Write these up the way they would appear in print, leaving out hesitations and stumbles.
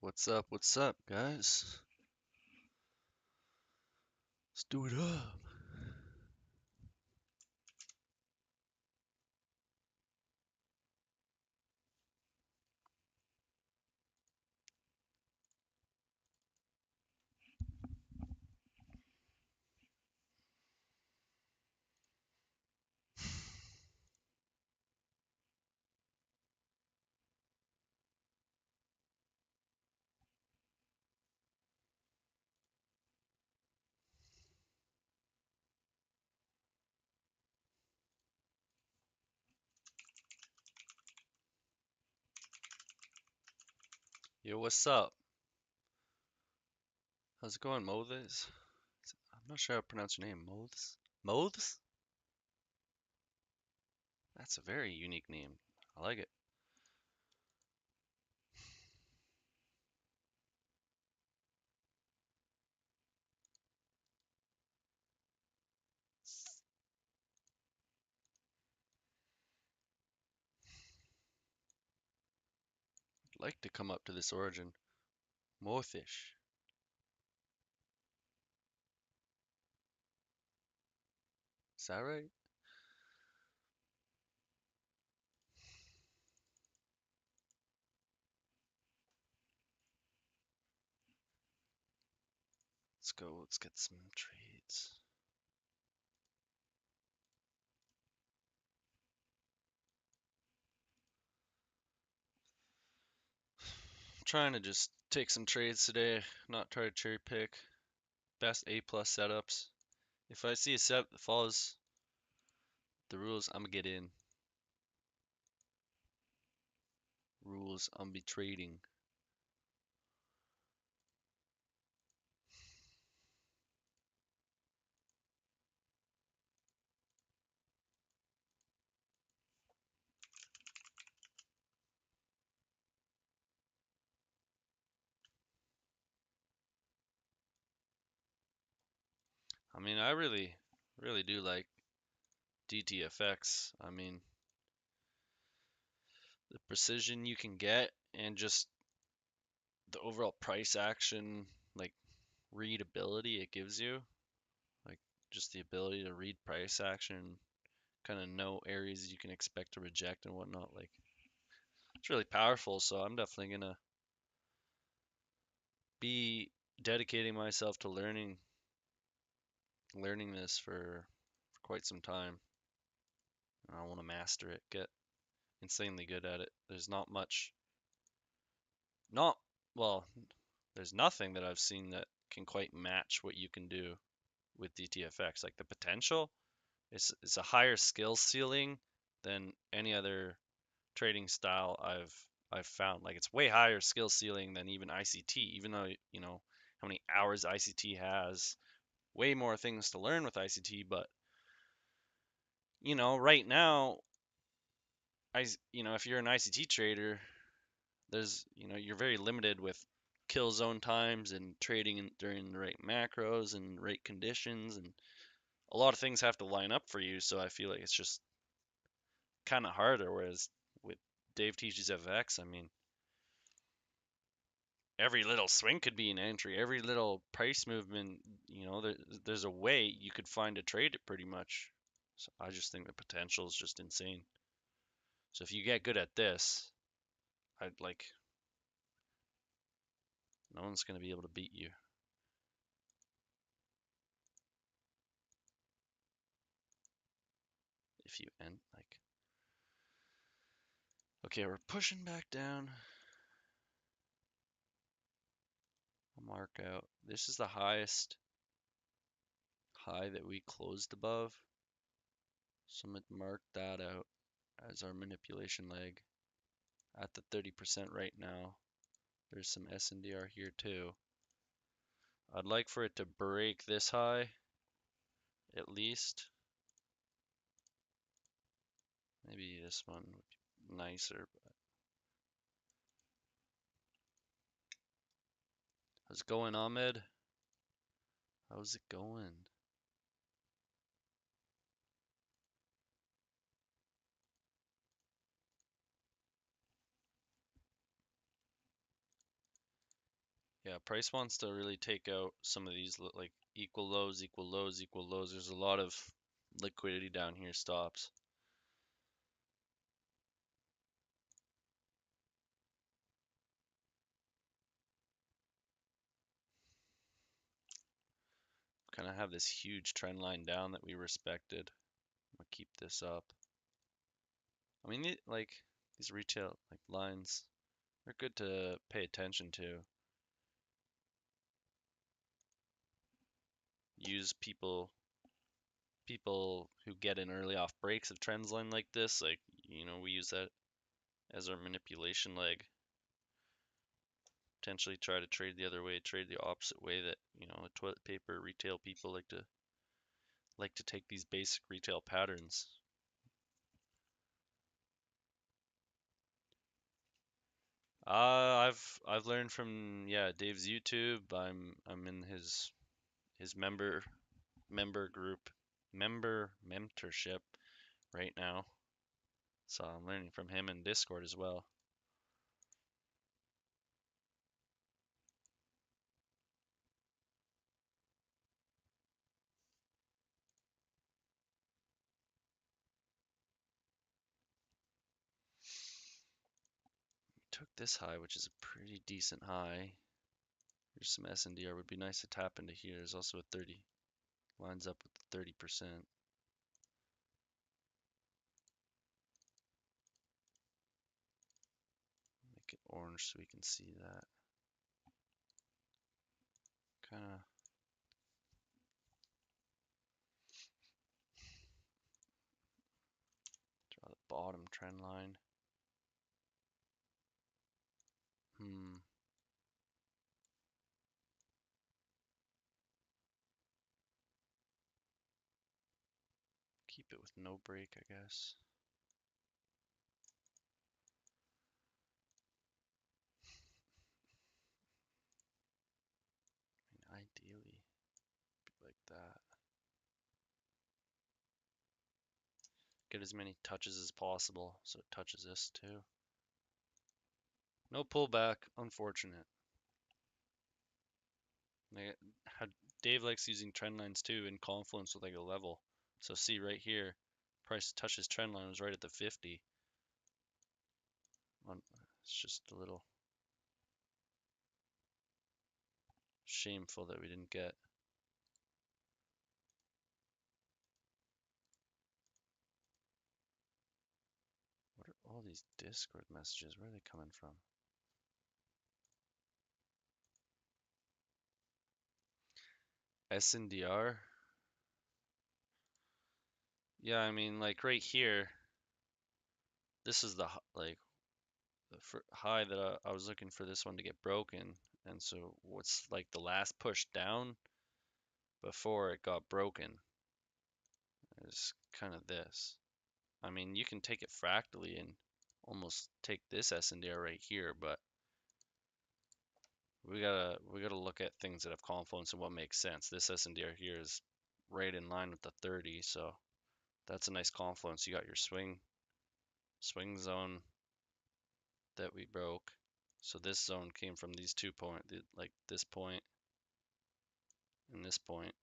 What's up, guys? Let's do it up. Yo, what's up? How's it going, Mothes? I'm not sure how to pronounce your name. Mothes? Mothes? That's a very unique name. I like it. I'd like to come up to this origin. Mothish. Is that right? Let's go. Let's get some trades. I'm trying to just take some trades today, not try to cherry pick. Best A plus setups. If I see a setup that follows the rules, I'm gonna get in. Rules, I'm be trading. I mean, I really do like DTFX. I mean, the precision you can get and just the overall price action, like readability it gives you, like just the ability to read price action, kind of know areas you can expect to reject and whatnot. Like, it's really powerful. So I'm definitely gonna be dedicating myself to learning this for quite some time. I want to master it, get insanely good at it. There's not much, not well, there's nothing that I've seen that can quite match what you can do with DTFX. Like the potential is a higher skill ceiling than any other trading style I've found. Like it's way higher skill ceiling than even ICT, even though you know how many hours ICT has. Way more things to learn with ICT, but right now, if you're an ICT trader, you're very limited with kill zone times and trading during the right macros and right conditions, and a lot of things have to line up for you. So I feel like it's just kind of harder. Whereas with Dave teaches FX, I mean, every little swing could be an entry. Every little price movement, there's a way you could find to trade it pretty much. So I just think the potential is just insane. So if you get good at this, I'd like no one's gonna be able to beat you. If you end like okay, we're pushing back down. I'll mark out. This is the highest high that we closed above. So I'm gonna mark that out as our manipulation leg at the 30% right now. There's some SNDR here too. I'd like for it to break this high at least. Maybe this one would be nicer. But how's it going, Ahmed? How's it going? Yeah, price wants to really take out some of these like equal lows, equal lows, equal lows. There's a lot of liquidity down here stops. Kind of have this huge trend line down that we respected. I'm gonna keep this up. I mean, like these retail like lines, they're good to pay attention to. Use people who get in early off breaks of trends line like this, like we use that as our manipulation leg. Potentially try to trade the other way, trade the opposite way that toilet paper retail people like to take these basic retail patterns. I've learned from Dave's YouTube. I'm in his member group member mentorship right now. So I'm learning from him in Discord as well. Took this high, which is a pretty decent high. Here's some SNDR. Would be nice to tap into here. There's also a 30. Lines up with the 30%. Make it orange so we can see that. Kind of draw the bottom trend line. Keep it with no break, I guess. I mean, ideally, be like that. Get as many touches as possible so it touches this too. No pullback, unfortunate. Dave likes using trend lines too in confluence with like a level. So see right here, price touches trend line was right at the 50. It's just a little shameful that we didn't get. What are all these Discord messages? Where are they coming from? SNDR? Yeah, I mean, like right here, this is the high that I was looking for this one to get broken. And so what's like the last push down before it got broken is kind of this. I mean, you can take it fractally and almost take this SNDR right here, but we gotta look at things that have confluence and what makes sense. This SNDR here is right in line with the 30, so that's a nice confluence. You got your swing zone that we broke. So this zone came from these 2 points, like this point and this point.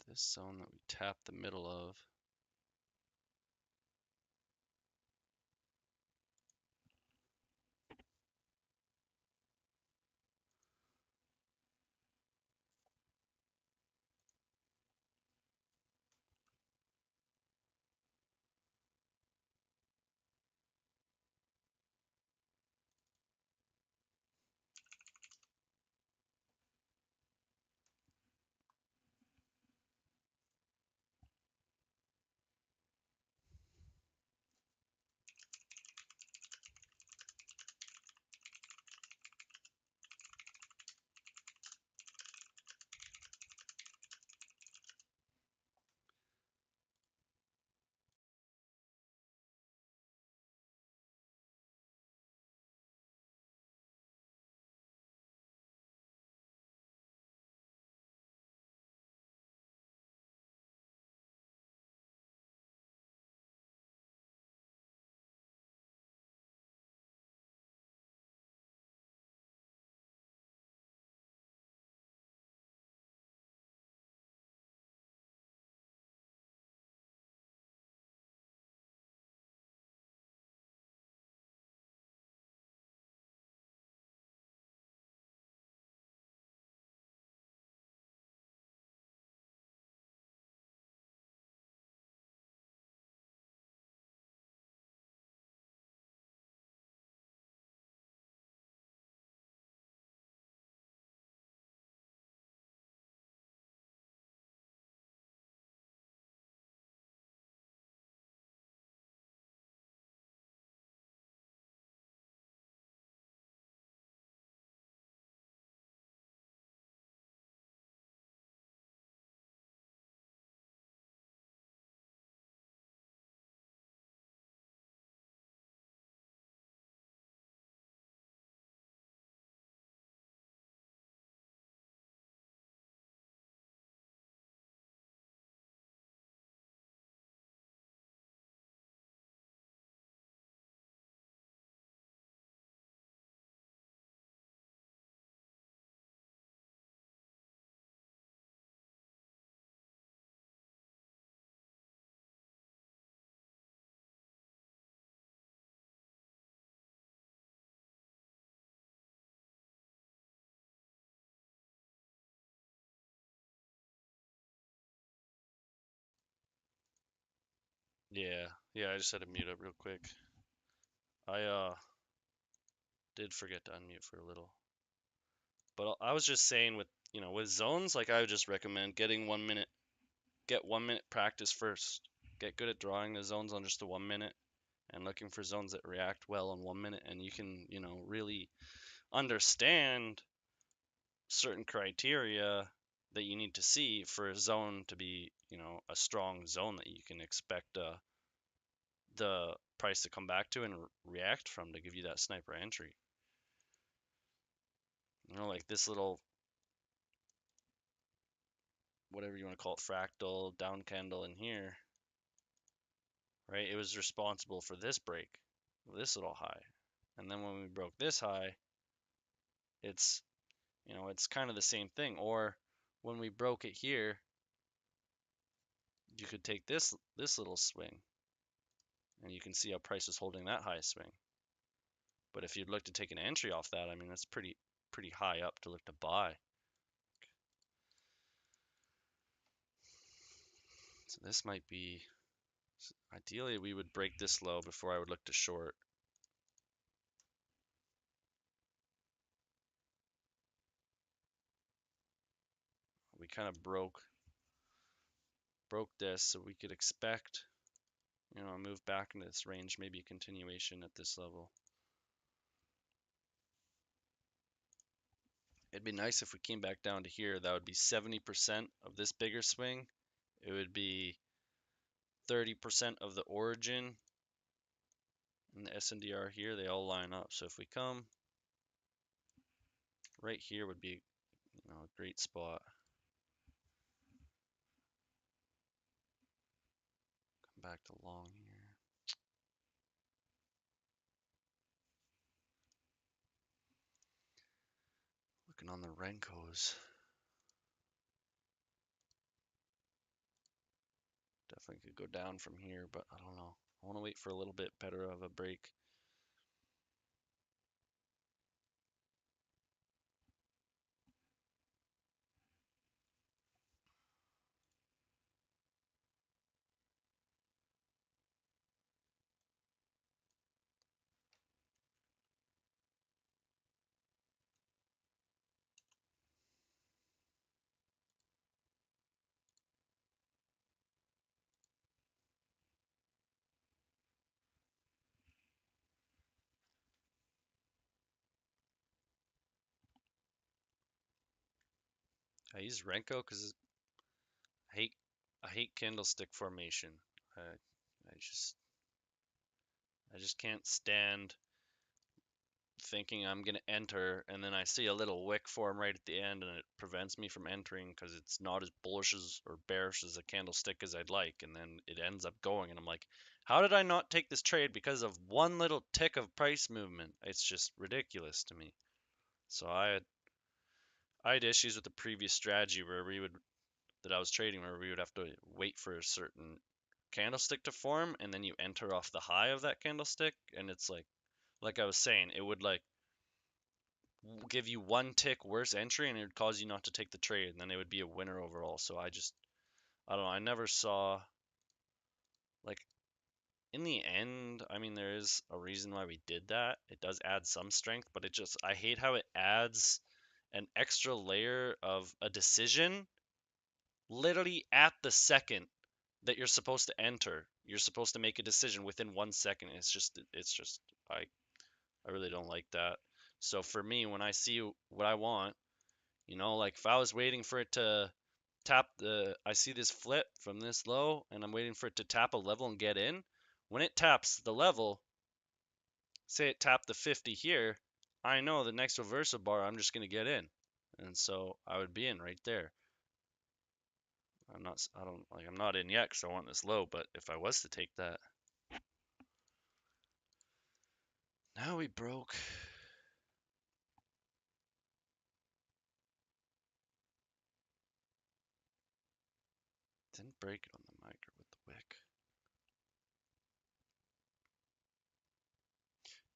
This zone that we tapped the middle of. Yeah, yeah, I just had to mute up real quick. I did forget to unmute for a little. But I was just saying with, with zones, like I would just recommend getting 1 minute, get 1 minute practice first. Get good at drawing the zones on just the 1 minute and looking for zones that react well in 1 minute, and you can, really understand certain criteria that you need to see for a zone to be, a strong zone that you can expect the price to come back to and react from to give you that sniper entry. Like this little, whatever you want to call it, fractal down candle in here, right? It was responsible for this break, this little high. And then when we broke this high, it's, it's kind of the same thing. Or when we broke it here, you could take this little swing and you can see how price is holding that high swing. But if you'd look to take an entry off that, I mean, that's pretty high up to look to buy. So this might be, ideally we would break this low before I would look to short. We kind of broke this, so we could expect, a move back into this range, maybe a continuation at this level. It'd be nice if we came back down to here. That would be 70% of this bigger swing. It would be 30% of the origin and the SNDR here. They all line up. So if we come right here would be, a great spot. Come back to long here. Looking on the Renkos. Definitely could go down from here, but I don't know. I want to wait for a little bit better of a break. I use Renko because I hate candlestick formation. I just can't stand thinking I'm gonna enter and then I see a little wick form right at the end and it prevents me from entering because it's not as bullish as or bearish as a candlestick as I'd like, and then it ends up going and I'm like, how did I not take this trade because of one little tick of price movement? It's just ridiculous to me. So I had issues with the previous strategy where that I was trading where we would have to wait for a certain candlestick to form and then you enter off the high of that candlestick, and it's like I was saying, it would like give you one tick worse entry and it would cause you not to take the trade, and then it would be a winner overall. So I don't know, I never saw, like, in the end, I mean, there is a reason why we did that. It does add some strength, but I hate how it adds an extra layer of a decision literally at the second that you're supposed to enter. You're supposed to make a decision within 1 second. It's just I really don't like that. So for me, when I see what I want, like if I was waiting for it to I see this flip from this low and I'm waiting for it to tap a level and get in. When it taps the level, say it tapped the 50 here, I know the next reversal bar I'm just going to get in. And so I would be in right there. I'm not in yet because I want this low, but if I was to take that, now we broke. Didn't break it on the micro with the wick.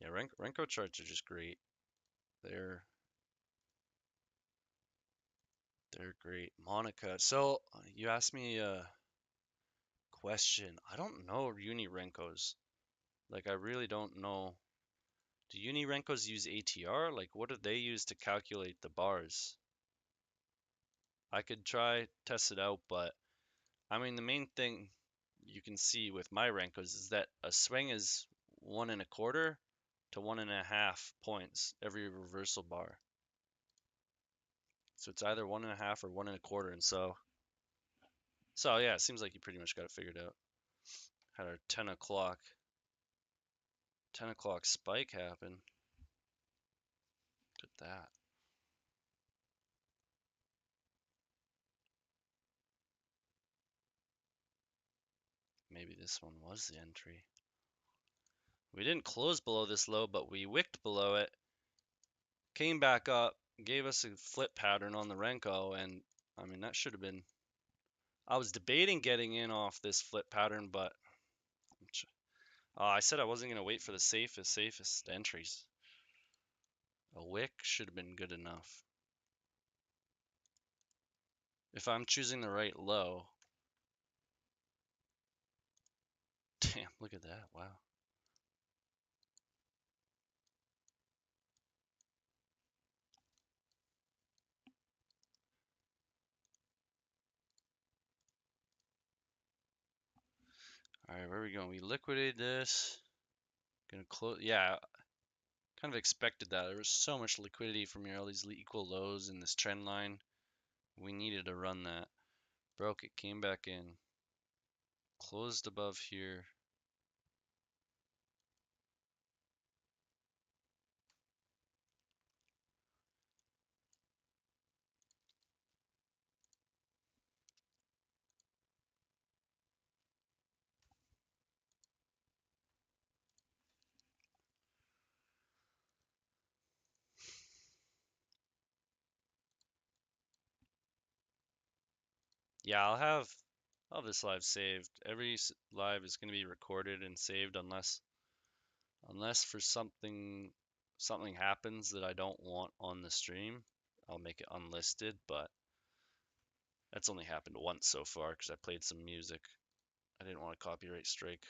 Yeah, Renko charts are just great. They're they're great. Monica. So you asked me a question. I don't know uni Renkos. Like, I really don't know. Do uni Renkos use ATR? Like, what do they use to calculate the bars? I could try test it out, but I mean, the main thing you can see with my Renkos is that a swing is 1.25 to 1.5 points every reversal bar. So it's either 1.5 or 1.25, and so yeah, it seems like you pretty much got it figured out. Had our 10 o'clock spike happen. Look at that. Maybe this one was the entry. We didn't close below this low, but we wicked below it, came back up, gave us a flip pattern on the Renko, and I mean, that should have been. I was debating getting in off this flip pattern, but I said I wasn't going to wait for the safest entries. A wick should have been good enough. If I'm choosing the right low. Damn, look at that. Wow. All right, where are we going? We liquidated this. Gonna close. Yeah, kind of expected that. There was so much liquidity from here, all these equal lows in this trend line. We needed to run that. Broke it, came back in. Closed above here. Yeah, I'll have this live saved. Every live is going to be recorded and saved unless for something happens that I don't want on the stream. I'll make it unlisted, but that's only happened once so far because I played some music. I didn't want a copyright strike.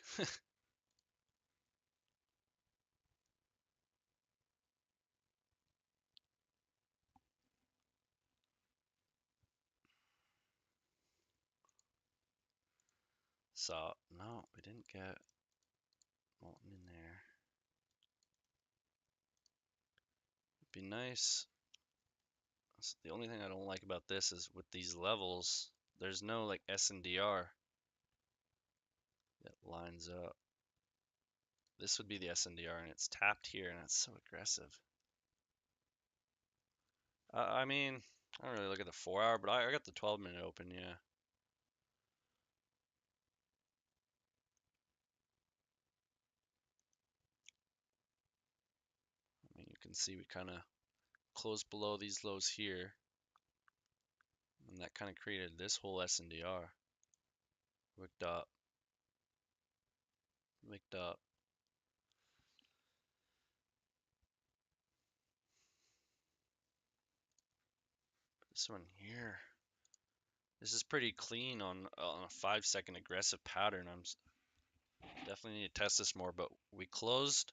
So, no, we didn't get molten in there. It'd be nice. The only thing I don't like about this is with these levels, there's no like SNDR that lines up. This would be the SNDR and it's tapped here and it's so aggressive. I mean, I don't really look at the 4 hour, but I got the 12-minute open, yeah. I mean, you can see we kind of closed below these lows here, and that kind of created this whole SNDR. Wicked up. Wicked up. This one here. This is pretty clean on a 5-second aggressive pattern. I'm definitely need to test this more, but we closed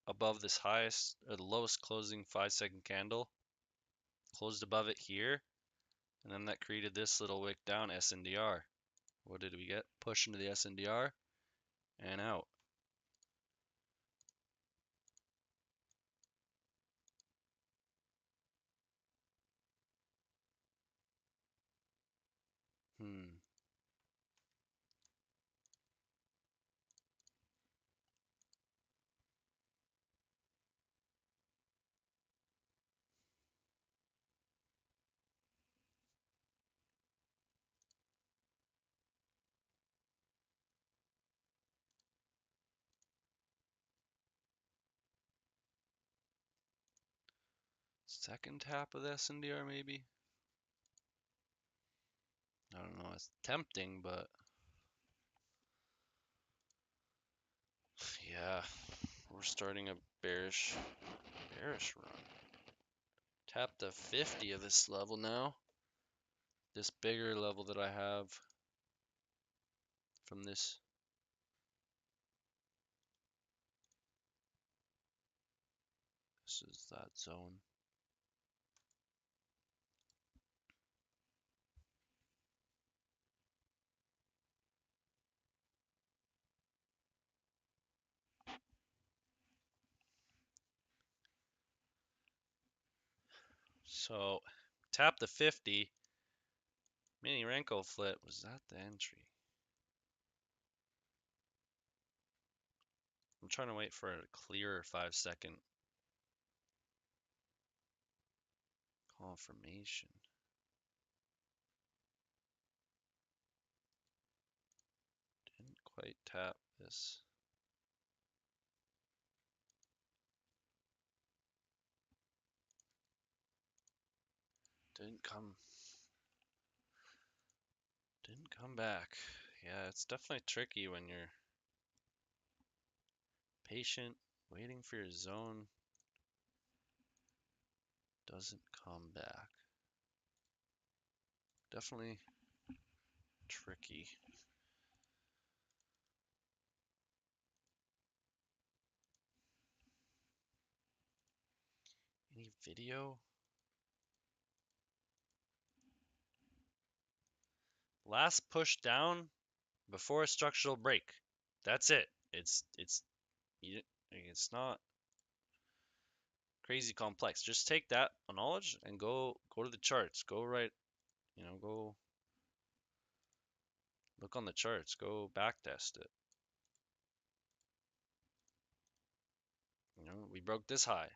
above this highest or the lowest closing 5-second candle. Closed above it here, and then that created this little wick down SNDR. What did we get? Push into the SNDR and out. Hmm. Second tap of the SNDR maybe? I don't know. It's tempting, but yeah, we're starting a bearish run. Tap the 50 of this level now. This bigger level that I have. from this. This is that zone. So tap the 50. Mini Renko flip. Was that the entry? I'm trying to wait for a clearer 5-second confirmation. Didn't quite tap this. Didn't come back. Yeah, it's definitely tricky when you're patient, waiting for your zone. Doesn't come back. Definitely tricky. Any video? Last push down before a structural break. That's it. It's not crazy complex. Just take that knowledge and go to the charts. Go right, go look on the charts. Go back test it. We broke this high.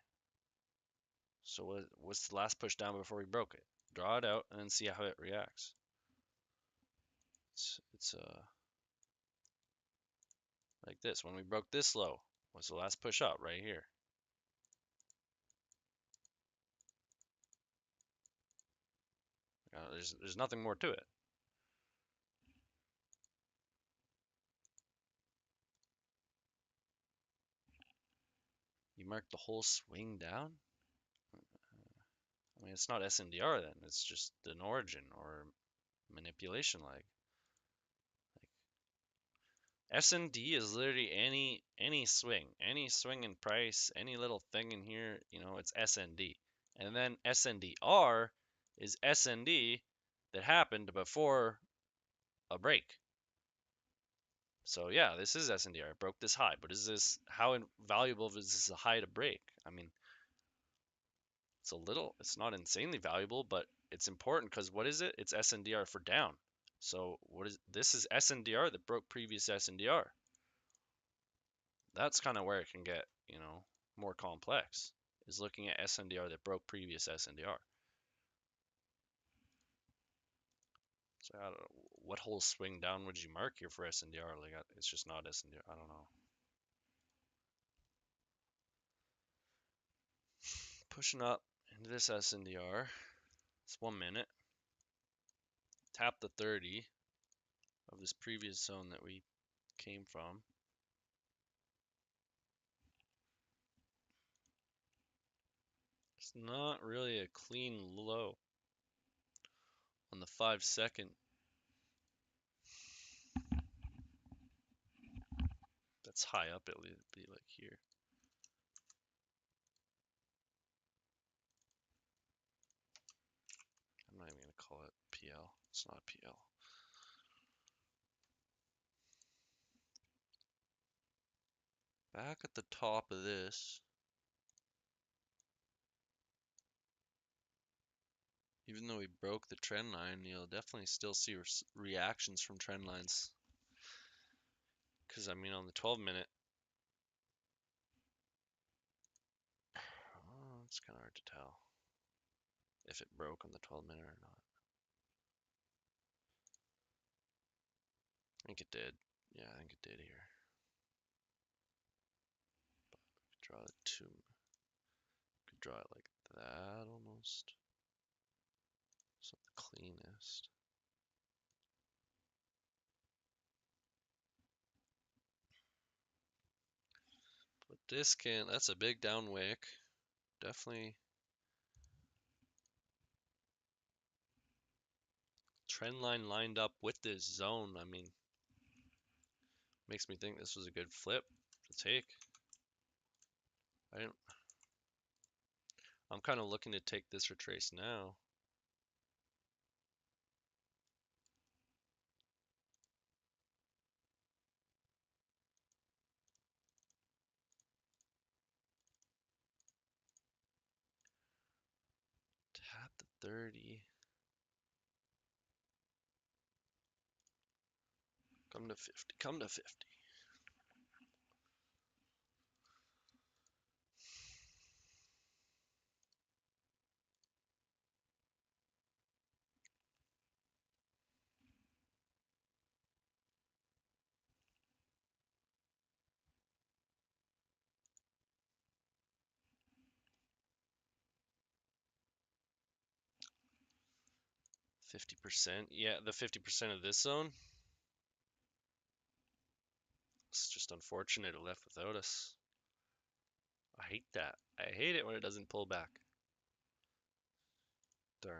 So what's the last push down before we broke it? Draw it out and then see how it reacts. It's like this. When we broke this low, what's the last push up right here? There's nothing more to it. You mark the whole swing down? I mean, it's not SNDR then. It's just an origin or manipulation lag. SND is literally any swing in price, any little thing in here, it's SND. And then SNDR is SND that happened before a break. So yeah, this is SNDR. It broke this high, but how valuable is this a high to break? I mean, it's not insanely valuable, but it's important because what is it? It's SNDR for down. So this is SNDR that broke previous SNDR. That's kind of where it can get, more complex, is looking at SNDR that broke previous SNDR. So I don't know, what whole swing down would you mark here for SNDR? Like, it's just not SNDR. I don't know. Pushing up into this SNDR. It's 1 minute. Tap the 30 of this previous zone that we came from. It's not really a clean low on the 5-second. That's high up, it would be like here. I'm not even going to call it PL. It's not a PL. Back at the top of this, even though we broke the trend line, you'll definitely still see reactions from trend lines. Because, I mean, on the 12-minute, it's kind of hard to tell if it broke on the 12-minute or not. I think it did. Yeah, I think it did here. But draw it could draw it like that almost. It's not the cleanest. But that's a big down wick. Definitely trend line lined up with this zone. I mean, Makes me think this was a good flip to take. I didn't. I'm kind of looking to take this retrace now. Tap the 30. Come to 50. Come to 50. 50%. Yeah, the 50% of this zone. It's just unfortunate it left without us. I hate that. I hate it when it doesn't pull back. Darn.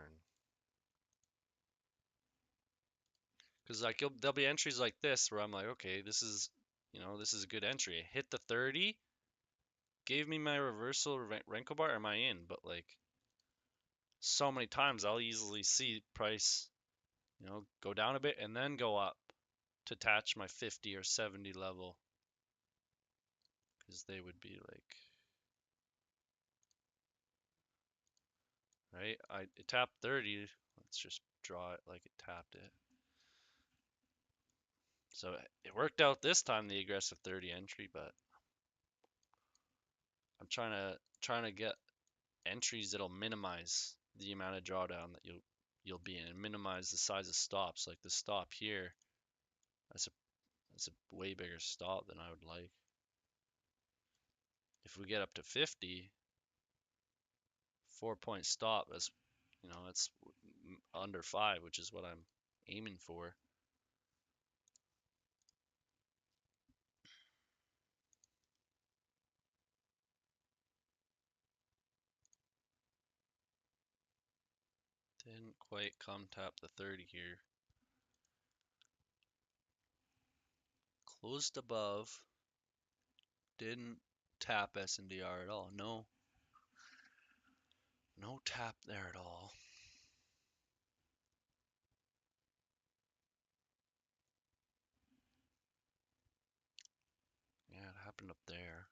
Because like there'll be entries like this where I'm like, okay, this is, this is a good entry. I hit the 30, gave me my reversal Renko bar. Am I in? But like so many times I'll easily see price, go down a bit and then go up to touch my 50 or 70 level. Because they would be like, right? It tapped 30. Let's just draw it like it tapped it. So it worked out this time, the aggressive 30 entry, but I'm trying to get entries that'll minimize the amount of drawdown that you'll be in and minimize the size of stops. Like the stop here, that's a way bigger stop than I would like. If we get up to 50, 4-point stop, that's it's under 5, which is what I'm aiming for. Didn't quite come tap the 30 here. Closed above. Didn't tap SNDR at all. No tap there at all. Yeah, it happened up there.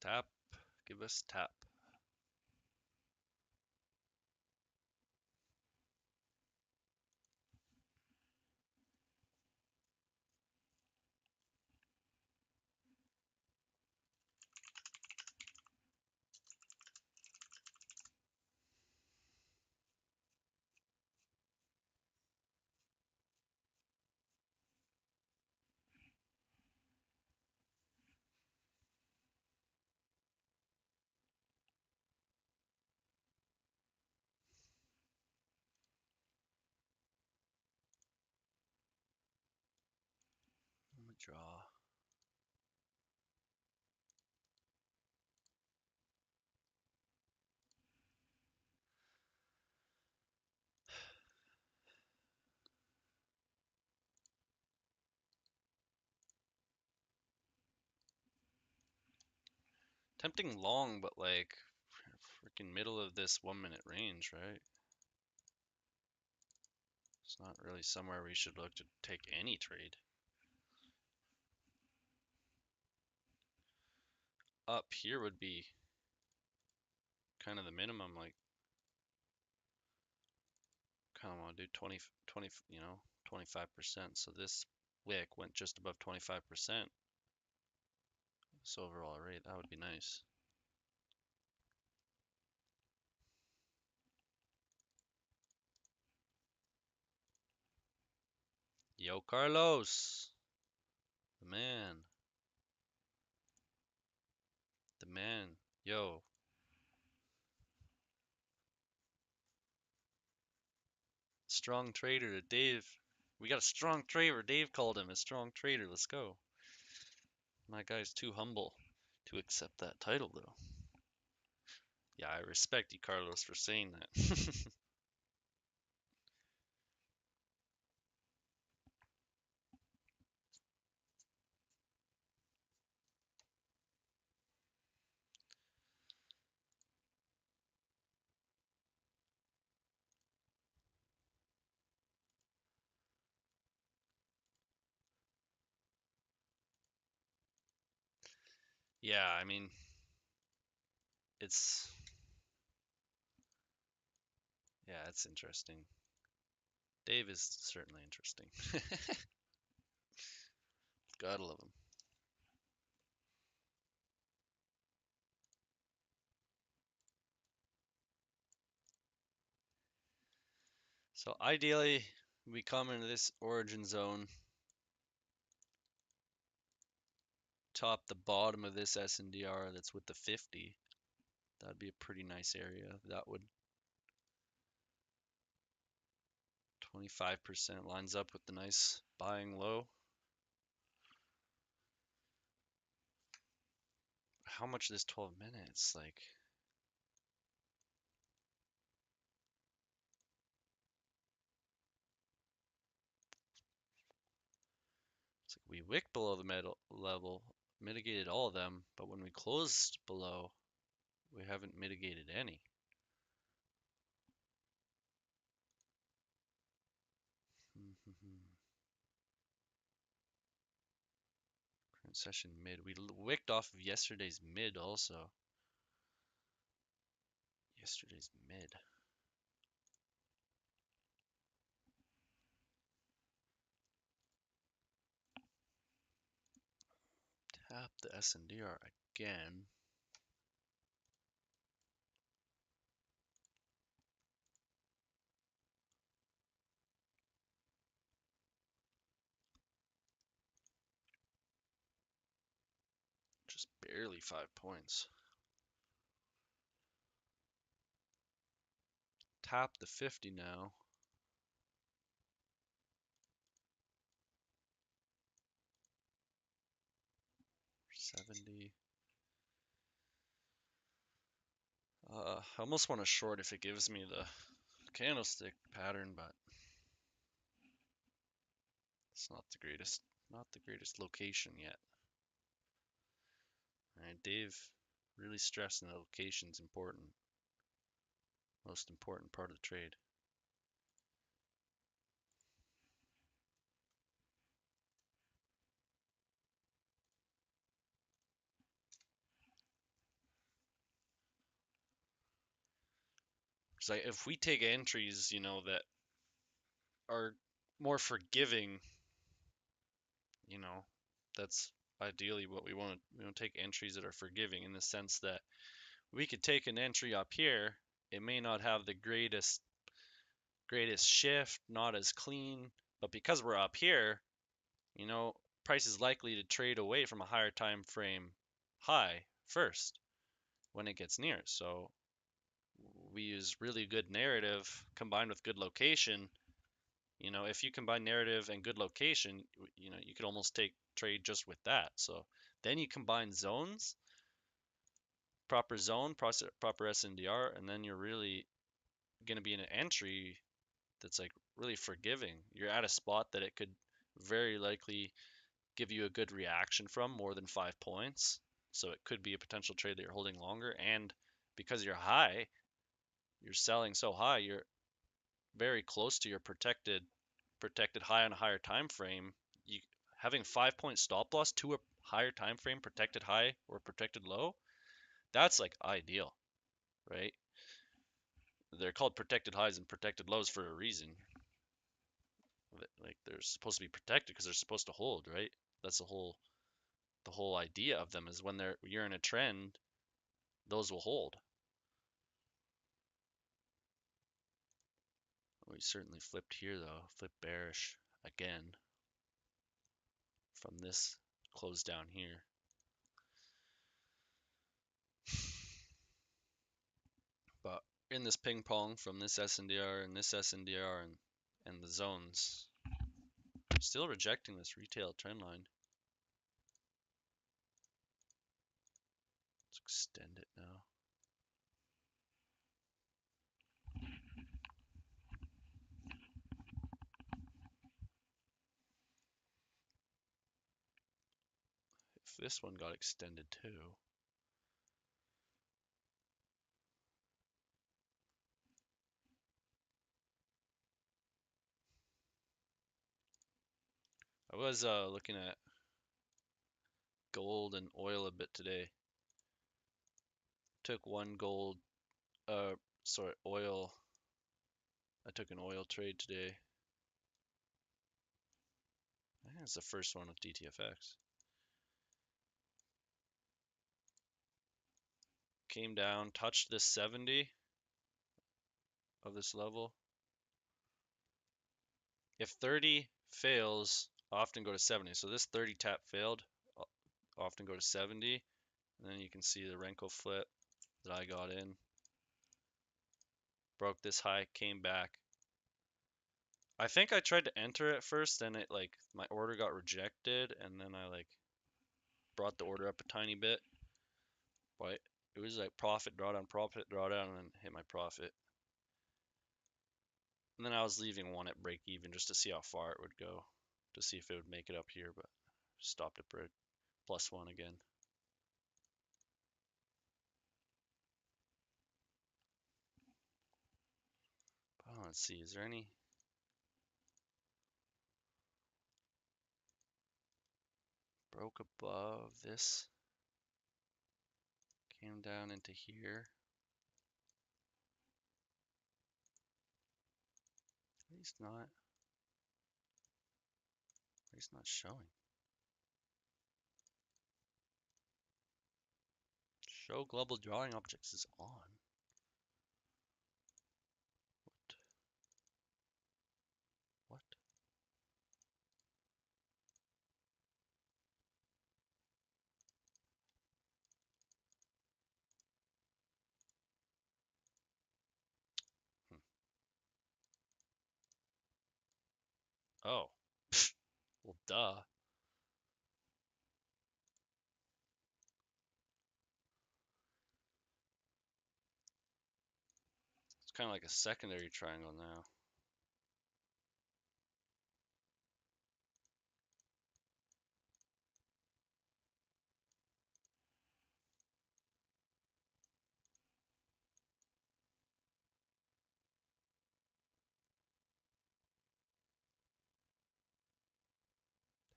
Tap. Give us tap. Let me draw. Tempting long, but like freaking middle of this 1-minute range, right? It's not really somewhere we should look to take any trade. Up here would be kind of the minimum, like kind of want to do 20, 25%. So this wick went just above 25%. So overall rate, that would be nice. Yo, Carlos, the man, the man. Yo, strong trader, Dave. We got a strong trader. Dave called him a strong trader. Let's go. My guy's too humble to accept that title, though. Yeah, I respect you, Carlos, for saying that. Yeah, I mean, it's yeah, it's interesting. Dave is certainly interesting. Gotta love him. So ideally, we come into this origin zone, top the bottom of this SNDR that's with the 50. That'd be a pretty nice area. That would 25% lines up with the nice buying low. How much is 12 minutes? Like, it's like we wicked below the middle level, mitigated all of them, but when we closed below, we haven't mitigated any. Current session mid. We wicked off of yesterday's mid also. Yesterday's mid. Tap the SNDR again. Just barely 5 points. Tap the 50 now. 70. I almost want to short if it gives me the candlestick pattern, but it's not the greatest. Not the greatest location yet. All right, Dave really stressing the location's important. Most important part of the trade. So if we take entries, that are more forgiving, you know, that's ideally what we want. We want to take entries that are forgiving in the sense that we could take an entry up here. It may not have the greatest shift, not as clean, but because we're up here, price is likely to trade away from a higher time frame high first when it gets near. So we use really good narrative combined with good location. If you combine narrative and good location, you could almost take trade just with that. So then you combine zones, proper zone, proper SNDR, and then you're really going to be in an entry that's like really forgiving. You're at a spot that it could very likely give you a good reaction from more than 5 points. So it could be a potential trade that you're holding longer. And because you're high, you're selling so high, you're very close to your protected high on a higher time frame. You having 5 point stop loss to a higher time frame protected high or protected low, that's like ideal, right? They're called protected highs and protected lows for a reason. Like they're supposed to be protected because they're supposed to hold, right? That's the whole idea of them is when you're in a trend, those will hold. We certainly flipped here though, flipped bearish again. from this close down here. But in this ping pong from this SNDR and this SNDR and the zones, still rejecting this retail trend line. Let's extend it now. If this one got extended too. I was looking at gold and oil a bit today. Took one gold, oil. I took an oil trade today. I think it's the first one with DTFX. Came down, touched this 70 of this level. If 30 fails, often go to 70. So this 30 tap failed, often go to 70. And then you can see the Renko flip that I got in. Broke this high, came back. I think I tried to enter it first and it like my order got rejected and then I like brought the order up a tiny bit. But it was like profit drawdown, and then hit my profit. And then I was leaving one at break even just to see how far it would go, to see if it would make it up here, but stopped at break +1 again. Oh, let's see, is there any? Broke above this, came down into here. He's not showing. Show global drawing objects is on. What? Oh, well, duh. It's kind of like a secondary triangle now.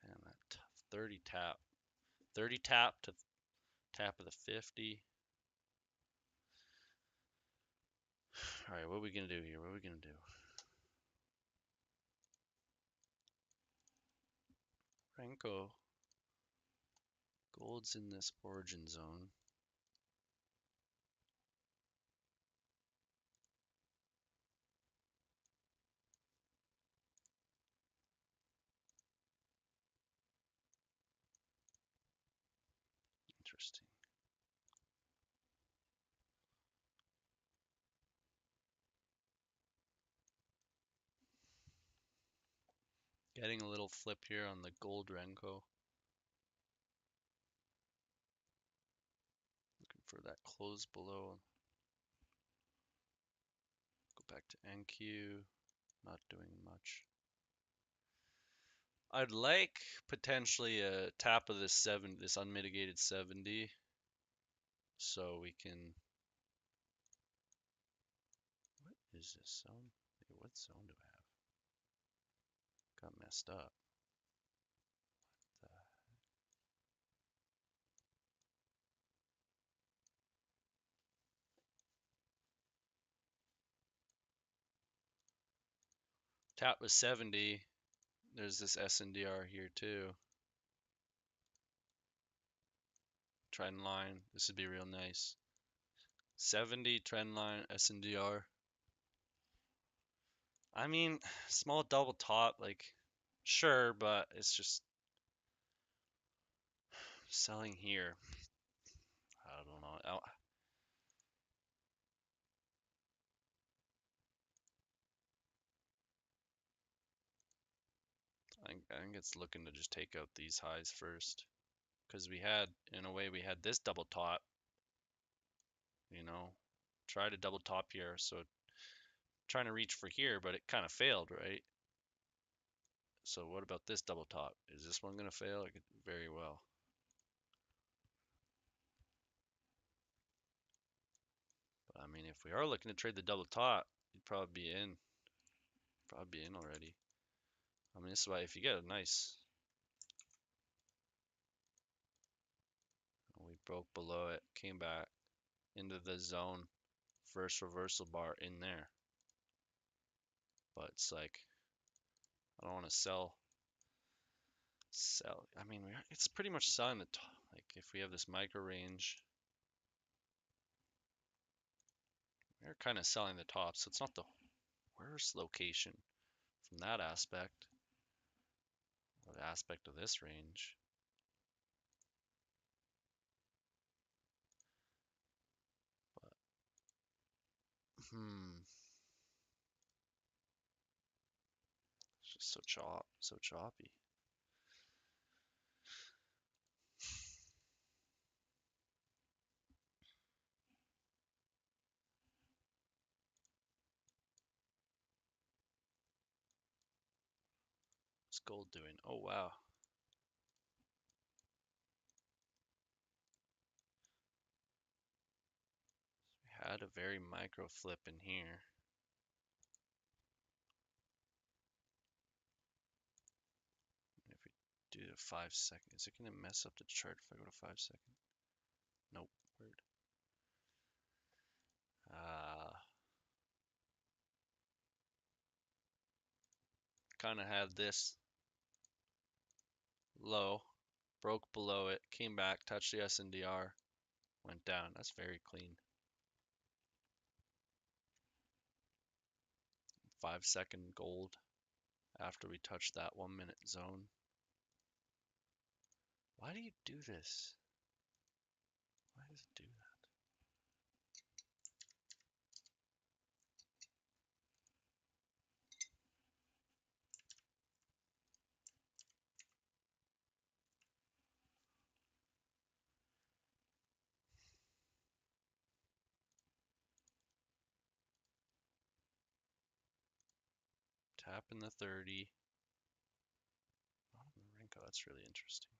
Damn, that 30 tap. 30 tap to tap of the 50. All right, what are we gonna do here? What are we gonna do? Renko. Gold's in this origin zone. Interesting. Getting a little flip here on the gold Renko. Looking for that close below. Go back to NQ. Not doing much. I'd like potentially a tap of this unmitigated 70, so we can. What is this zone? Hey, what zone do I have? Got messed up. What the Tap was 70. There's this SNDR here too. Trend line. This would be real nice. 70 trend line SNDR. I mean, small double top, like, sure, but it's just selling here. I don't know. I think it's looking to just take out these highs first. Because we had, in a way, we had this double top, you know, try to double top here. So trying to reach for here, but it kind of failed, right? So what about this double top? Is this one going to fail? It could very well. But I mean, if we are looking to trade the double top, you'd probably be in. Probably be in already. I mean, this is why if you get a nice, we broke below it, came back into the zone, first reversal bar in there. But it's like, I don't want to sell. I mean, it's pretty much selling the top. Like if we have this micro range, we're kind of selling the top, so it's not the worst location from that aspect, or the aspect of this range. But, it's just so choppy. What's gold doing? Oh wow, we had a very micro flip in here. If we do the 5 second, is it gonna mess up the chart if I go to 5 second? Nope. Weird. Kind of had this low, broke below it, came back, touched the SNDR, went down. That's very clean. 5 second gold after we touched that 1 minute zone. Why do you do this? Why does it do that? Tap in the 30. Oh, Marenko, that's really interesting.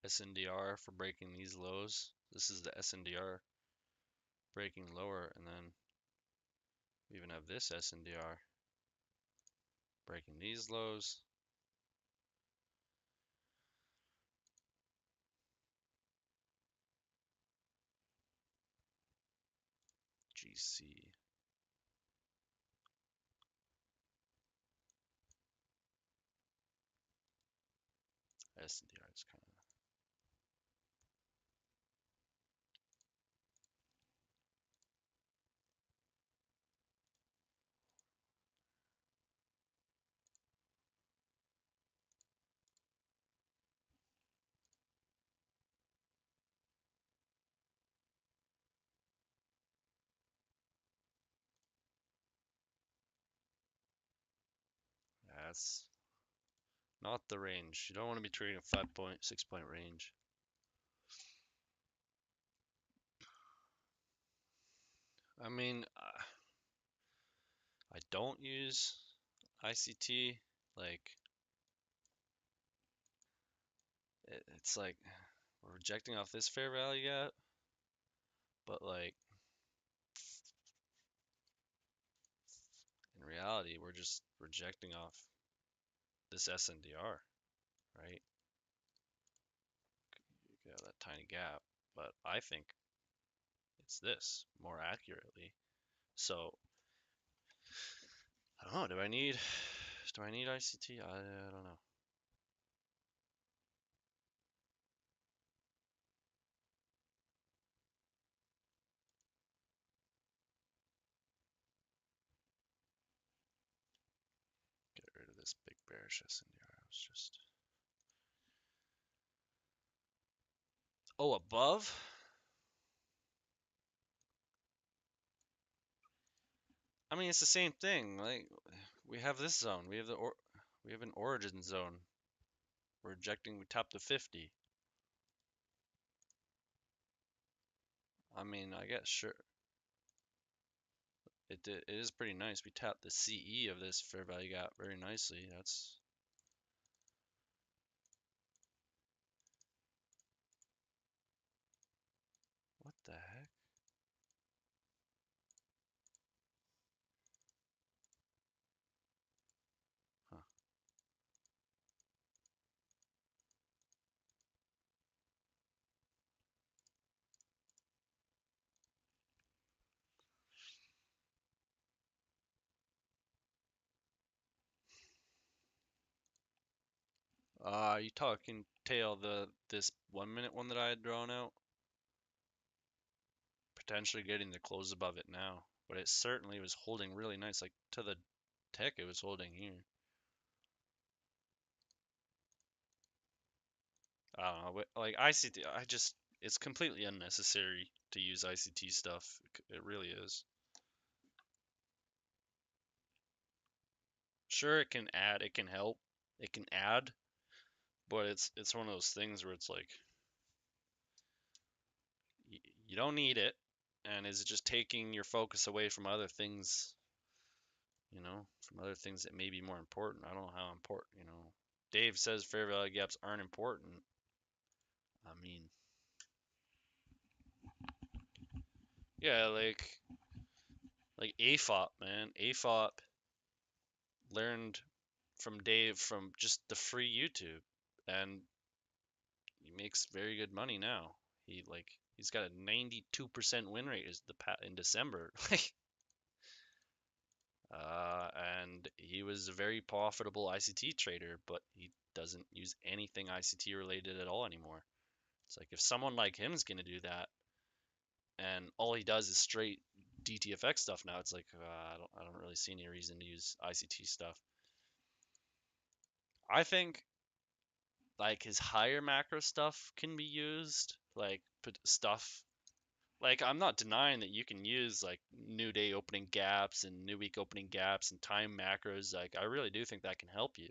SNDR for breaking these lows. This is the SNDR breaking lower, and then we even have this SNDR breaking these lows. GC. SNDR is kind of. That's not the range. You don't want to be trading a 5 point, 6 point range. I mean, I don't use ICT. Like, it's like we're rejecting off this fair value gap, but like in reality, we're just rejecting off this SNDR, right? You have that tiny gap, but I think it's this more accurately. So I don't know. Do I need ICT? I don't know. Get rid of this big bearish SNDR. I was just oh above. I mean, it's the same thing. Like we have this zone. We have an origin zone. We're rejecting. We tapped the 50. I mean, I guess sure. It is pretty nice. We tapped the CE of this fair value gap very nicely. That's what the heck? Huh. You talking tail this 1 minute one that I had drawn out? Potentially getting the close above it now, but it certainly was holding really nice. Like to the tick, it was holding here. I don't know, but like ICT, it's completely unnecessary to use ICT stuff. It really is. Sure, it can help, it can add, but it's one of those things where it's like you don't need it, and is it just taking your focus away from other things, from other things that may be more important? I don't know how important. Dave says fair value gaps aren't important. I mean, yeah, like AFOP, man. AFOP learned from Dave from just the free YouTube, and he makes very good money now. He's got a 92% win rate in December. And he was a very profitable ICT trader, but he doesn't use anything ICT related at all anymore. It's like if someone like him is going to do that, and all he does is straight DTFX stuff now, it's like I don't really see any reason to use ICT stuff. I think like his higher macro stuff can be used, like stuff. Like I'm not denying that you can use like new day opening gaps and new week opening gaps and time macros. Like I really do think that can help you,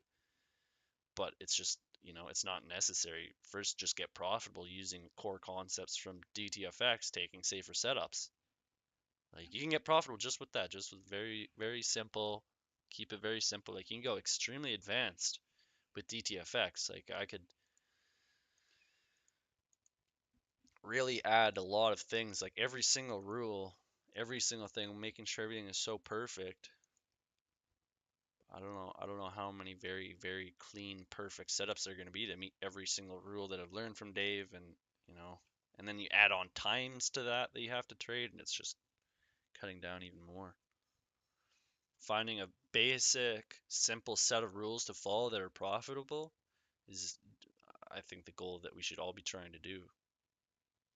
but it's just it's not necessary. First, just get profitable using core concepts from DTFX, taking safer setups. Like you can get profitable just with that, just with very very simple. Keep it very simple. Like you can go extremely advanced with DTFX. Like I could really add a lot of things, like every single rule, every single thing, making sure everything is so perfect. I don't know how many very, very clean, perfect setups there are going to be to meet every single rule that I've learned from Dave, you know, and then you add on times to that you have to trade, and it's just cutting down even more. Finding a basic, simple set of rules to follow that are profitable is, I think, the goal that we should all be trying to do.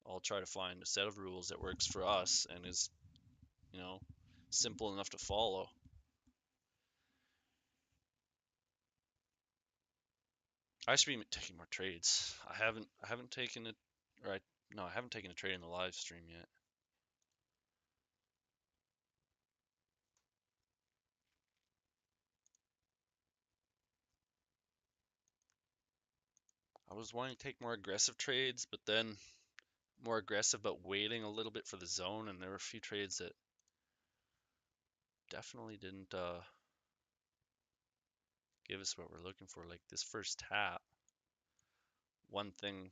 I'll try to find a set of rules that works for us and is, you know, simple enough to follow. I should be taking more trades. I haven't taken it, or I, no, I haven't taken a trade in the live stream yet. I was wanting to take more aggressive trades, but then more aggressive, but waiting a little bit for the zone, and there were a few trades that definitely didn't give us what we're looking for. Like this first tap, one thing,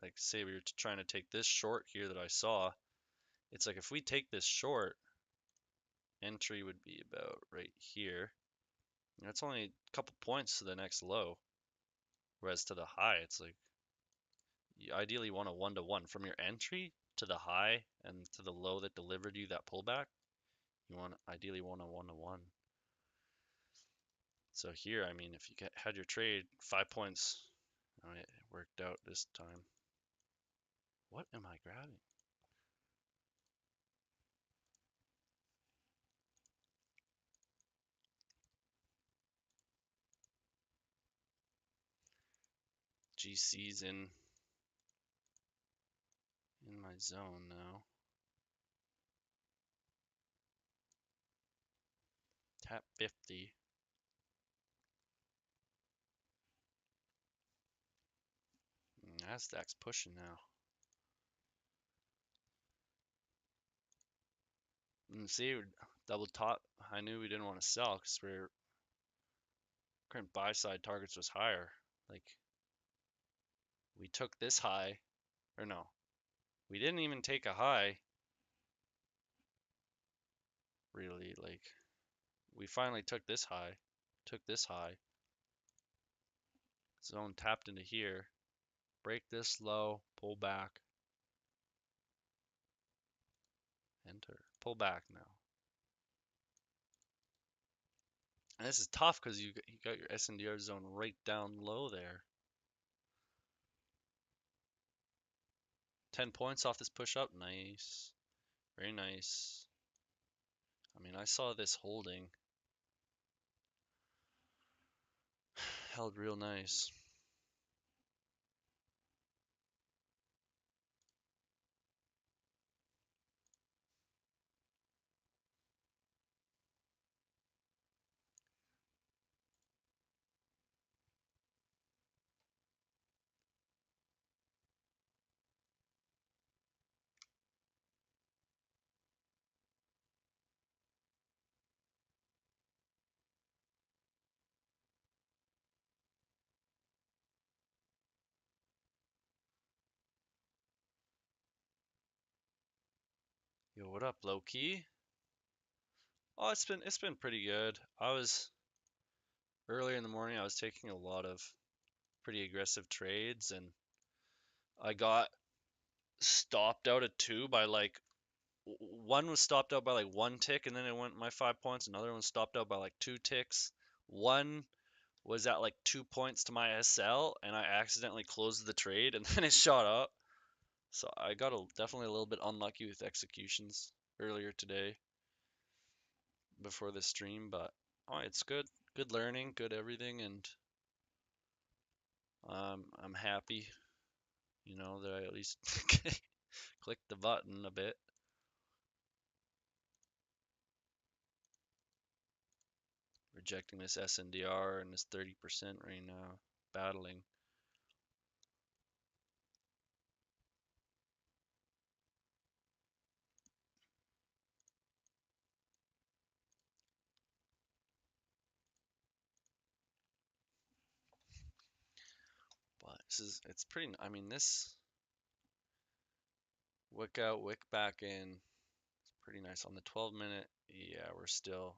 like say we were trying to take this short here that I saw, it's like if we take this short, entry would be about right here. And it's only a couple points to the next low, whereas to the high, it's like you ideally want a 1-to-1 from your entry. to the high and to the low that delivered you that pullback, you want ideally want a 1-to-1. So here, I mean, if you had your trade 5 points, it worked out this time. What am I grabbing? GC's in my zone now. Tap 50. Nasdaq's pushing now. And see, double top. I knew we didn't want to sell because we're current buy side targets was higher. Like we took this high, or no, we didn't even take a high. Really, like we finally took this high, Zone tapped into here, break this low, pull back, enter, pull back now. And this is tough because you got your SNDR zone right down low there. 10 points off this push up, nice, very nice. I mean, I saw this holding, held real nice. Yo, what up, low key? Oh, it's been pretty good. I was earlier in the morning. I was taking a lot of pretty aggressive trades, and I got stopped out at two by like one was stopped out by like one tick, and then it went my 5 points. Another one stopped out by like two ticks. One was at like 2 points to my SL, and I accidentally closed the trade, and then it shot up. So I got definitely a little bit unlucky with executions earlier today before the stream, but oh, it's good learning, good everything, and I'm happy, that I at least clicked the button a bit. Rejecting this SNDR and this 30% right now, battling. But it's pretty, I mean, this wick out, wick back in, it's pretty nice. On the 12-minute, yeah, we're still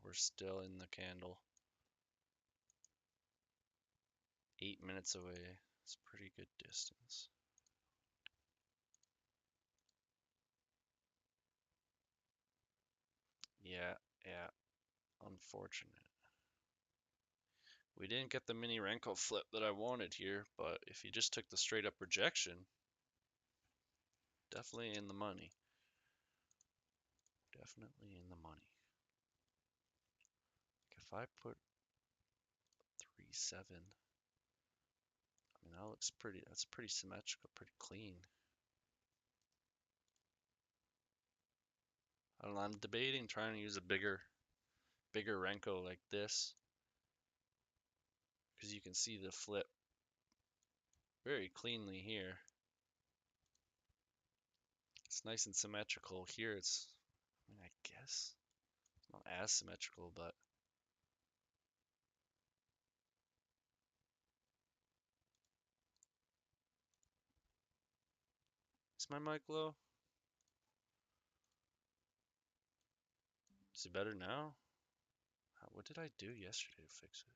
in the candle. 8 minutes away. It's a pretty good distance. Yeah, yeah, unfortunate. We didn't get the mini Renko flip that I wanted here, but if you just took the straight up rejection, definitely in the money. Definitely in the money. If I put 3-7, I mean that's pretty symmetrical, pretty clean. I don't know, I'm debating trying to use a bigger Renko like this, because you can see the flip very cleanly here. It's nice and symmetrical. Here it's, I mean, I guess it's not as symmetrical, but is my mic low? Is it better now? What did I do yesterday to fix it?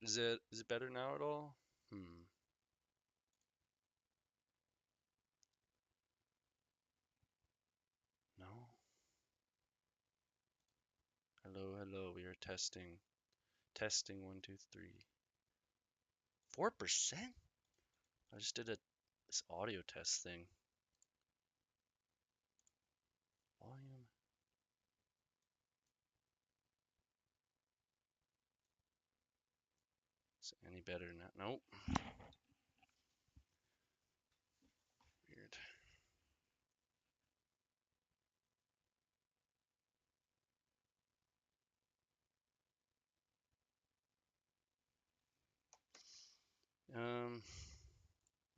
Is it better now at all? No. Hello, hello. We are testing. Testing 1, 2, 3. 4%? I just did this audio test thing. Volume. Is it any better now? Nope. Weird.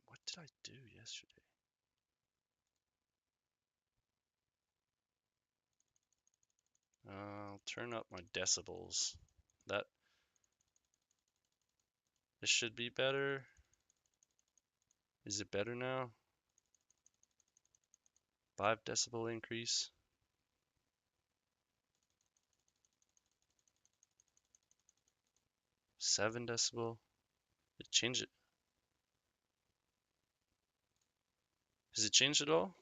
What did I do yesterday? I'll turn up my decibels. This should be better. Is it better now? 5 decibel increase. 7 decibel. It changed it. Has it changed at all?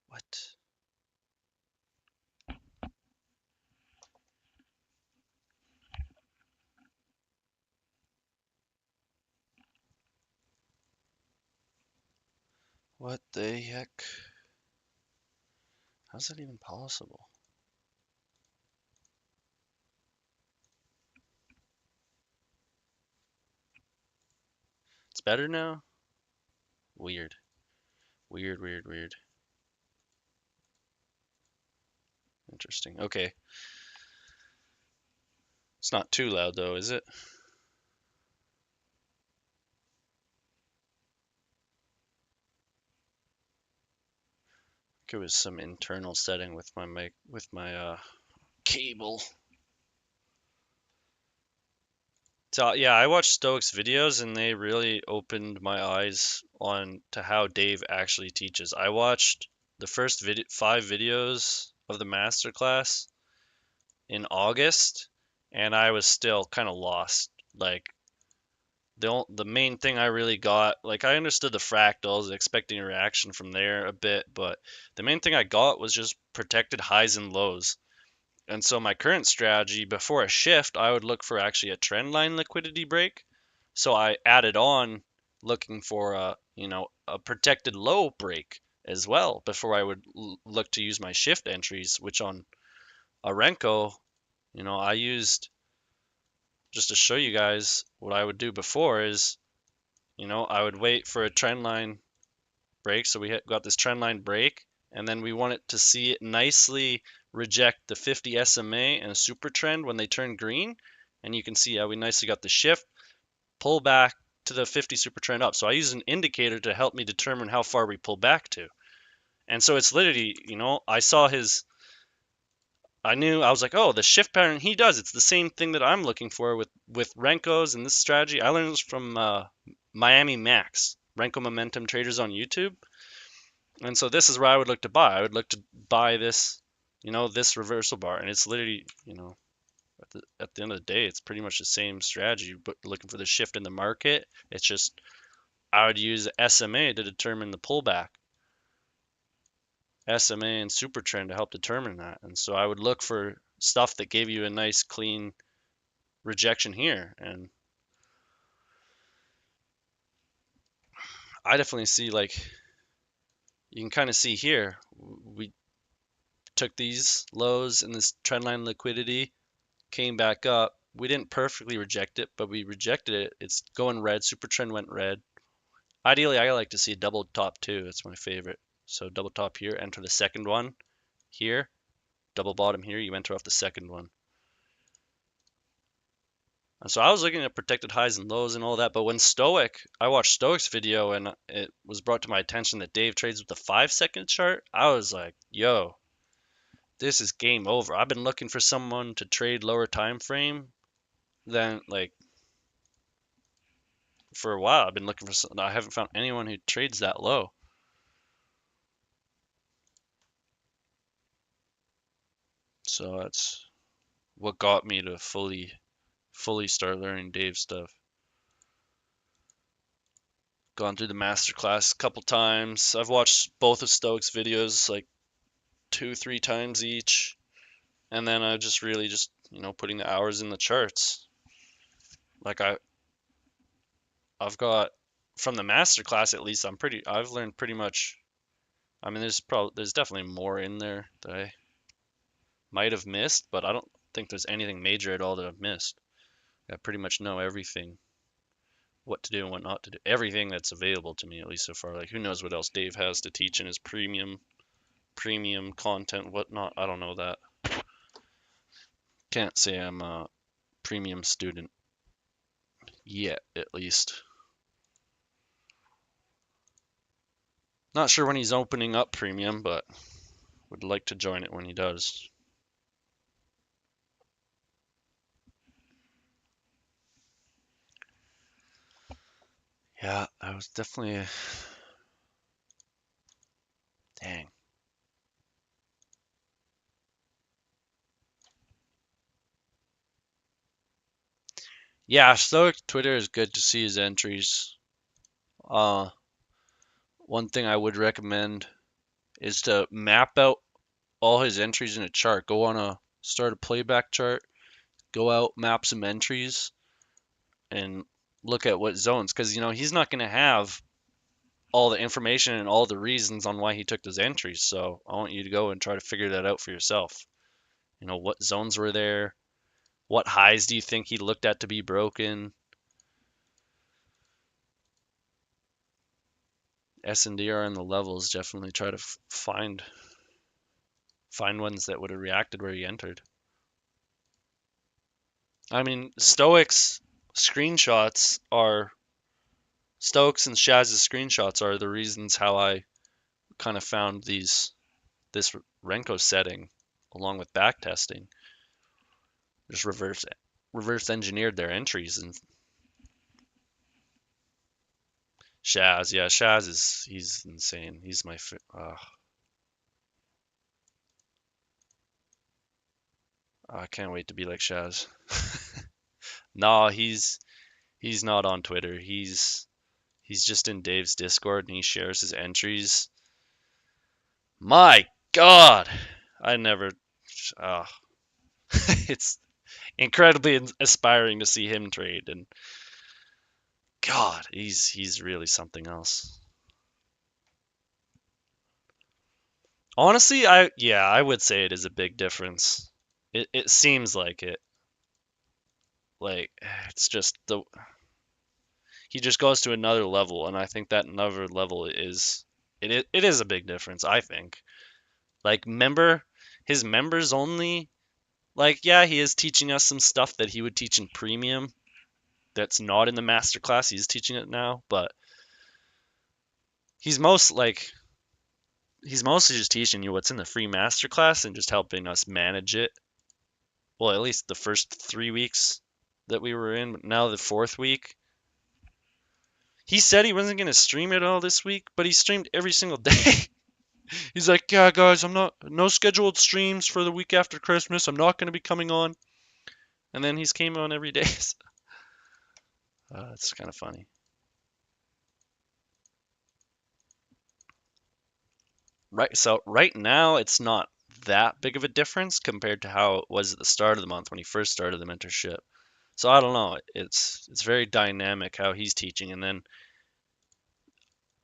What? What the heck? How's that even possible? It's better now? Weird. Weird, weird, weird. Interesting. Okay. It's not too loud though, is it? It was some internal setting with my mic, with my cable. So yeah, I watched Stoic's videos and they really opened my eyes on to how Dave actually teaches. I watched the first 5 videos of the masterclass in August and I was still kind of lost. Like the main thing I really got, like I understood the fractals, expecting a reaction from there a bit, but the main thing I got was just protected highs and lows. And so my current strategy before a shift, I would look for actually a trend line liquidity break. So I added on looking for a protected low break as well before I would look to use my shift entries, which on a Renko, I used just to show you guys what I would do before is, I would wait for a trend line break. So we got this trend line break, and then we want it to see it nicely reject the 50 SMA and a super trend when they turn green. And you can see how we nicely got the shift, pull back to the 50 super trend up. So I use an indicator to help me determine how far we pull back to. And so it's literally, I was like, oh, the shift pattern he does, it's the same thing that I'm looking for with Renkos and this strategy. I learned this from Miami Max, Renko Momentum Traders on YouTube. And so this is where I would look to buy. I would look to buy this, this reversal bar. And it's literally, at the end of the day, it's pretty much the same strategy, but looking for the shift in the market. It's just, I would use SMA to determine the pullback. SMA and super trend to help determine that. And so I would look for stuff that gave you a nice clean rejection here. And I definitely see, like, you can kind of see here, we took these lows and this trendline liquidity, came back up. We didn't perfectly reject it, but we rejected it. It's going red. Super trend went red. Ideally, I like to see a double top too. That's my favorite. So double top here, enter the second one here, double bottom here, you enter off the second one. And so I was looking at protected highs and lows and all that, but when I watched Stoic's video and it was brought to my attention that Dave trades with the 5-second chart, I was like, yo, this is game over. I've been looking for someone to trade lower time frame than like for a while. I've been looking for. I haven't found anyone who trades that low. So that's what got me to fully start learning Dave's stuff. Gone through the masterclass a couple times. I've watched both of Stoics videos like 2, 3 times each, and then I just really just putting the hours in the charts. Like I've got from the masterclass at least I've learned pretty much. I mean, there's definitely more in there that I might have missed, but I don't think there's anything major at all that I've missed. I pretty much know everything, what to do and what not to do, everything that's available to me at least so far. Like who knows what else Dave has to teach in his premium content, whatnot. I don't know that. Can't say I'm a premium student yet, at least. Not sure when he's opening up premium, but would like to join it when he does. Yeah, I was definitely. Dang. Yeah, Stoic Twitter is good to see his entries. Uh, One thing I would recommend is to map out all his entries in a chart. Start a playback chart, go out, map some entries, and look at what zones. Because, he's not going to have all the information and all the reasons on why he took those entries. So I want you to go and try to figure that out for yourself. What zones were there? What highs do you think he looked at to be broken? S and D are in the levels. Definitely try to find ones that would have reacted where he entered. I mean, Stoics and Shaz's screenshots are the reasons how I kind of found this Renko setting along with backtesting. Just reverse engineered their entries and Shaz, yeah, he's insane. He's I can't wait to be like Shaz. No, he's not on Twitter. He's just in Dave's Discord and he shares his entries. My God, I never. Uh, it's incredibly aspiring to see him trade, and God, he's really something else. Honestly, I would say it is a big difference. It seems like it. Like it's just the he just goes to another level, and I think that another level it is a big difference. I think like his members only. Like yeah, he is teaching us some stuff that he would teach in premium. That's not in the master class. He's teaching it now, but he's most like he's mostly just teaching you what's in the free master class and just helping us manage it. Well, at least the first 3 weeks that we were in, but now the fourth week. He said he wasn't going to stream it all this week, but he streamed every single day. He's like, yeah, guys, no scheduled streams for the week after Christmas. I'm not going to be coming on. And then he's came on every day. It's kind of funny. Right, so right now it's not that big of a difference compared to how it was at the start of the month when he first started the mentorship. So I don't know. It's very dynamic how he's teaching, and then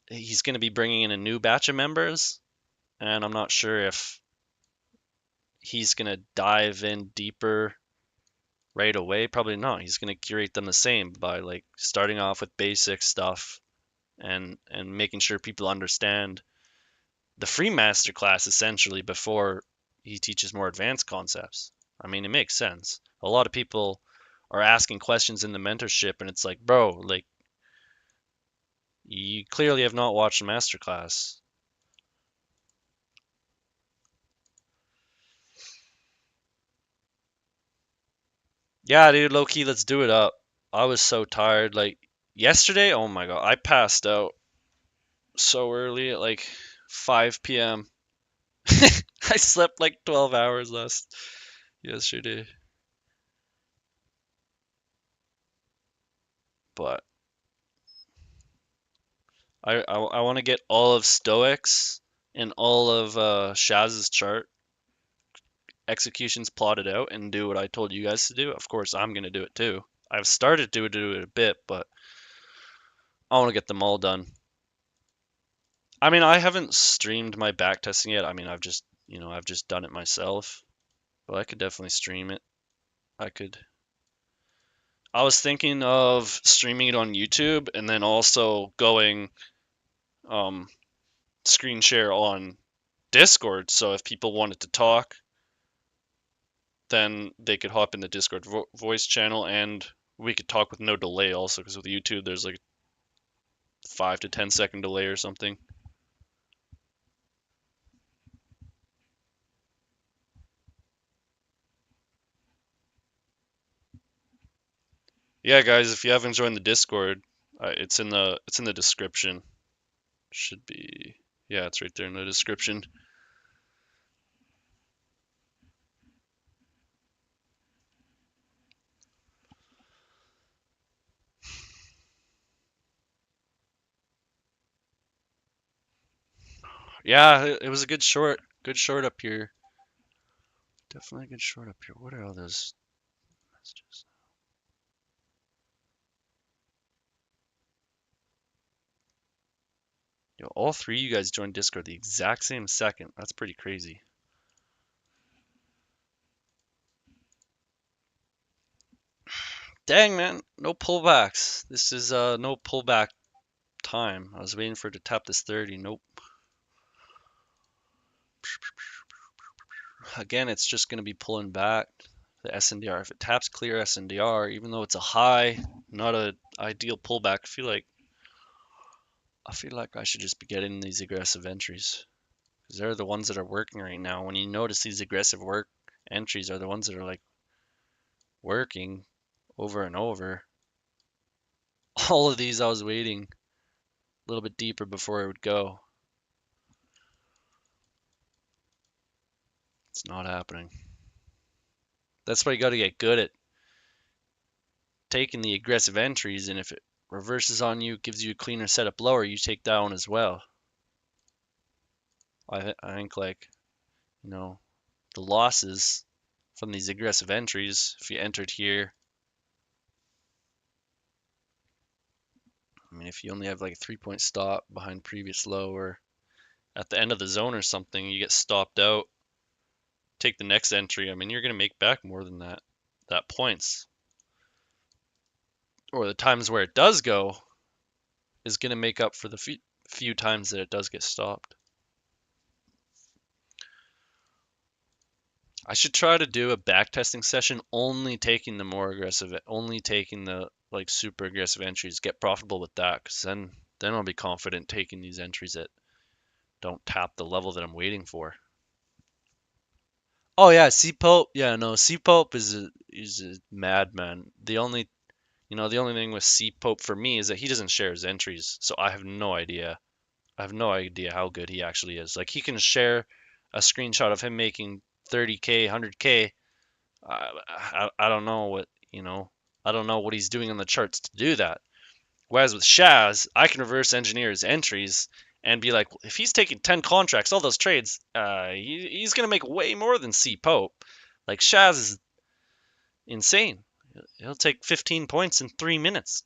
he's going to be bringing in a new batch of members, and I'm not sure if he's going to dive in deeper right away. Probably not. He's going to curate them the same by like starting off with basic stuff and making sure people understand the free masterclass essentially before he teaches more advanced concepts. I mean, it makes sense. A lot of people are asking questions in the mentorship, and it's like, bro, like you clearly have not watched the masterclass. Yeah, dude, low key, let's do it up. I was so tired. Like yesterday, oh my God, I passed out so early at like 5 p.m. I slept like 12 hours last yesterday. But I want to get all of Stoics and all of Shaz's chart executions plotted out and do what I told you guys to do. Of course, I'm gonna do it too. I've started to do it a bit, but I want to get them all done. I mean, I haven't streamed my backtesting yet. I mean, I've just done it myself, but I could definitely stream it. I could. I was thinking of streaming it on YouTube and then also going um, screen share on Discord. So if people wanted to talk, then they could hop in the Discord voice channel and we could talk with no delay also because with YouTube there's like 5 to 10 second delay or something. Yeah, guys, if you haven't joined the Discord, it's in the description. Should be, yeah, it's right there in the description. Yeah, it was a good short up here. Definitely a good short up here. What are all those messages? Yo, all three of you guys joined Discord the exact same second. That's pretty crazy. Dang, man, no pullbacks. This is no pullback time. I was waiting for it to tap this 30. Nope. Again, it's just going to be pulling back the SNDR. If it taps clear SNDR, even though it's a high, not a ideal pullback, I feel like I should just be getting these aggressive entries because they're the ones that are working right now. When you notice these aggressive work entries are the ones that are like working over and over. All of these I was waiting a little bit deeper before it would go. It's not happening. That's why you got to get good at taking the aggressive entries, and if it reverses on you, gives you a cleaner setup lower, you take that one as well. I think like, you know, the losses from these aggressive entries, if you entered here, I mean, if you only have like a 3 point stop behind previous low or at the end of the zone or something, you get stopped out, take the next entry. I mean, you're going to make back more than that points. Or the times where it does go is going to make up for the few times that it does get stopped. I should try to do a backtesting session only taking the more aggressive, only taking the like super aggressive entries, get profitable with that, because then I'll be confident taking these entries that don't tap the level that I'm waiting for. Oh yeah, C Pope. Yeah, no, C Pope is a madman. The only thing with C Pope for me is that he doesn't share his entries, so I have no idea. I have no idea how good he actually is. Like he can share a screenshot of him making 30K, 100K. I don't know I don't know what he's doing on the charts to do that. Whereas with Shaz, I can reverse engineer his entries and be like, if he's taking 10 contracts, all those trades, he's going to make way more than C Pope. Like Shaz is insane. He'll take 15 points in 3 minutes,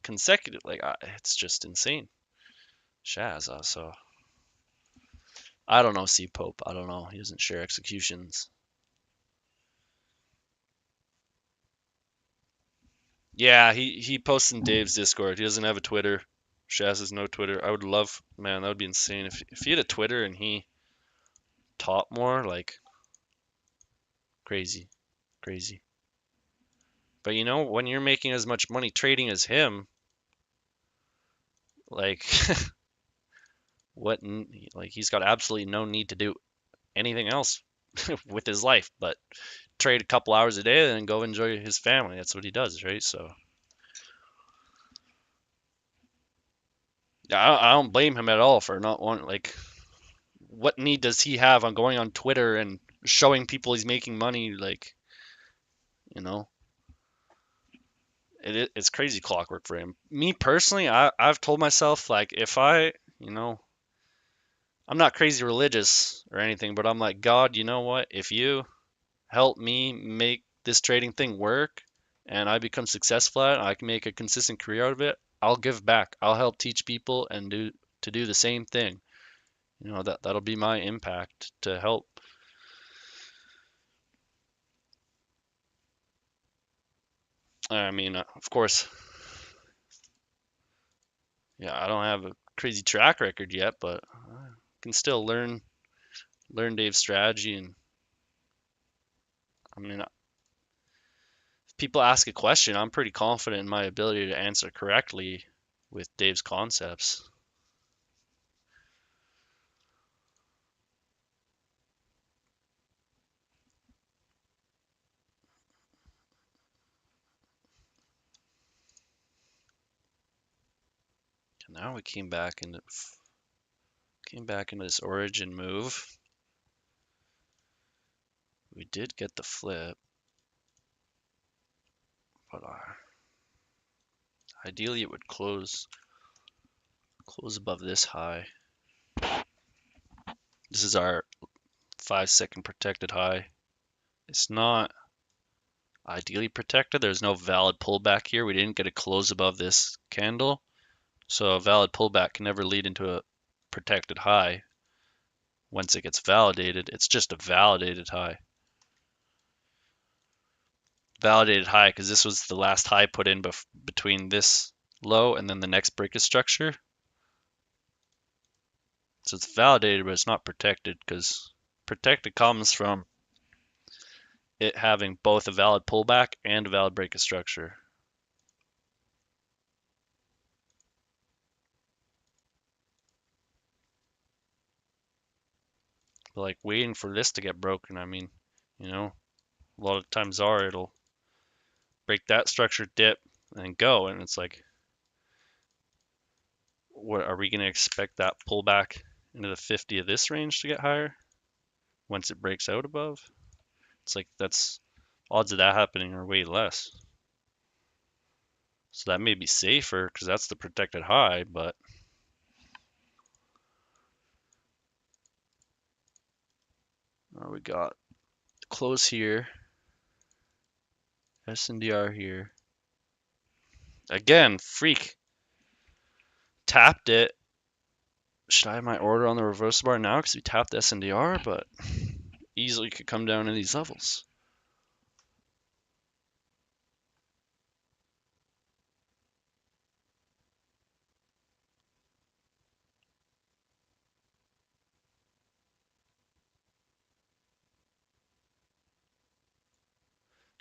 consecutive. Like it's just insane. Shaz also. I don't know C Pope. I don't know. He doesn't share executions. Yeah, he posts in Dave's Discord. He doesn't have a Twitter. Shaz has no Twitter. I would love, man, that would be insane if he had a Twitter and he taught more, like crazy, crazy. But when you're making as much money trading as him, like what, like he's got absolutely no need to do anything else with his life, but trade a couple hours a day and then go enjoy his family. That's what he does, right? So I don't blame him at all for not wanting, like, what need does he have on going on Twitter and showing people he's making money? Like, you know, it's crazy clockwork for him. Me personally, I've told myself, like, if you know, I'm not crazy religious or anything, but I'm like, God, you know what? If you help me make this trading thing work and I become successful at it, I can make a consistent career out of it, I'll give back. I'll help teach people and do the same thing. You know, that'll be my impact to help. I mean, of course, yeah, I don't have a crazy track record yet, but I can still learn Dave's strategy. And I mean, if people ask a question, I'm pretty confident in my ability to answer correctly with Dave's concepts. And now we came back into this origin move. We did get the flip, but ideally it would close above this high. This is our 5-second protected high. It's not ideally protected. There's no valid pullback here. We didn't get a close above this candle. So a valid pullback can never lead into a protected high. Once it gets validated, it's just a validated high. Validated high because this was the last high put in between this low and then the next break of structure. So it's validated, but it's not protected because protected comes from it having both a valid pullback and a valid break of structure. But like waiting for this to get broken, I mean, you know, a lot of times it'll break that structure, dip, and go, and it's like, what are we going to expect that pullback into the 50 of this range to get higher once it breaks out above? It's like that's odds of that happening are way less. So that may be safer because that's the protected high, but we got close here, SNDR here. Again, freak. Tapped it. Should I have my order on the reversal bar now because we tapped the SNDR, but easily could come down to these levels.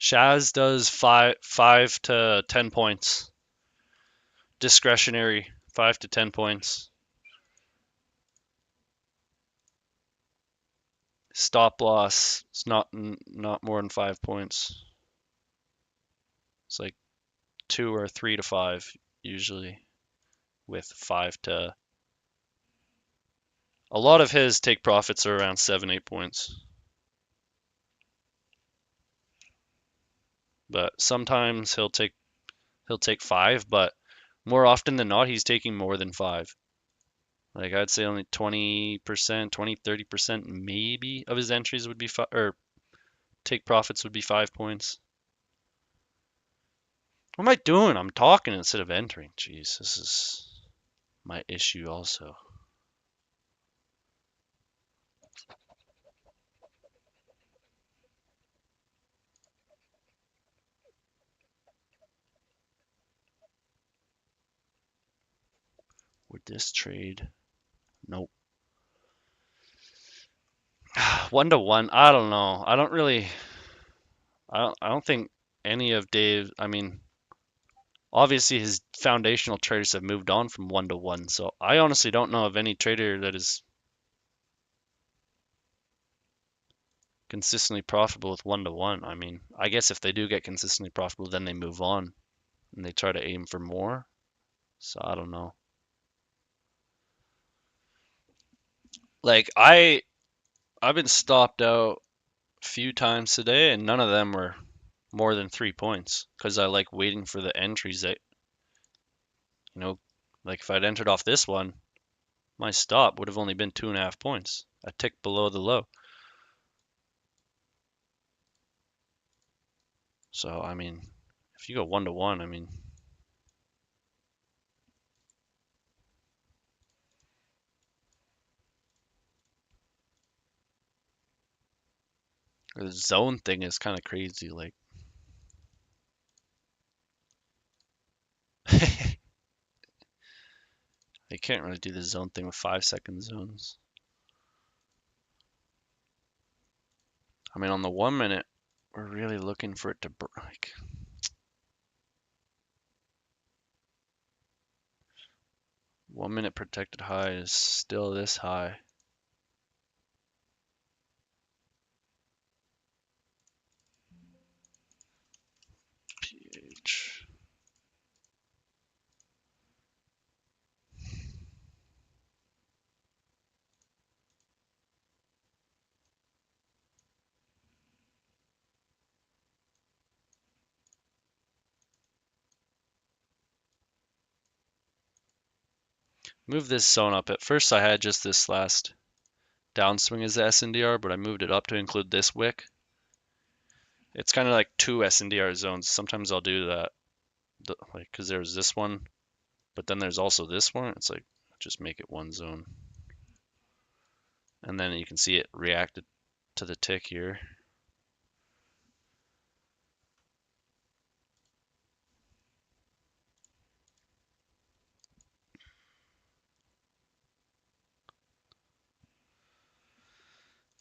Shaz does 5 to 10 points. Discretionary, 5 to 10 points. Stop loss, it's not more than 5 points. It's like 2 or 3 to 5 usually, with 5 to. A lot of his take profits are around 7-8 points. But sometimes he'll take 5, but more often than not he's taking more than 5. Like I'd say only 20%, 30% maybe of his entries would be or take profits would be 5 points. What am I doing? I'm talking instead of entering. Jeez, this is my issue also. Would this trade? Nope. 1-to-1. I don't know. I don't really. I don't think any of Dave. I mean, obviously his foundational traders have moved on from 1-to-1. So I honestly don't know of any trader that is consistently profitable with 1-to-1. I mean, I guess if they do get consistently profitable, then they move on and they try to aim for more. So I don't know. Like I've been stopped out a few times today, and none of them were more than 3 points because I like waiting for the entries that, you know, like if I'd entered off this one, my stop would have only been 2.5 points, a tick below the low. So I mean, if you go 1-to-1, I mean, the zone thing is kind of crazy. Like, you can't really do the zone thing with 5-second zones. I mean, on the 1 minute, we're really looking for it to like. 1 minute protected high is still this high. PH. Move this zone up. At first I had just this last downswing as the SNDR, but I moved it up to include this wick. It's kind of like two SNDR zones. Sometimes I'll do that, like, because there's this one, but then there's also this one. It's like, just make it one zone. And then you can see it reacted to the tick here.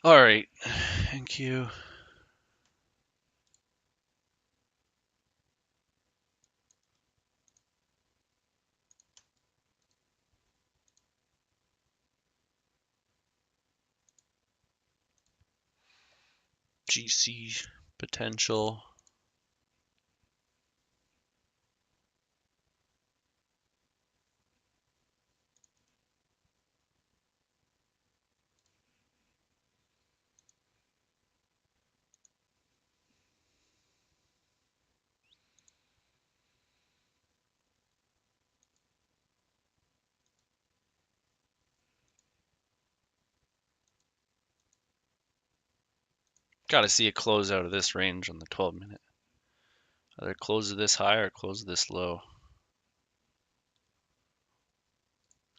All right, thank you. GC potential. Got to see a close out of this range on the 12-minute. Either close this high or close this low.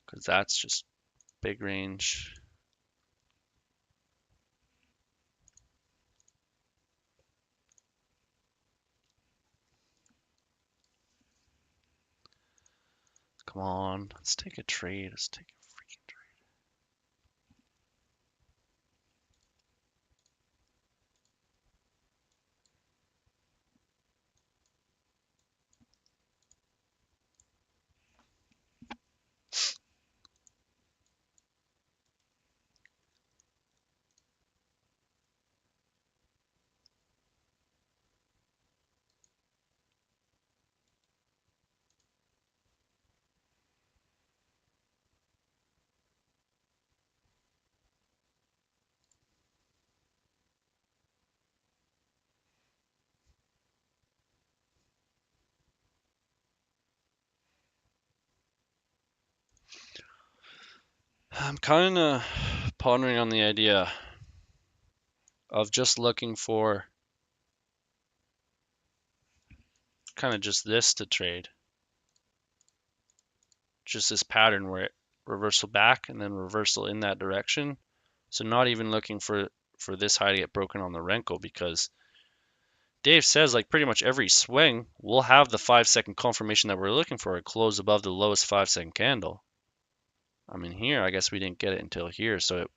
Because that's just big range. Come on, let's take a trade. Let's take a freaking trade. I'm kind of pondering on the idea of just looking for kind of just this to trade. Just this pattern where it reversal back and then reversal in that direction. So not even looking for this high to get broken on the Renko, because Dave says like pretty much every swing we'll have the 5-second confirmation that we're looking for, a close above the lowest 5-second candle. I mean, here I guess we didn't get it until here, so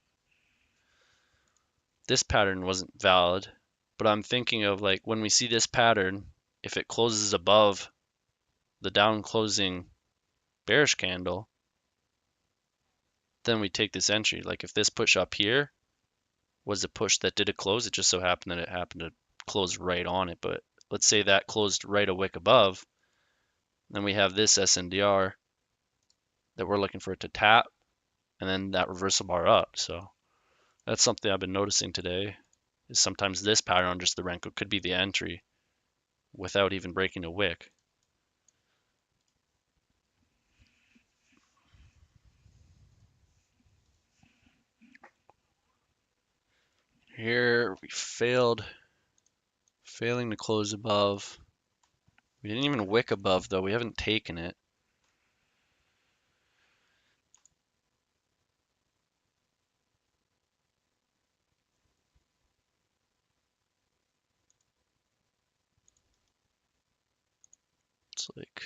this pattern wasn't valid. But I'm thinking of like when we see this pattern, if it closes above the down closing bearish candle, then we take this entry. Like if this push up here was a push that did a close. It just so happened that it happened to close right on it. But let's say that closed right a wick above. Then we have this SNDR that we're looking for it to tap, and then that reversal bar up. So that's something I've been noticing today. Is sometimes this pattern on just the Renko could be the entry without even breaking a wick. Here we failing to close above. We didn't even wick above though. We haven't taken it. It's like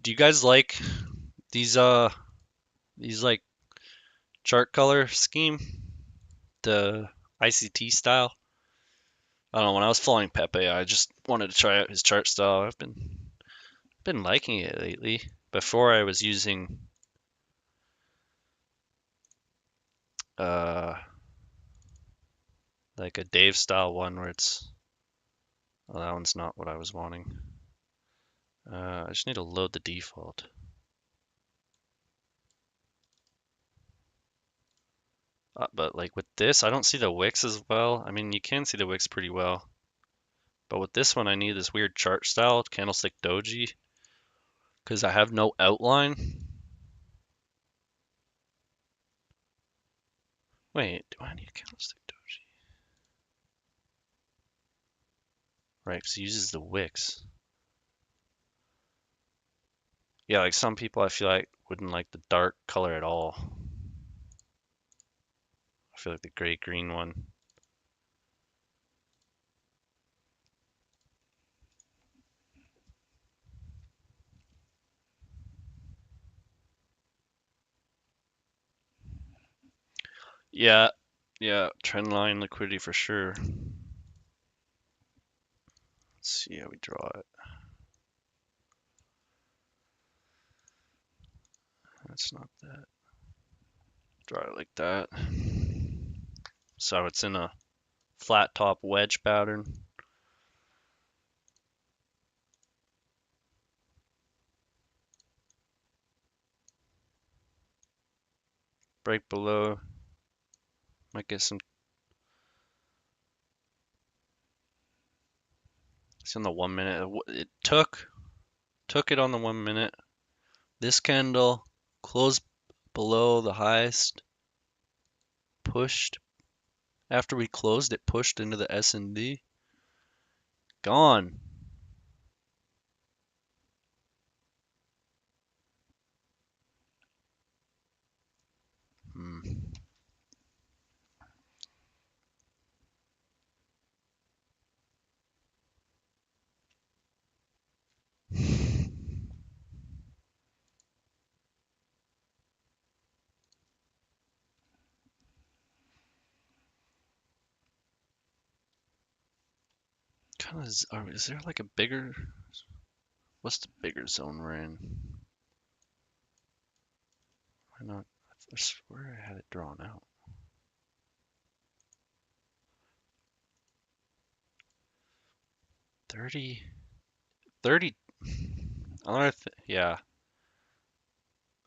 do you guys like these like chart color scheme? The ICT style? I don't know, when I was following Pepe, I just wanted to try out his chart style. I've been liking it lately. Before I was using uh like a Dave style one where it's well, that one's not what I was wanting. I just need to load the default. But like with this, I don't see the wicks as well. I mean, you can see the wicks pretty well. But with this one, I need this weird chart style, candlestick doji, because I have no outline. Wait, do I need a candlestick doji? Right, because it uses the wicks. Yeah, like some people I feel like wouldn't like the dark color at all. I feel like the gray-green one. Yeah, yeah, trend line liquidity for sure. Let's see how we draw it. That's not that. Draw it like that. So it's in a flat top wedge pattern. Break below. Might get some. It's on the 1 minute. It took it on the 1 minute. This candle closed below the highest. Pushed. After we closed, it pushed into the S&D. Gone. Hmm. Kind of is there like a bigger? What's the bigger zone we're in? Why not? I swear I had it drawn out. 30, 30. Yeah.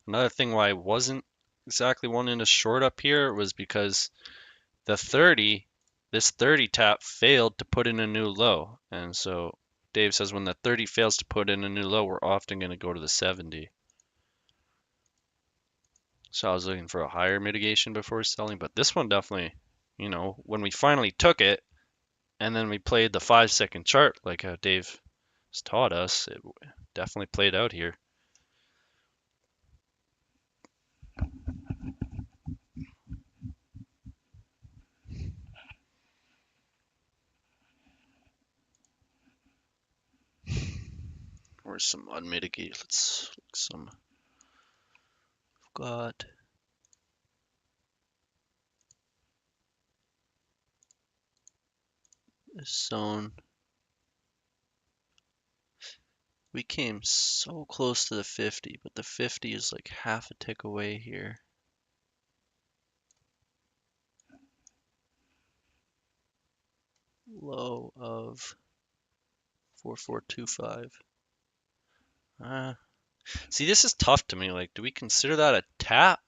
Another thing why I wasn't exactly wanting to short up here was because the 30, this 30 tap failed to put in a new low. And so Dave says when the 30 fails to put in a new low, we're often going to go to the 70. So I was looking for a higher mitigation before selling, but this one definitely, when we finally took it and then we played the 5-second chart like how Dave has taught us, it definitely played out here. Or some unmitigated, let's look some, got This zone. We came so close to the 50, but the 50 is like half a tick away here. Low of 4425. See, this is tough to me. Like, do we consider that a tap?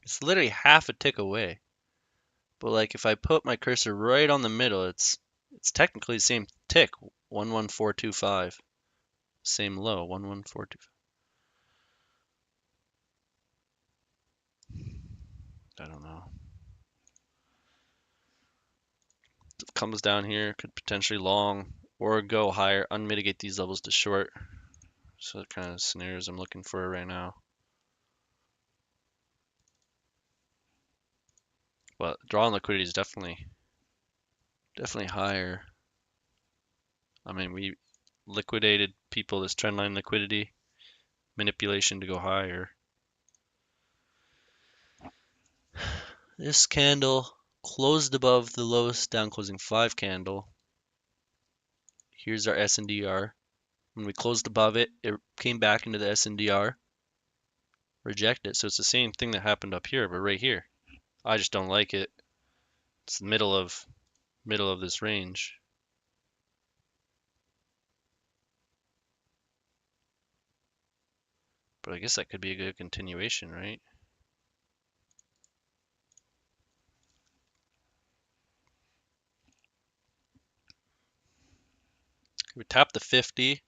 It's literally half a tick away. But like, if I put my cursor right on the middle, it's technically the same tick, 11425. Same low, 11425. I don't know. It comes down here, could potentially long or go higher, unmitigate these levels to short. So the kind of scenarios I'm looking for right now. But draw on liquidity is definitely higher. I mean, we liquidated people this trendline liquidity, manipulation to go higher. This candle closed above the lowest down closing 5 candle. Here's our SNDR. When we closed above it, it came back into the SNDR, rejected. So it's the same thing that happened up here, but right here. I just don't like it. It's the middle of this range. But I guess that could be a good continuation, right? We tapped the 50. We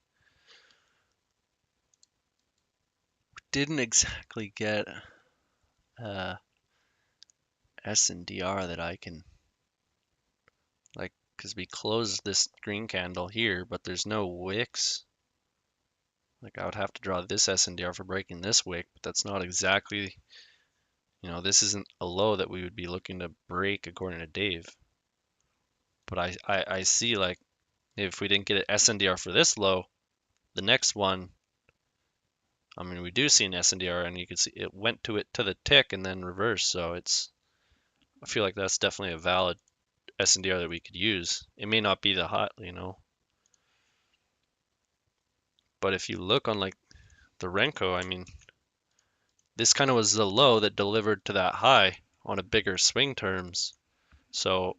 didn't exactly get SNDR that I can, like, because we closed this green candle here, but there's no wicks. Like, I would have to draw this SNDR for breaking this wick, but that's not exactly, this isn't a low that we would be looking to break according to Dave. But I see, like, if we didn't get an SNDR for this low, the next one, I mean, we do see an SNDR, and you can see it went to the tick and then reversed. So I feel like that's definitely a valid SNDR that we could use. It may not be the hot, but if you look on like the Renko, I mean, this kind of was the low that delivered to that high on a bigger swing terms. So,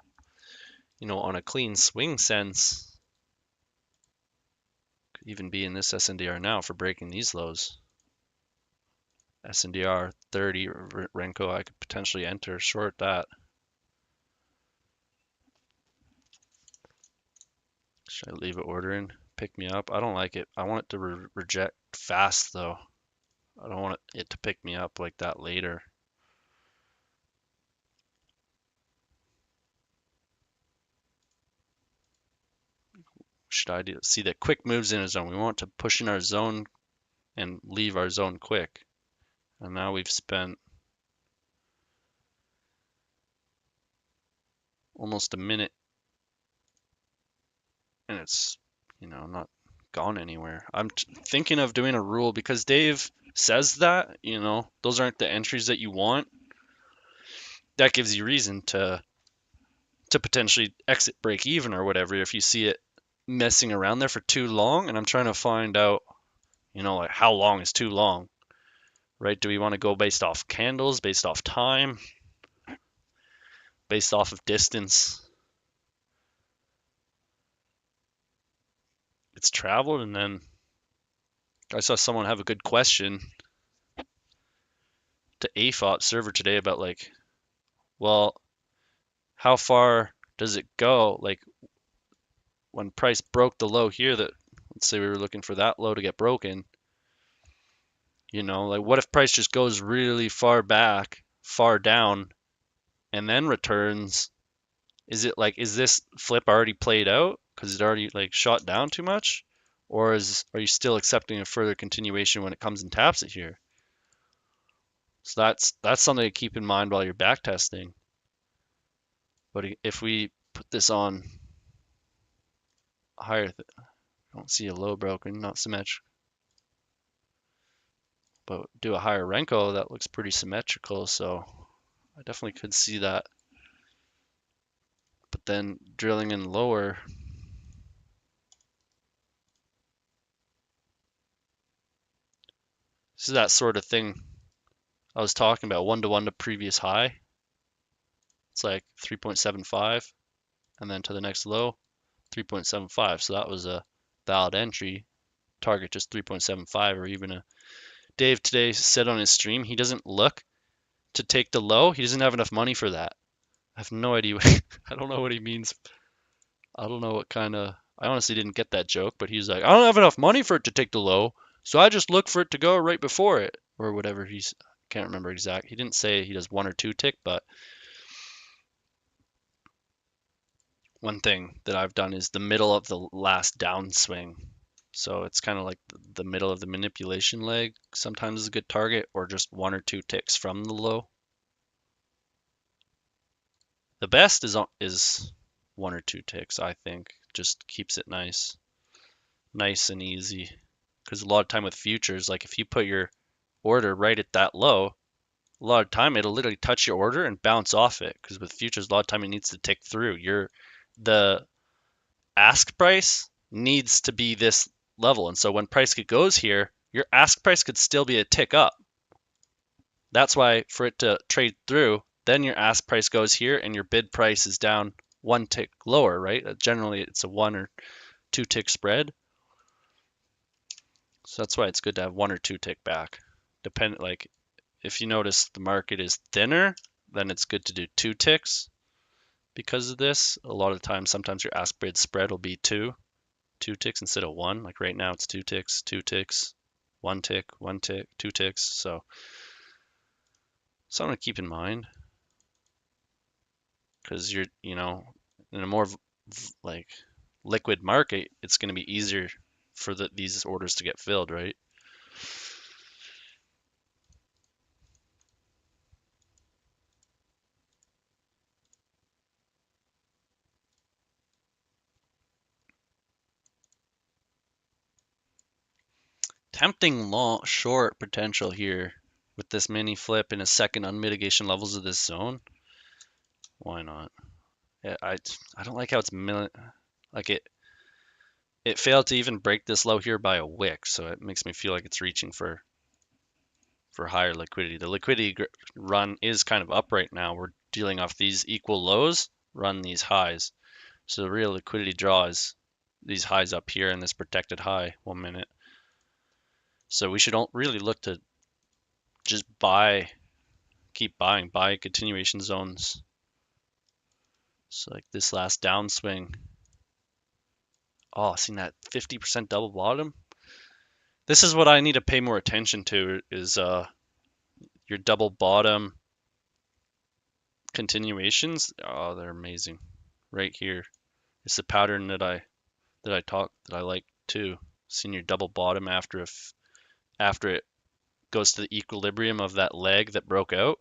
on a clean swing sense, could even be in this SNDR now for breaking these lows. SNDR 30 Renko, I could potentially enter short that. Should I leave it ordering? Pick me up? I don't like it. I want it to reject fast though. I don't want it to pick me up like that later. Should I see that quick moves in a zone? We want to push in our zone and leave our zone quick. And now we've spent almost a minute and it's, not gone anywhere. I'm thinking of doing a rule because Dave says that, those aren't the entries that you want. That gives you reason to potentially exit break even or whatever if you see it messing around there for too long. And I'm trying to find out, like how long is too long, right? Do we want to go based off candles, based off time, based off of distance? It's traveled. And then I saw someone have a good question to AFOP server today about like, well, how far does it go? Like when price broke the low here, that let's say we were looking for that low to get broken, like what if price just goes really far back, far down, and then returns? Is it like, is this flip already played out because it already like shot down too much? Or are you still accepting a further continuation when it comes and taps it here? So that's something to keep in mind while you're back testing. But if we put this on higher, I don't see a low broken, not symmetrical. But do a higher Renko, that looks pretty symmetrical. So I definitely could see that. But then drilling in lower, This is that sort of thing I was talking about, 1-to-1 to previous high. It's like 3.75, and then to the next low, 3.75. So that was a valid entry. Target just 3.75, or even a Dave today said on his stream he doesn't look to take the low. He doesn't have enough money for that. I have no idea. I don't know what he means. I don't know what kind of. I honestly didn't get that joke, but he's like, I don't have enough money for it to take the low, so I just look for it to go right before it, or whatever. Can't remember exact. He didn't say he does 1 or 2 tick, but one thing that I've done is the middle of the last downswing. So it's kind of like the middle of the manipulation leg sometimes is a good target, or just 1 or 2 ticks from the low. The best is 1 or 2 ticks, I think. Just keeps it nice and easy. Because a lot of time with futures, like if you put your order right at that low, a lot of time it'll literally touch your order and bounce off it. Because with futures, a lot of time it needs to tick through. The ask price needs to be this level, and so when price goes here, your ask price could still be a tick up. That's why for it to trade through, then your ask price goes here and your bid price is down 1 tick lower, right? Generally, it's a 1 or 2 tick spread. So that's why it's good to have 1 or 2 tick back. Like if you notice the market is thinner, then it's good to do 2 ticks because of this. A lot of times, sometimes your ask bid spread will be 2 ticks instead of 1. Like right now, it's 2 ticks, 2 ticks, 1 tick, 1 tick, 2 ticks. So something to keep in mind, because in a more like liquid market, it's going to be easier for these orders to get filled, right? Tempting long short potential here with this mini flip in a second on mitigation levels of this zone. Why not? Yeah, I don't like how it's like it failed to even break this low here by a wick, so it makes me feel like it's reaching for higher liquidity. The liquidity run is kind of up right now. We're dealing off these equal lows, run these highs. So the real liquidity draw is these highs up here and this protected high 1 minute. So we should really look to just keep buying, buy continuation zones. So like this last downswing. Oh, seen that 50% double bottom? This is what I need to pay more attention to is your double bottom continuations. Oh, they're amazing. Right here. It's the pattern that I like too. Seeing your double bottom after it goes to the equilibrium of that leg that broke out.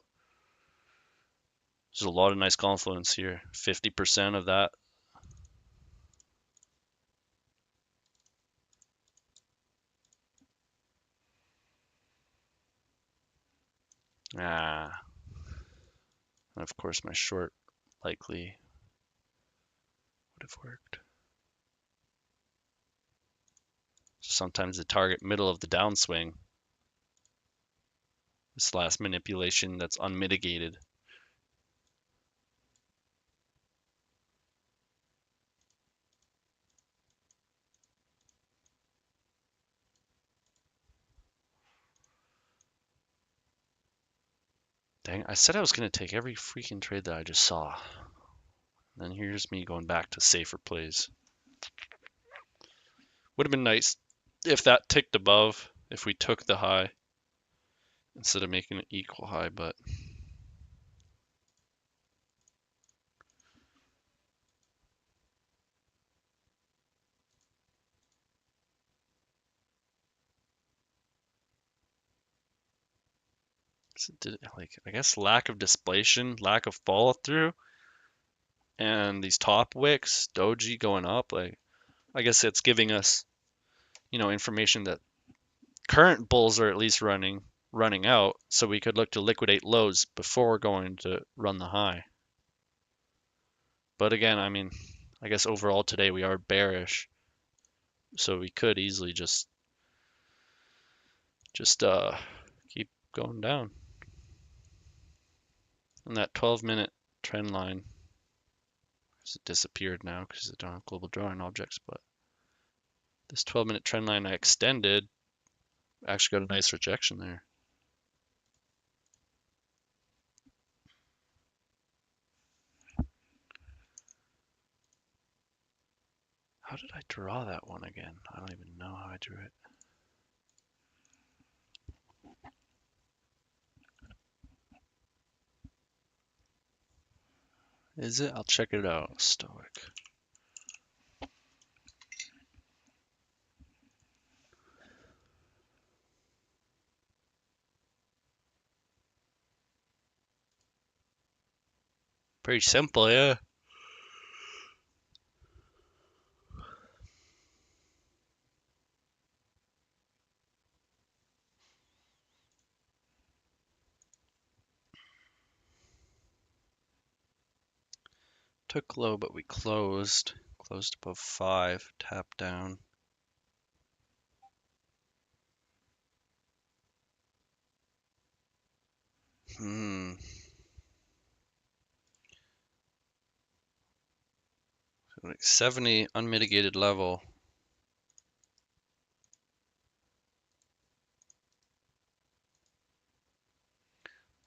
There's a lot of nice confluence here. 50% of that. And of course my short likely would have worked. Sometimes the target middle of the downswing. This last manipulation that's unmitigated. Dang, I said I was going to take every freaking trade that I just saw. And here's me going back to safer plays. Would have been nice if that ticked above, if we took the high instead of making an equal high, but I guess lack of displacement, lack of follow through, and these top wicks, doji going up, like I guess it's giving us, information that current bulls are at least running out, so we could look to liquidate lows before going to run the high. But again, I mean, I guess overall today we are bearish, so we could easily just Just keep going down. And that 12-minute trend line has disappeared now because I don't have global drawing objects, but this 12-minute trend line I extended actually got a nice rejection there. How did I draw that one again? I don't even know how I drew it. Is it? I'll check it out. Stoic. Pretty simple, yeah. Took low, but we closed. Closed above 5. Tap down. Like 70 unmitigated level.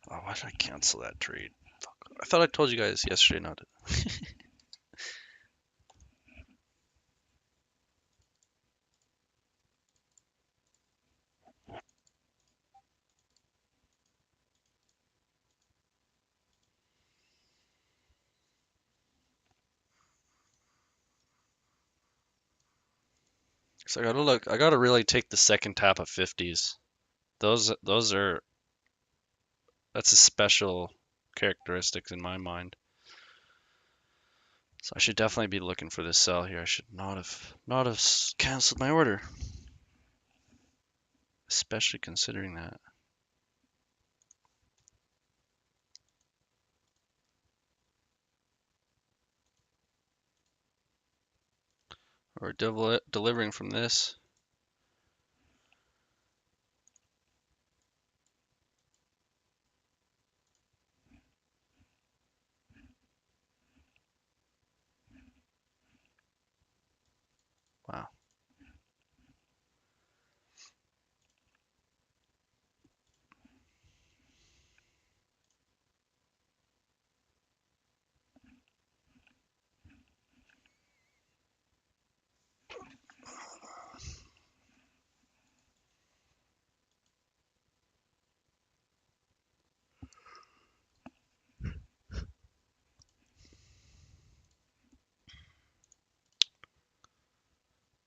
Oh, why did I cancel that trade? Fuck. I thought I told you guys yesterday not to. So I gotta look. I gotta really take the second tap of 50s. Those are that's a special characteristics in my mind. So I should definitely be looking for this sell here. I should not have canceled my order, especially considering that. Or delivering from this. Wow.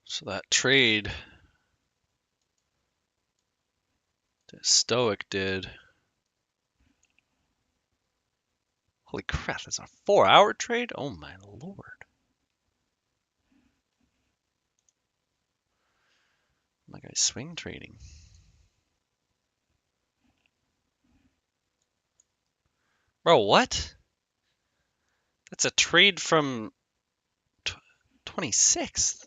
So that trade that Stoic did. Holy crap, that's a 4-hour trade? Oh my lord. My guy's swing trading. Bro, what? That's a trade from 26th.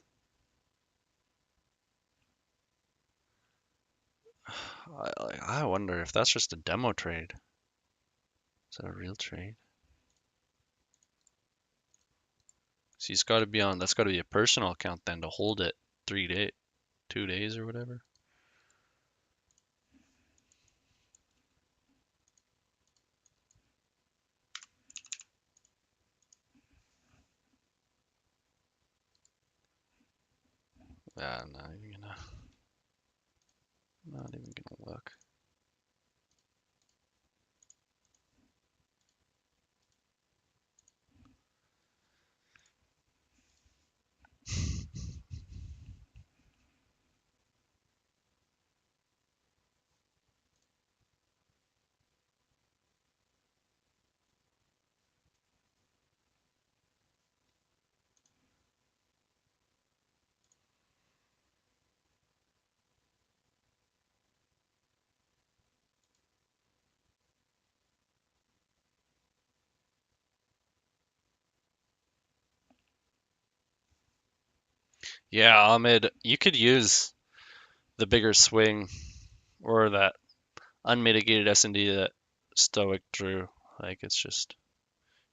I wonder if that's just a demo trade. Is that a real trade? So he's got to be on. That's got to be a personal account then to hold it 2 days or whatever. Yeah, not even gonna look. Yeah, Ahmed, you could use the bigger swing or that unmitigated S&D that Stoic drew. Like it's just,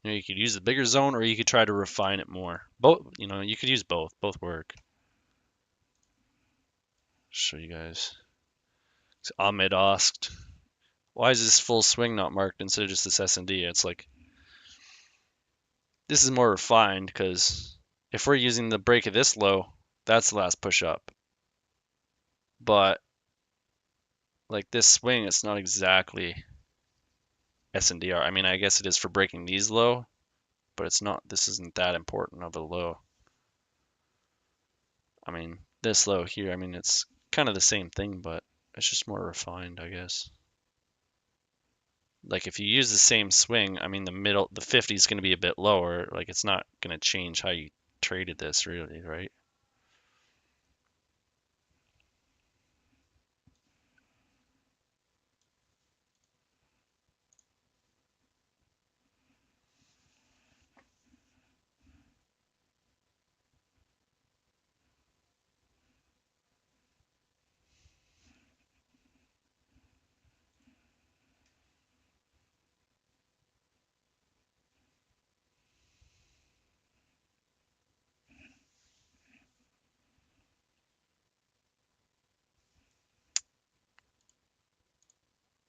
you could use the bigger zone or you could try to refine it more. Both, you could use both. Both work. Show you guys. So Ahmed asked, why is this full swing not marked instead of just this S&D? It's like, this is more refined because if we're using the break of this low, that's the last push up. But like this swing, it's not exactly S&DR. I mean, I guess it is for breaking these low, but it's not, this isn't that important of a low. I mean, this low here, I mean, it's kind of the same thing, but it's just more refined, I guess. Like if you use the same swing, I mean, the 50 is going to be a bit lower. Like it's not going to change how you traded this really, right?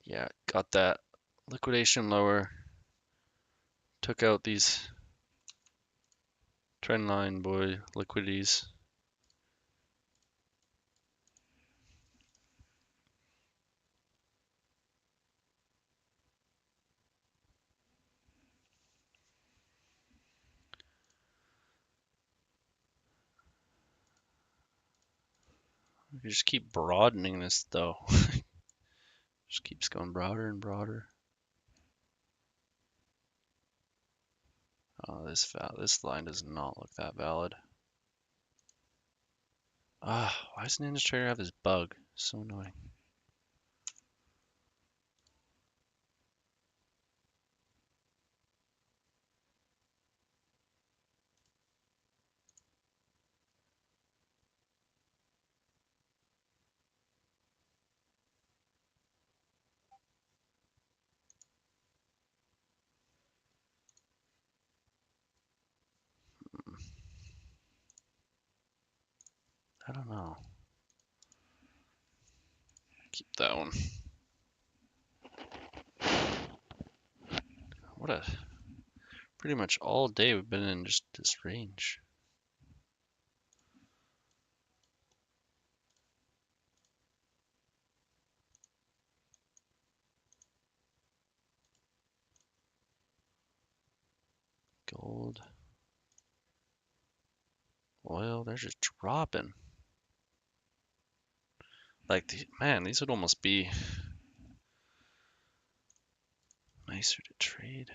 Yeah, got that liquidation lower. Took out these trend line boy liquidities. We just keep broadening this though. Just keeps going broader and broader. Oh, this line does not look that valid. Ah, why does Ninja Trader have this bug? So annoying. I don't know. Keep that one. What a pretty much all day we've been in just this range. Gold, oil, they're just dropping. Like, man, these would almost be nicer to trade.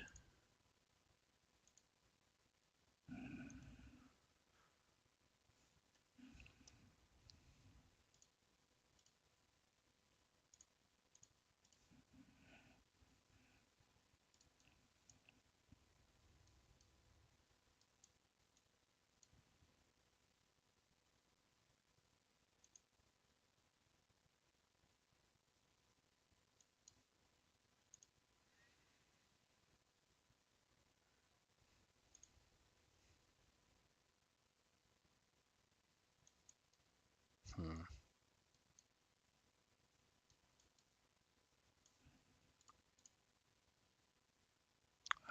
Hmm.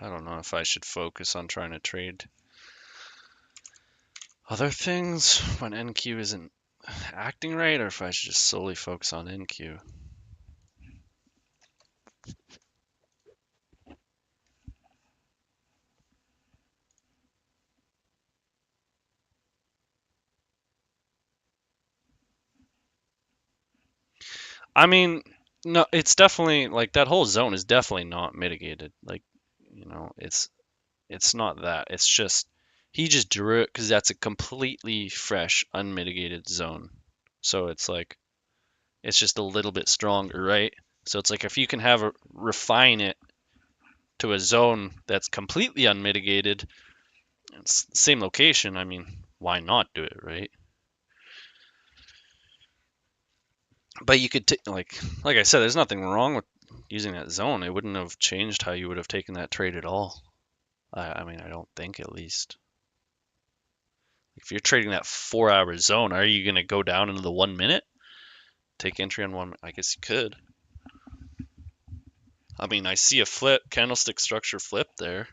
I don't know if I should focus on trying to trade other things when NQ isn't acting right, or if I should just solely focus on NQ. I mean, no, it's definitely like that whole zone is definitely not mitigated. Like, it's not that. It's just he just drew it because that's a completely fresh, unmitigated zone. So it's like it's just a little bit stronger, right? So it's like if you can refine it to a zone that's completely unmitigated, it's the same location. I mean, why not do it, right? But you could like I said, there's nothing wrong with using that zone. It wouldn't have changed how you would have taken that trade at all. I mean, I don't think at least. If you're trading that 4 hour zone, are you gonna go down into the 1 minute? Take entry on one? I guess you could. I mean, I see a flip, candlestick structure flip there.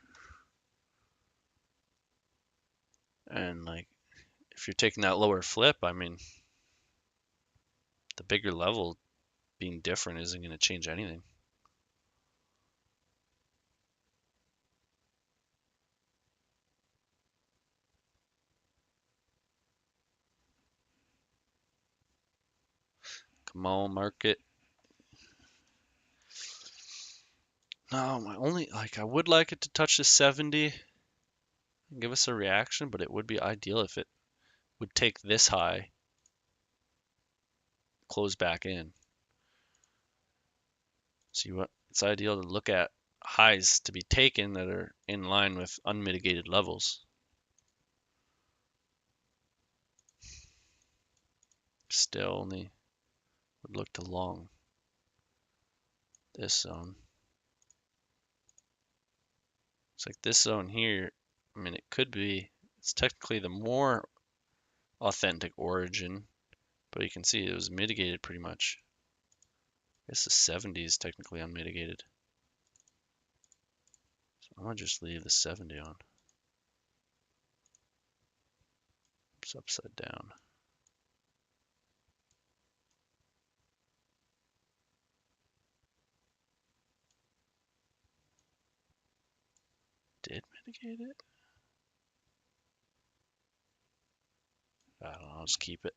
And like, if you're taking that lower flip, I mean, the bigger level being different isn't going to change anything. Come on, market. No, my only, like, I would like it to touch the 70 and give us a reaction, but it would be ideal if it would take this high, close back in. See what? It's ideal to look at highs to be taken that are in line with unmitigated levels. Still only would look to long this zone. It's like this zone here, I mean, it could be, it's technically the more authentic origin, but you can see it was mitigated pretty much. I guess the 70 is technically unmitigated. So I'm gonna just leave the 70 on. It's upside down. Did mitigate it? I don't know, I'll just keep it.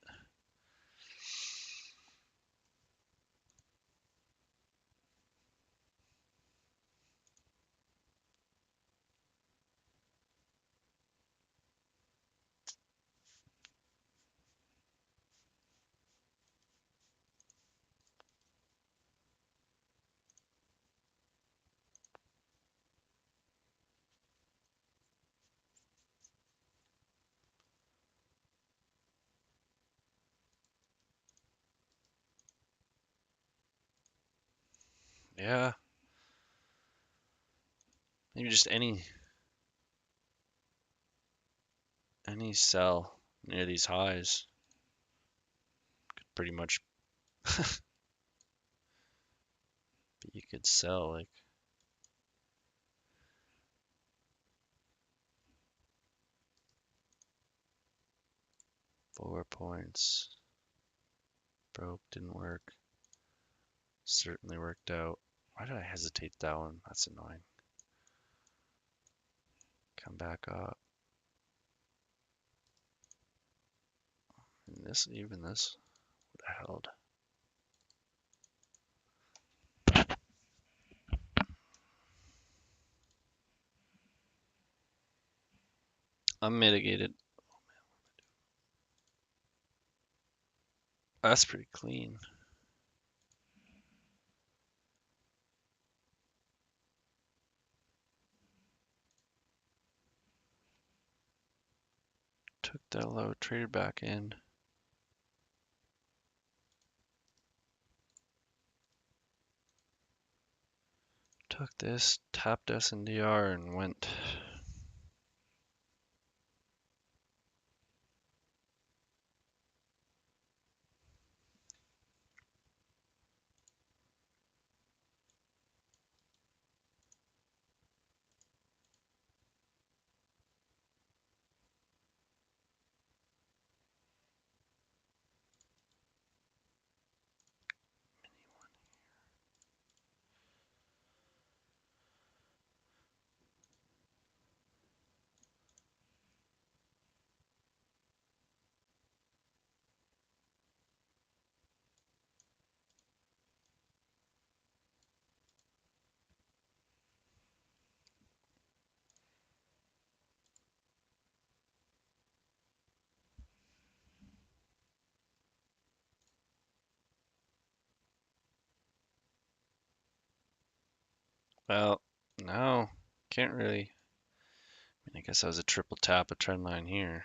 Yeah, maybe just any sell near these highs could pretty much, you could sell like 4 points. Broke, didn't work. Certainly worked out. Why did I hesitate that one? That's annoying. Come back up. And this, even this would have held. Unmitigated. That's pretty clean. Took that low, traded back in. Took this, tapped SNDR and went. Well, no, can't really. I mean, I guess I was a triple tap a trend line here.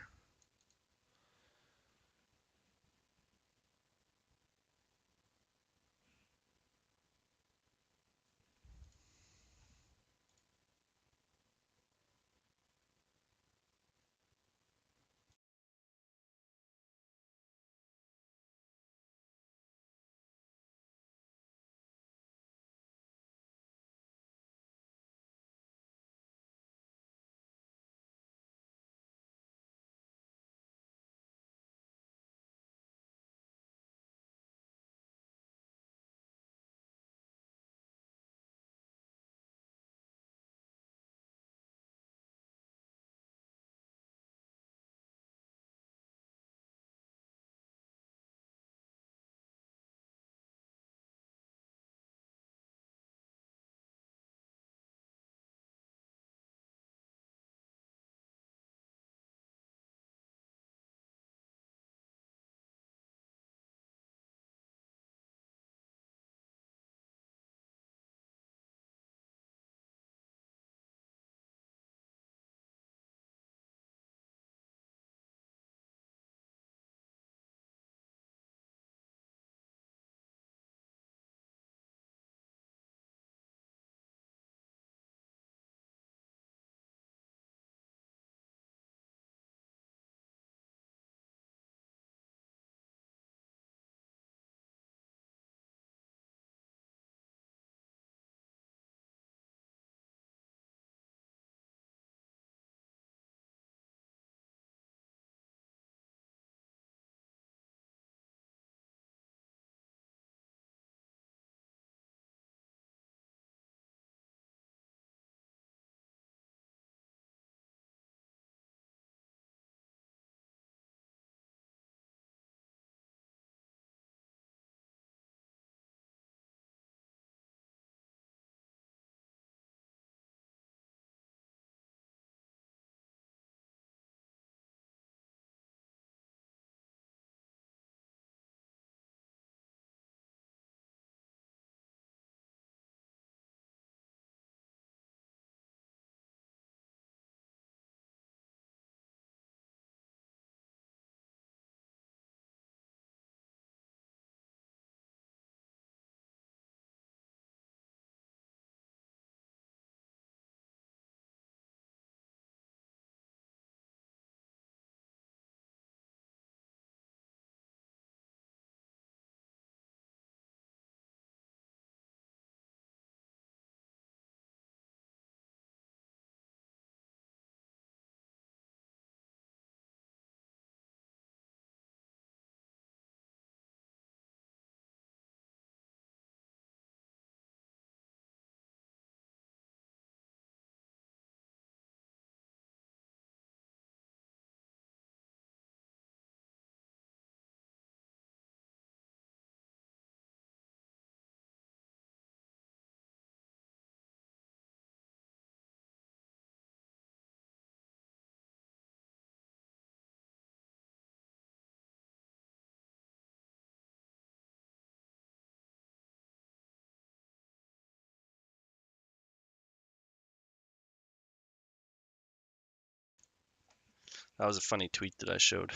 That was a funny tweet that I showed.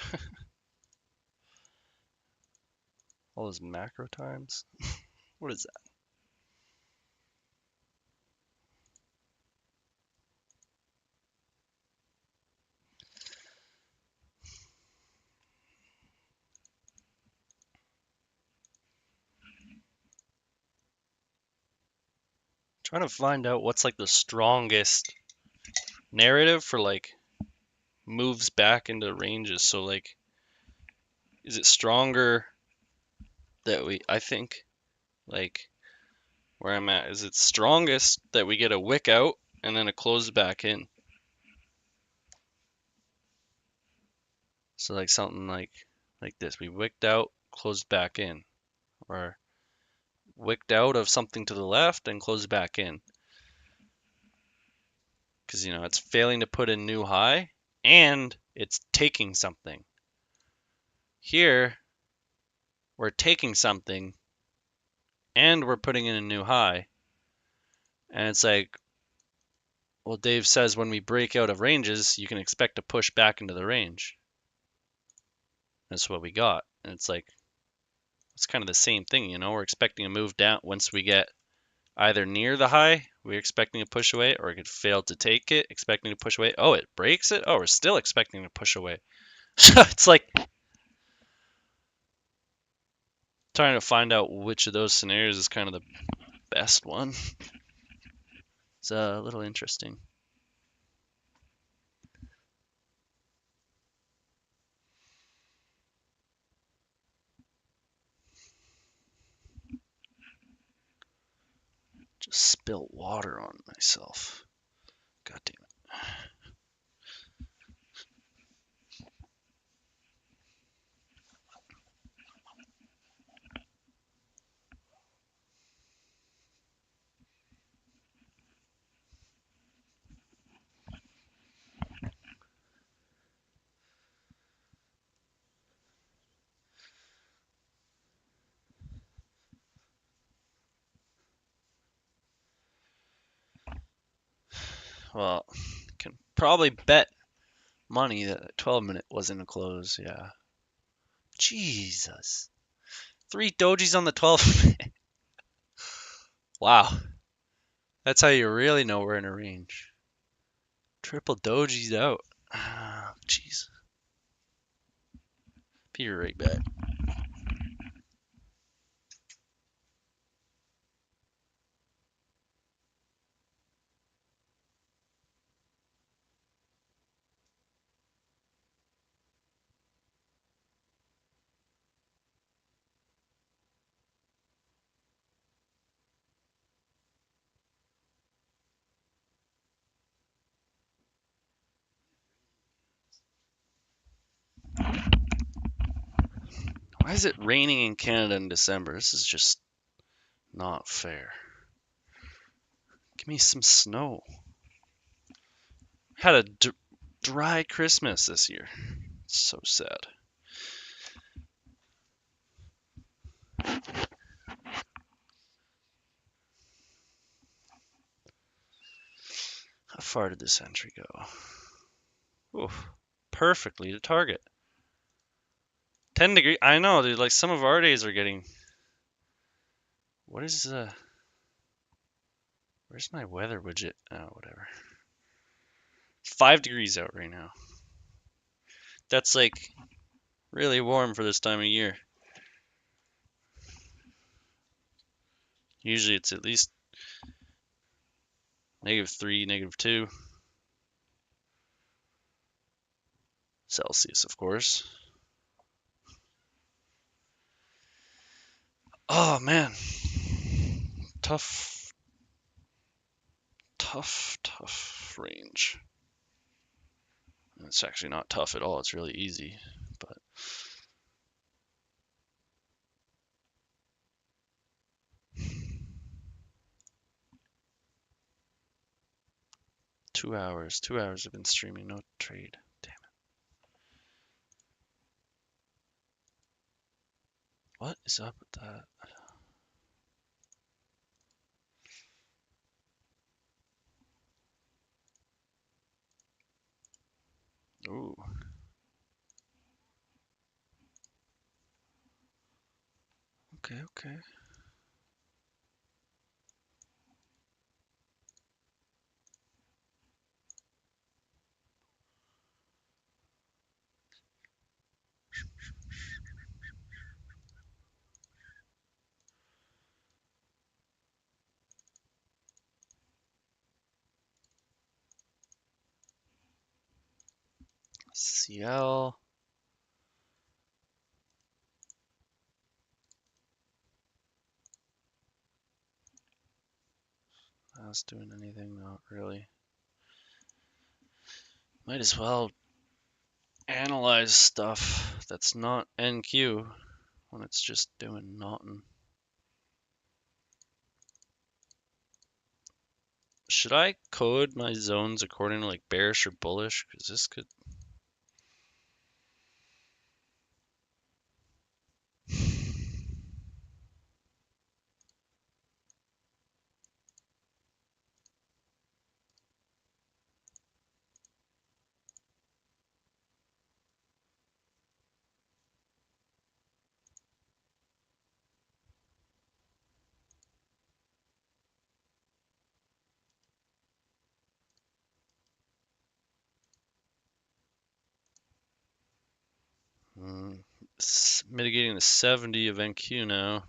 All those macro times. What is that? Trying to find out what's like the strongest narrative for like moves back into ranges. So like, is it stronger that I think like where I'm at, is it strongest that we get a wick out and then a close back in? So like something like this. We wicked out, closed back in, or wicked out of something to the left and closed back in. Because it's failing to put in new high and it's taking something. Here, we're taking something and we're putting in a new high. And it's like, well, Dave says when we break out of ranges, you can expect to push back into the range. That's what we got. And it's like, it's kind of the same thing, we're expecting a move down once we get either near the high, we're expecting to push away, or it could fail to take it, expecting to push away. Oh, it breaks it? Oh, we're still expecting to push away. So it's like trying to find out which of those scenarios is kind of the best one. It's a little interesting. Just spilt water on myself. God damn it. Well, can probably bet money that 12-minute wasn't a close. Yeah. Jesus. 3 dojis on the 12. Wow. That's how you really know we're in a range. Triple dojis out. Ah, jeez. Be right back. Why is it raining in Canada in December? This is just not fair. Give me some snow. Had a dry Christmas this year. It's so sad. How far did this entry go? Oof. Perfectly to target. 10 degrees. I know, dude. Like some of our days are getting. What is Where's my weather widget? Oh, whatever. 5 degrees out right now. That's like really warm for this time of year. Usually it's at least -3, -2 Celsius, of course. Oh man, tough range. It's actually not tough at all. It's really easy, but 2 hours. 2 hours I've been streaming, no trade. Damn it. What is up with that? Ooh. Okay. CL. I was doing anything? Not really. Might as well analyze stuff that's not NQ when it's just doing nothing. Should I code my zones according to like bearish or bullish? Because this could. Mitigating the 70 of NQ now.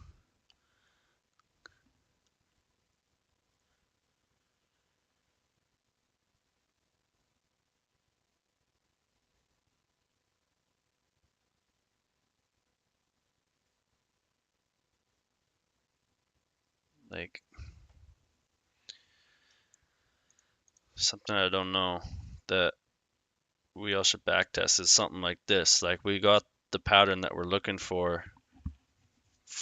Like, something I don't know that we all should backtest is something like this. Like, we got the pattern that we're looking for,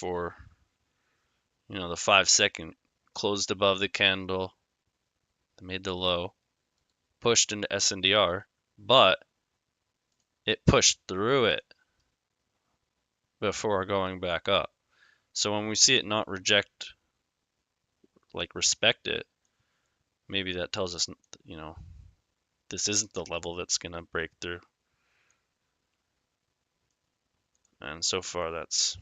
the 5 second. Closed above the candle, made the low, pushed into SNDR, but it pushed through it before going back up. So when we see it not reject, like respect it, maybe that tells us, this isn't the level that's going to break through. And so far that's,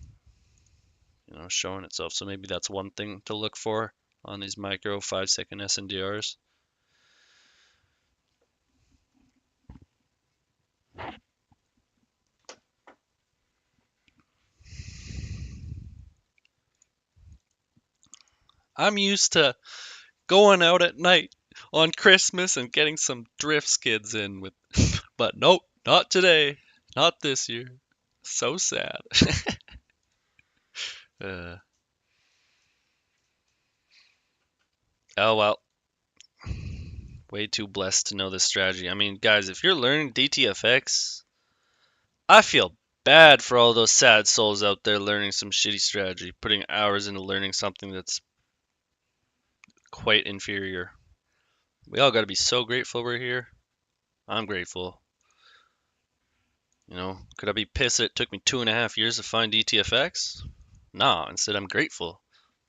showing itself. So maybe that's one thing to look for on these micro 5 second SNDRs. I'm used to going out at night on Christmas and getting some drift skids in with, but nope, not today, not this year. So sad. uh, oh well, way too blessed to know this strategy. I mean, guys, if you're learning DTFX, I feel bad for all those sad souls out there learning some shitty strategy, putting hours into learning something that's quite inferior. We all got to be so grateful we're here. I'm grateful. Could I be pissed that it took me 2.5 years to find DTFX? Nah, instead I'm grateful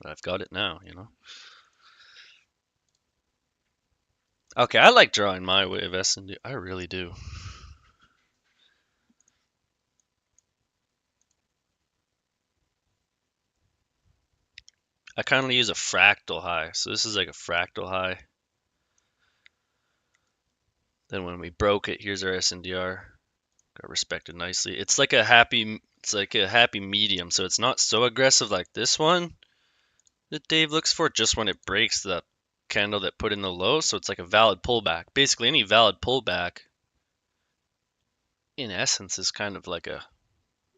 that I've got it now. Okay, I like drawing my way of S&D. I really do. I kind of use a fractal high. So this is like a fractal high. Then when we broke it, here's our SNDR. Got respected nicely. It's like a happy medium. So it's not so aggressive like this one that Dave looks for just when it breaks the candle that put in the low. So it's like a valid pullback. Basically, any valid pullback in essence is kind of like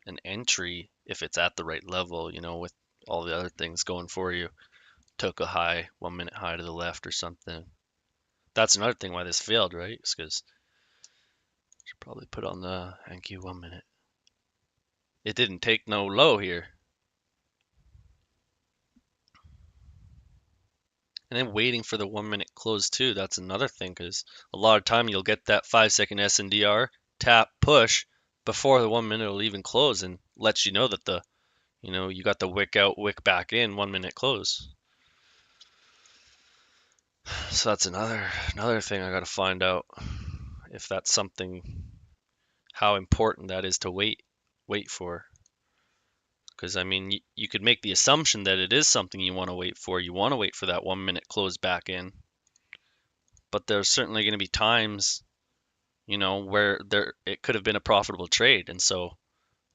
an entry if it's at the right level, with all the other things going for you. Took a high, 1 minute high to the left or something. That's another thing why this failed, right? It's because I should probably put on the NQ 1 minute. It didn't take no low here. And then waiting for the 1 minute close too. That's another thing because a lot of time you'll get that 5 second SNDR tap push before the 1 minute will even close and lets you know that you got the wick out, wick back in 1 minute close. So that's another thing I got to find out if that's something, how important that is to wait for. Because I mean, you could make the assumption that it is something you want to wait for. You want to wait for that 1 minute close back in. But there's certainly going to be times, where it could have been a profitable trade. And so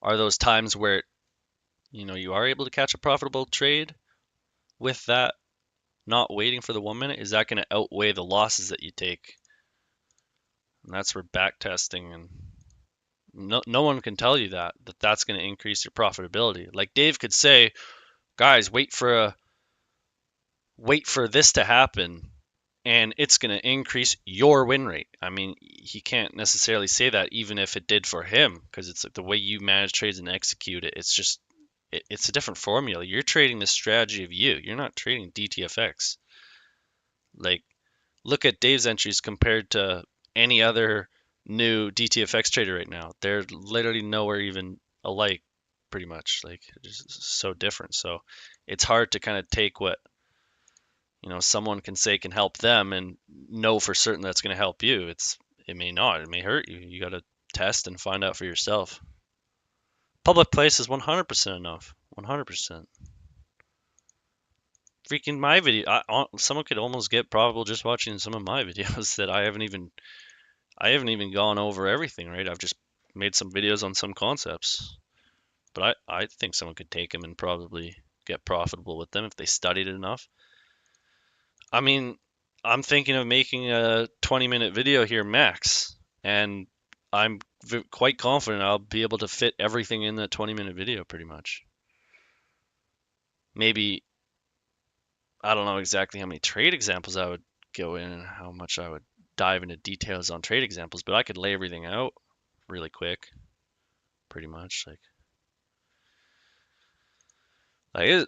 are those times where, you are able to catch a profitable trade with that not waiting for the 1 minute? Is that going to outweigh the losses that you take? And that's where back testing and no one can tell you that that's going to increase your profitability. Like Dave could say, guys, wait for this to happen and it's going to increase your win rate. I mean, he can't necessarily say that even if it did for him, because it's like the way you manage trades and execute it. It's just it's a different formula. You're trading the strategy of you. You're not trading DTFX. Like, look at Dave's entries compared to any other new DTFX trader right now. They're literally nowhere even alike, pretty much. Like, just so different. So it's hard to kind of take what someone can say can help them and know for certain that's going to help you. It may not. It may hurt you. You got to test and find out for yourself. Public place is 100% enough. 100%. Freaking my video. Someone could almost get profitable just watching some of my videos that I haven't even gone over everything, right? I've just made some videos on some concepts. But I think someone could take them and probably get profitable with them if they studied it enough. I mean, I'm thinking of making a 20-minute video here max, and I'm quite confident I'll be able to fit everything in that 20-minute video pretty much. Maybe, I don't know exactly how many trade examples I would go in and how much I would dive into details on trade examples, but I could lay everything out really quick, pretty much.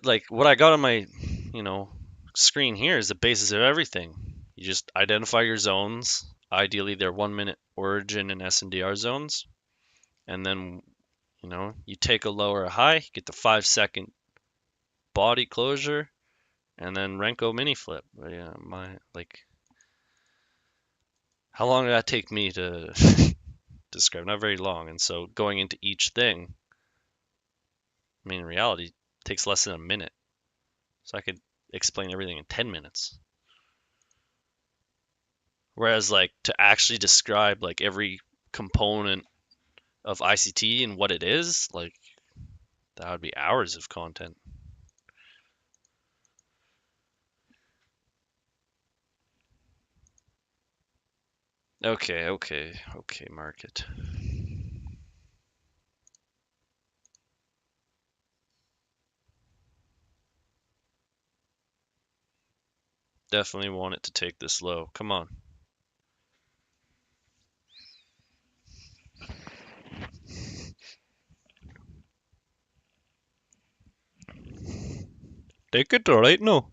Like what I got on my, screen here is the basis of everything. You just identify your zones. Ideally, they're 1 minute origin and SNDR zones. And then, you take a low or a high, get the 5-second body closure, and then Renko mini flip. Yeah, how long did that take me to describe? Not very long. And so going into each thing, I mean, in reality, it takes less than a minute. So I could explain everything in 10 minutes. Whereas like to actually describe like every component of ICT and what it is, like that would be hours of content. Okay, market. Definitely want it to take this low. Come on. Take it right now.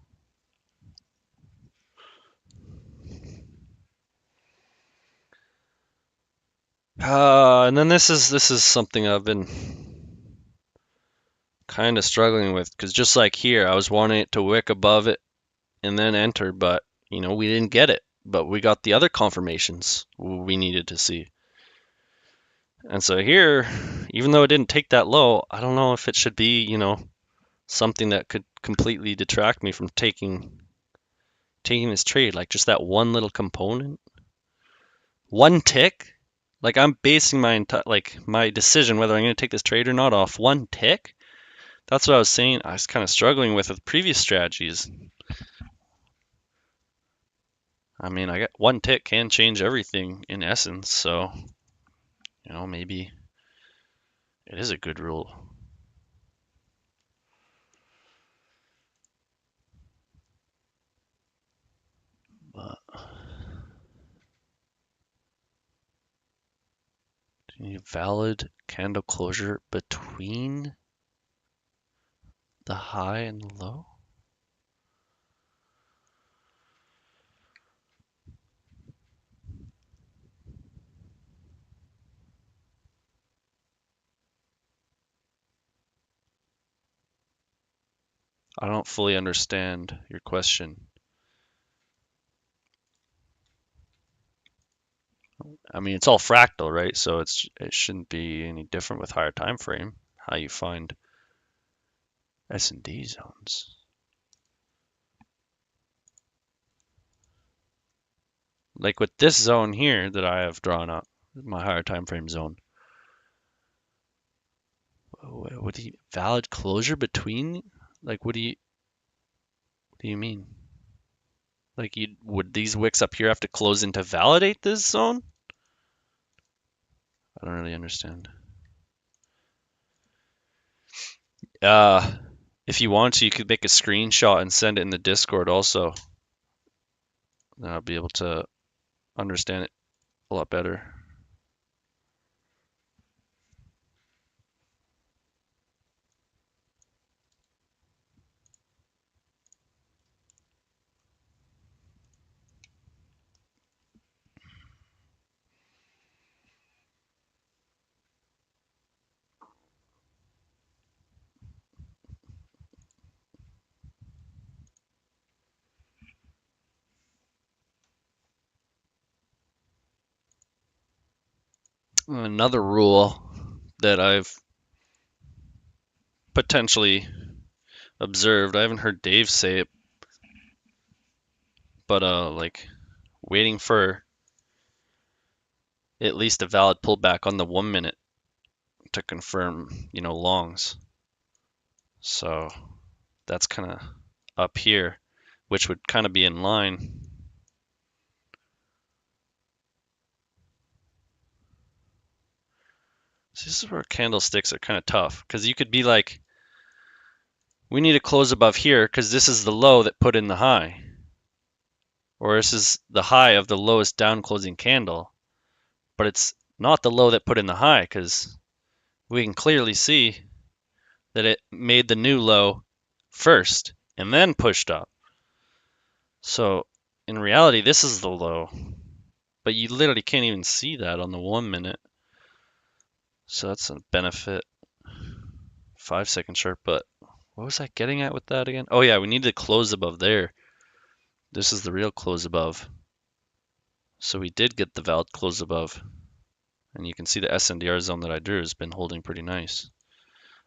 And then this is something I've been kind of struggling with because just like here, I was wanting it to wick above it and then enter, but we didn't get it. But we got the other confirmations we needed to see. And so here, even though it didn't take that low, I don't know if it should be, something that could completely detract me from taking this trade. Like just that one little component, one tick. Like I'm basing my decision whether I'm going to take this trade or not off one tick. That's what I was saying. I was kind of struggling with previous strategies. I mean, I got one tick can change everything in essence, so maybe it is a good rule. But do you need a valid candle closure between the high and the low? I don't fully understand your question. I mean, it's all fractal, right? So it shouldn't be any different with higher time frame. How you find S&D zones. Like with this zone here that I have drawn up, my higher time frame zone. What do you valid closure between? Like what do you mean? Like you would these wicks up here have to close in to validate this zone? I don't really understand. If you want to, you could make a screenshot and send it in the Discord also. Then I'll be able to understand it a lot better. Another rule that I've potentially observed, I haven't heard Dave say it, but like waiting for at least a valid pullback on the 1 minute to confirm, longs. So that's kind of up here, which would kind of be in line. So this is where candlesticks are kind of tough because you could be like, we need to close above here because this is the low that put in the high, or this is the high of the lowest down closing candle, but it's not the low that put in the high because we can clearly see that it made the new low first and then pushed up. So in reality, this is the low, but you literally can't even see that on the 1 minute. So that's a benefit. 5 second chart, but what was I getting at with that again? Oh yeah, we need to close above there. This is the real close above. So we did get the valid close above. And you can see the SNDR zone that I drew has been holding pretty nice.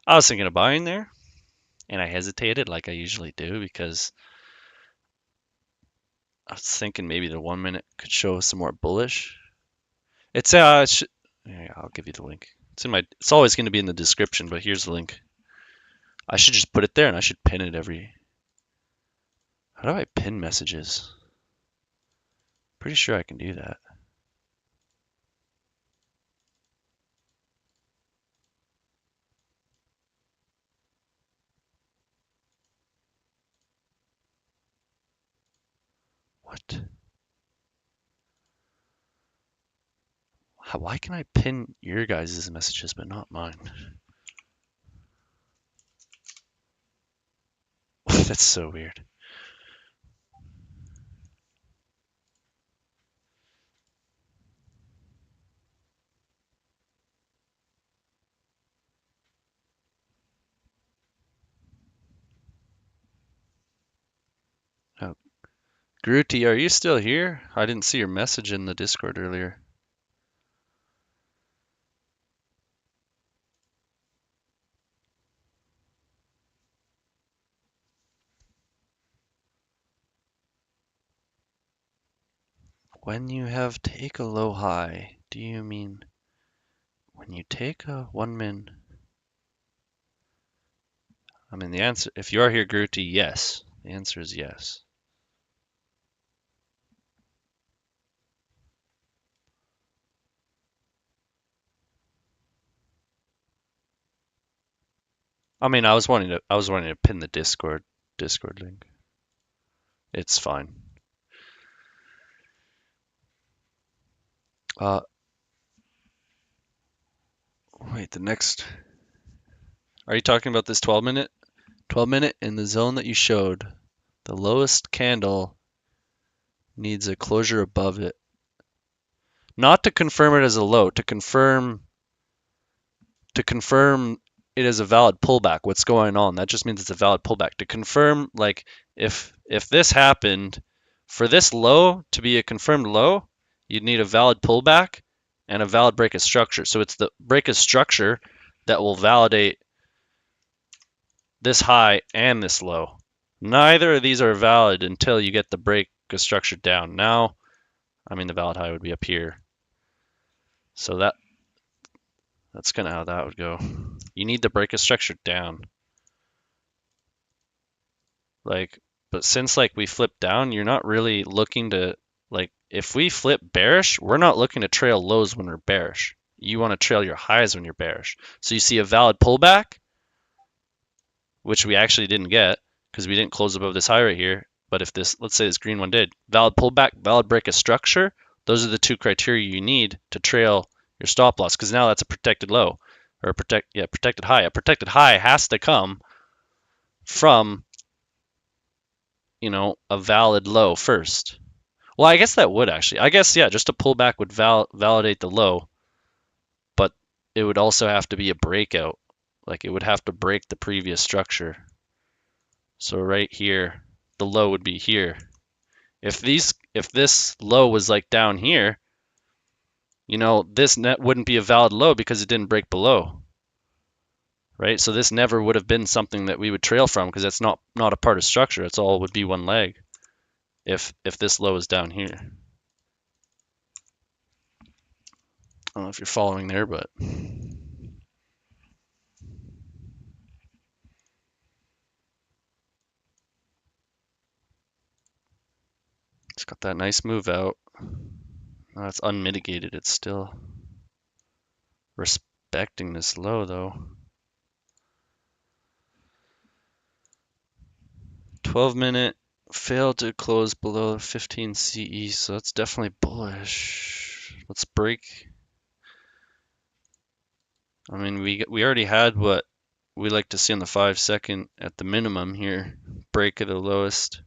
I was thinking of buying there, and I hesitated like I usually do because I was thinking maybe the 1 minute could show some more bullish. It's yeah, I'll give you the link. It's always going to be in the description, but here's the link. I should just put it there and I should pin it How do I pin messages? Pretty sure I can do that. What? Why can I pin your guys' messages but not mine? That's so weird. Oh, Grooti, are you still here? I didn't see your message in the Discord earlier. When you have take a low high, do you mean when you take a 1 min? I mean, the answer, if you are here, Grooti, yes. The answer is yes. I mean, I was wanting to pin the Discord link. It's fine. Wait, the next. Are you talking about this 12 minute? 12 minute in the zone that you showed. The lowest candle needs a closure above it. Not to confirm it as a low, to confirm it as a valid pullback. What's going on? That just means it's a valid pullback. To confirm, like if this happened, for this low to be a confirmed low, you'd need a valid pullback and a valid break of structure. So it's the break of structure that will validate this high and this low. Neither of these are valid until you get the break structure down. Now, I mean, the valid high would be up here. So that's kind of how that would go. You need the break structure down. Like, but since like we flip down, you're not really looking to, like, if we flip bearish, we're not looking to trail lows when we're bearish. You want to trail your highs when you're bearish. So you see a valid pullback, which we actually didn't get because we didn't close above this high right here. But if this, let's say this green one did, valid pullback, valid break of structure, those are the two criteria you need to trail your stop loss, because now that's a protected low or protected high. A protected high has to come from, a valid low first. Well, I guess that would actually. I guess, yeah, just a pullback would validate the low, but it would also have to be a breakout. Like it would have to break the previous structure. So right here, the low would be here. If this low was like down here, this net wouldn't be a valid low because it didn't break below. Right? So this never would have been something that we would trail from because that's not a part of structure. It's all would be one leg if this low is down here. I don't know if you're following there, but it's got that nice move out. It's unmitigated. It's still respecting this low though. 12-minute failed to close below 15 CE, so that's definitely bullish. Let's break. I mean, we already had what we like to see on the 5-second at the minimum here. Break at the lowest.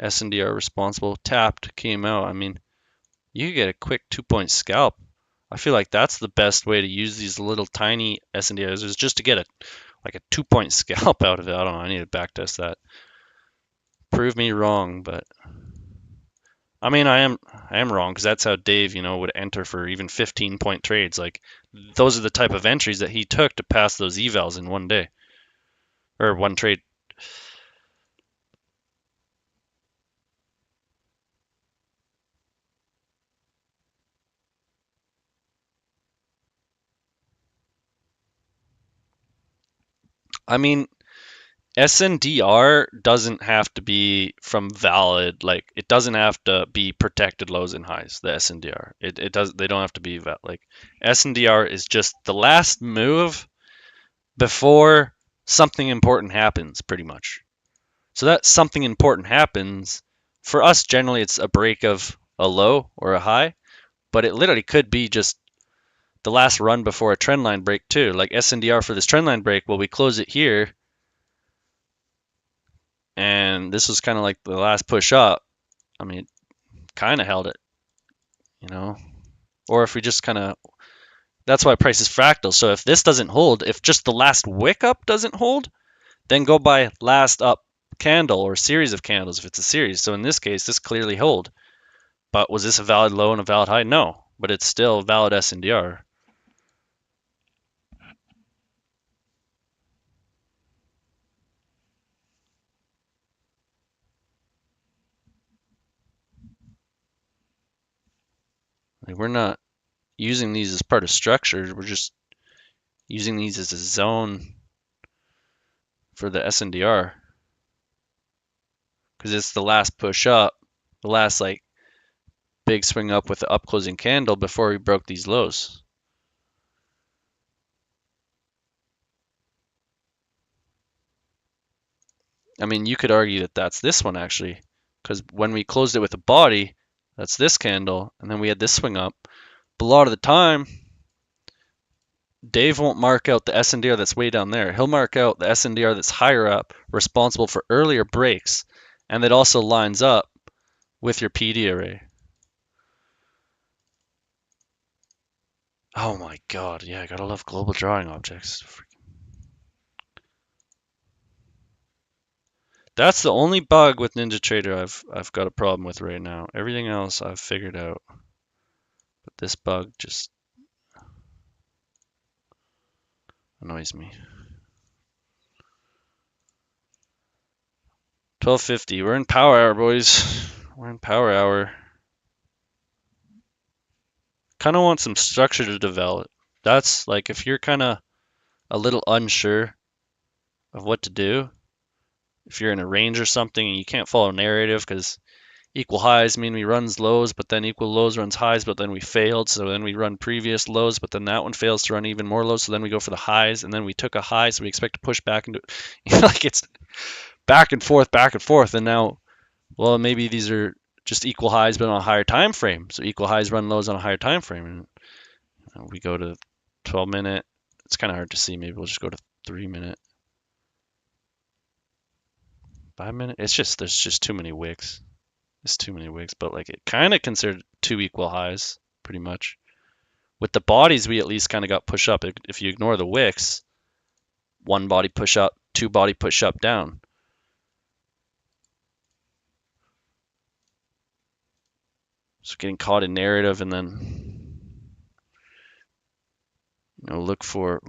SNDR responsible. Tapped, came out. I mean, you could get a quick 2-point scalp. I feel like that's the best way to use these little tiny SNDRs is just to get a 2-point scalp out of it. I don't know. I need to backtest that. Prove me wrong, but I mean, I am wrong because that's how Dave, would enter for even 15-point trades. Like those are the type of entries that he took to pass those evals in one day or one trade. I mean, SNDR doesn't have to be from valid, like it doesn't have to be protected lows and highs, the SNDR. It does they don't have to be like SNDR is just the last move before something important happens, pretty much. So that something important happens, for us generally it's a break of a low or a high, but it literally could be just the last run before a trend line break too. Like SNDR for this trend line break, well, we close it here and this was kind of like the last push up. I mean, kind of held it, or if we just kind of, that's why price is fractal. So if this doesn't hold, if just the last wick up doesn't hold, then go by last up candle or series of candles if it's a series. So in this case, this clearly hold. But was this a valid low and a valid high? No, but it's still valid SNDR. Like we're not using these as part of structure. We're just using these as a zone for the SNDR because it's the last push up, the last like big swing up with the up closing candle before we broke these lows. I mean, you could argue that that's this one actually, because when we closed it with a body, that's this candle, and then we had this swing up. But a lot of the time, Dave won't mark out the SNDR that's way down there. He'll mark out the SNDR that's higher up, responsible for earlier breaks, and that also lines up with your PD array. Oh my god, yeah, I gotta love global drawing objects. That's the only bug with NinjaTrader I've got a problem with right now. Everything else I've figured out. But this bug just annoys me. 12:50. We're in power hour, boys. We're in power hour. Kind of want some structure to develop. That's like if you're kind of a little unsure of what to do, if you're in a range or something and you can't follow narrative because equal highs mean we runs lows, but then equal lows runs highs, but then we failed. So then we run previous lows, but then that one fails to run even more lows. So then we go for the highs, and then we took a high, so we expect to push back into it. Like it's back and forth, back and forth. And now, well, maybe these are just equal highs, but on a higher time frame. So equal highs run lows on a higher time frame. And we go to 12-minute. It's kind of hard to see. Maybe we'll just go to 3-minute. 5-minute. It's just there's just too many wicks. It's too many wicks, but like it kind of considered two equal highs, pretty much. With the bodies, we at least kind of got push up. If you ignore the wicks, one body push up, two body push up, down. So getting caught in narrative and then look for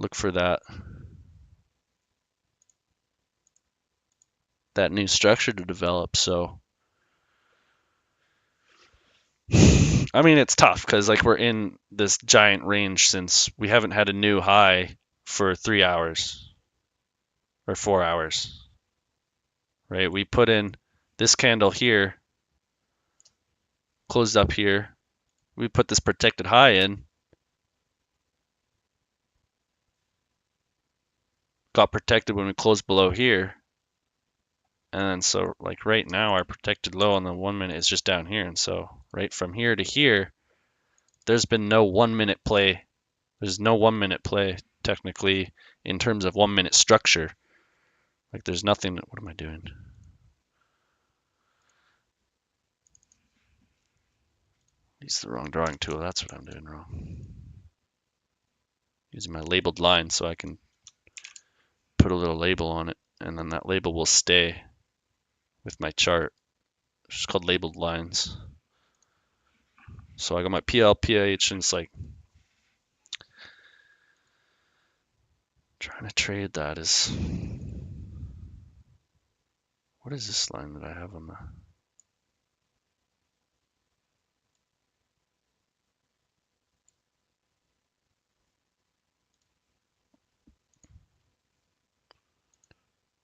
that new structure to develop. So I mean it's tough because like we're in this giant range since we haven't had a new high for 3 hours or 4 hours. Right? We put in this candle here, closed up here. We put this protected high in, got protected when we closed below here. And so like right now our protected low on the 1 minute is just down here. And so right from here to here, there's been no 1 minute play. There's no 1 minute play technically in terms of 1 minute structure. Like there's nothing. What am I doing? Use the wrong drawing tool. That's what I'm doing wrong. Using my labeled line so I can put a little label on it, and then that label will stay with my chart. It's just called labeled lines. So I got my PL, PH, and it's like trying to trade that is. What is this line that I have on the?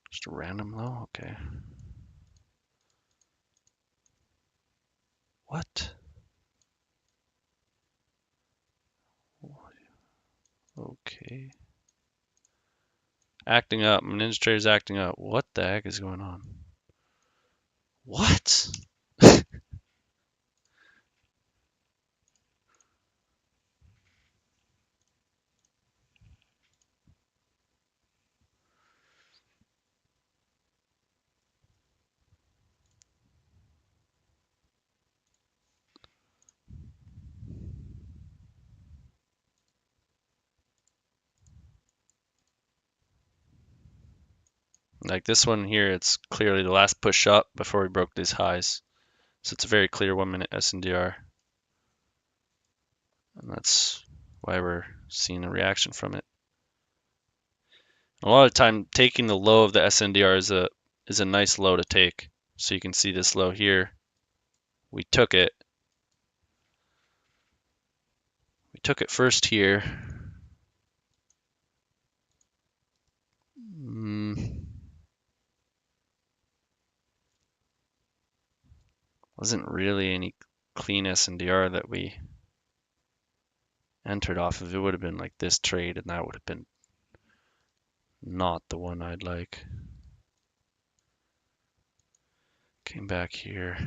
Just a random low? Okay. What? Okay. Acting up. My Ninja Trader's acting up. What the heck is going on? What? Like this one here, it's clearly the last push up before we broke these highs. So it's a very clear 1 minute SNDR. And that's why we're seeing a reaction from it. A lot of time taking the low of the SNDR is a nice low to take. So you can see this low here. We took it. We took it first here. Wasn't really any clean SNDR that we entered off of. It would have been like this trade, and that would have been not the one I'd like. Came back here.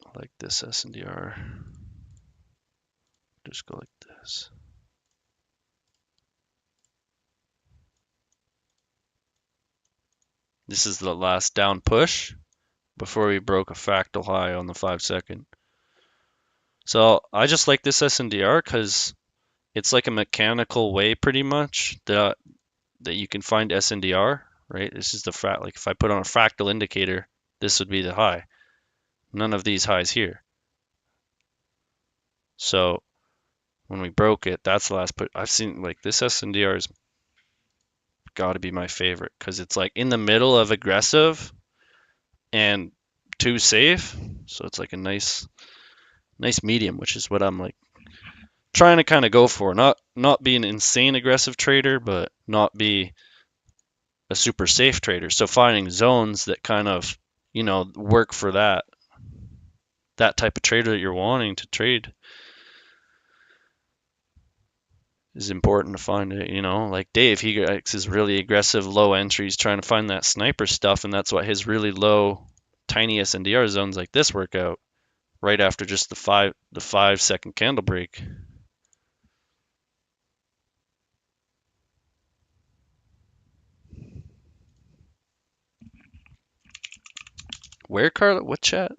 I like this SNDR. Just go like this. This is the last down push before we broke a fractal high on the 5-second. So I just like this SNDR because it's like a mechanical way pretty much that you can find SNDR, right? This is the like if I put on a fractal indicator, this would be the high. none of these highs here. So when we broke it, that's the last put. I've seen like this SNDR's got to be my favorite because it's like in the middle of aggressive and too safe. So it's like a nice medium, which is what I'm like trying to kind of go for. Not be an insane aggressive trader, but not be a super safe trader. So finding zones that kind of, work for that type of trader that you're wanting to trade is important to find it. Like Dave, he likes his really aggressive low entries, trying to find that sniper stuff, and that's what his really low, tiny SNDR zones like this work out right after just the 5 second candle break. Where, Carla? What chat?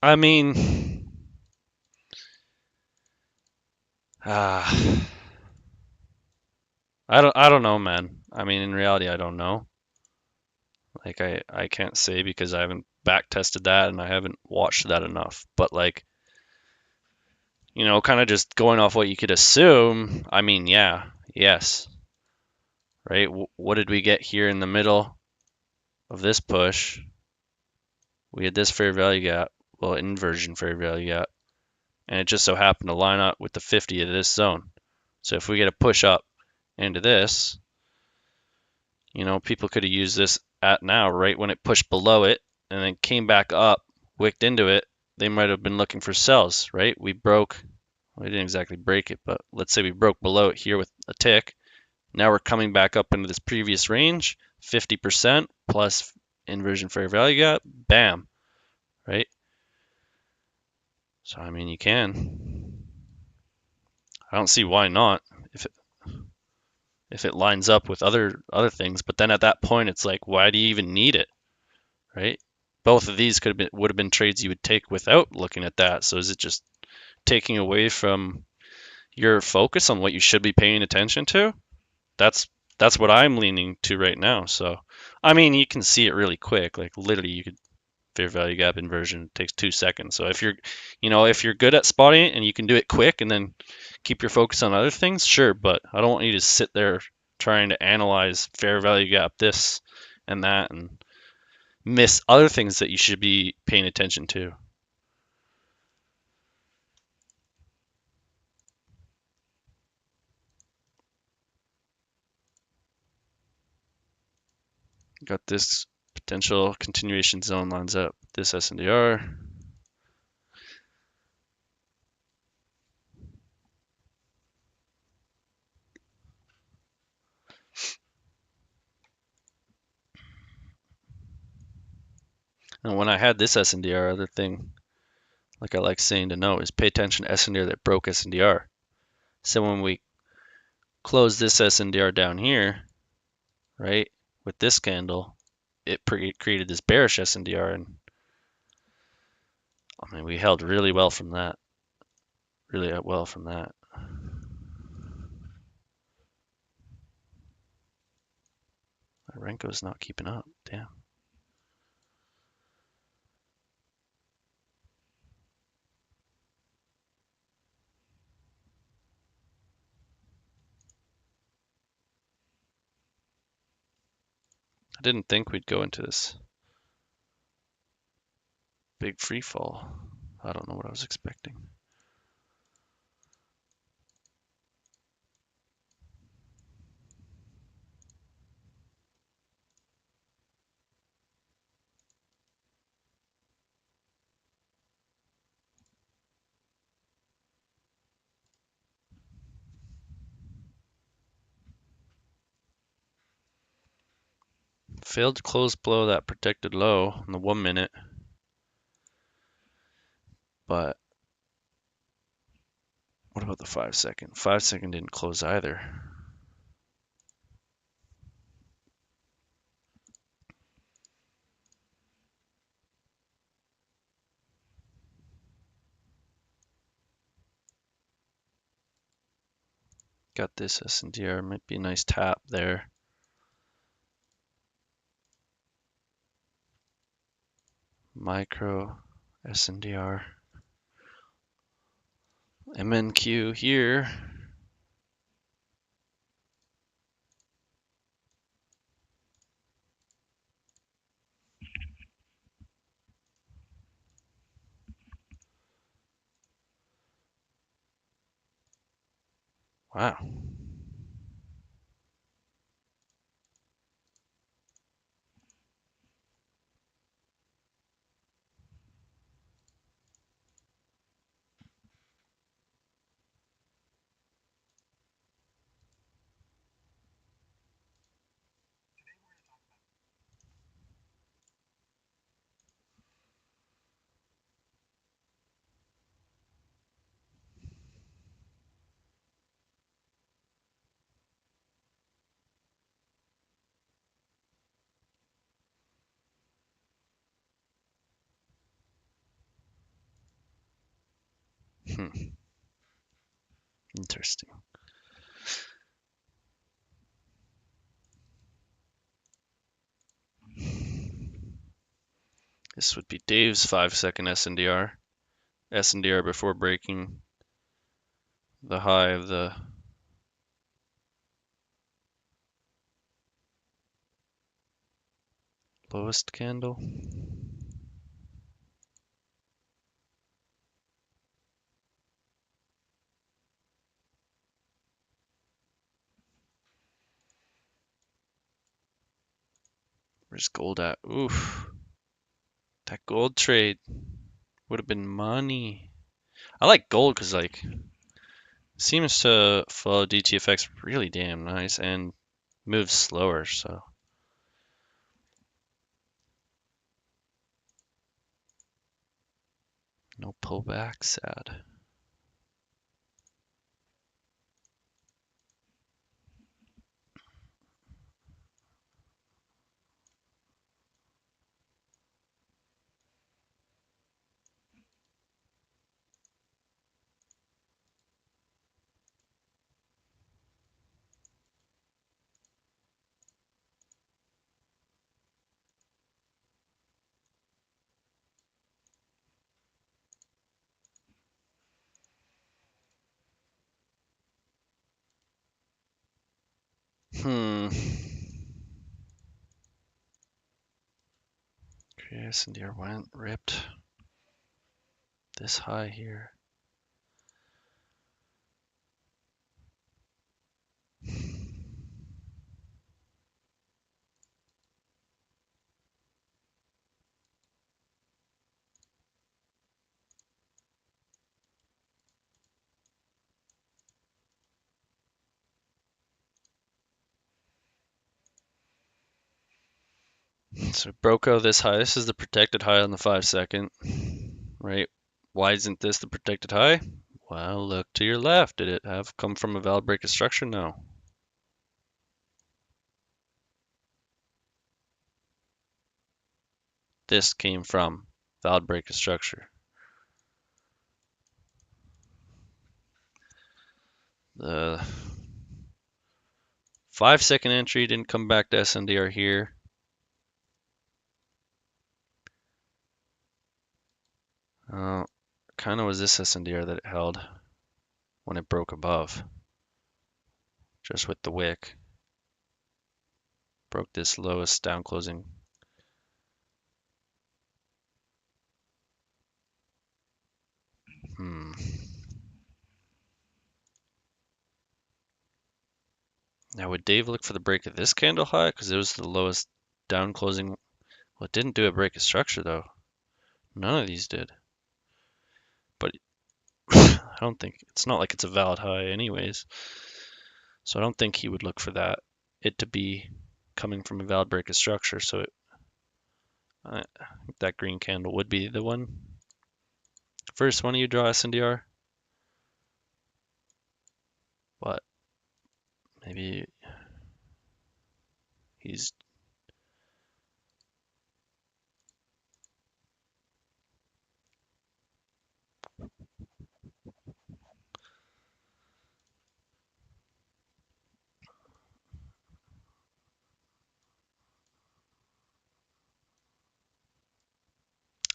I mean, uh, I don't know, man. I mean, in reality, I don't know. Like I can't say because I haven't back tested that and I haven't watched that enough. But like, kind of just going off what you could assume. I mean, yeah, yes, right. What did we get here in the middle of this push? We had this fair value gap, well, inversion fair value gap, and it just so happened to line up with the 50 of this zone. So if we get a push up into this, people could have used this at now, right when it pushed below it and then came back up, wicked into it. They might have been looking for sells, right? We didn't exactly break it, but let's say we broke below it here with a tick. Now we're coming back up into this previous range, 50% plus inversion fair value gap, bam, right? So I mean, you can. I don't see why not if it lines up with other things. But then at that point, it's like, why do you even need it, right? Both of these would have been trades you would take without looking at that. So is it just taking away from your focus on what you should be paying attention to? That's what I'm leaning to right now. So I mean, you can see it really quick. Like literally, you could fair value gap inversion takes 2 seconds. So if you're good at spotting it and you can do it quick and then keep your focus on other things, sure. But I don't want you to sit there trying to analyze fair value gap this and that and miss other things that you should be paying attention to. Got this potential continuation zone lines up this SNDR. And when I had this SNDR, other thing, like I like saying to know, is pay attention to SNDR that broke SNDR. So when we close this SNDR down here, right, with this candle, it created this bearish SNDR, and I mean we held really well from that. Really well from that. Renko's not keeping up. Damn. I didn't think we'd go into this big free fall. I don't know what I was expecting. failed to close below that protected low in the 1 minute, but what about the 5 second? 5 second didn't close either. Got this SNDR, might be a nice tap there. Micro SNDR. MNQ here. Wow. Interesting. This would be Dave's 5 second SNDR. SNDR before breaking the high of the lowest candle. Where's gold at? Oof. That gold trade would have been money. I like gold because like seems to follow DTFX really damn nice and moves slower, so no pullback, sad. Okay, S&D went ripped this high here. So it broke out this high. This is the protected high on the 5 second, right? Why isn't this the protected high? Well, look to your left. Did it have come from a valid break of structure? No. This came from valid break of structure. The 5 second entry didn't come back to SNDR here. Kind of was this SNDR that it held when it broke above, just with the wick. Broke this lowest down closing. Now would Dave look for the break of this candle high? Because it was the lowest down closing. Well, it didn't do a break of structure though. None of these did. But I don't think, it's not like it's a valid high anyways. So I don't think he would look for that, it to be coming from a valid break of structure, so I think that green candle would be the one. First one of you draw SNDR, but maybe he's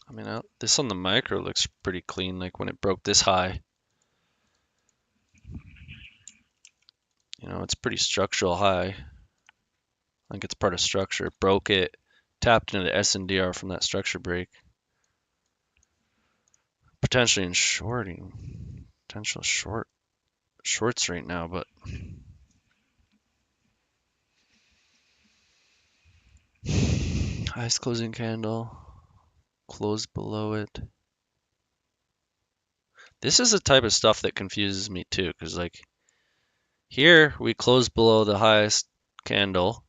I mean, this on the micro looks pretty clean, like when it broke this high. You know, it's pretty structural high. I think it's part of structure. Broke it, tapped into the SNDR from that structure break. Potentially in shorting. Potential shorts right now, but highest closing candle, close below it. This is the type of stuff that confuses me too, because like here we close below the highest candle,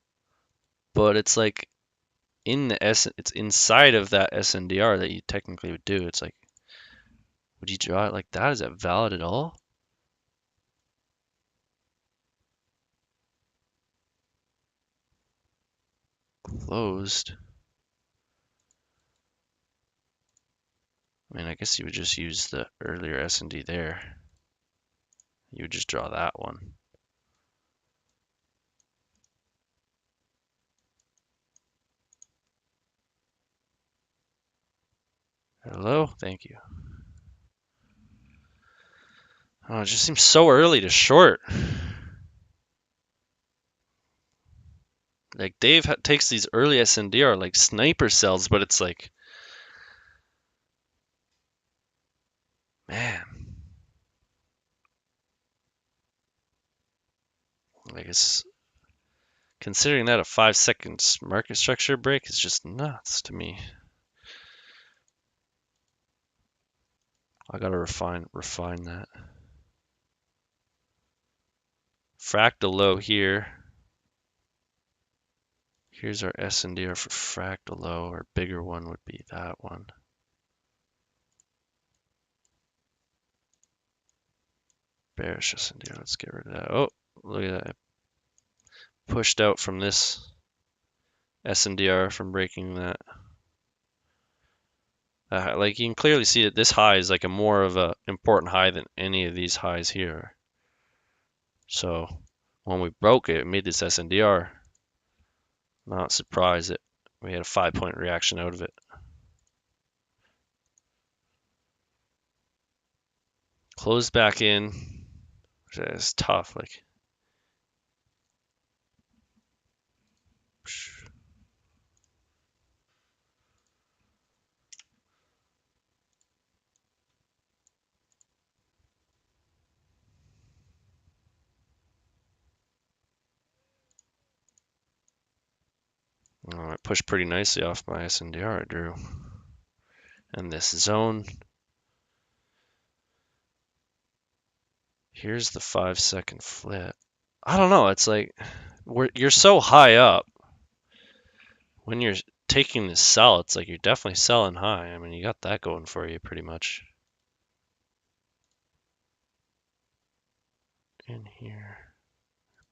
but it's like it's inside of that SNDR that you technically would do. It's like, would you draw it like that? Is that valid at all? Closed. I mean, I guess you would just use the earlier S&D there. You would just draw that one. Hello? Thank you. Oh, it just seems so early to short. Like Dave takes these early SNDR like sniper cells, but it's like, man. I guess considering that a 5 seconds market structure break is just nuts to me. I gotta refine that. Fractal low here. Here's our SNDR for fractal low. Our bigger one would be that one. Bearish SNDR. Let's get rid of that. Oh, look at that. Pushed out from this SNDR from breaking that. Like you can clearly see that this high is like a more of a important high than any of these highs here. So when we broke it, it made this SNDR. Not surprised that we had a 5-point reaction out of it. Closed back in, which is tough. Like, oh, it pushed pretty nicely off my SNDR I drew. And this zone. Here's the 5-second flip. I don't know. It's like you're so high up. When you're taking this sell, it's like you're definitely selling high. I mean, you got that going for you pretty much. In here,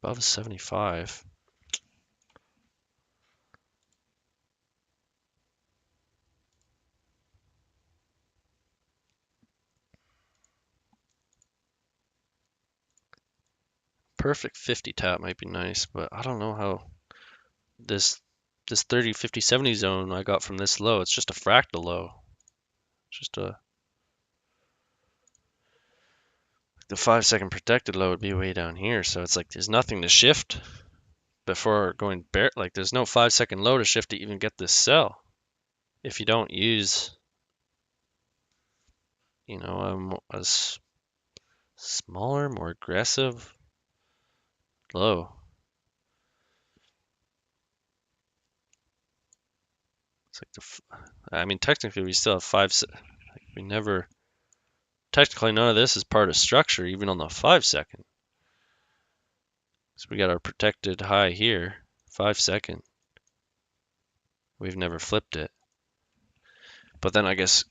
above 75. Perfect 50 tap might be nice, but I don't know how this 30, 50, 70 zone I got from this low. It's just a fractal low. Just the 5-second protected low would be way down here. So it's like there's nothing to shift before going bear. Like there's no 5-second low to shift to even get this sell. If you don't use, you know, a smaller, more aggressive low. It's like I mean, technically we still have like we never. Technically, none of this is part of structure, even on the 5-second. So we got our protected high here 5 second. We've never flipped it. But then I guess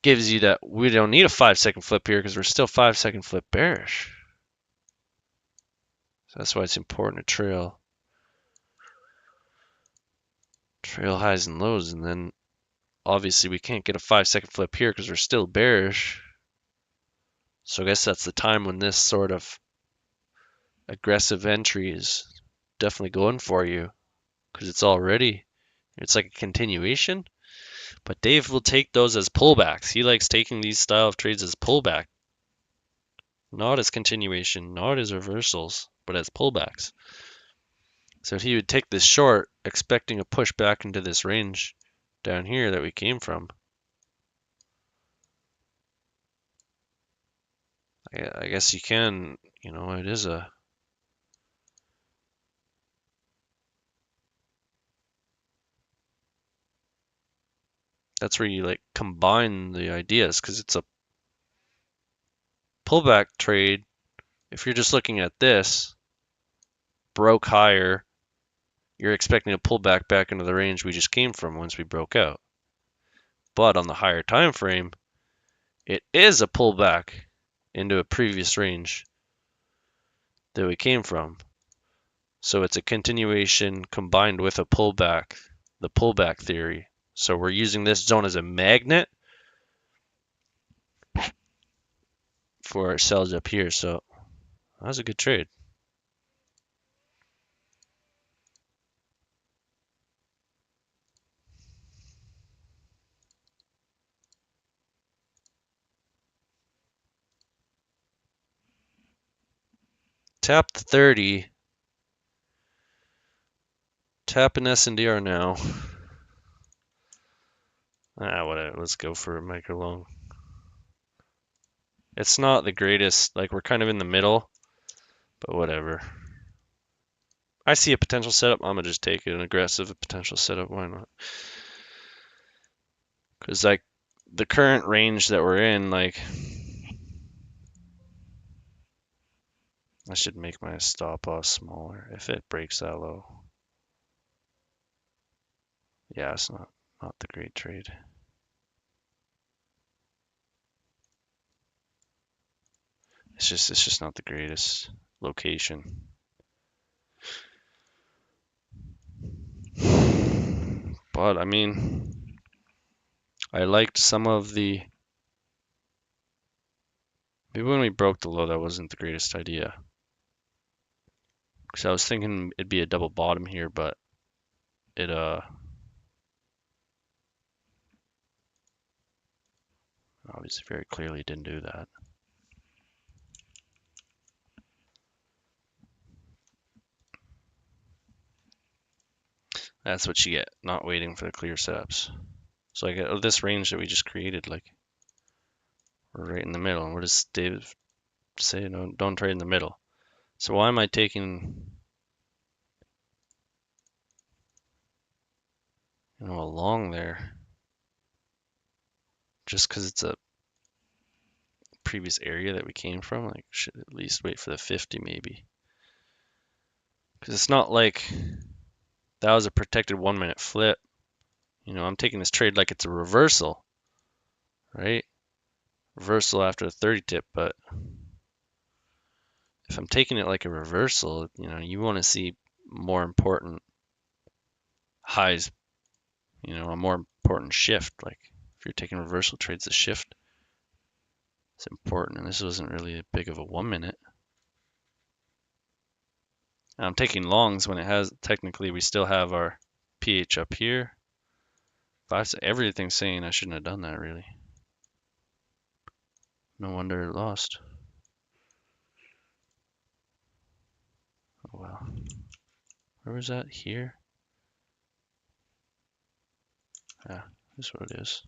gives you that we don't need a 5 second flip here because we're still 5 second flip bearish. So that's why it's important to trail highs and lows, and then obviously we can't get a 5 second flip here because we're still bearish. So I guess that's the time when this sort of aggressive entry is definitely going for you because it's like a continuation. But Dave will take those as pullbacks. He likes taking these style of trades as pullback, not as continuation, not as reversals, but as pullbacks. So he would take this short, expecting a push back into this range down here that we came from. I guess you can, it is a... That's where you like combine the ideas because it's a pullback trade. If you're just looking at this, broke higher, you're expecting a pullback back into the range we just came from once we broke out. But on the higher time frame, it is a pullback into a previous range that we came from. So it's a continuation combined with a pullback, the pullback theory. So we're using this zone as a magnet for ourselves up here. So that was a good trade. Tap the 30. Tap an S&DR now. Whatever. Let's go for a micro long. It's not the greatest. Like, we're kind of in the middle, but whatever. I see a potential setup. I'm gonna just take it. An aggressive potential setup. Why not? Because like the current range that we're in, like I should make my stop loss smaller if it breaks that low. Yeah, it's not the great trade. It's just not the greatest location. But I mean, I liked some of the. Maybe when we broke the low, that wasn't the greatest idea. Because I was thinking it'd be a double bottom here, but it obviously very clearly didn't do that. That's what you get, not waiting for the clear setups. So I get this range that we just created, like we're right in the middle. And what does Dave say? No, don't trade in the middle. So why am I taking a long there? Just because it's a previous area that we came from? Like, should at least wait for the 50 maybe. Because it's not like that was a protected 1 minute flip. I'm taking this trade like it's a reversal, right? Reversal after a 30 tip, but if I'm taking it like a reversal, you want to see more important highs, a more important shift. Like if you're taking reversal trades, the shift is important, and this wasn't really big of a 1 minute. And I'm taking longs when it has, technically we still have our pH up here. Everything's saying I shouldn't have done that really. No wonder it lost. Oh well. Where was that? Here? Yeah, this is what it is.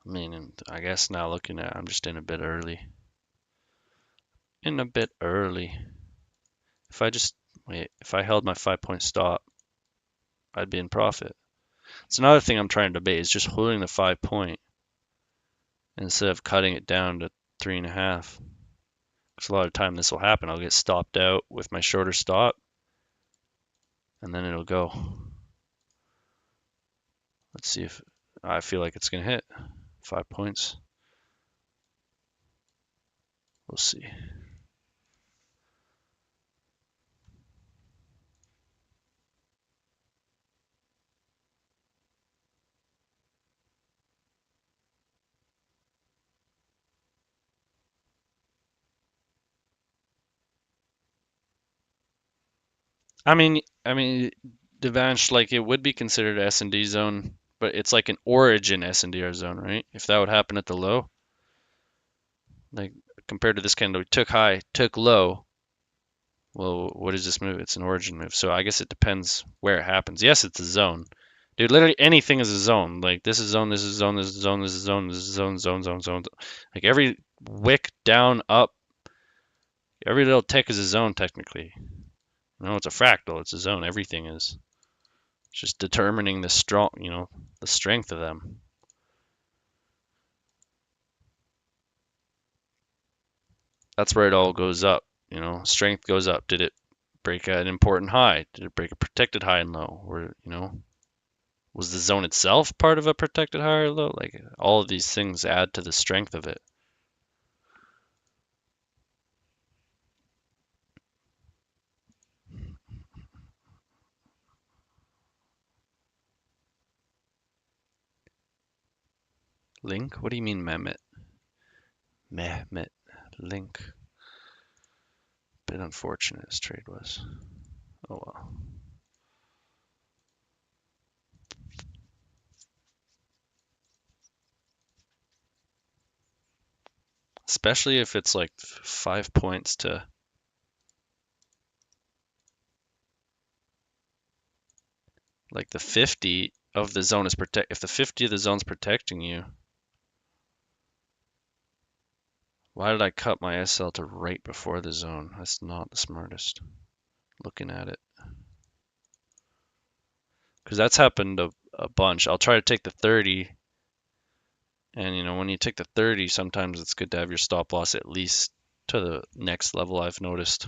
I mean, and I guess now looking at it, I'm just in a bit early. In a bit early. If I just, wait, if I held my 5 point stop, I'd be in profit. It's another thing I'm trying to debate is just holding the 5 point instead of cutting it down to 3.5. Because a lot of time this will happen. I'll get stopped out with my shorter stop, and then it'll go. Let's see if I feel like it's gonna hit 5 points. We'll see. I mean, Devansh, like it would be considered S&D zone, but it's like an origin S&DR zone, right? If that would happen at the low, like compared to this candle, we took high, took low. Well, what is this move? It's an origin move. So I guess it depends where it happens. Yes, it's a zone. Dude, literally anything is a zone. Like this is zone, this is zone, this is zone, this is zone, this is zone. Like every wick down, up, every little tick is a zone technically. No, it's a fractal. It's a zone. Everything is. It's just determining the strong, the strength of them. That's where it all goes up. Strength goes up. Did it break an important high? Did it break a protected high and low? Or, was the zone itself part of a protected high or low? Like all of these things add to the strength of it. Link? What do you mean Mehmet? Mehmet. Link. Bit unfortunate this trade was. Oh well. Especially if it's like 5 points to like the 50 of the zone is protect. If the 50 of the zone's protecting you, why did I cut my SL to right before the zone? That's not the smartest. Looking at it, because that's happened a bunch. I'll try to take the 30, and when you take the 30, sometimes it's good to have your stop loss at least to the next level. I've noticed.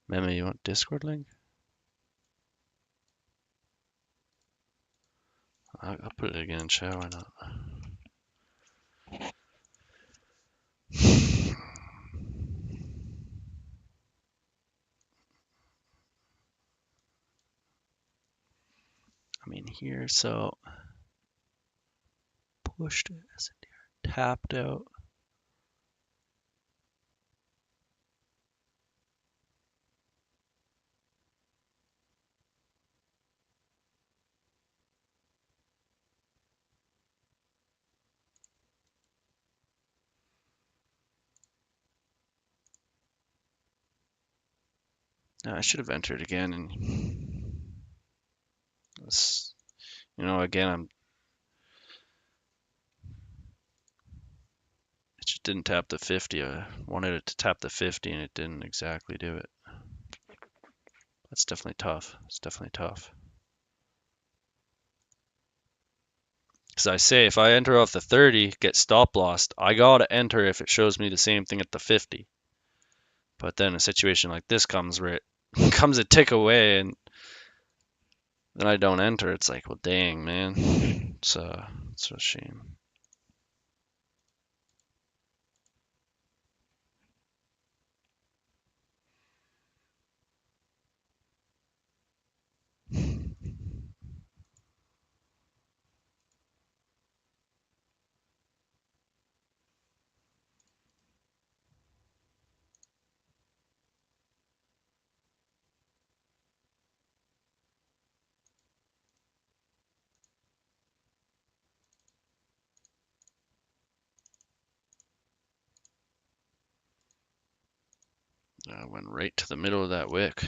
Meme, you want Discord link? I'll put it again in chat. Why not? I mean here, so pushed it, tapped out. No, I should have entered again, and this, again, it just didn't tap the 50. I wanted it to tap the 50, and it didn't exactly do it. That's definitely tough. It's definitely tough. Because I say, if I enter off the 30, get stop lost, I gotta enter if it shows me the same thing at the 50. But then a situation like this comes where it comes a tick away, and then I don't enter. It's like, well, dang, man. It's a shame. I went right to the middle of that wick.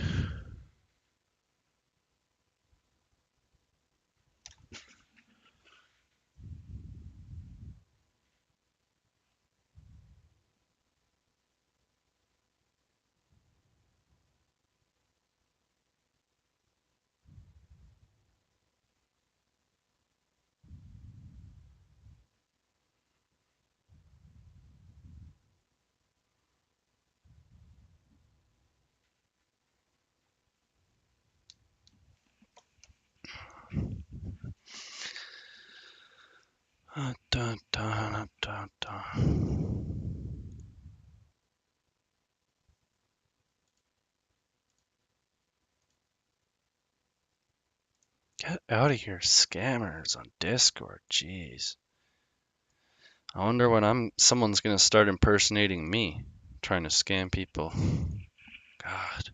Dun, dun, dun, dun. Get out of here, scammers on Discord. Jeez. I wonder when someone's gonna start impersonating me, trying to scam people. God.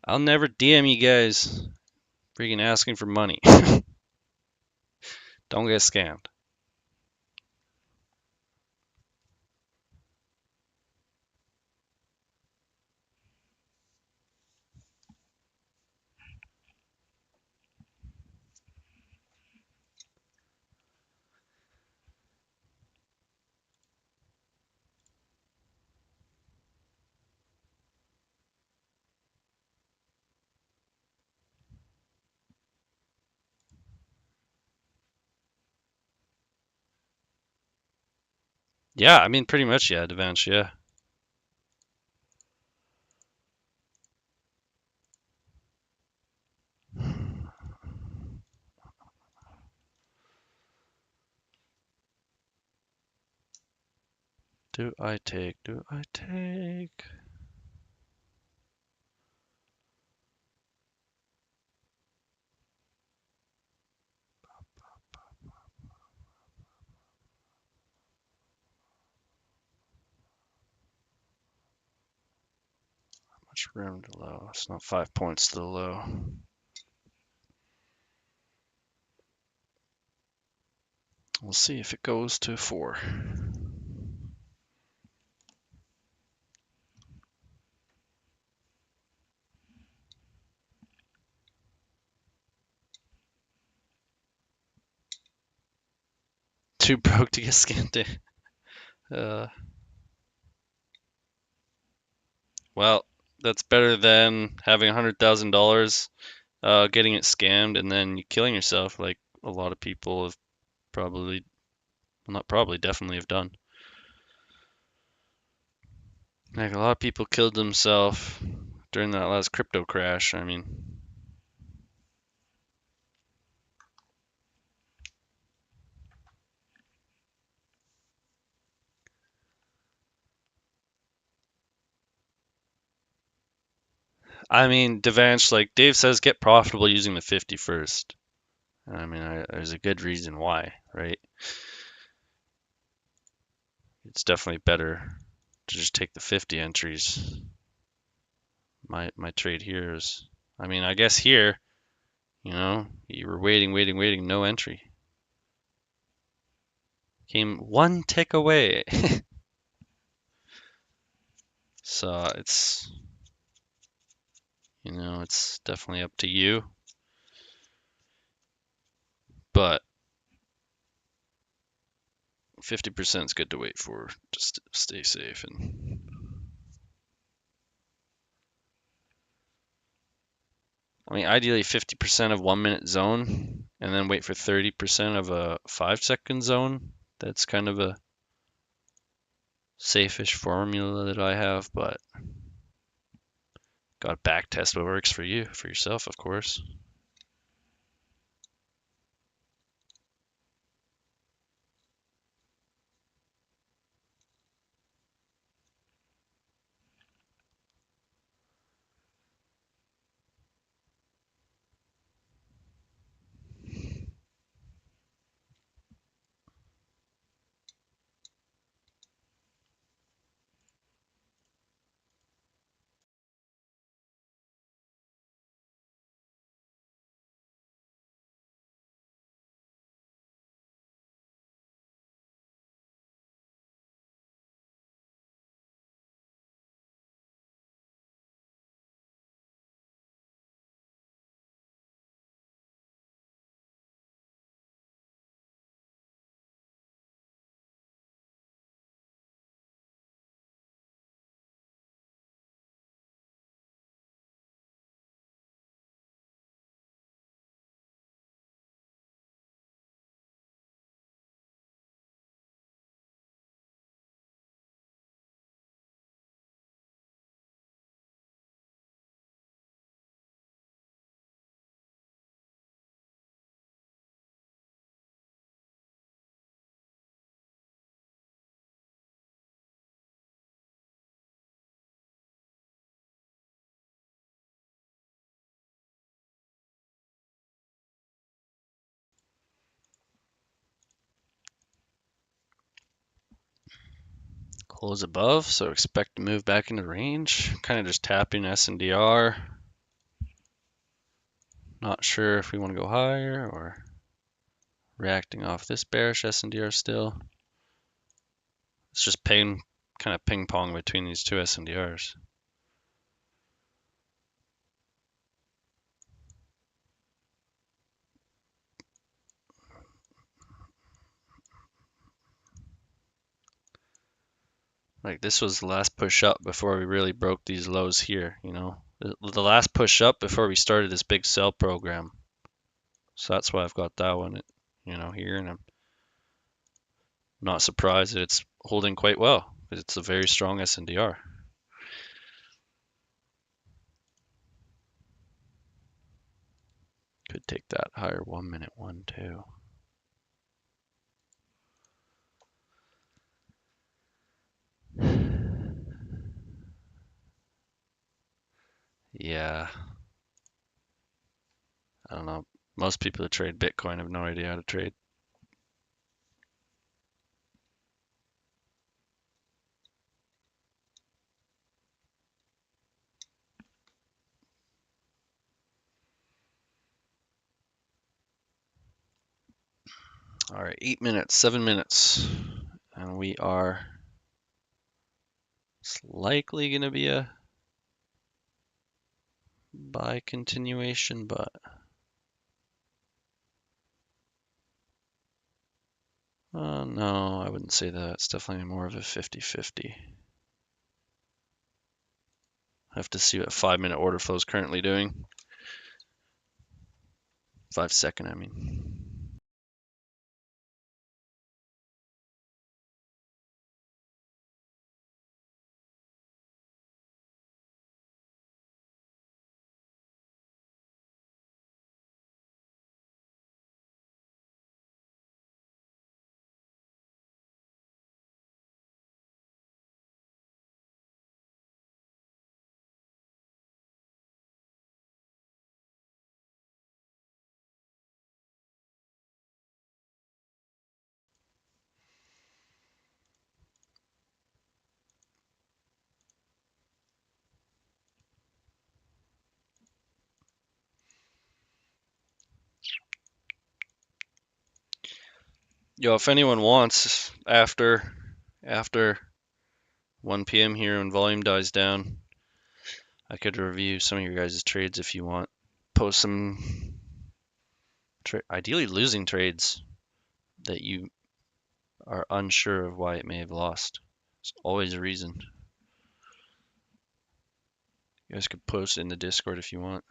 I'll never DM you guys freaking asking for money. Don't get scammed. Yeah, I mean, pretty much, yeah, Devansh, yeah. Do I take? Do I take? Much room to low. It's not 5 points to the low. We'll see if it goes to 4. Too broke to get scammed. Uh, well, that's better than having $100,000, getting it scammed, and then you killing yourself, like a lot of people have probably, well, not probably, definitely have done. Like a lot of people killed themselves during that last crypto crash. I mean, Devansh, like Dave says, get profitable using the 50 first. There's a good reason why, right? It's definitely better to just take the 50 entries. My trade here is, I guess here, you were waiting, waiting, waiting, no entry. Came one tick away. So it's definitely up to you, but 50% is good to wait for, just to stay safe. And ideally 50% of 1 minute zone, and then wait for 30% of a 5 second zone. That's kind of a safe-ish formula that I have, but got to back test what works for you, for yourself, of course. Close above, so expect to move back into range. Kind of just tapping SNDR. Not sure if we want to go higher or reacting off this bearish SNDR still. It's just kind of ping pong between these two SNDRs. Like this was the last push up before we really broke these lows here, you know. The last push up before we started this big sell program. So that's why I've got that one, you know, here, and I'm not surprised that it's holding quite well because it's a very strong SNDR. Could take that higher 1 minute one too. Yeah, I don't know. Most people that trade Bitcoin have no idea how to trade. All right, 8 minutes, 7 minutes, and we are. It's likely going to be a buy continuation, but no, I wouldn't say that. It's definitely more of a 50-50. I have to see what 5-minute order flow is currently doing. 5-second, I mean. Yo, if anyone wants, after 1 p.m. here when volume dies down, I could review some of your guys' trades if you want. Post some, ideally losing trades that you are unsure of why it may have lost. There's always a reason. You guys could post it in the Discord if you want.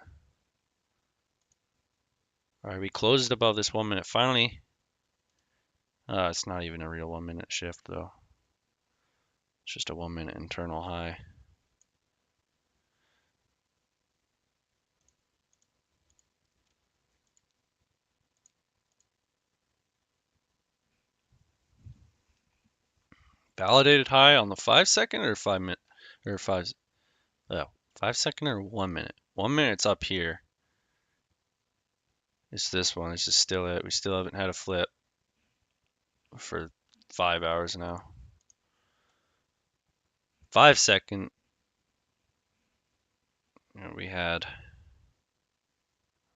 All right, we closed above this 1 minute finally. It's not even a real 1 minute shift though. It's just a 1 minute internal high. Validated high on the 5-second or 5-minute or 5-second or 1 minute. 1 minute's up here. It's this one. This is still it. We still haven't had a flip for 5 hours now. 5-second, you know,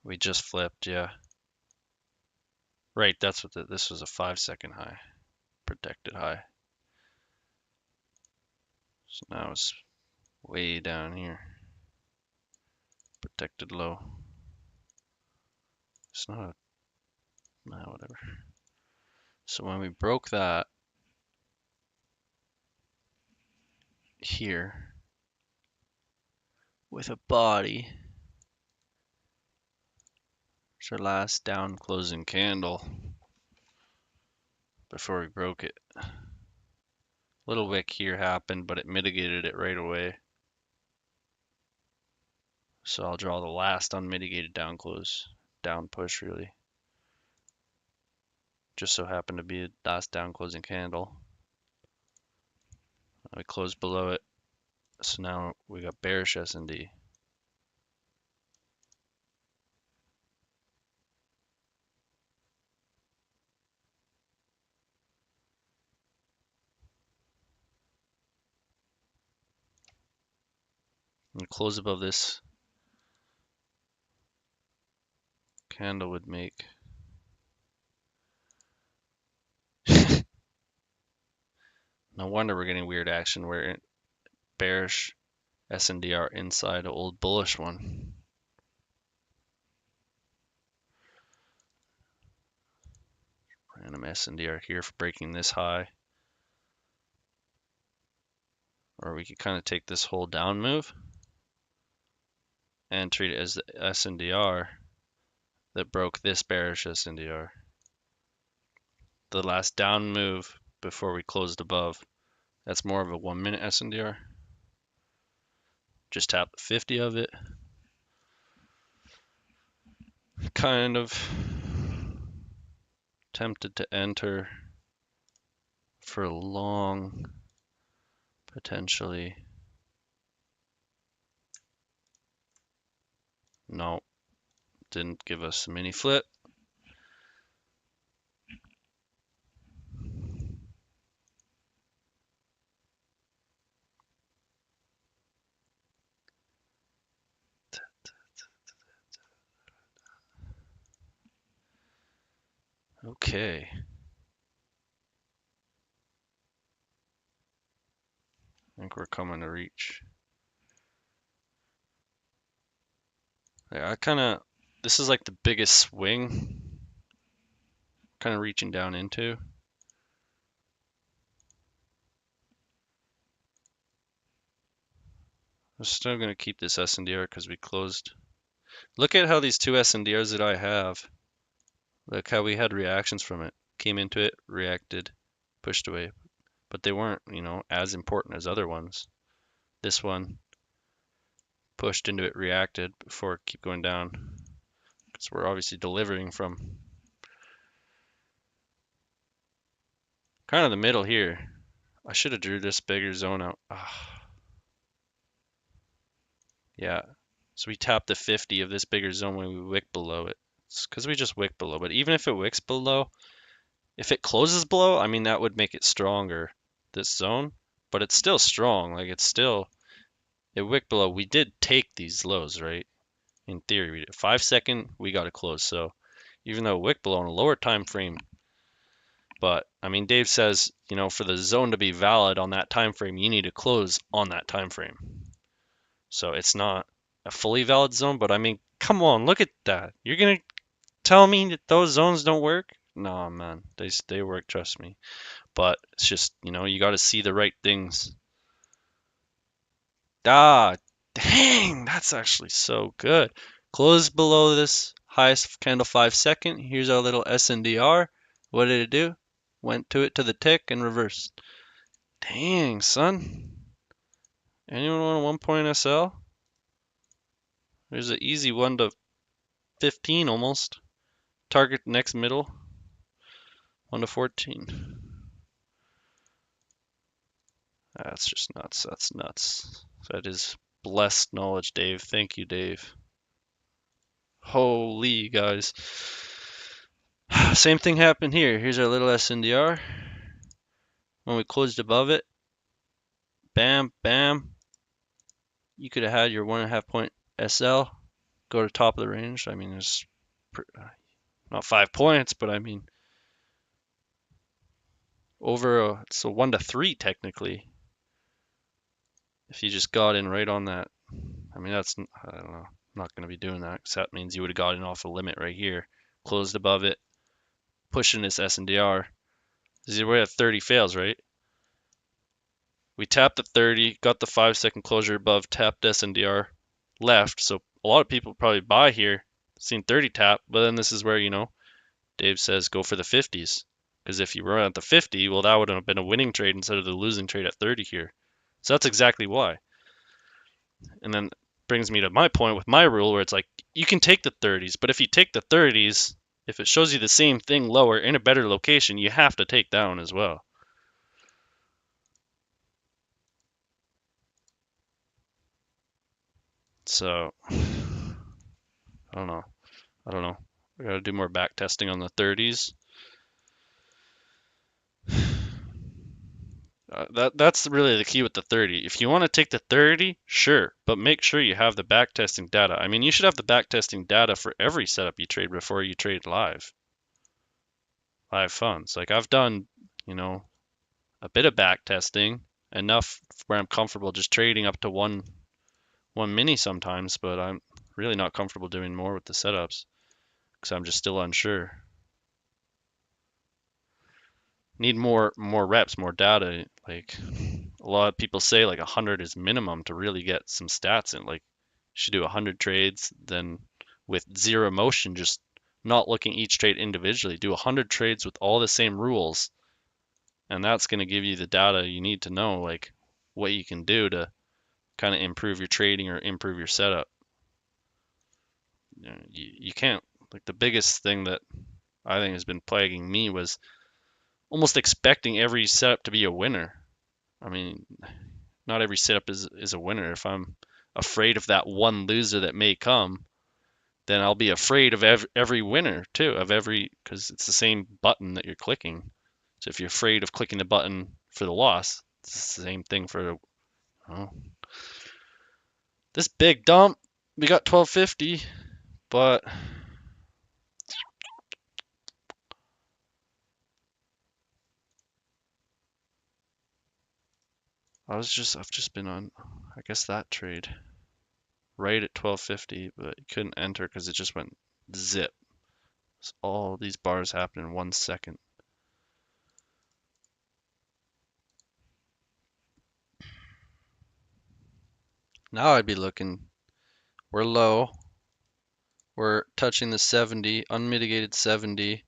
we just flipped, yeah. Right, that's what this was, a 5-second high, protected high. So now it's way down here, protected low. It's not a, nah, whatever. So when we broke that here with a body, it's our last down closing candle before we broke it. Little wick here happened, but it mitigated it right away. So I'll draw the last unmitigated down close, down push really. Just so happened to be a last down closing candle. We closed below it, so now we got bearish S&D. And close above this candle would make. No wonder we're getting weird action where bearish SNDR inside an old bullish one. Random SNDR here for breaking this high. Or we could kind of take this whole down move and treat it as the SNDR that broke this bearish SNDR. The last down move before we closed above. That's more of a 1 minute SNDR. Just tap the 50 of it. Kind of tempted to enter for long, potentially. No, didn't give us a mini flip. Okay. I think we're coming to reach. Yeah, this is like the biggest swing, kind of reaching down into. I'm still going to keep this SNDR because we closed. Look at how these two SNDRs that I have, look how we had reactions from it. Came into it, reacted, pushed away. But they weren't, as important as other ones. This one pushed into it, reacted before keep going down. Because we're obviously delivering from kind of the middle here. I should have drew this bigger zone out. Yeah. So we tapped the 50 of this bigger zone when we wick below it. It's because we just wick below. But even if it wicks below, if it closes below, I mean, that would make it stronger, this zone. But it's still strong. Like, it wicked below. We did take these lows, right? In theory, we did 5 second, we got to close. So even though it wicked below on a lower time frame, but I mean, Dave says, for the zone to be valid on that time frame, you need to close on that time frame. So it's not a fully valid zone, but I mean, come on, look at that. You're gonna tell me that those zones don't work? No, man, they work, trust me. But it's just, you got to see the right things. Ah, dang, that's actually so good. Close below this highest candle 5 second. Here's our little SNDR. What did it do? Went to it to the tick and reversed. Dang, son. Anyone want a 1 point SL? There's an easy 1 to 15 almost. Target next middle. 1 to 14. That's just nuts. That's nuts. That is blessed knowledge, Dave. Thank you, Dave. Holy guys. Same thing happened here. Here's our little SNDR. When we closed above it, bam, bam. You could have had your 1.5 point SL go to top of the range. I mean, it's not 5 points, but I mean, it's a 1 to 3 technically. If you just got in right on that. I mean, I don't know. I'm not going to be doing that because that means you would have got in off a limit right here. Closed above it, pushing this SNDR. We're at 30 fails, right? We tapped the 30, got the 5 second closure above, tapped SNDR, left. So a lot of people probably buy here, seen 30 tap, but then this is where, Dave says go for the 50s. Because if you were at the 50, well, that would have been a winning trade instead of the losing trade at 30 here. So that's exactly why. And then brings me to my point with my rule where it's like, you can take the 30s, but if you take the 30s, if it shows you the same thing lower in a better location, you have to take that one as well. So, I don't know. I gotta do more back testing on the 30s. That's really the key with the 30. If you want to take the 30, sure, but make sure you have the backtesting data. I mean, you should have the backtesting data for every setup you trade before you trade live funds. Like I've done, you know, a bit of backtesting, enough where I'm comfortable just trading up to one mini sometimes, but I'm really not comfortable doing more with the setups because I'm just still unsure. Need more reps, more data. Like a lot of people say like 100 is minimum to really get some stats in. Like you should do 100 trades, then with zero motion, just not looking each trade individually. Do 100 trades with all the same rules, and that's going to give you the data you need to know like what you can do to kind of improve your trading or improve your setup. You can't, like, the biggest thing that I think has been plaguing me was almost expecting every setup to be a winner. I mean, not every setup is a winner. If I'm afraid of that one loser that may come, then I'll be afraid of every winner too, of every, because it's the same button that you're clicking. So if you're afraid of clicking the button for the loss, it's the same thing for oh, this big dump. We got 1250, but I've just been on, I guess, that trade right at 1250, but you couldn't enter because it just went zip. So all these bars happen in 1 second. Now I'd be looking. We're low. We're touching the 70, unmitigated 70.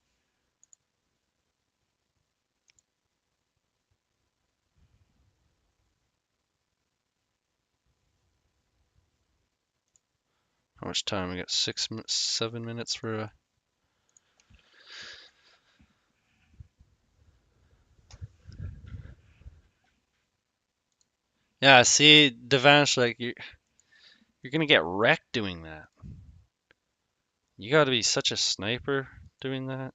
How much time? We got 7 minutes for a. Yeah, see, Devansh, like you're gonna get wrecked doing that. You gotta be such a sniper doing that.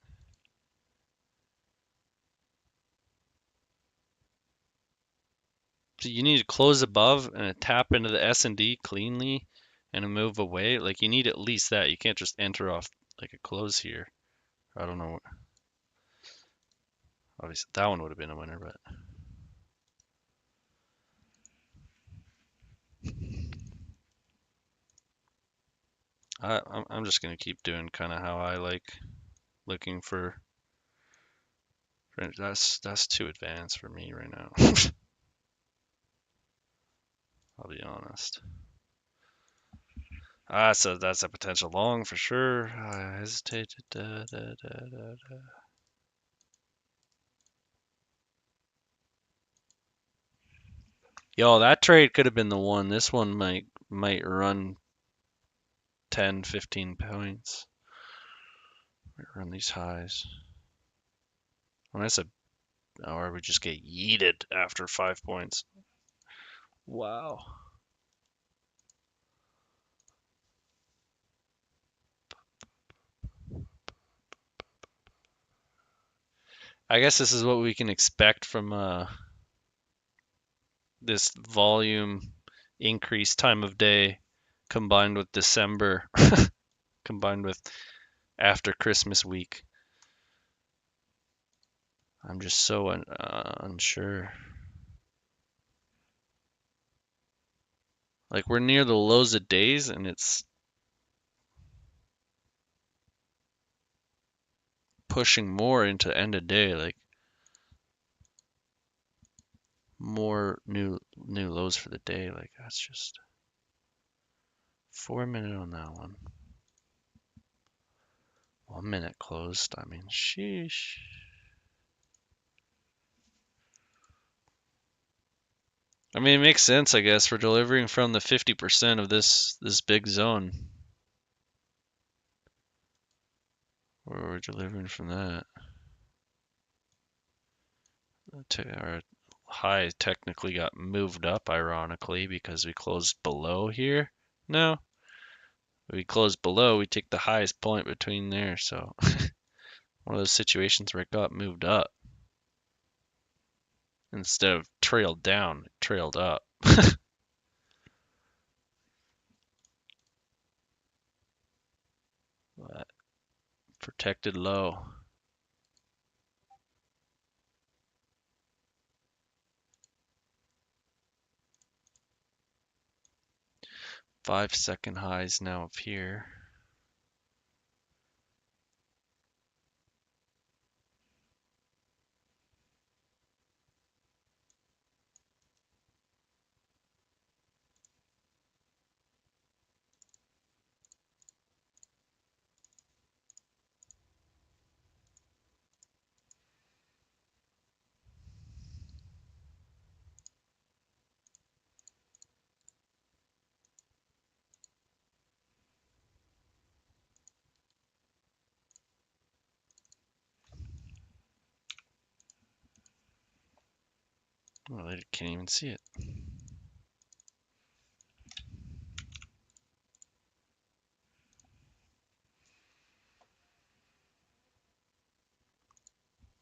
So you need to close above and tap into the S&D cleanly and a move away. Like you need at least that. You can't just enter off like a close here. I don't know. Obviously, that one would have been a winner, but I'm just gonna keep doing kind of how I like, looking for. That's too advanced for me right now. I'll be honest. So that's a potential long for sure. I hesitated. Yo, that trade could have been the one. This one might run 10, 15 points. Might run these highs. Unless a, or we just get yeeted after 5 points. Wow. I guess this is what we can expect from this volume increase time of day combined with December, combined with after Christmas week. I'm just so unsure. Like we're near the lows of days and it's pushing more into end of day, like more new lows for the day. Like that's just 4 minute on that one. 1 minute closed. I mean, sheesh. I mean, it makes sense, I guess, for delivering from the 50% of this big zone. Where we're delivering from that. Our high technically got moved up, ironically, because we closed below here. No, we closed below, we take the highest point between there. So one of those situations where it got moved up. Instead of trailed down, it trailed up. But protected low. Five-second highs now up here. Well, I can't even see it.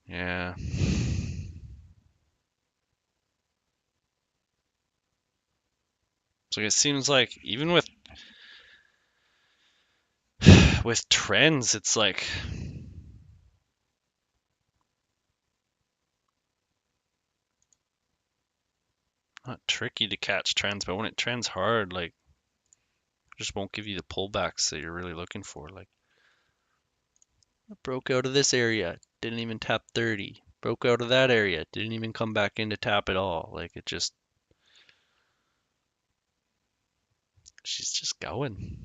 Yeah. So it seems like even with trends, it's like not tricky to catch trends, but when it trends hard, like it just won't give you the pullbacks that you're really looking for. Like it broke out of this area, didn't even tap 30. Broke out of that area, didn't even come back in to tap at all. Like it just she's just going.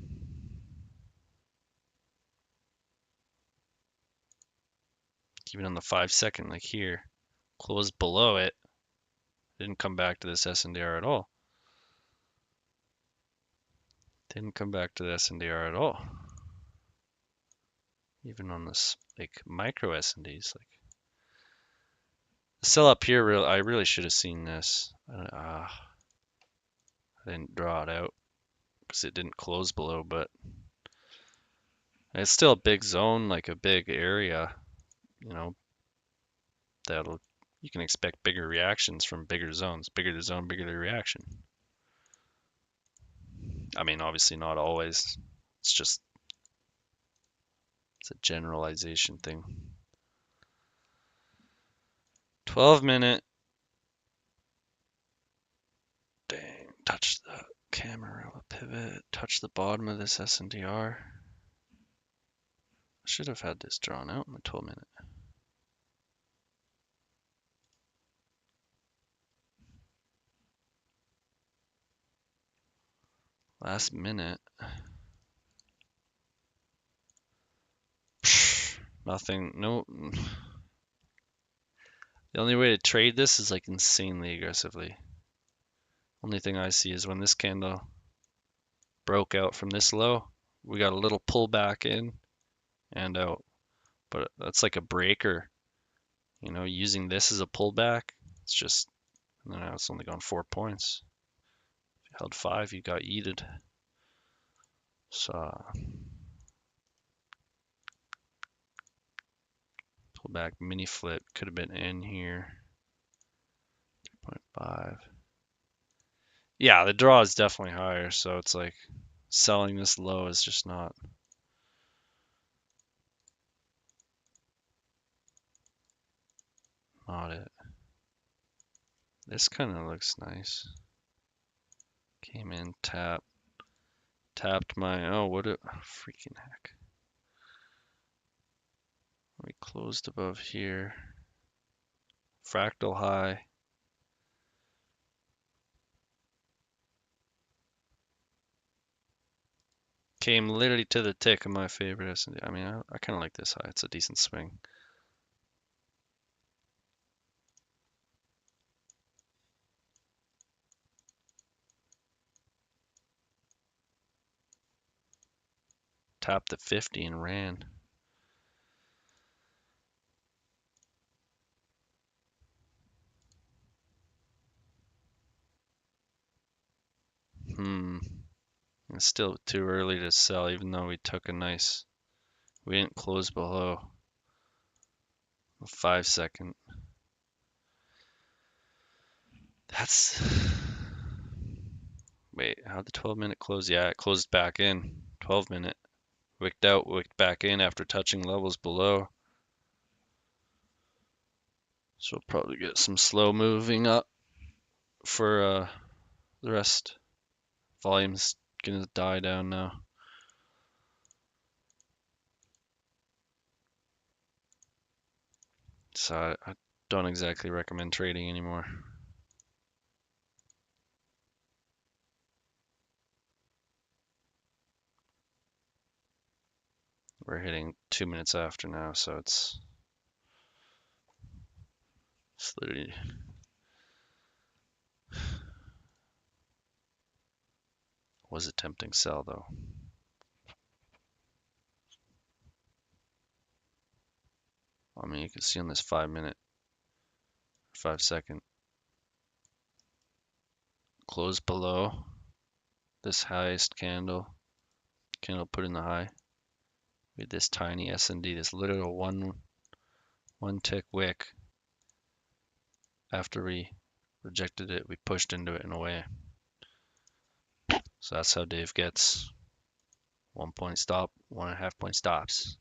Even on the 5-second, like here, closed below it, didn't come back to this SNDR at all. Didn't come back to the SNDR at all. Even on this like micro SNDs, like the sell up here, I really should have seen this. I didn't draw it out because it didn't close below, but it's still a big zone, like a big area, you know, that'll you can expect bigger reactions from bigger zones. Bigger the zone, bigger the reaction. I mean, obviously not always. It's a generalization thing. 12-minute. Dang, touch the camera, pivot, touch the bottom of this SNDR. I should have had this drawn out in the 12-minute. Last minute. Nothing. No. The only way to trade this is like insanely aggressively. Only thing I see is when this candle broke out from this low, we got a little pullback in and out. But that's like a breaker, you know, using this as a pullback. It's just, now it's only gone 4 points. If you held 5, you got yeeted. So, pullback mini flip could have been in here. 3.5. Yeah, the draw is definitely higher, so it's like selling this low is just not it. This kind of looks nice. Came in, tapped my, oh, what a freaking heck. We closed above here. Fractal high. Came literally to the tick of my favorite S&D. I mean, I kind of like this high. It's a decent swing. Tapped at 50 and ran. It's still too early to sell, even though we took a nice. We didn't close below a 5-second. That's wait, how'd the 12-minute close? Yeah, it closed back in. 12-minute. Wicked out, wicked back in after touching levels below. So we'll probably get some slow moving up for the rest. Volume's gonna die down now. So I don't exactly recommend trading anymore. We're hitting 2 minutes after now, so it's literally was a tempting sell though. I mean, you can see on this 5-minute, 5-second close below this highest candle put in the high. We had this tiny S&D, this little one tick wick. After we rejected it, we pushed into it in a way. So that's how Dave gets 1 point stop, 1.5 point stops.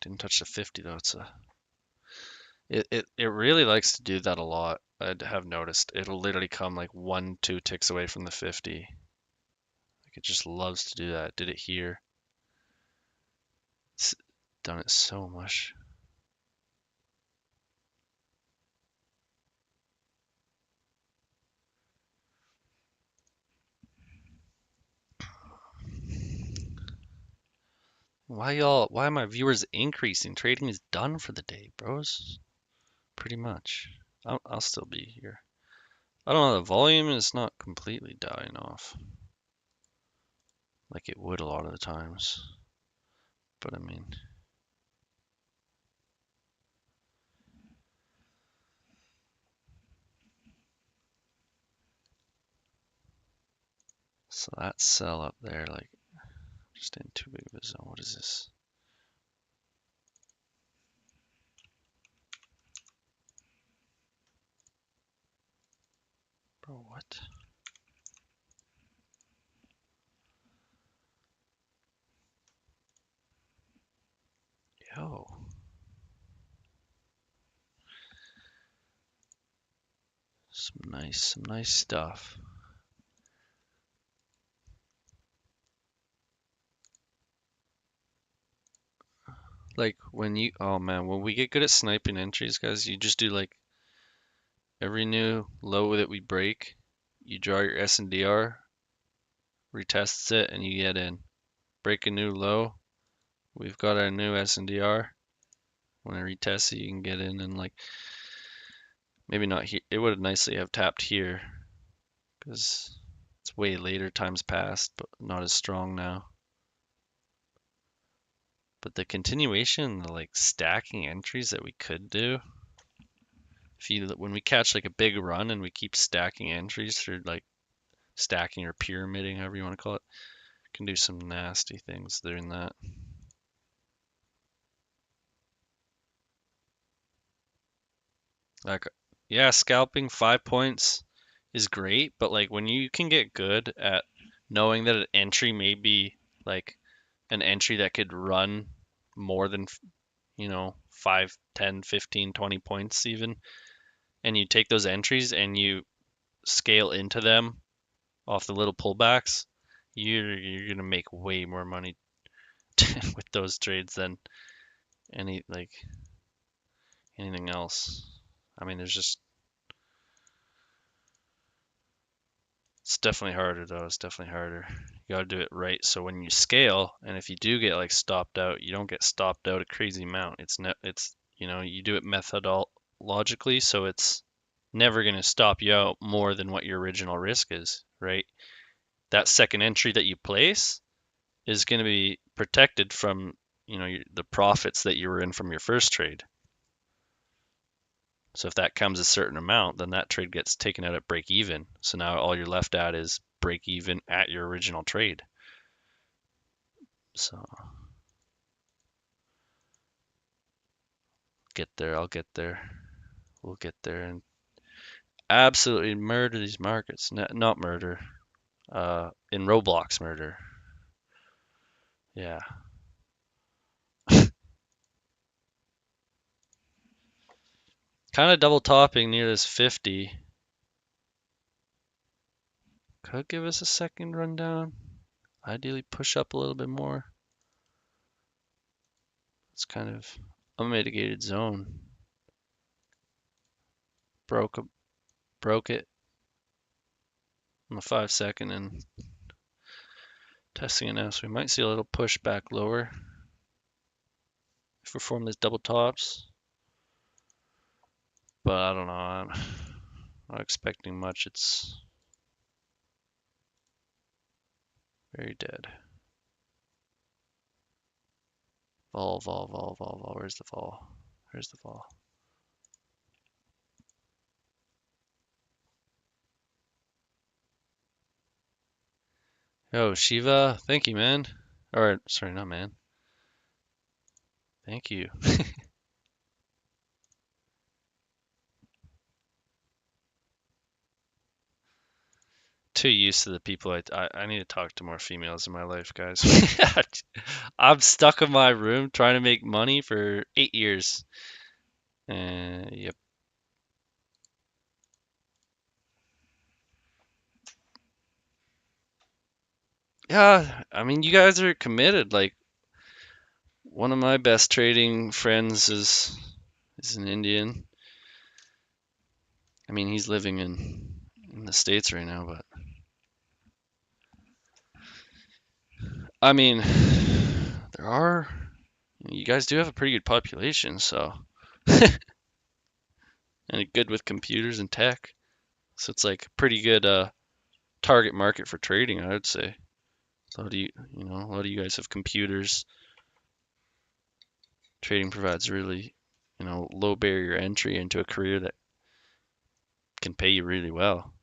Didn't touch the 50 though. It really likes to do that a lot. I have noticed it'll literally come like 1-2 ticks away from the 50. Like it just loves to do that. It did it here. It's done it so much. Why are my viewers increasing? Trading is done for the day, bros. Pretty much. I'll still be here. I don't know, the volume is not completely dying off like it would a lot of the times. But I mean, so that sell up there, like, just in too big of a zone. What is this? Bro, what? Yo. Some nice stuff. Like when you, oh man, when we get good at sniping entries, guys, you just do like every new low that we break, you draw your S&DR, retests it, and you get in. Break a new low, we've got our new S&DR. When I retest it, you can get in and like, maybe not here. It would nicely have tapped here because it's way later, time's passed, but not as strong now. But the continuation, the like stacking entries that we could do, when we catch like a big run and we keep stacking entries through like stacking or pyramiding, however you want to call it, can do some nasty things doing that. Like, yeah, scalping 5 points is great, but like when you can get good at knowing that an entry may be like an entry that could run more than 5, 10, 15, 20 points even, and you take those entries and you scale into them off the little pullbacks, you're gonna make way more money with those trades than anything else. I mean, it's definitely harder though. It's definitely harder. You gotta do it right. So when you scale, and if you do get like stopped out, you don't get stopped out a crazy amount. It's you do it methodologically, so it's never gonna stop you out more than what your original risk is, right? That second entry that you place is going to be protected from the profits that you were in from your first trade. So if that comes a certain amount, then that trade gets taken out at break even. So now all you're left at is break even at your original trade. So get there, I'll get there. We'll get there and absolutely murder these markets. Not murder. In Roblox murder. Yeah. Kind of double topping near this 50. Could give us a second rundown. Ideally push up a little bit more. It's kind of a mitigated zone. Broke it on the 5 second and testing it now. So we might see a little push back lower if we form this double tops. But I don't know. I'm not expecting much. It's very dead. Vol. Where's the vol? Where's the vol? Yo, Shiva, thank you, man. Or, sorry, not man. Thank you. Too used to the people. I need to talk to more females in my life, guys. I'm stuck in my room trying to make money for 8 years. Yep. Yeah, I mean, you guys are committed. Like, one of my best trading friends is an Indian. I mean, he's living in the States right now, but I mean, there are you guys do have a pretty good population, so and good with computers and tech. So it's like a pretty good target market for trading, I would say. A lot of a lot of you guys have computers. Trading provides really, low barrier entry into a career that can pay you really well.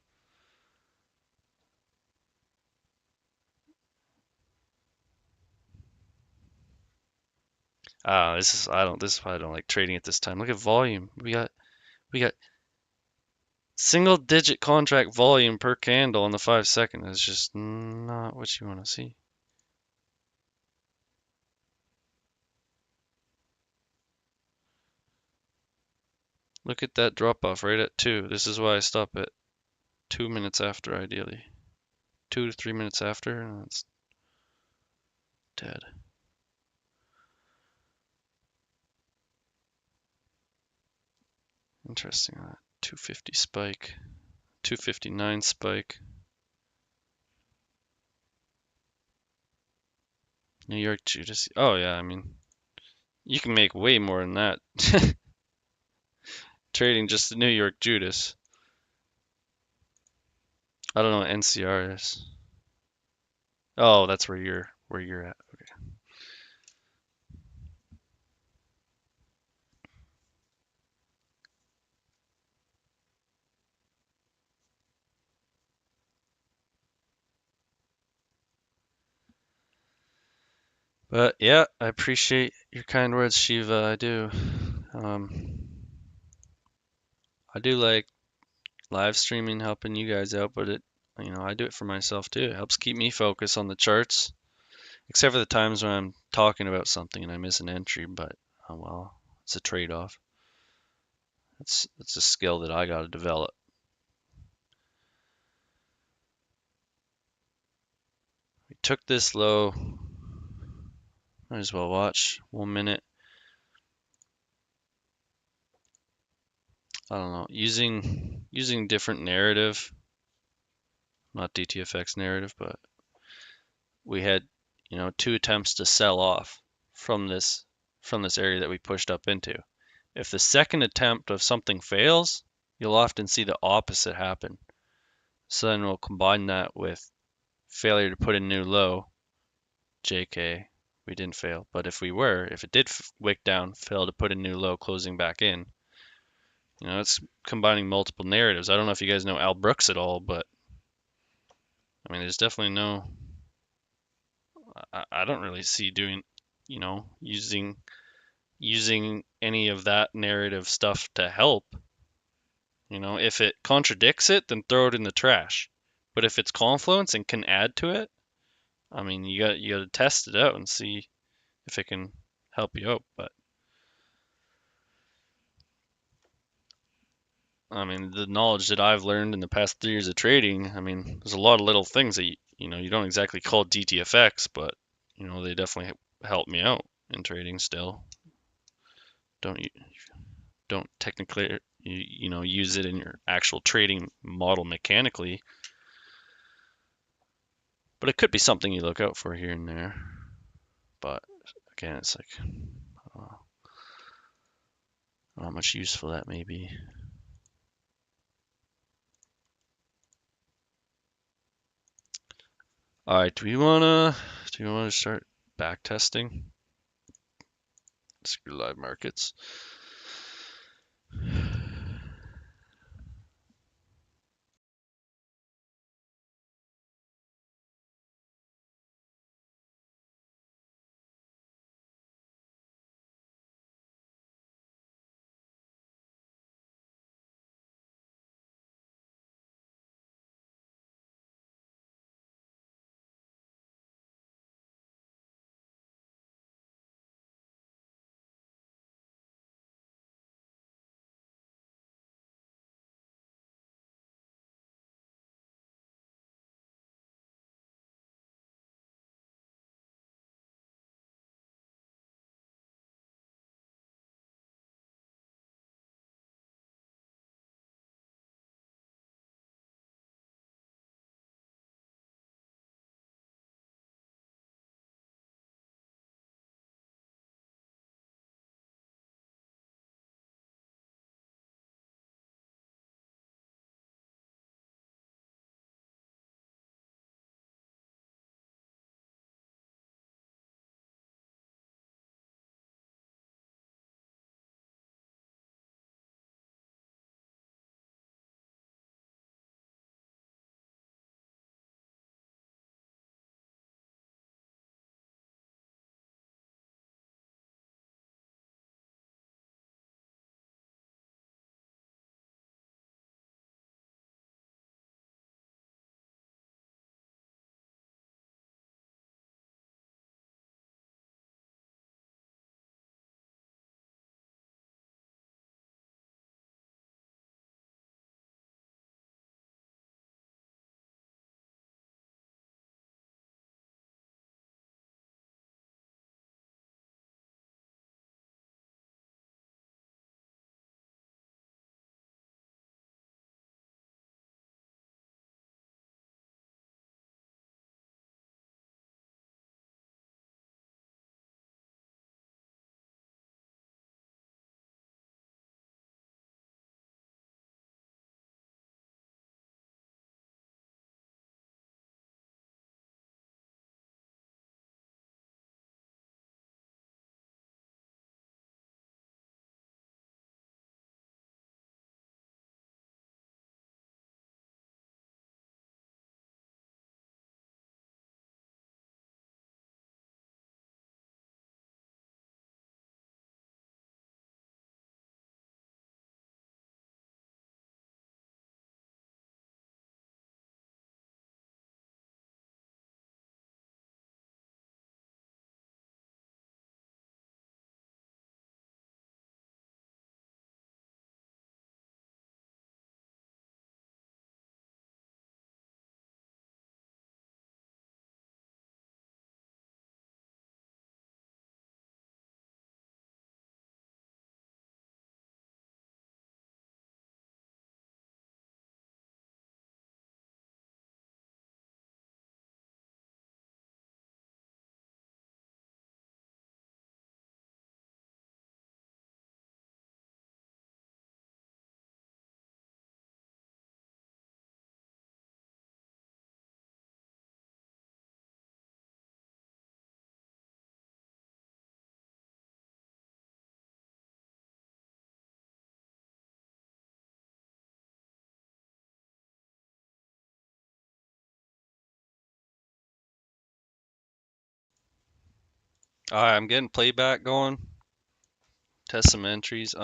This is why I don't like trading at this time. Look at volume. We got single digit contract volume per candle in the 5 second. It's just not what you want to see. Look at that drop off right at 2. This is why I stop at 2 minutes after, ideally. 2 to 3 minutes after, and it's dead. Interesting. 250 spike, 259 spike. New York Judas. Oh yeah, I mean, you can make way more than that trading just the New York Judas. I don't know what NCR is. Oh, that's where you're at. Okay. But yeah, I appreciate your kind words, Shiva. I do. I do like live streaming, helping you guys out, but I do it for myself too. It helps keep me focused on the charts, except for the times when I'm talking about something and I miss an entry. But oh well, it's a trade-off. It's a skill that I got to develop. We took this low. Might as well watch 1 minute. I don't know, using different narrative, not DTFX narrative, but we had, 2 attempts to sell off from this area that we pushed up into. If the second attempt of something fails, you'll often see the opposite happen. So then we'll combine that with failure to put in new low, JK, we didn't fail. But if it did wick down, fail to put in new low, closing back in, You know, it's combining multiple narratives. I don't know if you guys know Al Brooks at all, but I mean, there's definitely no. I don't really see doing, using any of that narrative stuff to help. You know, if it contradicts it, then throw it in the trash. But if it's confluence and can add to it, I mean, you got to test it out and see if it can help you out. But I mean, the knowledge that I've learned in the past 3 years of trading, I mean, there's a lot of little things that you don't exactly call DTFX, but they definitely help me out in trading still. Don't you don't technically use it in your actual trading model mechanically, but it could be something you look out for here and there. But again, it's like I don't know how much useful that may be. All right, do we wanna start back testing? Screw live markets. Alright, I'm getting playback going. Test some entries.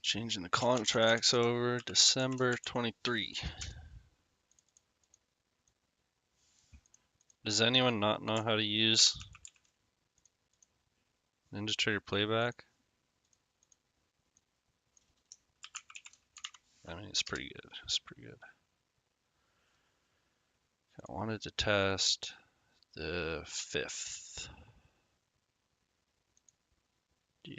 Changing the contracts over December 23. Does anyone not know how to use Ninja Trader playback? I mean, it's pretty good. It's pretty good. I wanted to test the 5th. Yeah.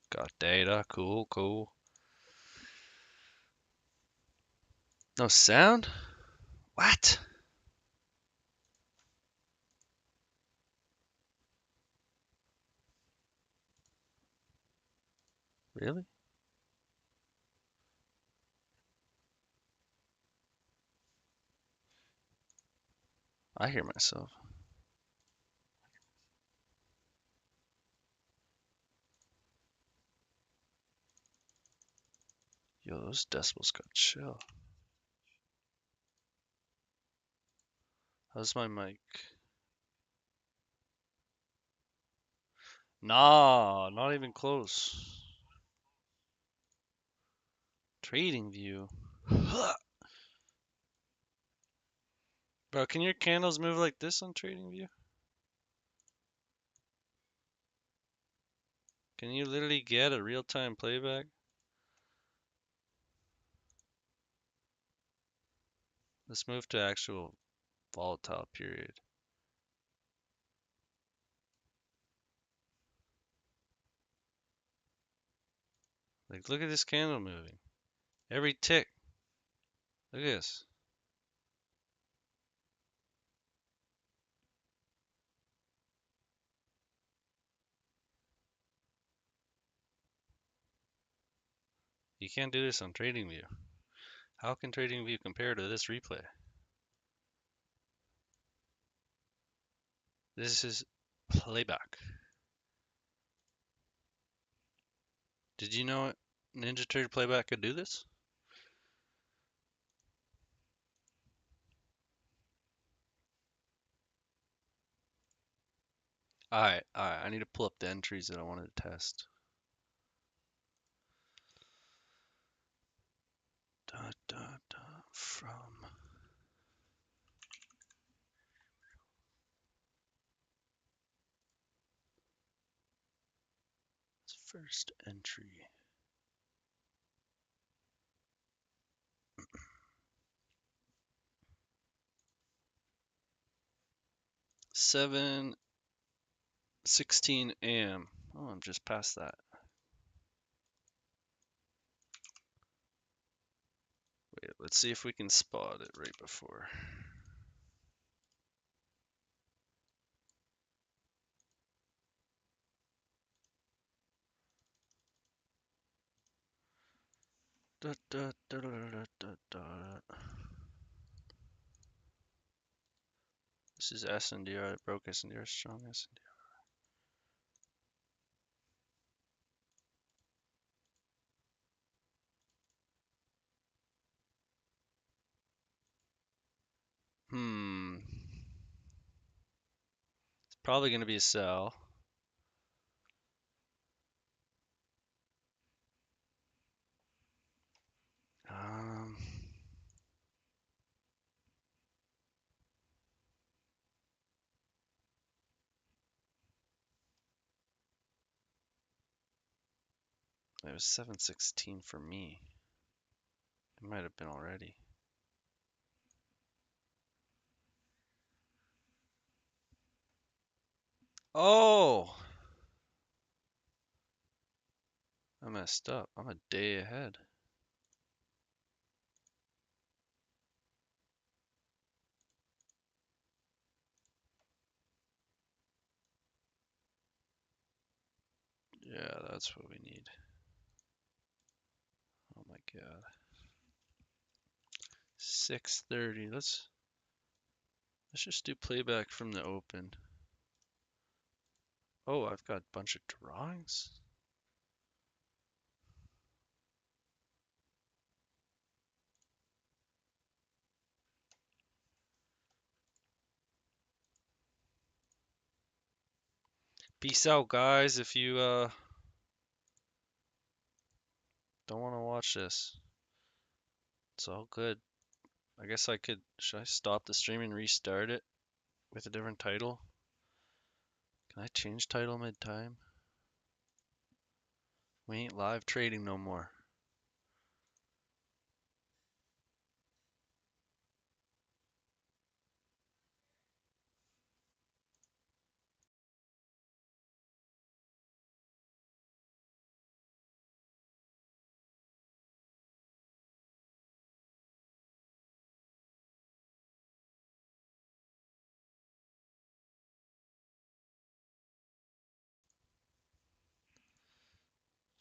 Got data. Cool, cool. No sound? What? Really? I hear myself. Yo, those decibels got chill. How's my mic? Nah, not even close. Trading view. Bro, can your candles move like this on trading view? Can you literally get a real-time playback? Let's move to actual volatile period. Like, look at this candle moving. Every tick. Look at this. You can't do this on TradingView. How can TradingView compare to this replay? This is playback. Did you know Ninja Trader Playback could do this? Alright, alright. I need to pull up the entries that I wanted to test. From first entry. Seven 16 a.m. Oh, I'm just past that. Wait, let's see if we can spot it right before. Da, da, da, da, da, da, da. This is SNDR. It broke SNDR. Strong SNDR. It's probably going to be a sell. Um, it was 716 for me. It might have been already. Oh! I messed up. I'm a day ahead. Yeah, that's what we need. Oh my god. 6:30. Let's just do playback from the open. Oh, I've got a bunch of drawings. Peace out, guys, if you don't want to watch this. It's all good. I guess I could, should I stop the stream and restart it with a different title? Can I change title mid-time? We ain't live trading no more.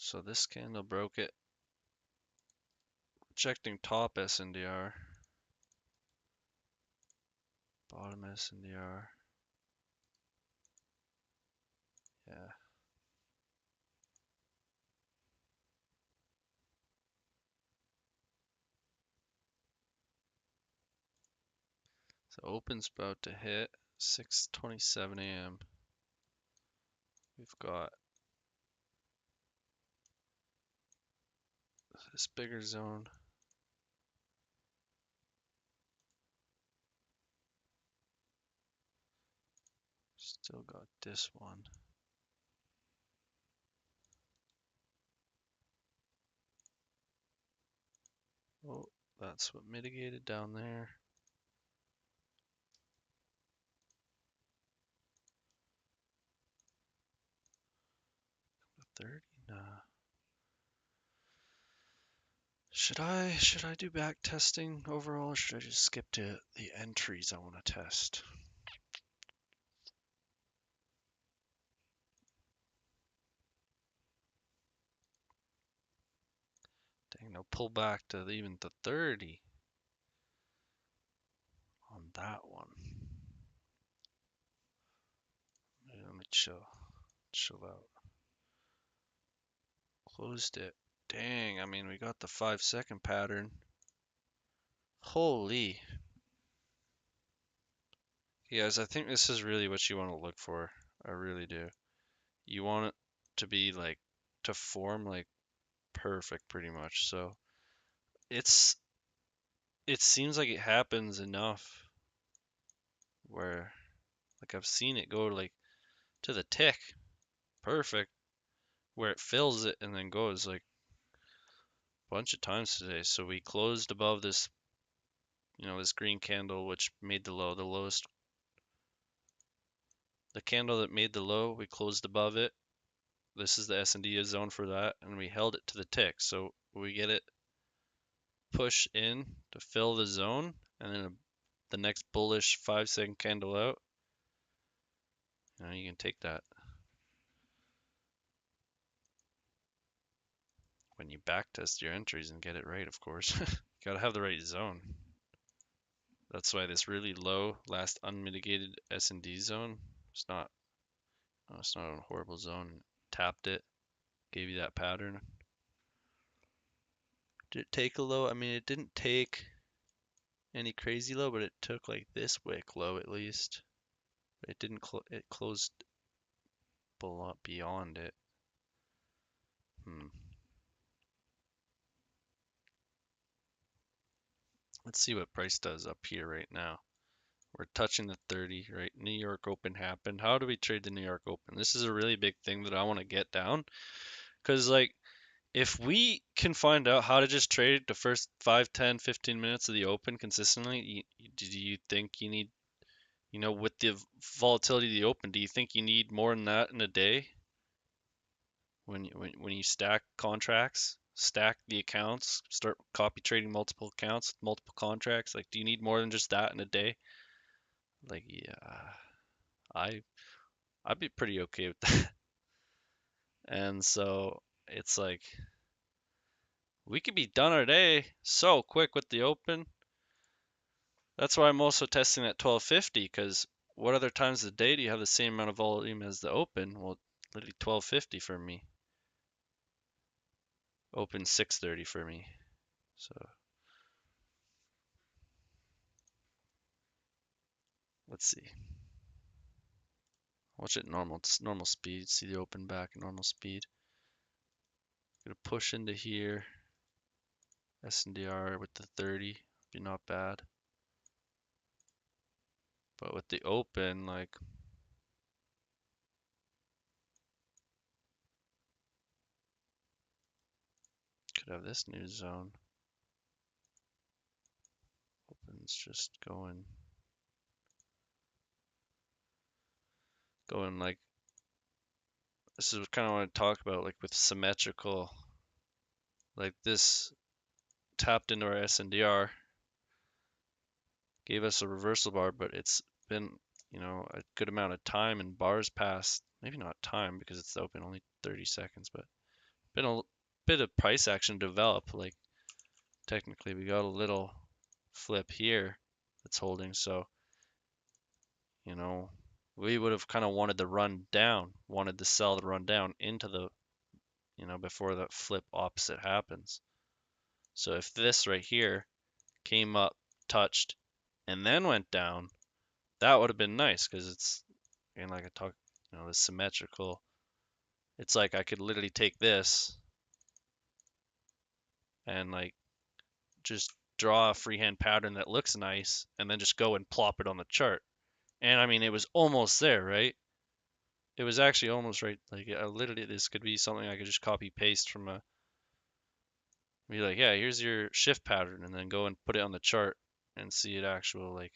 So this candle broke it. Rejecting top SNDR. Bottom SNDR. Yeah. So open's about to hit 6:27 a.m. We've got this bigger zone. Still got this one. Oh, that's what mitigated down there. The 30? Nah. Should I do back testing overall, or should I just skip to the entries I want to test? Dang, no pull back to even the 30 on that one. Let me chill out. Closed it. Dang, I mean, we got the 5-second pattern. Holy. You guys, I think this is really what you want to look for. I really do. You want it to be like, to form like perfect pretty much. So it seems like it happens enough where like I've seen it go like to the tick perfect where it fills it and then goes like a bunch of times today. So we closed above this, this green candle which made the low, the lowest. The candle that made the low, we closed above it. This is the S&D zone for that, and we held it to the tick. So we get it push in to fill the zone, and then the next bullish 5-second candle out. You can take that. When you backtest your entries and get it right, of course. You gotta have the right zone. That's why this really low last unmitigated S&D zone, it's not a horrible zone. Tapped it, gave you that pattern. Did it take a low? I mean, it didn't take any crazy low, but it took like this wick low at least. It didn't it closed beyond it. Let's see what price does up here right now. We're touching the 30, right? New York Open happened. How do we trade the New York Open? This is a really big thing that I want to get down. Because, like, if we can find out how to just trade the first 5, 10, 15 minutes of the Open consistently, do you think you need, with the volatility of the Open, do you think you need more than that in a day? When you stack contracts, stack the accounts, start copy trading multiple accounts, multiple contracts, like, do you need more than just that in a day? Like, yeah, I I'd be pretty okay with that. And so it's like we could be done our day so quick with the open. That's why I'm also testing at 1250 because what other times of the day do you have the same amount of volume as the open? Well, literally 12:50 for me. Open 6:30 for me. So let's see. Watch it normal. It's normal speed. See the open back at normal speed. Gonna push into here. SNDR with the 30 be not bad. But with the open, like, could have this new zone. Open's just going like, this is kind of what I talk about, like with symmetrical, like this tapped into our SNDR, gave us a reversal bar, but it's been, a good amount of time and bars passed. Maybe not time because it's open only 30 seconds, but been a bit of price action develop. Like technically we got a little flip here that's holding, so we would have kind of wanted the run down, wanted to sell the run down into the, before the flip opposite happens. So if this right here came up, touched, and then went down, that would have been nice because it's, again, like I talked, the symmetrical. It's like I could literally take this and like just draw a freehand pattern that looks nice and then just go and plop it on the chart. And I mean, it was almost there, right? It was actually almost right. Like, literally, this could be something I could just copy paste from be like, yeah, here's your shift pattern, and then go and put it on the chart and see it actual, like,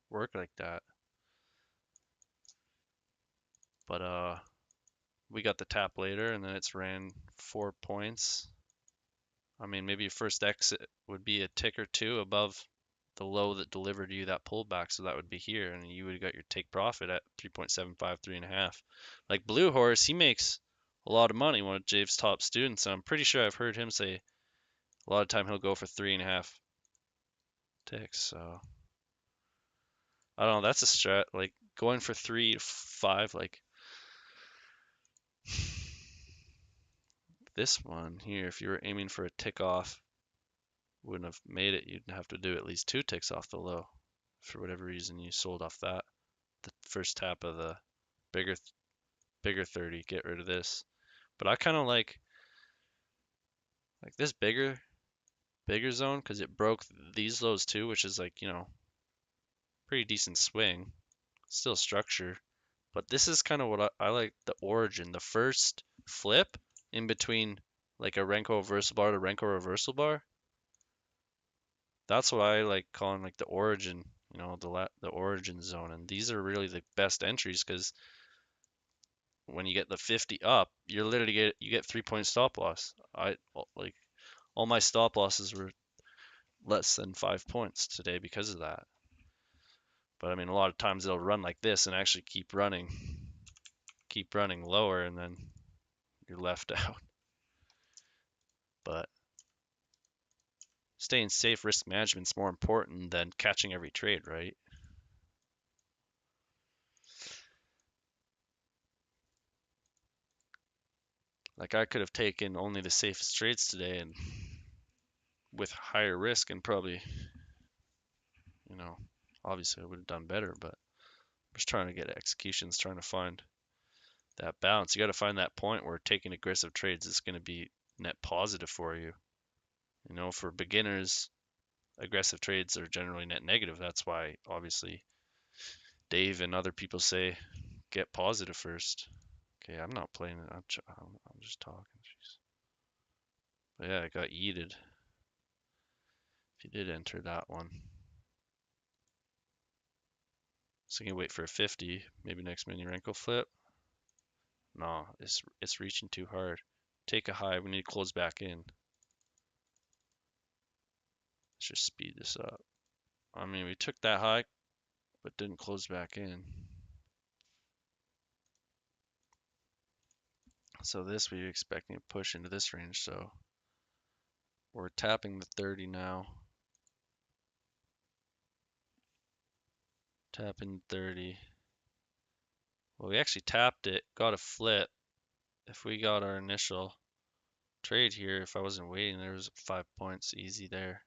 work like that. But we got the tap later, and then it's ran 4 points. I mean, maybe your first exit would be a tick or two above the low that delivered you that pullback, so that would be here, and you would have got your take profit at 3.75, 3.5. Like Blue Horse, he makes a lot of money, one of Jave's top students, and I'm pretty sure I've heard him say a lot of time he'll go for 3.5 ticks. So I don't know, that's a strat. Like going for 3 to 5, like this one here, if you were aiming for a tick off, wouldn't have made it. You'd have to do at least 2 ticks off the low. For whatever reason, you sold off that. The first tap of the bigger bigger 30, get rid of this. But I kind of like this bigger zone because it broke these lows too, which is like, pretty decent swing, still structure. But this is kind of what I like, the origin, the first flip in between like a Renko reversal bar to Renko reversal bar. That's what I like calling like the origin, the origin zone. And these are really the best entries because when you get the 50 up, you literally get 3-point stop loss. I like all my stop losses were less than 5 points today because of that. But I mean, a lot of times they'll run like this and actually keep running lower, and then you're left out. But staying safe, risk management's more important than catching every trade, right? Like I could have taken only the safest trades today and with higher risk and probably, obviously I would have done better, but I'm just trying to get executions, trying to find that balance. You got to find that point where taking aggressive trades is going to be net positive for you. For beginners, aggressive trades are generally net negative. That's why obviously Dave and other people say get positive first. Okay, I'm not playing it. I'm just talking. Jeez. But yeah, I got yeeted. If you did enter that one. So you can wait for a 50, maybe next mini Renko flip. No, it's reaching too hard. Take a high. We need to close back in. Let's just speed this up. I mean, we took that high, but didn't close back in. So this we're expecting to push into this range. So we're tapping the 30 now. Tap in 30. Well, we actually tapped it, got a flip. If we got our initial trade here, if I wasn't waiting, there was 5 points easy there.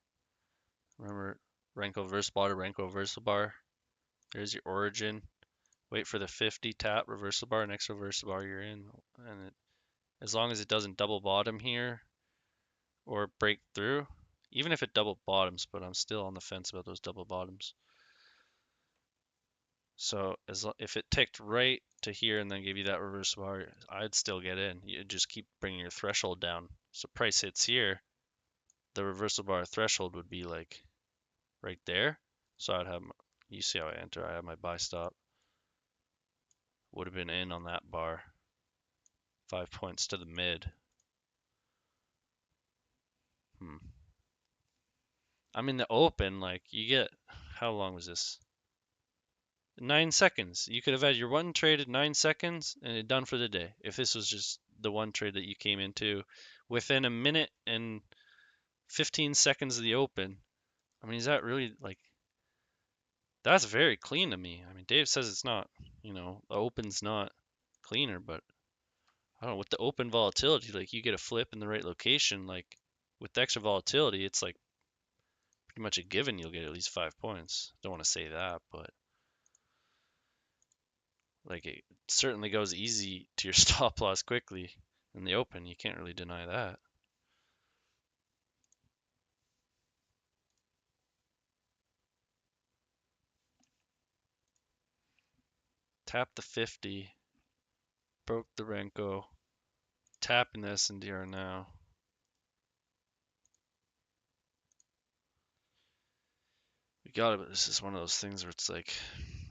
Remember, Renko Versbar to Renko Versbar. There's your origin. Wait for the 50, tap, reversal bar, next reversal bar, you're in. And as long as it doesn't double bottom here or break through, even if it double bottoms, but I'm still on the fence about those double bottoms. So if it ticked right to here and then gave you that reversal bar, I'd still get in. You just keep bringing your threshold down. So price hits here, the reversal bar threshold would be like right there. So I'd have, you see how I enter, I have my buy stop. Would have been in on that bar. 5 points to the mid. I'm in the open, like you get, how long was this? 9 seconds. You could have had your one trade at 9 seconds and it done for the day. If this was just the one trade that you came into within a minute and 15 seconds of the open. I mean, is that really like, that's very clean to me. I mean, Dave says it's not, the open's not cleaner, but I don't know, with the open volatility, like you get a flip in the right location, like with the extra volatility, it's like pretty much a given you'll get at least 5 points. Don't want to say that, but like it certainly goes easy to your stop loss quickly in the open. You can't really deny that. Tap the 50, broke the Renko, tapping the S&DR now. We got it, but this is one of those things where it's like,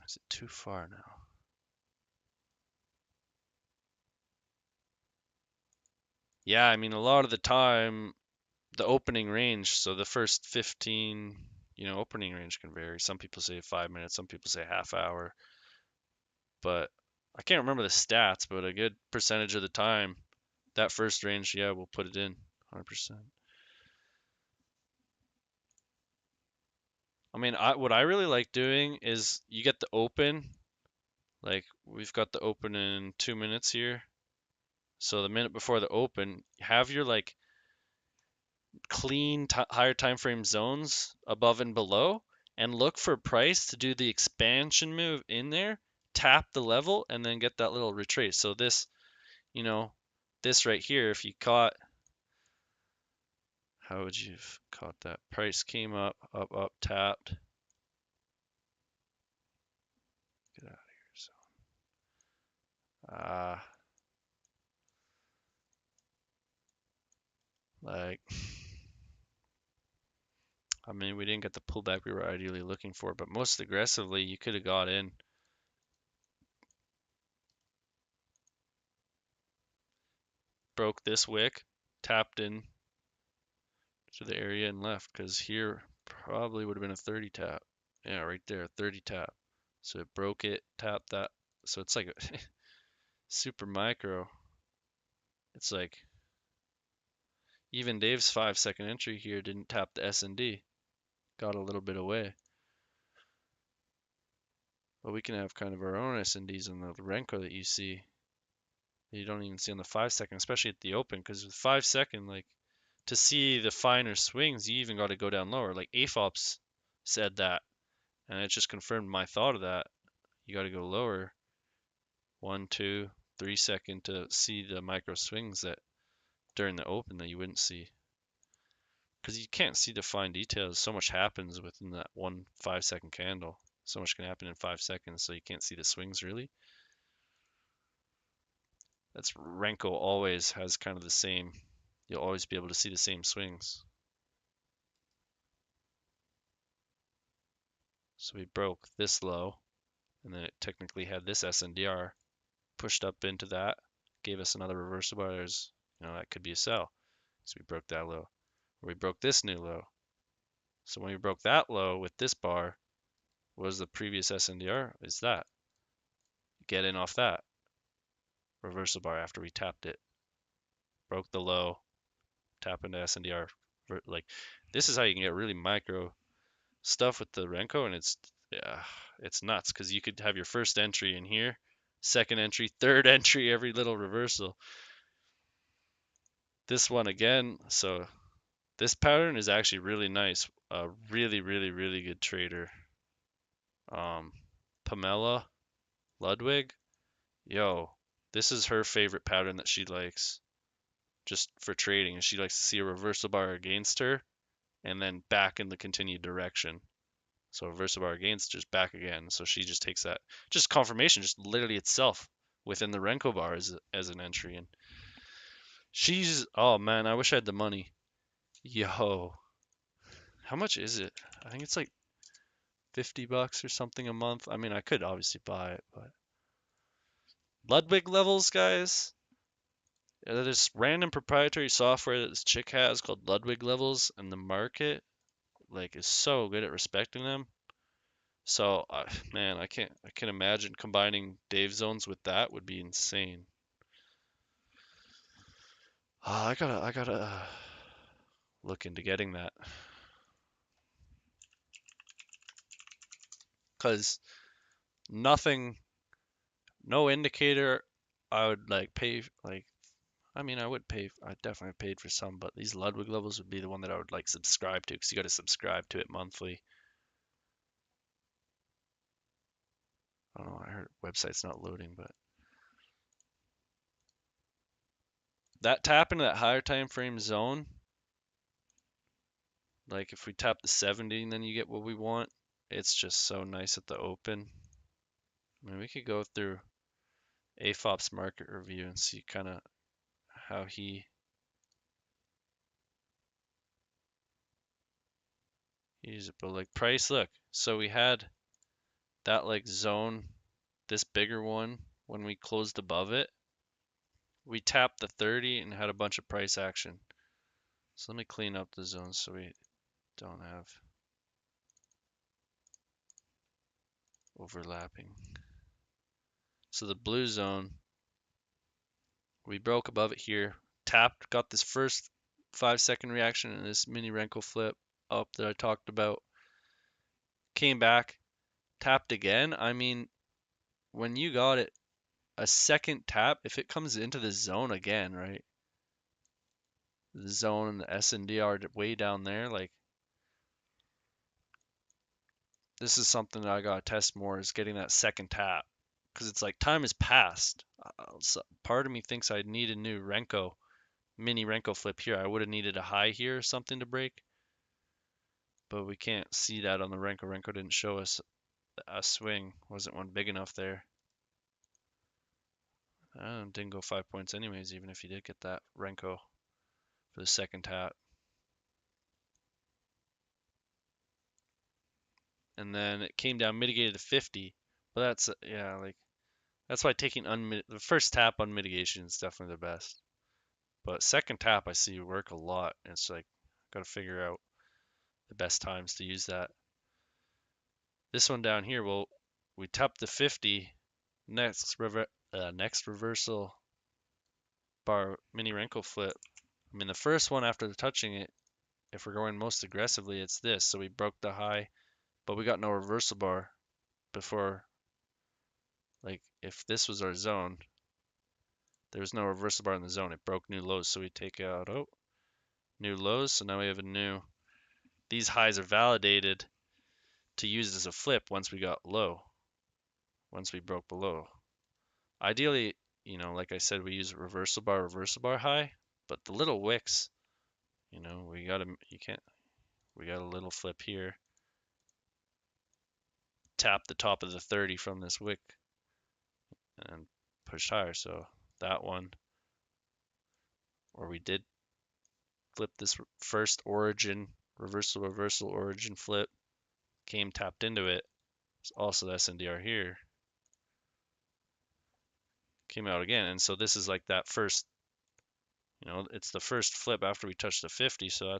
is it too far now? Yeah, I mean, a lot of the time, the opening range, so the first 15, opening range can vary. Some people say 5 minutes, some people say half hour, but I can't remember the stats, but a good percentage of the time, that first range, yeah, we'll put it in 100%. I mean, what I really like doing is you get the open, like we've got the open in 2 minutes here. So the minute before the open, have your like clean higher time frame zones above and below, and look for price to do the expansion move in there, tap the level, and then get that little retrace. So this, this right here, if you caught, how would you have caught that? Price came up, up, up, tapped. Get out of here. So, like, I mean, we didn't get the pullback we were ideally looking for, but most aggressively, you could have got in. Broke this wick, tapped in to the area and left, because here probably would have been a 30 tap. Yeah, right there, 30 tap. So it broke it, tapped that. So it's like a super micro. It's like even Dave's 5 second entry here didn't tap the S&D. Got a little bit away. But we can have kind of our own S&Ds in the Renko that you see. That you don't even see on the 5 second, especially at the open, because with 5 second, like to see the finer swings, you even got to go down lower. Like AFOPS said that, and it just confirmed my thought of that. You got to go lower, 1, 2, 3 second to see the micro swings that during the open that you wouldn't see. Because you can't see the fine details. So much happens within that 1 5 second candle. So much can happen in 5 seconds, so you can't see the swings really. That's Renko always has kind of the same. You'll always be able to see the same swings. So we broke this low, and then it technically had this SNDR pushed up into that, gave us another reversal bar. There's, that could be a sell. So we broke that low. Or we broke this new low. So when we broke that low with this bar, what was the previous SNDR? Is that. Get in off that reversal bar after we tapped it. Broke the low, tap into SNDR. Like, this is how you can get really micro stuff with the Renko, and Yeah, it's nuts because you could have your first entry in here, second entry, third entry, every little reversal. This one again, so this pattern is actually really nice. A really, really, really good trader. Pamela Ludwig, yo, this is her favorite pattern that she likes just for trading. She likes to see a reversal bar against her and then back in the continued direction. So reversal bar against, just back again. So she just takes that, just confirmation, just literally itself within the Renko bar as an entry. And she's, oh man, I wish I had the money. Yo, how much is it? I think it's like $50 or something a month. I mean, I could obviously buy it, but Ludwig levels, guys. There's random proprietary software that this chick has called Ludwig levels, and the market like is so good at respecting them. So, man, I can imagine combining Dave zones with that would be insane. I gotta look into getting that, cause nothing, no indicator I would like pay like. I mean, I definitely paid for some, but these Ludwig levels would be the one that I would like subscribe to, cause you got to subscribe to it monthly. I don't know, I heard website's not loading, but that tap into that higher time frame zone, like if we tap the 70 and then you get what we want, it's just so nice at the open. I mean, we could go through AFOP's market review and see kind of how he uses it. But like price, look, so we had that like zone, this bigger one, when we closed above it, we tapped the 30 and had a bunch of price action. So let me clean up the zones so we don't have overlapping. So the blue zone, we broke above it here, tapped, got this first 5-second reaction and this mini Renko flip up that I talked about. Came back, tapped again. I mean, when you got it a second tap, if it comes into the zone again, right? The zone and the S and D are way down there. Like, this is something that I gotta test more, is getting that second tap, because it's like time has passed. So part of me thinks I need a new Renko, mini Renko flip here. I would have needed a high here or something to break, but we can't see that on the Renko. Renko didn't show us a swing. Wasn't one big enough there. Didn't go 5 points anyways, even if you did get that Renko for the second tap. And then it came down mitigated to 50. But that's, yeah, like, that's why taking the first tap on mitigation is definitely the best. But second tap I see work a lot. It's like, gotta figure out the best times to use that. This one down here, well, we tapped the 50. Next reversal bar mini Renko flip. I mean, the first one after touching it, if we're going most aggressively, it's this. So we broke the high, but we got no reversal bar before. Like, if this was our zone, there was no reversal bar in the zone. It broke new lows, so we take out, oh, new lows. So now we have a new, these highs are validated to use as a flip once we got low, once we broke below. Ideally, you know, like I said, we use reversal bar high, but the little wicks, you know, we got a little flip here. Tap the top of the 30 from this wick and pushed higher. So that one, or we did flip this first origin, reversal origin flip, came tapped into it. It's also the SNDR here. Came out again. And so this is like that first, you know, it's the first flip after we touched the 50. So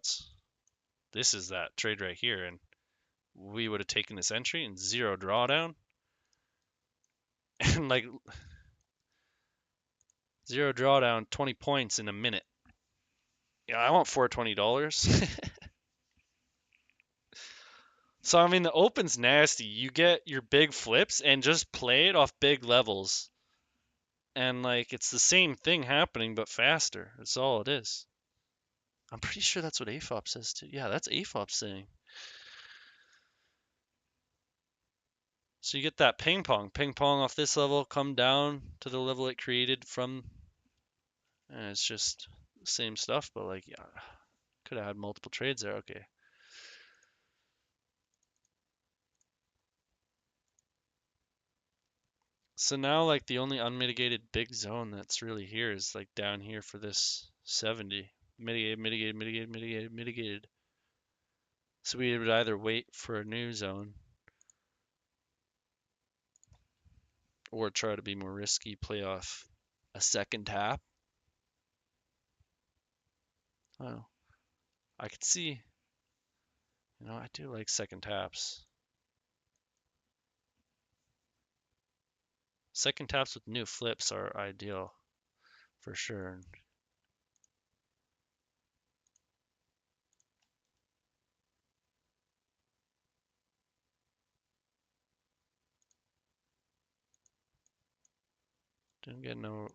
this is that trade right here. And we would have taken this entry and zero drawdown. And like zero drawdown, 20 points in a minute. Yeah, I want $420. So I mean the open's nasty. You get your big flips and just play it off big levels. And like it's the same thing happening but faster. That's all it is. I'm pretty sure that's what AFOP says too. Yeah, that's AFOP saying. So you get that ping pong off this level, come down to the level it created from, and it's just the same stuff, but like, yeah, could have had multiple trades there. Okay. So now like the only unmitigated big zone that's really here is like down here for this 70. Mitigated, mitigated, mitigated, mitigated, mitigated. So we would either wait for a new zone or try to be more risky, play off a second tap. Oh, I could see, I do like second taps. Second taps with new flips are ideal for sure. Didn't get no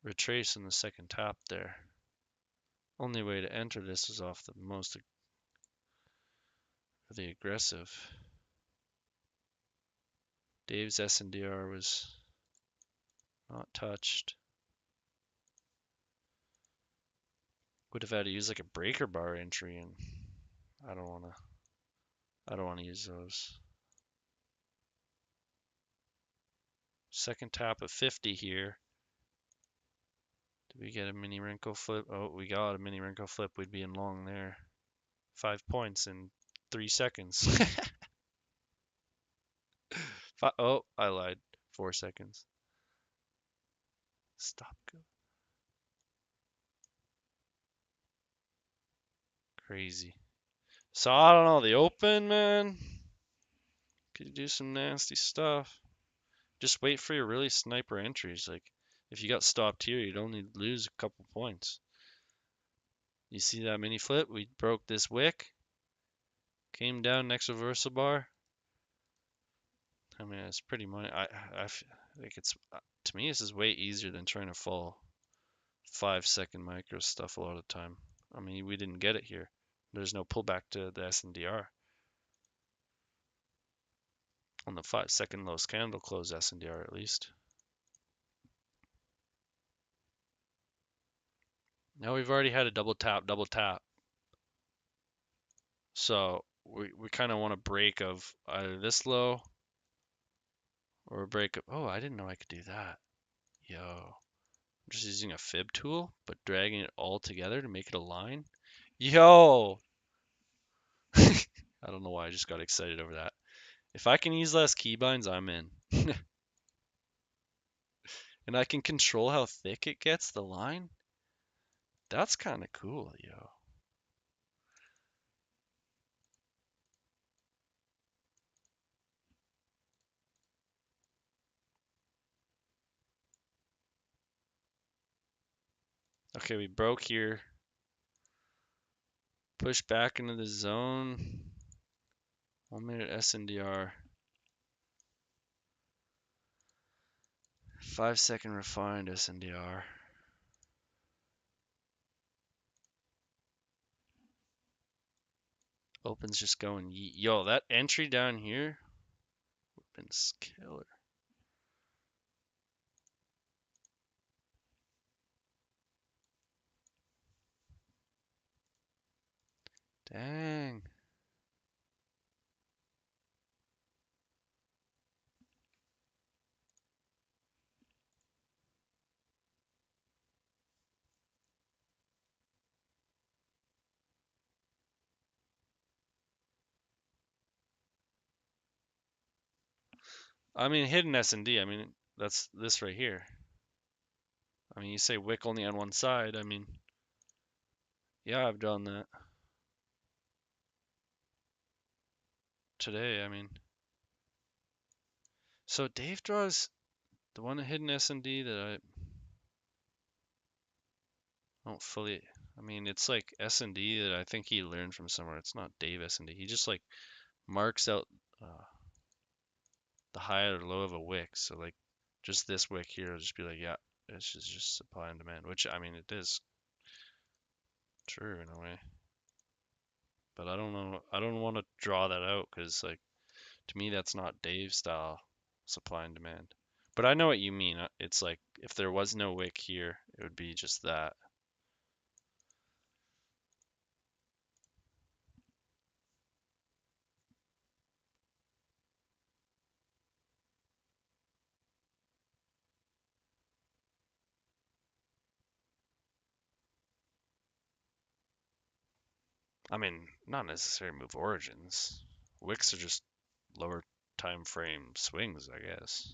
retrace in the second tap there. Only way to enter this is off the most the aggressive. Dave's SNDR was not touched. Would have had to use like a breaker bar entry, and I don't wanna use those. Second tap of 50 here. Did we get a mini wrinkle flip? Oh, we got a mini wrinkle flip. We'd be in long there. 5 points in 3 seconds. Oh, I lied. 4 seconds. Stop. Crazy. So I don't know. The open, man. Could do some nasty stuff. Just wait for your really sniper entries. Like, if you got stopped here, you'd only lose a couple points. You see that mini flip? We broke this wick. Came down next reversal bar. I mean, it's pretty much. Like it's to me, this is way easier than trying to fall 5-second micro stuff a lot of the time. I mean, we didn't get it here. There's no pullback to the SNDR on the 5-second lowest candle close SNDR at least. Now we've already had a double tap, double tap. So we kind of want a break of either this low or a break of, oh, I didn't know I could do that. Yo, I'm just using a fib tool, but dragging it all together to make it a line. Yo, I don't know why I just got excited over that. If I can use less keybinds, I'm in. And I can control how thick it gets, the line. That's kind of cool, yo. Okay, we broke here. Push back into the zone. 1 minute SNDR. 5-second refined SNDR. Open's just going yeet. Yo, that entry down here would have been killer. Dang. I mean, hidden S&D, I mean, that's this right here. I mean, you say wick only on one side. I mean, yeah, I've done that today. I mean, so Dave draws the one hidden S&D that I don't fully. I mean, it's like S&D that I think he learned from somewhere. It's not Dave S&D. He just like marks out the high or low of a wick. So like just this wick here will just be like, yeah, this is just supply and demand, which I mean, it is true in a way. But I don't know. I don't want to draw that out because like to me that's not Dave style supply and demand. But I know what you mean. It's like if there was no wick here, it would be just that. I mean, not necessarily move origins. Wicks are just lower time frame swings, I guess.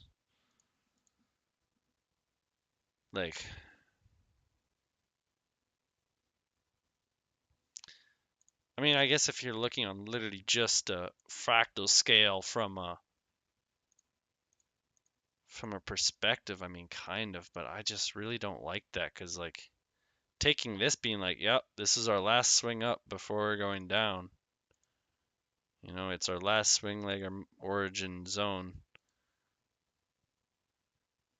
Like, I mean, I guess if you're looking on literally just a fractal scale from a perspective, I mean, kind of, but I just really don't like that because like taking this being like, yep, this is our last swing up before we're going down. You know, it's our last swing leg or origin zone.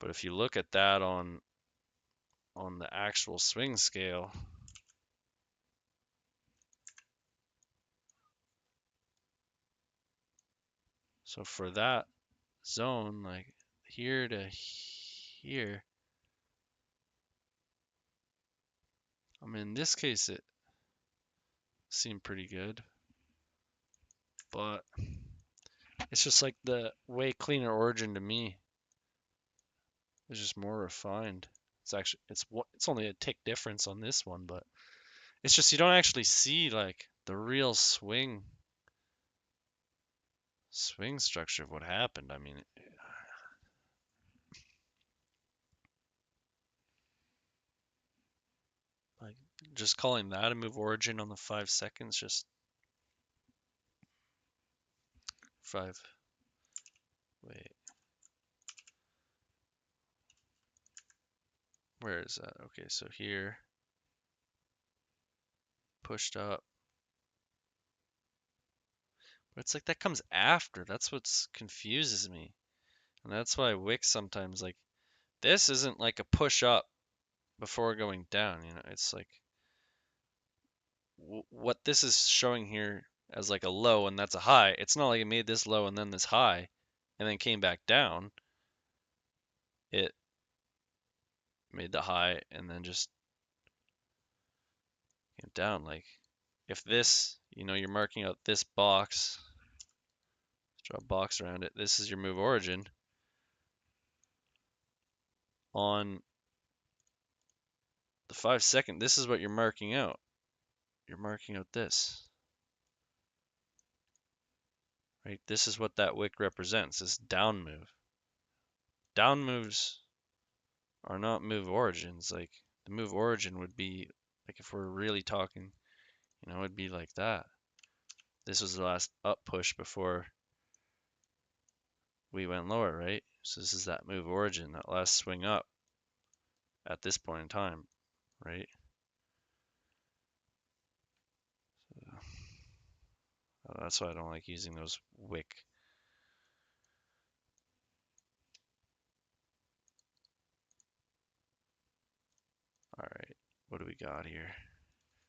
But if you look at that on the actual swing scale, so for that zone, like here to here, I mean, in this case, it seemed pretty good, but it's just like the way cleaner origin to me is just more refined. It's actually it's only a tick difference on this one, but it's just you don't actually see like the real swing structure of what happened. I mean, like just calling that a move origin on the 5 seconds, just five. Wait, where is that? Okay, so here, pushed up. But it's like that comes after. That's what confuses me. And that's why Wix sometimes like this isn't like a push up before going down, you know. It's like what this is showing here as like a low and that's a high. It's not like it made this low and then this high and then came back down. It made the high and then just came down. Like if this, you know, you're marking out this box, draw a box around it. This is your move origin. On the 5 second, this is what you're marking out. You're marking out this. Right? This is what that wick represents, this down move. Down moves are not move origins. Like the move origin would be like if we're really talking, you know, it'd be like that. This was the last up push before we went lower, right? So this is that move origin, that last swing up at this point in time, right? That's why I don't like using those wick. All right, what do we got here?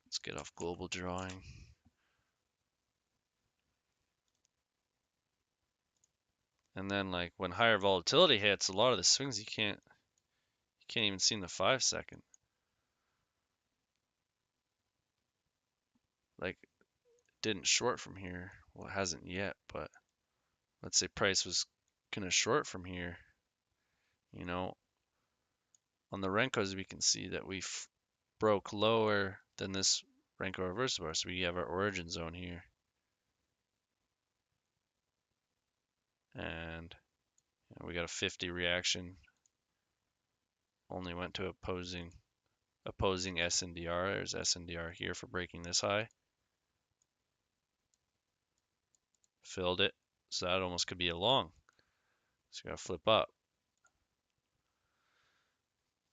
Let's get off global drawing. And then like when higher volatility hits, a lot of the swings you can't even see in the 5 second. Like didn't short from here. Well, it hasn't yet, but let's say price was gonna short from here. You know, on the Renkos we can see that we broke lower than this Renko reverse bar, so we have our origin zone here. And you know, we got a 50 reaction. Only went to opposing SNDR. There's SNDR here for breaking this high. Filled it. So that almost could be a long. So you gotta flip up.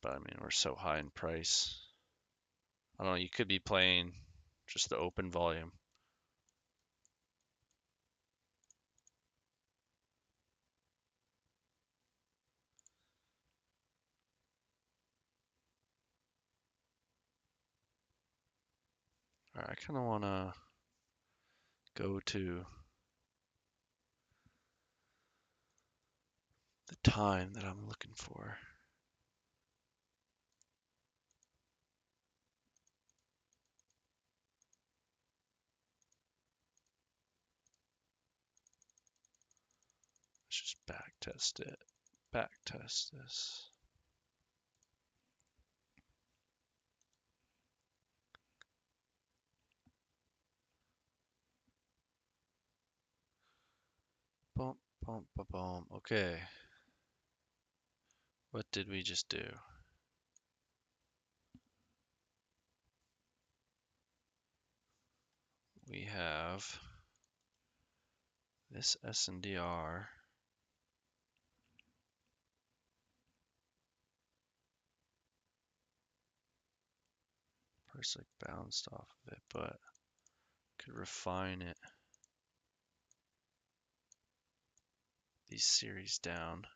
But I mean, we're so high in price. I don't know, you could be playing just the open volume. All right, I kind of want to go to the time that I'm looking for. Let's just back test it. Back test this. Boom, boom, boom, boom. Okay. What did we just do? We have this SNDR. First, like bounced off of it, but could refine it. These series down.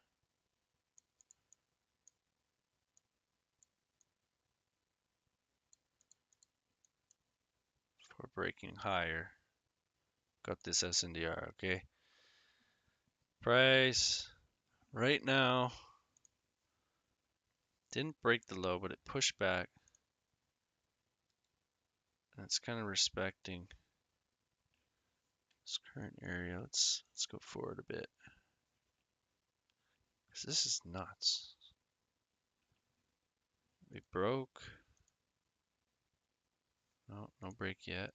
For breaking higher. Got this SNDR, okay? Price right now didn't break the low, but it pushed back. And it's kind of respecting this current area. Let's go forward a bit. 'Cause this is nuts. We broke. No, no break yet.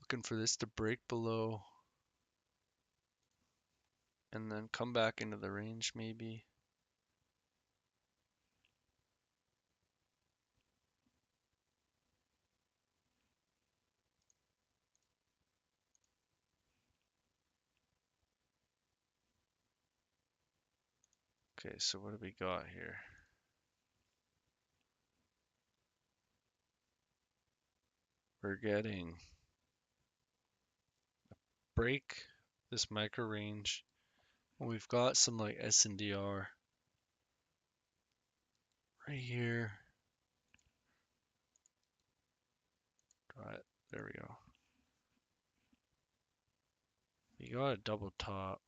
Looking for this to break below. And then come back into the range maybe. Okay, so what do we got here? We're getting break this micro range. We've got some like SNDR right here. Got it. There we go. We got a double top.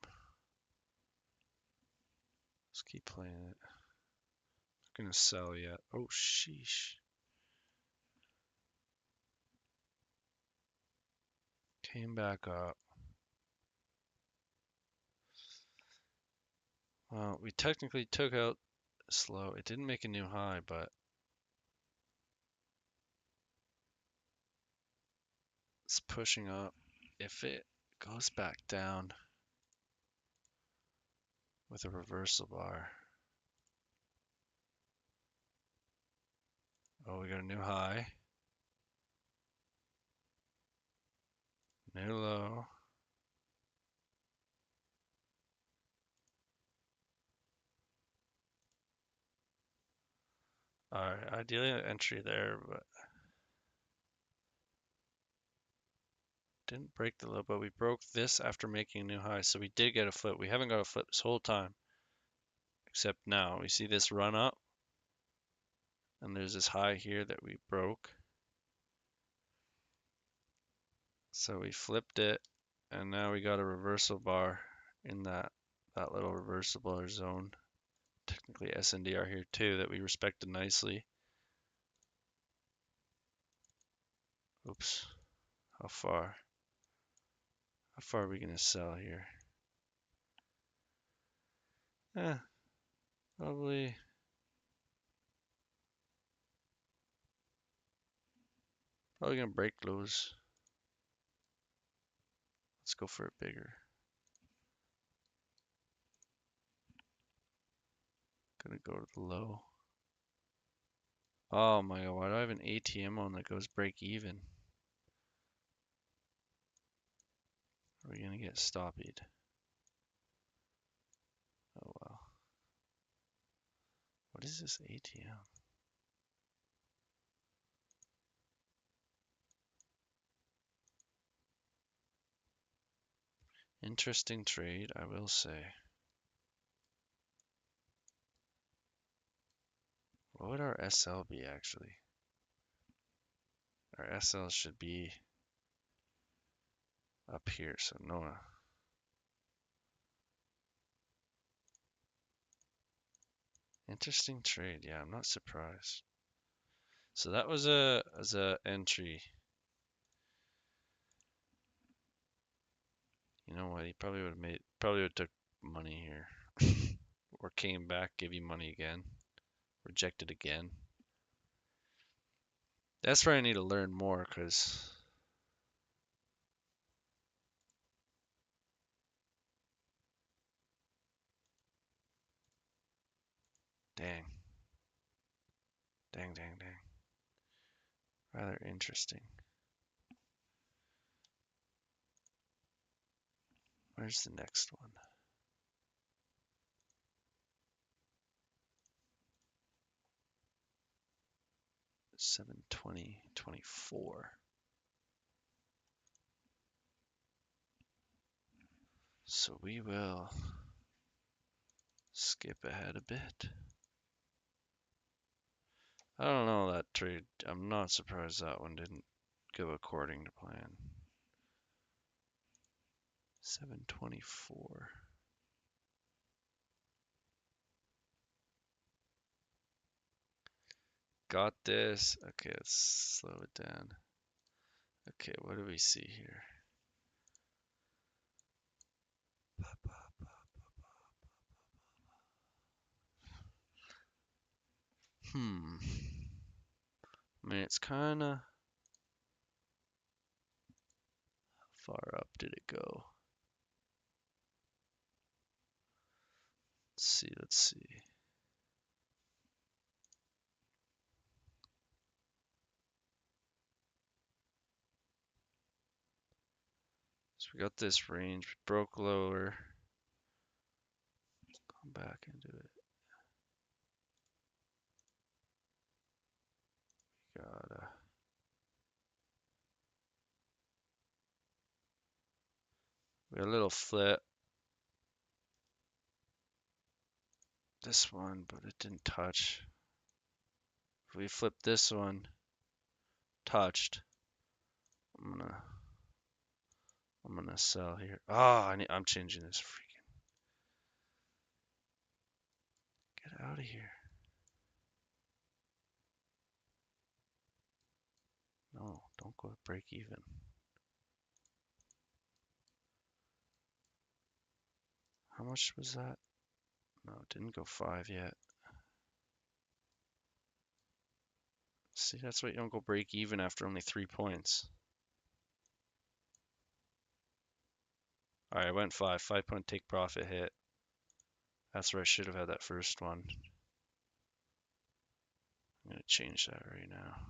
Let's keep playing it. Not gonna sell yet. Oh sheesh. Came back up. Well, we technically took out slow. It didn't make a new high, but it's pushing up. If it goes back down with a reversal bar. Oh, we got a new high. New low. Alright, ideally an entry there, but didn't break the low, but we broke this after making a new high, so we did get a flip. We haven't got a flip this whole time, except now. We see this run up, and there's this high here that we broke. So we flipped it, and now we got a reversal bar in that little reversal bar zone. Technically SNDR here too that we respected nicely. Oops. How far? How far are we gonna sell here? Probably gonna break lows. Let's go for it bigger. Gonna go to the low. Oh my god, why do I have an ATM on that goes break even? Are we gonna get stoppied? Oh well. What is this ATM? Interesting trade, I will say. What would our SL be actually? Our SL should be up here, so no. Interesting trade, yeah, I'm not surprised. So that was a entry. You know what? He probably would have took money here, or came back, give you money again, rejected again. That's where I need to learn more, cause dang, dang, rather interesting. Where's the next one? 7/20/24. So we will skip ahead a bit. I don't know that trade. I'm not surprised that one didn't go according to plan. 7/24. Got this. Okay, let's slow it down. Okay, what do we see here? Hmm. I mean, it's kind of far up did it go? Let's see. So we got this range, we broke lower. Come back into it. Got we got a little flip. This one, but it didn't touch. If we flip this one, touched. I'm gonna sell here. I'm changing this freaking. Get out of here. No, don't go break even. How much was that? No, it didn't go 5 yet. See, that's why you don't go break even after only 3 points. Alright, I went 5. 5-point take profit hit. That's where I should have had that first one. I'm gonna change that right now.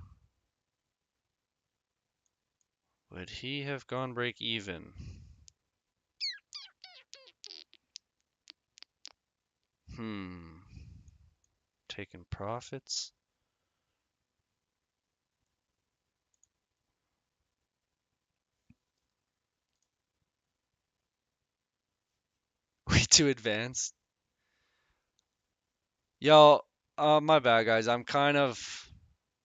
Would he have gone break even? Taking profits? Way too advanced. Yo, my bad, guys. I'm kind of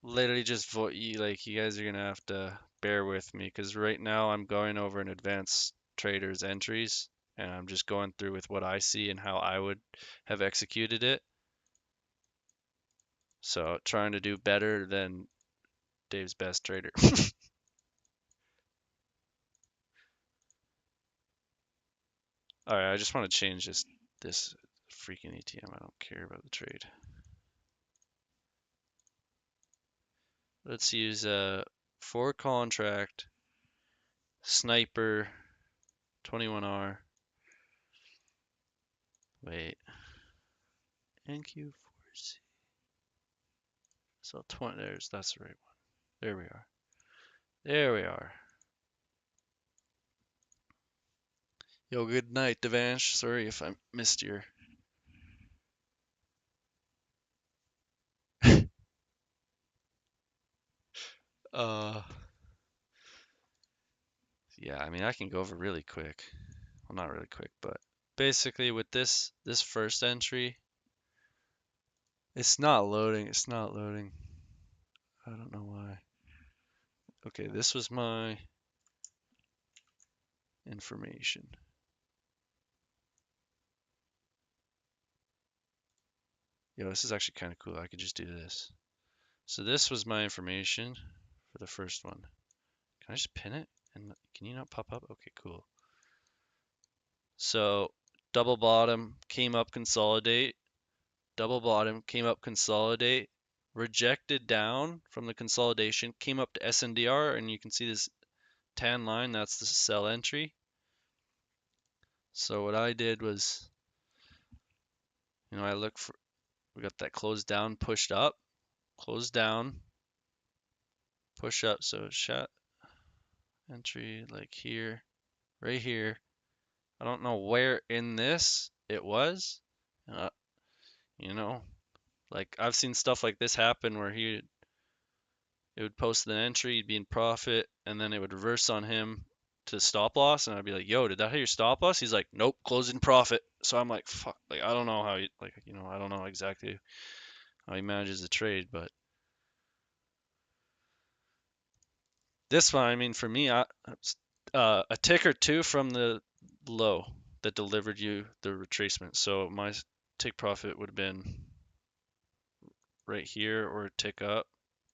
literally just you guys are gonna have to bear with me because right now I'm going over an advanced trader's entries and I'm just going through with what I see and how I would have executed it. So trying to do better than Dave's best trader. All right, I just want to change this freaking ATM. I don't care about the trade. Let's use a 4 contract sniper 21R. Wait. NQ4C. So 20, that's the right one. There we are. There we are. Yo, good night, Devansh. Sorry if I missed your Uh, yeah, I mean, I can go over really quick. Well, not really quick, but basically with this first entry, it's not loading. It's not loading. I don't know why. Okay, this was my information. Yo, this is actually kind of cool. I could just do this. So this was my information for the first one. Can I just pin it? And can you not pop up? Okay, cool. So double bottom, came up, consolidate. Double bottom, came up, consolidate. Rejected down from the consolidation, came up to SNDR, and you can see this tan line, that's the sell entry. So what I did was, I look for, we got that closed down, pushed up, closed down, push up. So shot entry like here, right here. I don't know where in this it was. Uh, you know, like I've seen stuff like this happen where it would post an entry, he'd be in profit, and then it would reverse on him to stop loss, and I'd be like, "Yo, did that hit your stop loss?" He's like, "Nope, closing profit." So I'm like, "Fuck!" Like I don't know how he, like, I don't know exactly how he manages the trade, but this one, I mean, for me, a tick or two from the low that delivered you the retracement. So my take profit would have been right here or a tick up.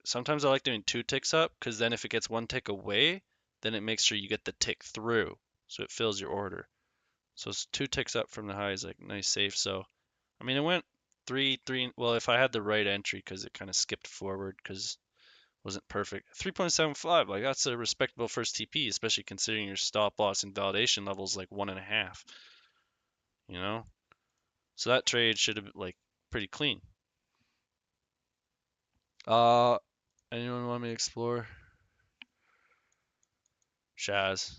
Sometimes I like doing two ticks up because then if it gets one tick away, then it makes sure you get the tick through. So it fills your order. So it's two ticks up from the high is like nice safe. So, I mean, it went three. Well, if I had the right entry because it kind of skipped forward because wasn't perfect. 3.75, like that's a respectable first TP, especially considering your stop loss and validation levels like 1.5, you know? So that trade should have been like pretty clean. Uh, anyone want me to explore? Shaz.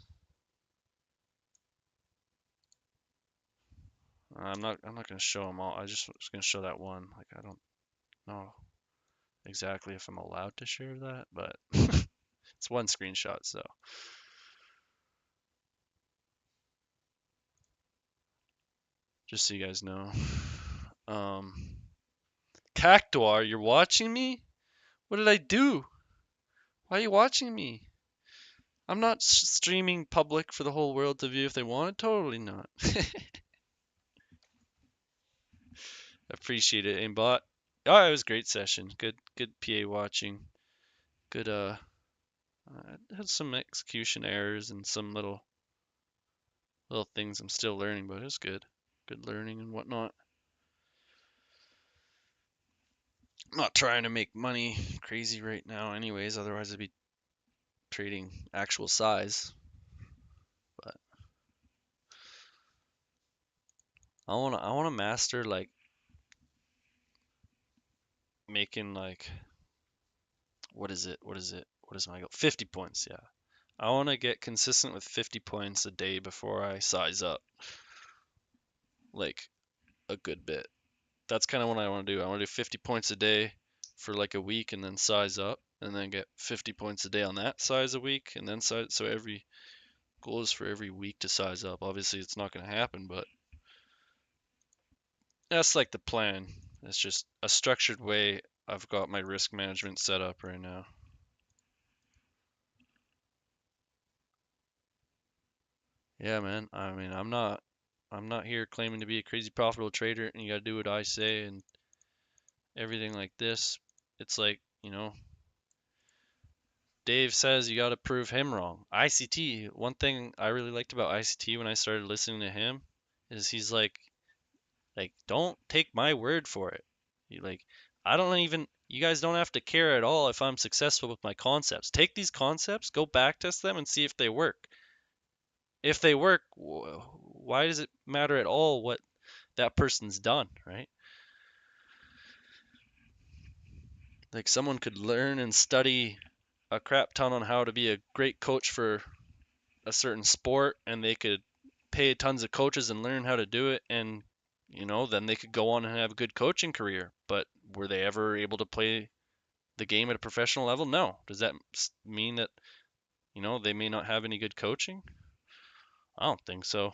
I'm not gonna show them all. I just was gonna show that one. Like I don't know exactly if I'm allowed to share that, but it's one screenshot, so just so you guys know. Um, Cactuar, you're watching me? What did I do? Why are you watching me? I'm not streaming public for the whole world to view if they want it. Totally not. Appreciate it, aimbot. Oh, it was a great session. Good PA watching. Good had some execution errors and some little things I'm still learning, but it was good. Good learning and whatnot. I'm not trying to make money crazy right now anyways, otherwise I'd be trading actual size. But I wanna master like making like what is it? What is it? What is my goal? 50 points, yeah. I want to get consistent with 50 points a day before I size up like a good bit. That's kind of what I want to do. I want to do 50 points a day for like a week and then size up and then get 50 points a day on that size a week and then size. So every goal is for every week to size up. Obviously, it's not going to happen, but that's like the plan. It's just a structured way I've got my risk management set up right now. Yeah, man. I mean, I'm not here claiming to be a crazy profitable trader and you got to do what I say and everything like this. It's like, Dave says you got to prove him wrong. ICT, one thing I really liked about ICT when I started listening to him is he's like don't take my word for it. Like I don't even you guys don't have to care at all if I'm successful with my concepts. Take these concepts, go back test them and see if they work. If they work, why does it matter at all what that person's done, right? Like someone could learn and study a crap ton on how to be a great coach for a certain sport and they could pay tons of coaches and learn how to do it and then they could go on and have a good coaching career. But were they ever able to play the game at a professional level? No. Does that mean that, they may not have any good coaching? I don't think so.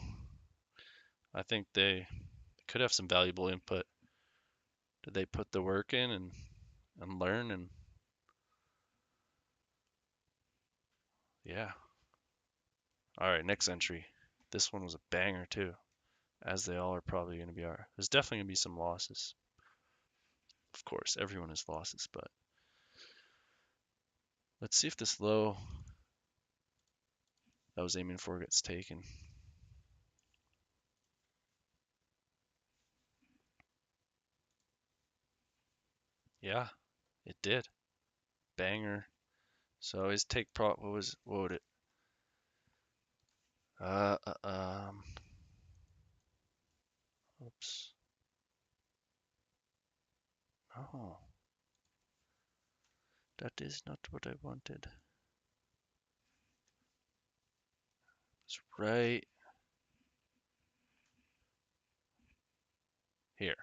I think they could have some valuable input. Did they put the work in and learn? And yeah. All right, next entry. This one was a banger too, as they all are probably going to be. There's definitely going to be some losses. Of course, everyone has losses, but let's see if this low that I was aiming for gets taken. Yeah, it did. Banger. So his take prop, what would it? Uh, uh, um, Oops. Oh, that is not what I wanted. It's right here.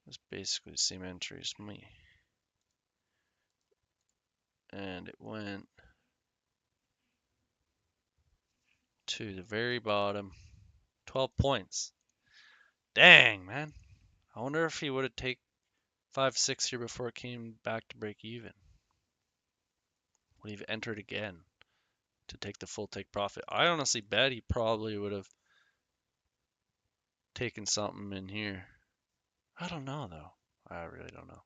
It's basically the same entry as me. And it went to the very bottom. 12 points. Dang, man. I wonder if he would have taken 5-6 here before it came back to break even. Would he have entered again to take the full take profit? I honestly bet he probably would have taken something in here. I don't know, though. I really don't know.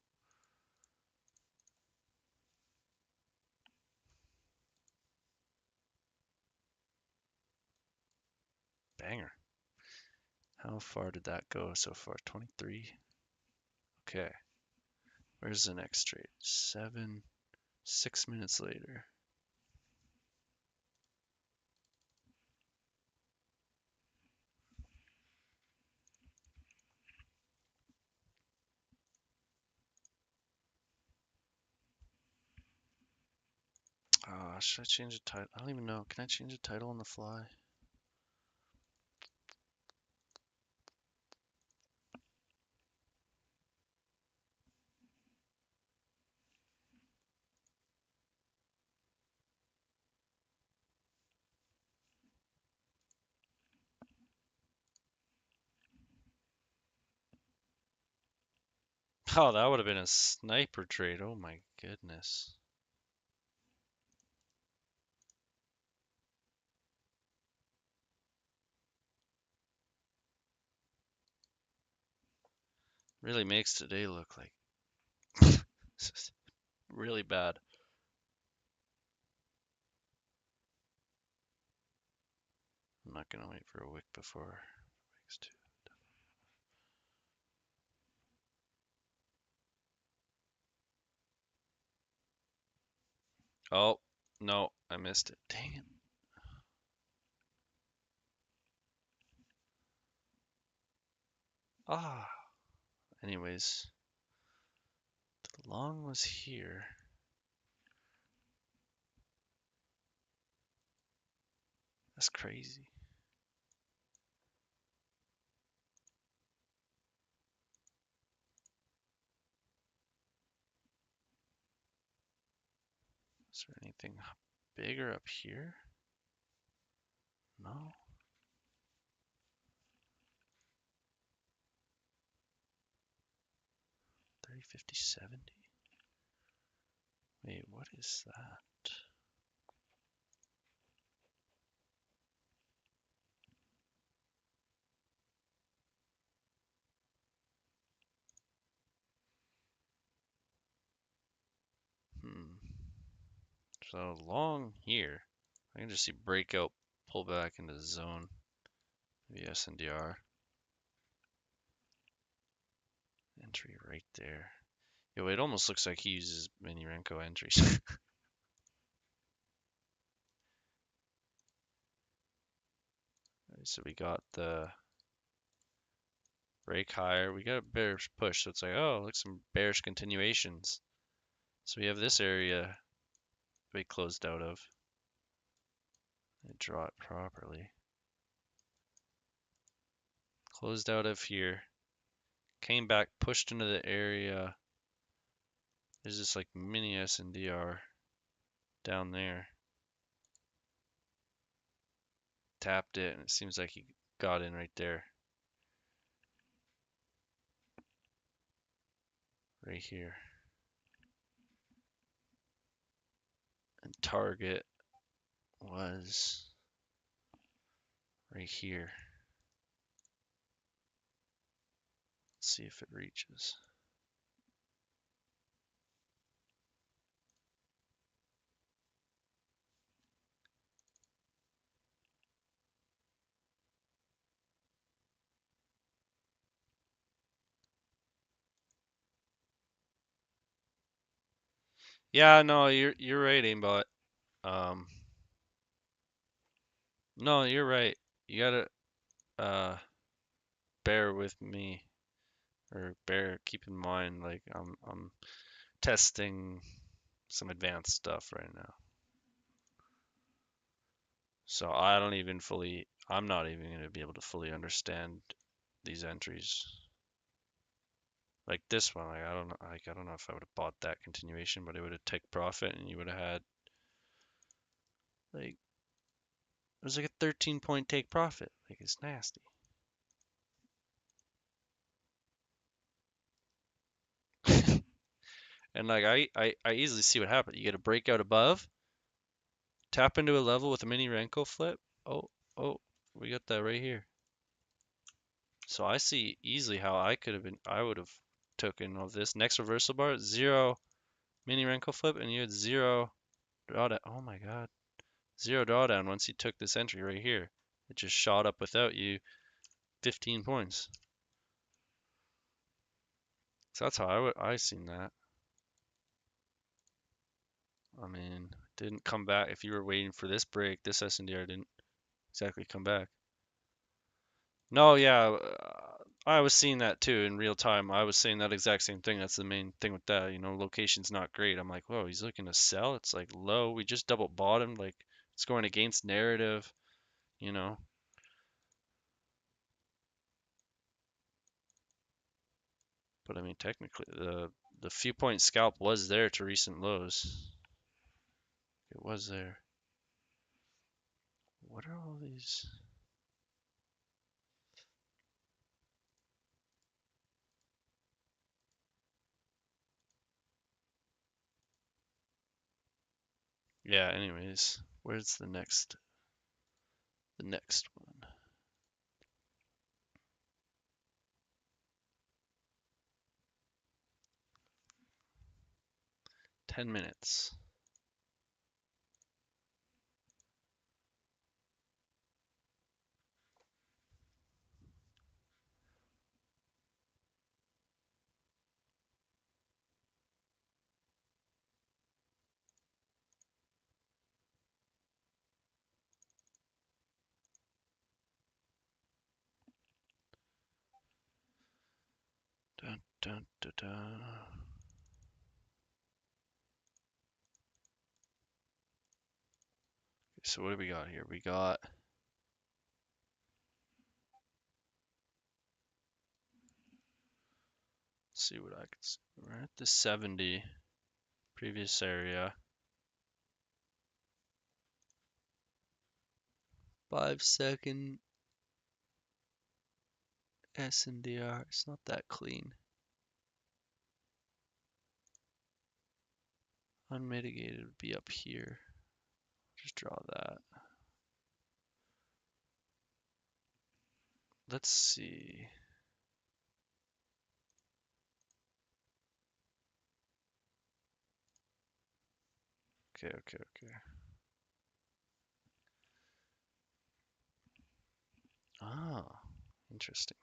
Banger. How far did that go so far? 23? Okay. Where's the next trade? 6 minutes later. Should I change the title? I don't even know. Can I change the title on the fly? Oh, that would have been a sniper trade. Oh my goodness. Really makes today look like really bad. I'm not gonna wait for a wick before wicks two. Oh, no, I missed it. Dang it. Ah. Anyways, the long was here. That's crazy. Is there anything bigger up here? No. 30, 50, 70? Wait, what is that? So long here. I can just see breakout, pull back into the zone. Maybe SNDR. Entry right there. Yo, it almost looks like he uses mini Renko entries. So we got the break higher. We got a bearish push. So it's like, oh, look, some bearish continuations. So we have this area we closed out of. I draw it properly. Closed out of here. Came back, pushed into the area. There's this like mini SNDR down there. Tapped it, and it seems like he got in right there. Right here. And target was right here. Let's see if it reaches. Yeah, no, you're right, aimbot. Um, no, you're right. You gotta bear with me, or keep in mind, like I'm testing some advanced stuff right now. So I'm not even gonna be able to fully understand these entries. Like this one, like I don't know if I would have bought that continuation, but it would have take profit, and you would have had like it was like a 13-point take profit. Like it's nasty. And like I easily see what happened. You get a breakout above, tap into a level with a mini Renko flip. Oh, oh, we got that right here. So I see easily how I would have taken of this. Next reversal bar, 0 mini Renko flip, and you had 0 drawdown. Oh my God. 0 drawdown once you took this entry right here. It just shot up without you 15 points. So that's how I seen that. I mean, didn't come back. If you were waiting for this break, this SNDR didn't exactly come back. No, yeah, I was seeing that too in real time. I was saying that exact same thing. That's the main thing with that. You know, location's not great. I'm like, whoa, he's looking to sell. It's like low. We just double bottomed. Like it's going against narrative. You know. But I mean, technically, the few point scalp was there to recent lows. It was there. What are all these? Yeah. Anyways, where's the next? The next one. 10 minutes. Dun, dun, dun, dun. So what do we got here? We got let's see what I can see. We're at the 70 previous area. 5-second SNDR. It's not that clean. Unmitigated would be up here. Just draw that. Let's see. Okay, okay, okay. Ah, interesting.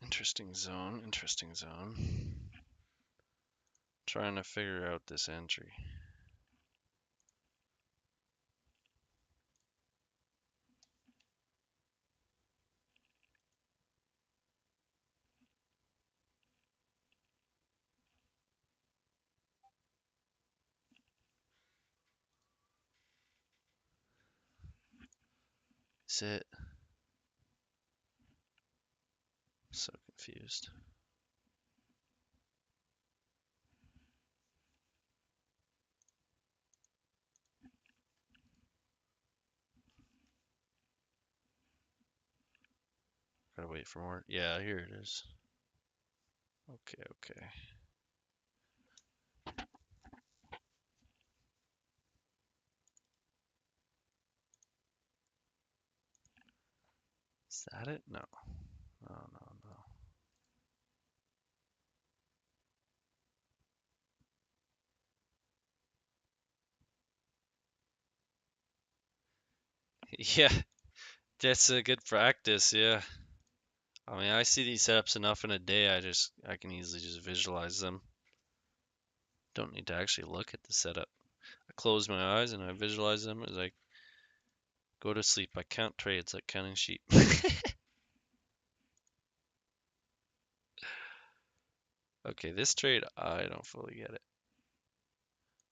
Interesting zone, interesting zone. Trying to figure out this entry. Is it? So confused. Gotta wait for more. Yeah, here it is. Okay, okay. Is that it? No. No, no, no. Yeah, that's a good practice, yeah. I mean, I see these setups enough in a day, I can easily just visualize them. Don't need to actually look at the setup. I close my eyes and I visualize them as I go to sleep. I count trades like counting sheep. Okay, this trade, I don't fully get it.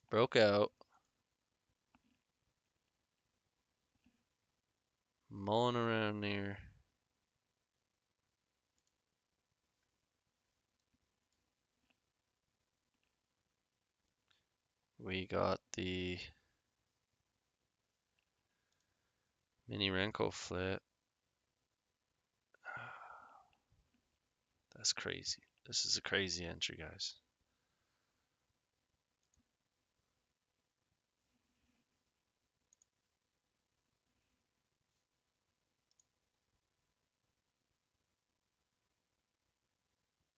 Broke out. Mulling around near. We got the mini Renko flip. That's crazy. This is a crazy entry, guys.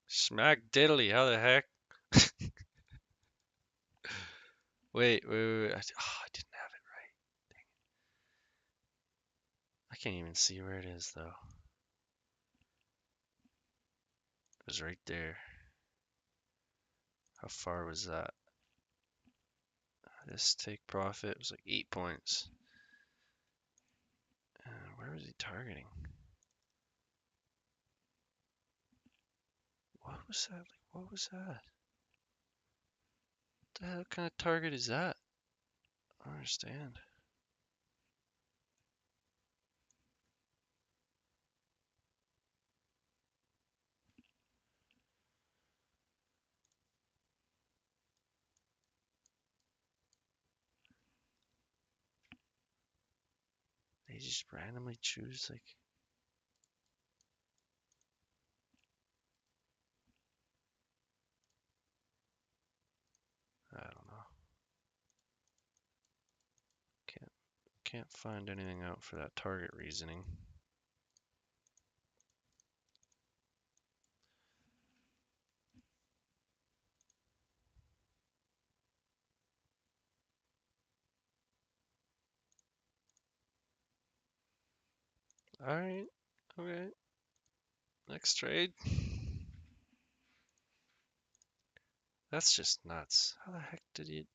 Smack diddly, how the heck? Wait. I didn't have it right. Dang it. I can't even see where it is, though. It was right there. How far was that? This take profit was like 8 points. Where was he targeting? What was that? Like, what was that? What the hell kind of target is that? I don't understand. They just randomly choose like I don't know. Can't find anything out for that target reasoning. Alright, okay. Next trade. That's just nuts. How the heck did he?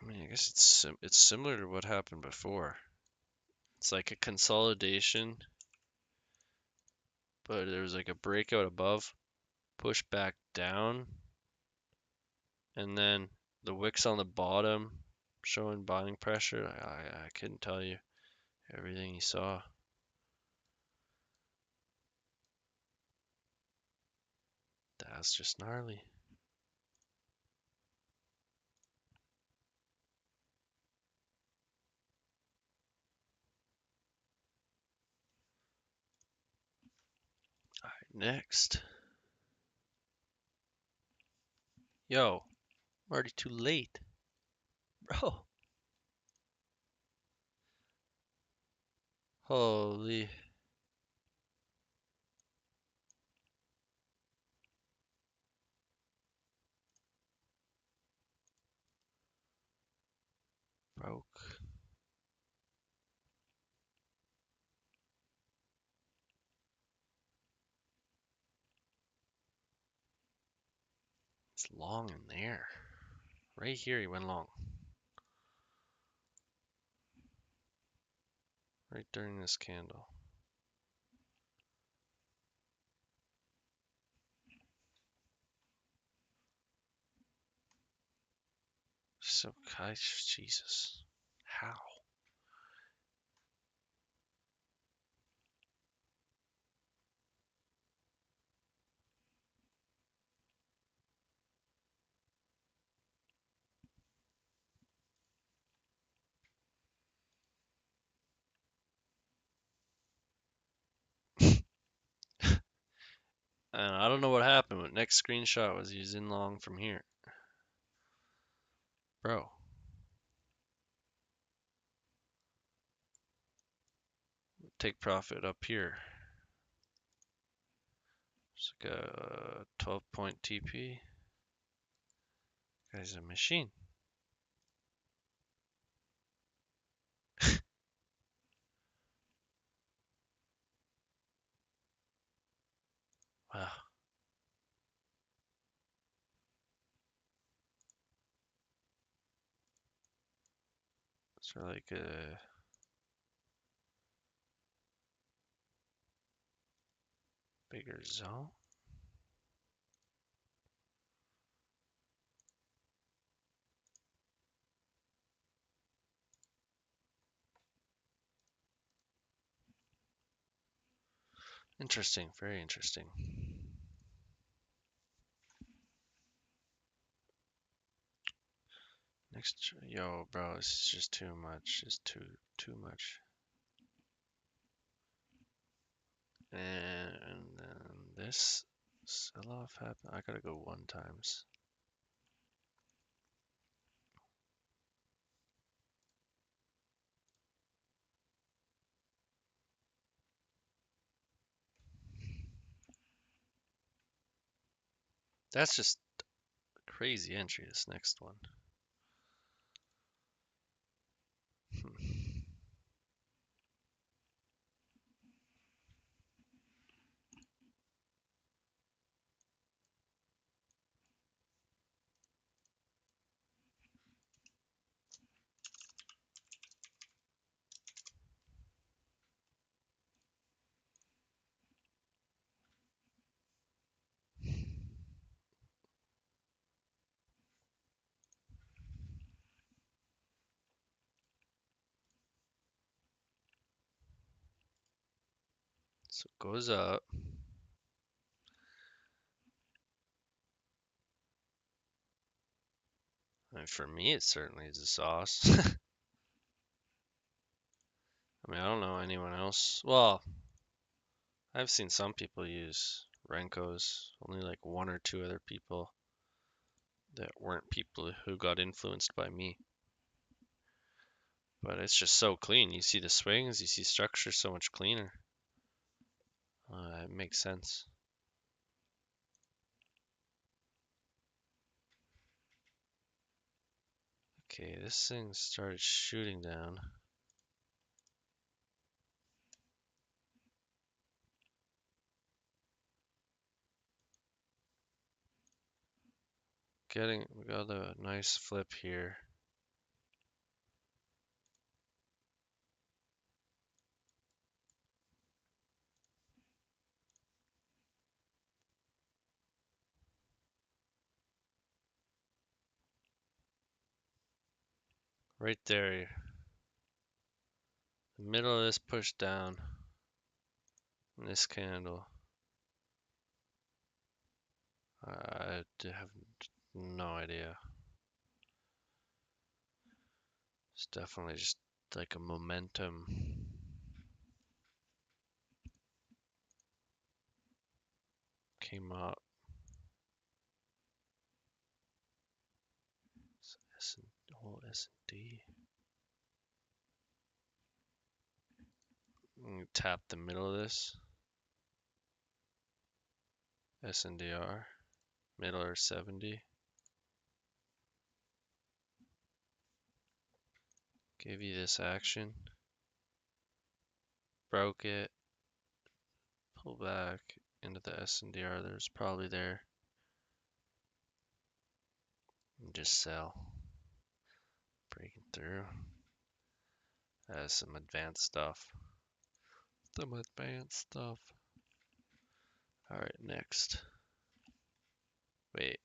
I mean, I guess it's similar to what happened before. It's like a consolidation, but there was like a breakout above, push back down, and then the wicks on the bottom showing buying pressure. I couldn't tell you everything you saw. That's just gnarly. All right, next. Yo, I'm already too late. Bro. Holy. Broke. It's long in there. Right here he went long. Right during this candle. So, gosh, Jesus. How? And I don't know what happened, but next screenshot was he's in long from here. Bro. Take profit up here. It's like a 12-point TP. Guy's a machine. Wow. It's like a bigger zone. Interesting, very interesting. Next, yo, bro, this is just too much. It's too much. And then this sell-off happened. I gotta go 1 times. That's just crazy entry, this next one. So it goes up. I mean, for me, it certainly is a sauce. I mean, I don't know anyone else. Well, I've seen some people use Renkos. Only like 1 or 2 other people that weren't people who got influenced by me. But it's just so clean. You see the swings, you see structure so much cleaner. It makes sense. Okay, this thing started shooting down. We got a nice flip here. Right there. The middle of this push down. In this candle. I have no idea. It's definitely just like a momentum. Came up. Whole S&D. Tap the middle of this. SNDR. Middle or 70. Gave you this action. Broke it. Pull back into the SNDR. There's probably there. and just sell. Breaking through. Some advanced stuff. Some advanced stuff. Alright, next. Wait.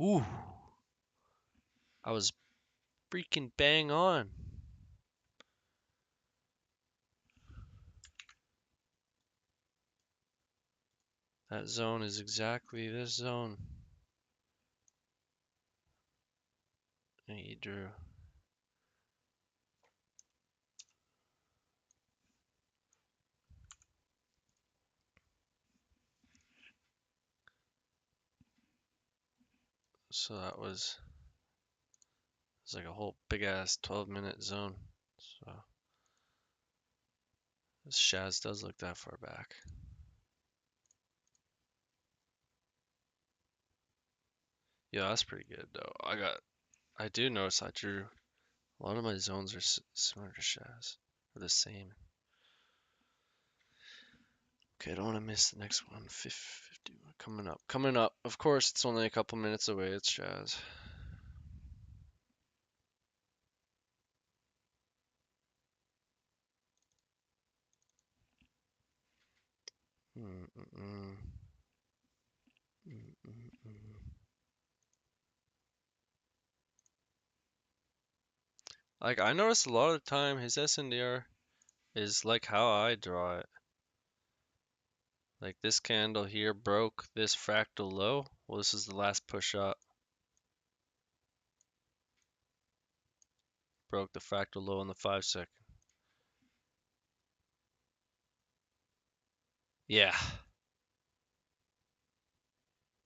Ooh. I was freaking bang on. That zone is exactly this zone. And he drew. So that was, it's like a whole big ass 12-minute zone. So this Shaz does look that far back. Yeah, that's pretty good though. I do notice I drew a lot of my zones are similar to Shaz, or the same. Okay, I don't want to miss the next one. 50 coming up. Coming up. Of course, it's only a couple minutes away. It's Shaz. Mm -mm -mm. Mm -mm -mm. Like, I noticed a lot of the time his SNDR is like how I draw it. Like this candle here broke this fractal low. Well, this is the last push up. Broke the fractal low in the 5-second. Yeah.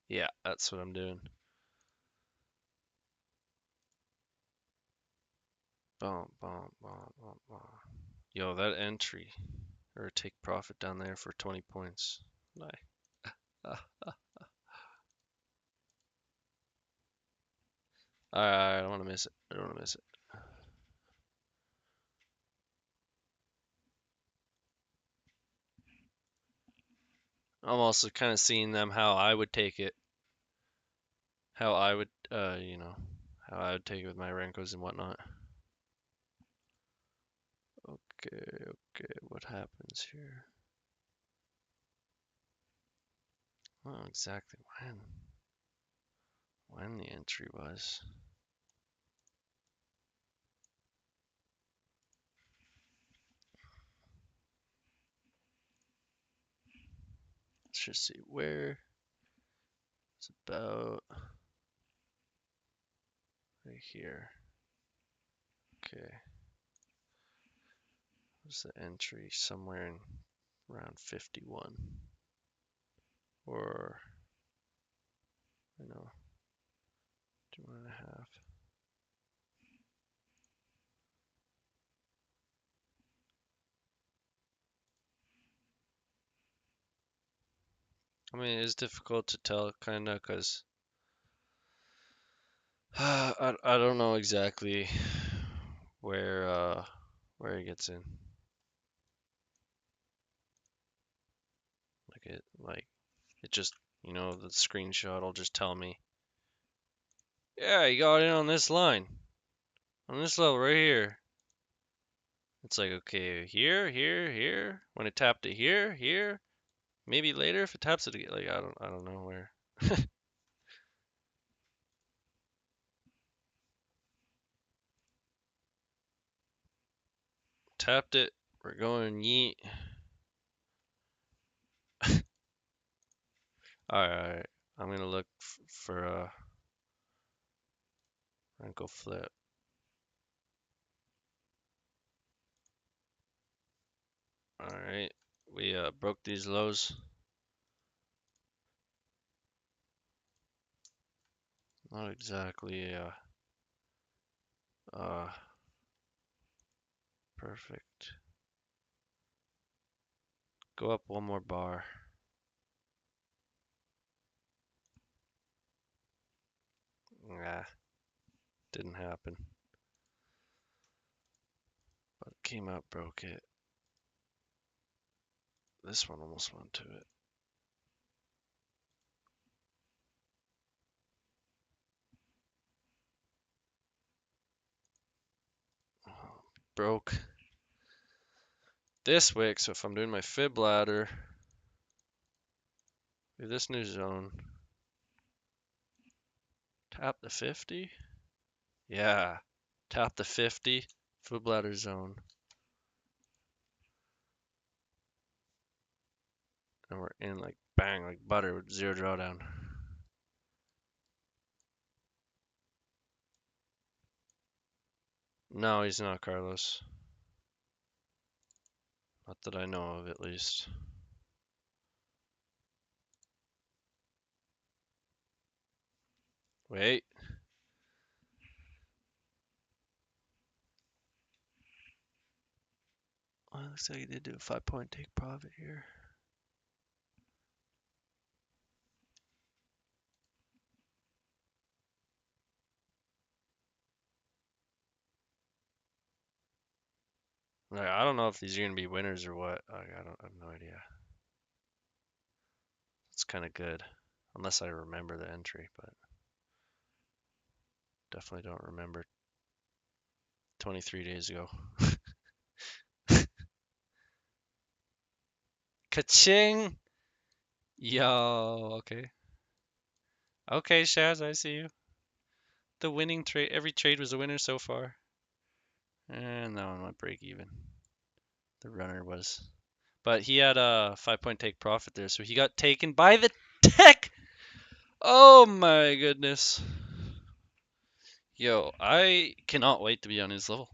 Yeah, that's what I'm doing. Boom, boom, boom, boom, boom. Yo, that entry or take profit down there for 20 points. Nice. I don't want to miss it. I don't want to miss it. I'm also kind of seeing them how I would take it. How I would, how I would take it with my Renkos and whatnot. Okay, okay, what happens here? I don't know exactly when the entry was. Let's just see where. It's about right here. Okay. What's the entry? Somewhere in around 51. Or, 2.5. I mean, it is difficult to tell, kind of, because I don't know exactly where he gets in. It just, the screenshot will just tell me, yeah, he got in on this line, on this level right here. It's like, okay, here, here, here. When it tapped it here, here, maybe later if it taps it again. Like I don't know where. Tapped it. We're going yeet. Alright, I'm gonna look for Renko flip. Alright, we broke these lows. Not exactly perfect. Go up one more bar. Nah, didn't happen. But it came out, broke it. This one almost went to it. broke this wick, so if I'm doing my fib ladder, do this new zone, tap the 50. Yeah, tap the 50, fib ladder zone. And we're in like bang, like butter with zero drawdown. No, he's not Carlos. Not that I know of, at least. Wait. Well, looks like he did do a 5-point take profit here. Like, I don't know if these are gonna be winners or what. I have no idea. It's kind of good, unless I remember the entry, but definitely don't remember 23 days ago. Ka-ching! Yo, okay. Okay, Shaz, I see you. The winning trade, every trade was a winner so far. And that one went break even. The runner was. But he had a 5-point take profit there, so he got taken by the tech! Oh my goodness. Yo, I cannot wait to be on his level.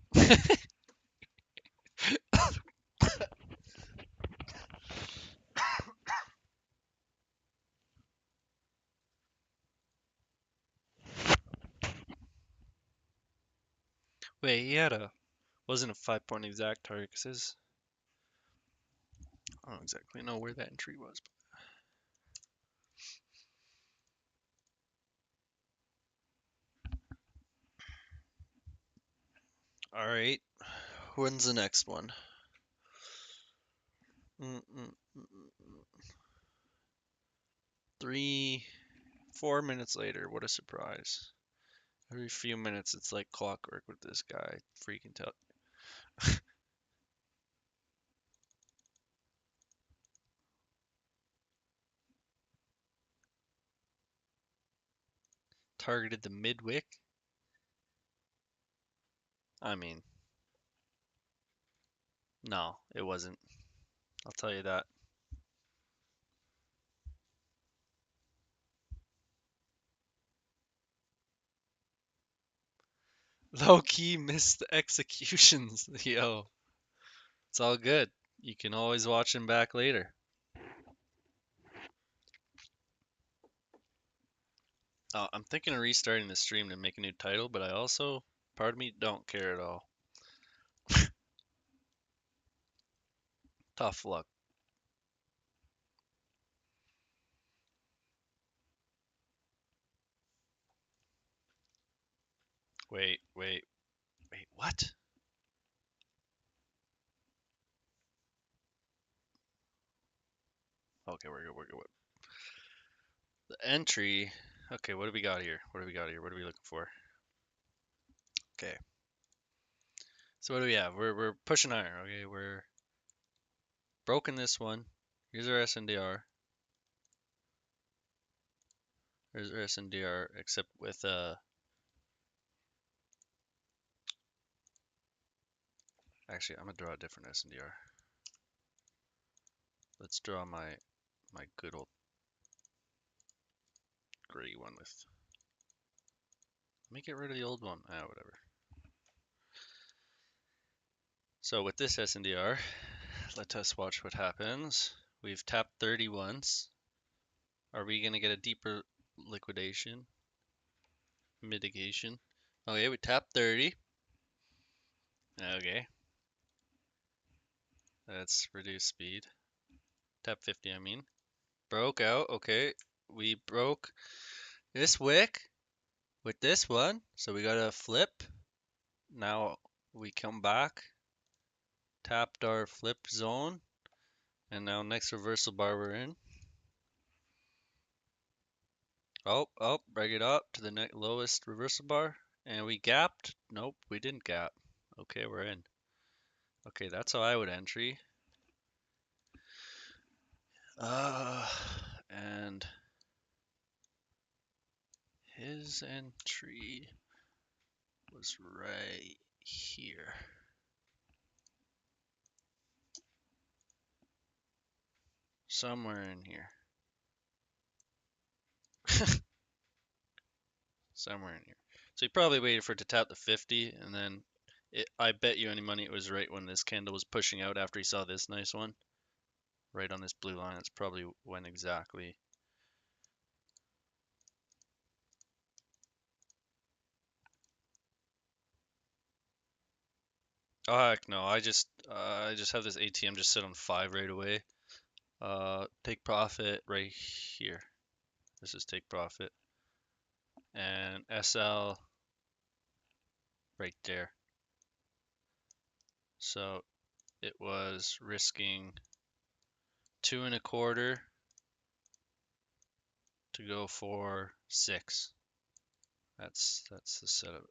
Wait, he had a wasn't a 5-point exact target because his I don't exactly know where that entry was. All right, when's the next one? Mm -mm -mm -mm. 4 minutes later. What a surprise! Every few minutes, it's like clockwork with this guy. Freaking tell. Targeted the mid wick. I mean, no, it wasn't. I'll tell you that. Low key missed executions. Yo, it's all good. You can always watch him back later. I'm thinking of restarting the stream to make a new title, but I also, part of me, don't care at all. Tough luck. Wait, wait, wait, what? Okay, we're good, we're good. The entry. Okay, what do we got here? What do we got here? What are we looking for? Okay. So what do we have? We're pushing higher. Okay, we're broken this one. Here's our SNDR. There's our SNDR, except with actually I'm gonna draw a different SNDR. Let's draw my good old gray one with. Let me get rid of the old one. Ah, whatever. So with this SNDR, let us watch what happens. We've tapped 30 once. Are we gonna get a deeper liquidation? Mitigation. Okay, we tapped 30. Okay. Let's reduce speed. Tap 50, I mean. Broke out. Okay. We broke this wick with this one. So we got to flip. Now we come back. Tapped our flip zone. And now next reversal bar we're in. Oh, break it up to the next lowest reversal bar. And we gapped. Nope, we didn't gap. Okay, we're in. Okay, that's how I would entry. Uh, and his entry was right here. Somewhere in here. Somewhere in here. So he probably waited for it to tap the 50, and then I bet you any money it was right when this candle was pushing out after he saw this nice one. Right on this blue line. That's probably when exactly. Oh heck no! I just have this ATM just sit on 5 right away. Take profit right here. This is take profit, and SL right there. So it was risking 2.25 to go for 6. That's the setup.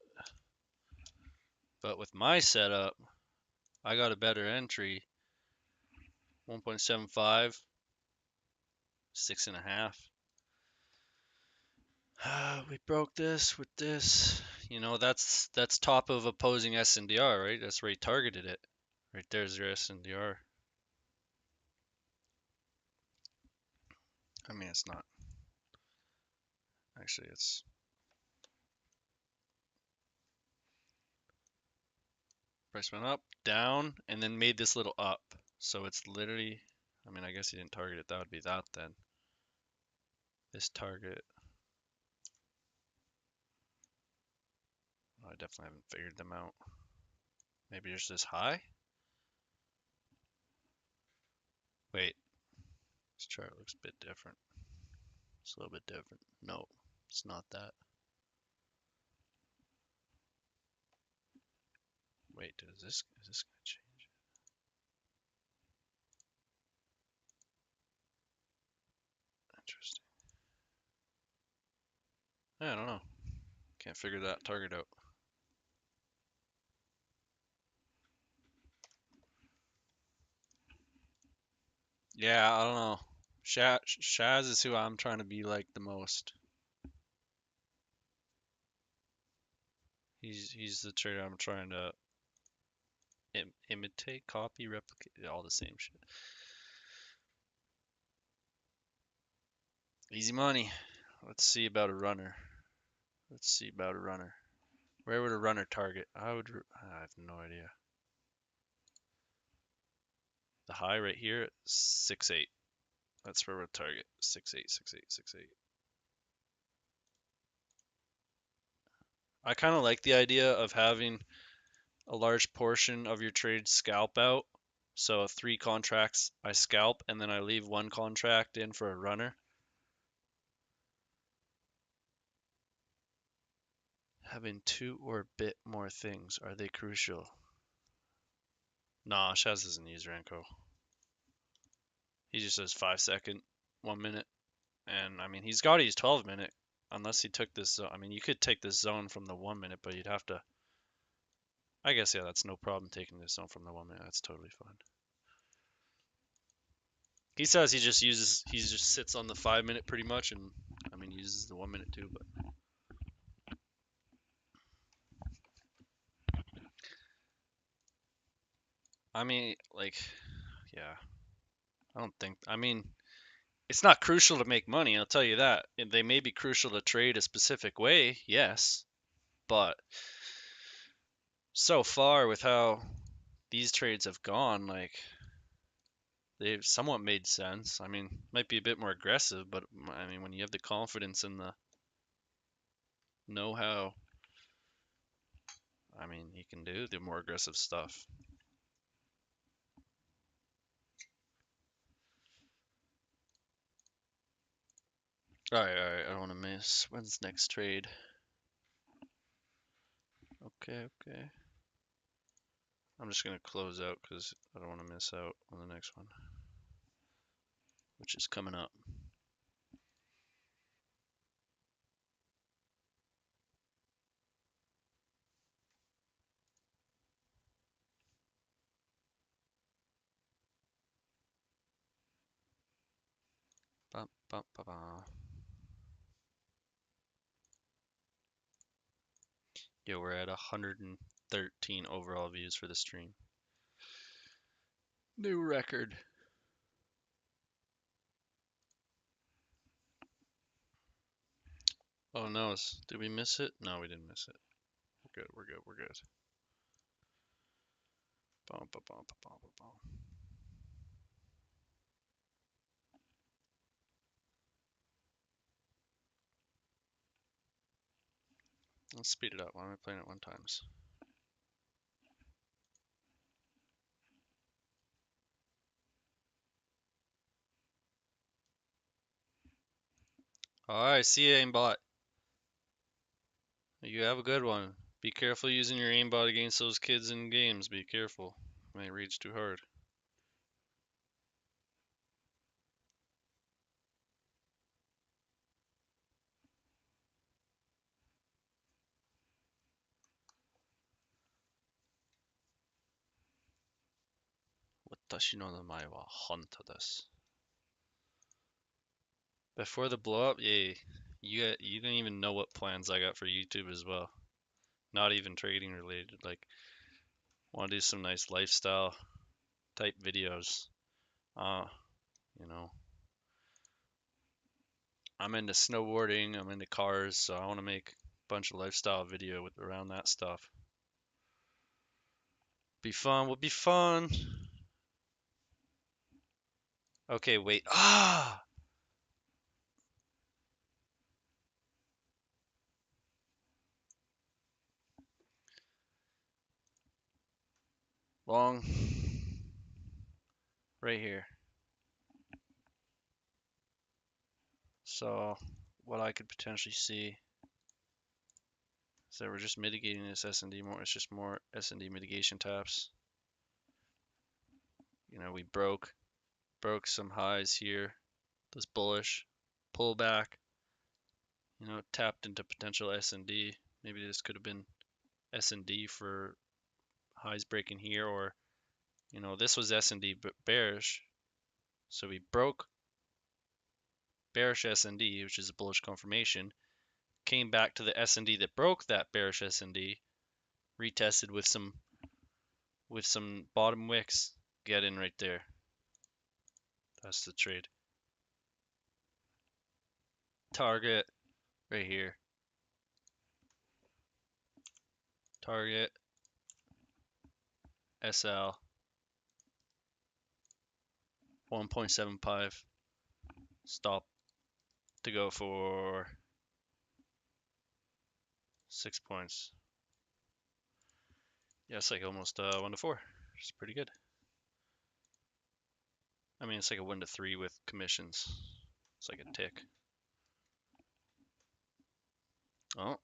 But with my setup, I got a better entry. 1.75, 6.5. We broke this with this. You know, that's top of opposing SNDR, right? That's where he targeted it. Right there's your SNDR. I mean, it's not. Actually, it's price went up, down, and then made this little up. So it's literally, I mean, I guess he didn't target it. That would be that then. This target, I definitely haven't figured them out. Maybe there's this high? Wait, this chart looks a bit different. It's a little bit different. No, it's not that. Wait, is this gonna change? Interesting. I don't know. Can't figure that target out. Yeah, I don't know. Shaz is who I'm trying to be like the most. He's the trader I'm trying to imitate, copy, replicate, all the same shit. Easy money. Let's see about a runner. Let's see about a runner. Where would a runner target? I have no idea. The high right here, 6.8. That's where we'll target. 6.8, 6.8, 6.8. I kind of like the idea of having a large portion of your trade scalp out. So 3 contracts I scalp and then I leave 1 contract in for a runner. Having 2 or a bit more things, are they crucial? Nah, Shaz doesn't use Renko. He just says 5 second, 1 minute. And I mean, he's got to use 12 minute unless he took this. I mean, you could take this zone from the 1 minute, but you'd have to. I guess, yeah, that's no problem taking this zone from the 1 minute. That's totally fine. He says he just sits on the 5 minute pretty much, and I mean, uses the 1 minute too, but. I mean, like, yeah, I don't think. I mean, it's not crucial to make money, I'll tell you that. They may be crucial to trade a specific way, yes, but so far with how these trades have gone, like, they've somewhat made sense. I mean, might be a bit more aggressive, but I mean, when you have the confidence and the know-how, I mean, you can do the more aggressive stuff. All right, I don't want to miss. When's next trade? Okay, okay. I'm just gonna close out because I don't want to miss out on the next one, which is coming up. Bum, bum, ba, ba. Yo, we're at 113 overall views for the stream. New record. Oh no, did we miss it? No, we didn't miss it. We're good, we're good, we're good. Bum, ba, bum, ba, bum, ba, bum. Let's speed it up. Why am I playing it one times? Alright, see you, aimbot. You have a good one. Be careful using your aimbot against those kids in games. Be careful. Might reach too hard. Watashi no namae wa Honta desu. Before the blow up, yeah, you don't even know what plans I got for YouTube as well. Not even trading related. Like, want to do some nice lifestyle type videos. Uh, you know, I'm into snowboarding. I'm into cars, so I want to make a bunch of lifestyle video with around that stuff. Be fun. Would be fun. Okay, wait. Ah, long. Right here. So what I could potentially see is that we're just mitigating this S&D more. It's just more S&D mitigation taps. You know, we broke some highs here. This bullish pullback. You know, tapped into potential S&D. Maybe this could have been S&D for highs breaking here, or you know, this was S&D bearish. So we broke bearish S&D, which is a bullish confirmation. Came back to the S&D that broke that bearish S&D. Retested with some bottom wicks. Get in right there. That's the trade. Target right here. Target SL 1.75. Stop to go for 6 points. Yeah, it's like almost 1 to 4. It's pretty good. I mean, it's like a 1 to 3 with commissions. It's like a tick. Oh,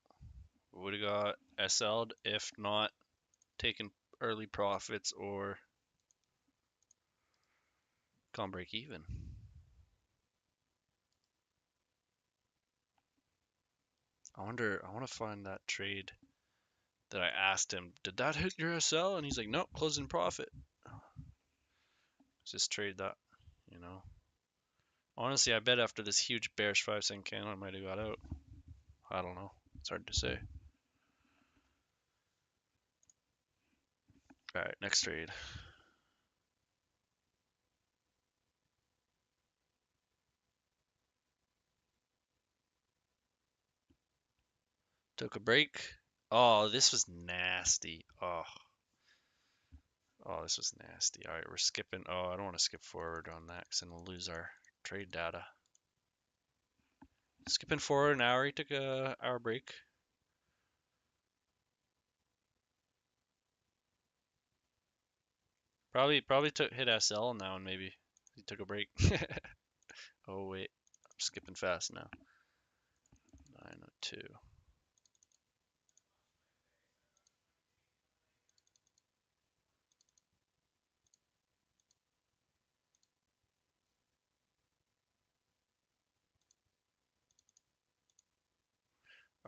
would have got SL'd if not taken early profits or gone break even. I want to find that trade that I asked him, did that hit your SL? And he's like, nope, closing profit. Just trade that, you know. Honestly, I bet after this huge bearish 5-cent candle, I might have got out. I don't know. It's hard to say. All right, next trade. Took a break. Oh, this was nasty. Oh, this was nasty. All right, we're skipping. Oh, I don't want to skip forward on that because then we'll lose our trade data. Skipping forward an hour. He took a hour break. Probably took hit SL now and maybe he took a break. Oh wait, I'm skipping fast now. 902.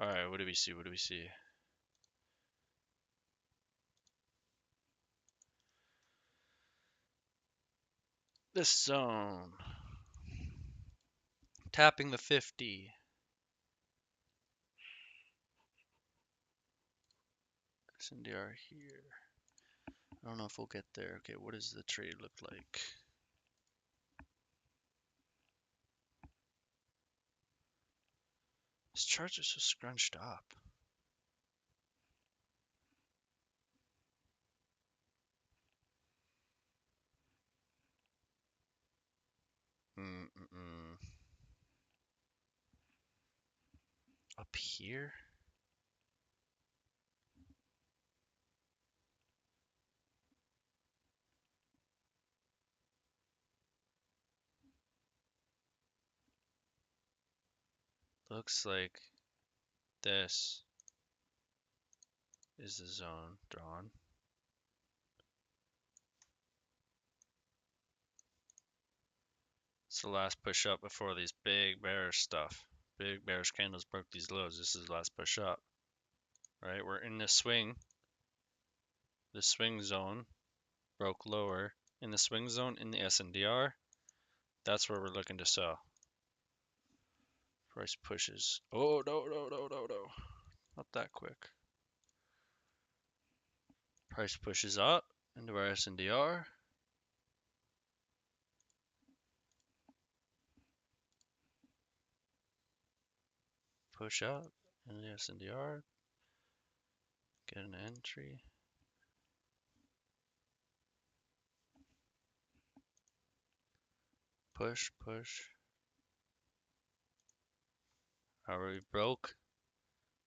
All right, what do we see? What do we see? This zone. Tapping the 50. SNDR here. I don't know if we'll get there. Okay, what does the trade look like? These charts are so scrunched up. Mm-mm-mm. Up here? Looks like this is the zone drawn. It's the last push up before these big bearish stuff. Big bearish candles broke these lows. This is the last push up. Right? We're in this swing. The swing zone broke lower. In the swing zone in the SNDR, that's where we're looking to sell. Price pushes. Oh, no, no, no, no, no. Not that quick. Price pushes up into our SNDR. Push up into the SNDR. Get an entry. Push, push. Alright, we broke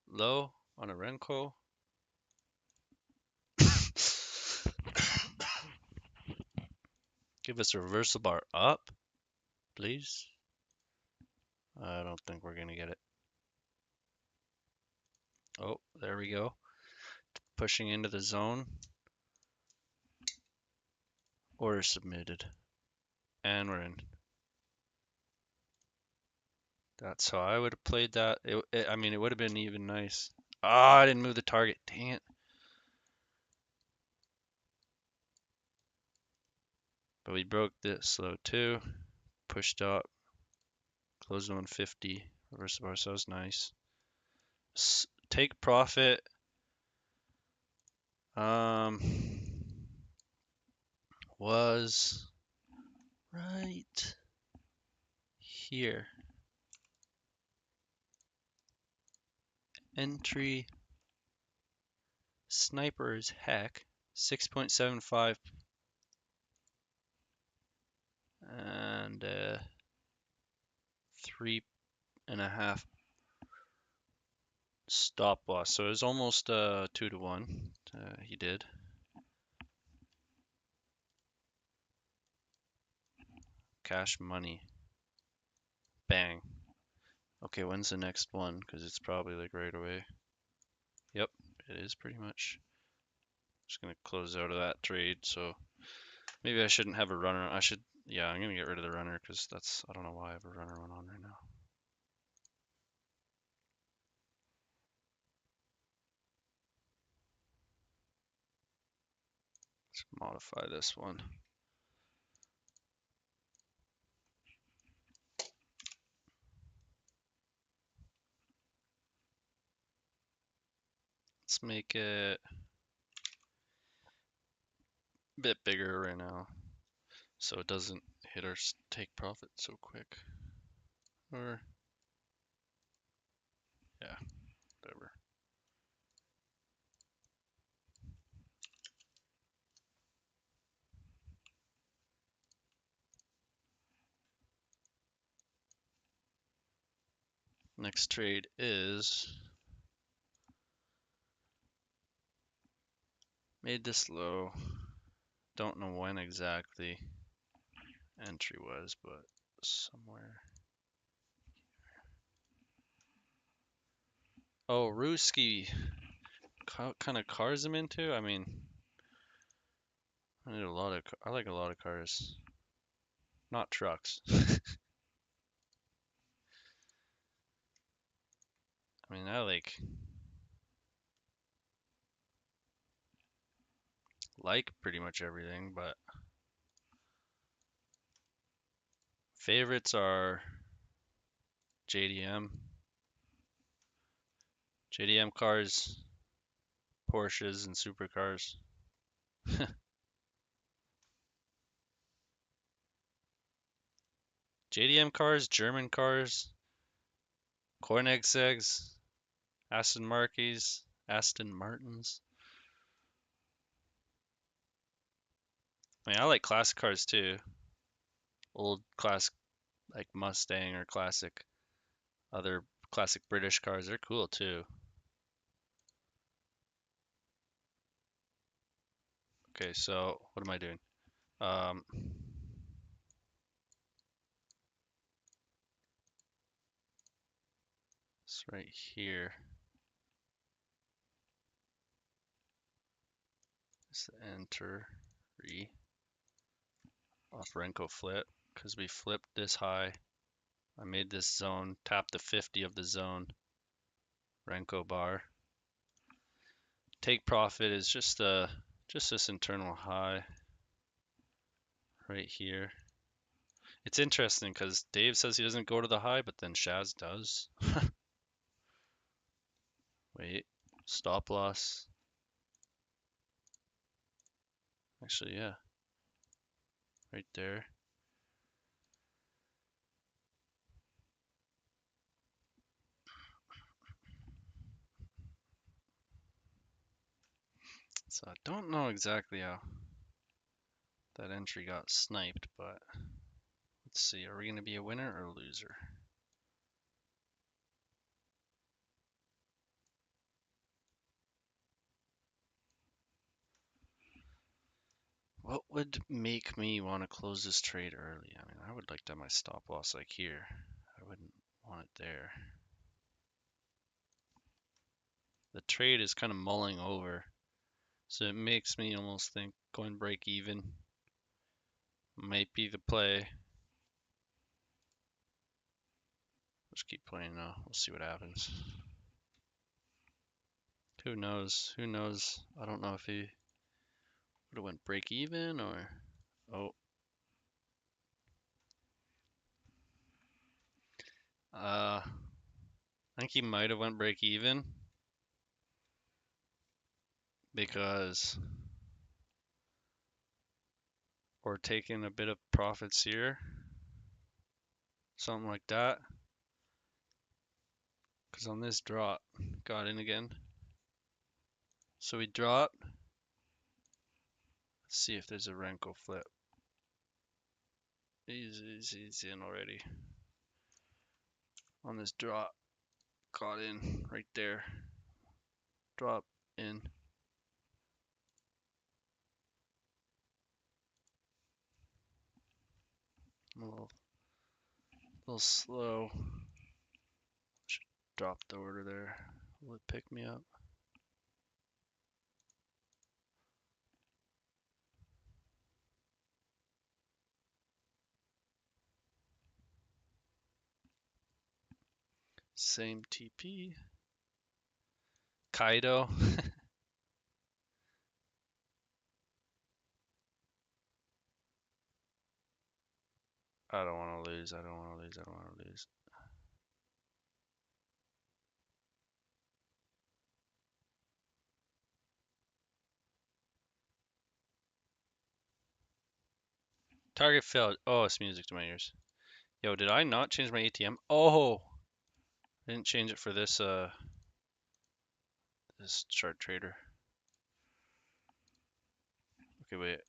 low on a Renko. Give us a reversal bar up, please. I don't think we're gonna get it. Oh, there we go. Pushing into the zone. Order submitted. And we're in. That's how I would have played that. I mean, it would have been even nice. Ah, I didn't move the target. Dang it. But we broke this low too. Pushed up. Closed on 50. Reverse bar, so that was nice. Take profit. Was right here. Entry. Sniper is heck. 6.75 and 3.5 stop loss. So it was almost 2 to 1. He did. Cash money. Bang. Okay, when's the next one? Because it's probably like right away. Yep, it is pretty much. Just gonna close out of that trade. So maybe I shouldn't have a runner. Yeah, I'm gonna get rid of the runner because I don't know why I have a runner one on right now. Let's modify this one. Let's make it a bit bigger right now so it doesn't hit our take profit so quick. Or, yeah, whatever. Next trade is made this low. Don't know when exactly entry was, but somewhere. Oh, Ruski. What kind of cars I'm into? I mean, I like a lot of cars. Not trucks. I mean, I like pretty much everything, but favorites are JDM. JDM cars, Porsches, and supercars. JDM cars, German cars, Koenigsegg's, Aston Martins. I mean, I like classic cars too. Old classic like Mustang or classic other classic British cars. They're cool too. Okay, so what am I doing? It's right here. It's the enter re off Renko flip because we flipped this high. I made this zone, tap the 50 of the zone, Renko bar. Take profit is just this internal high right here. It's interesting because Dave says he doesn't go to the high, but then Shaz does. Wait, stop loss. Actually, yeah, right there. So I don't know exactly how that entry got sniped, but let's see. Are we going to be a winner or a loser? What would make me want to close this trade early? I mean, I would like to have my stop loss like here. I wouldn't want it there. The trade is kind of mulling over, so it makes me almost think going break even might be the play. Just keep playing now. We'll see what happens. Who knows? Who knows? I don't know if he would have went break even or... Oh. I think he might have went break even because we're taking a bit of profits here. Something like that. Because on this drop, got in again. So we drop. Let's see if there's a Renko flip. He's in already. On this drop, caught in right there. Drop in. A little slow. Should drop the order there. Will it pick me up? Same TP. Kaido. I don't want to lose. I don't want to lose. I don't want to lose. Target failed. Oh, it's music to my ears. Yo, did I not change my ATM? Oh, I didn't change it for this this chart trader. Okay, wait.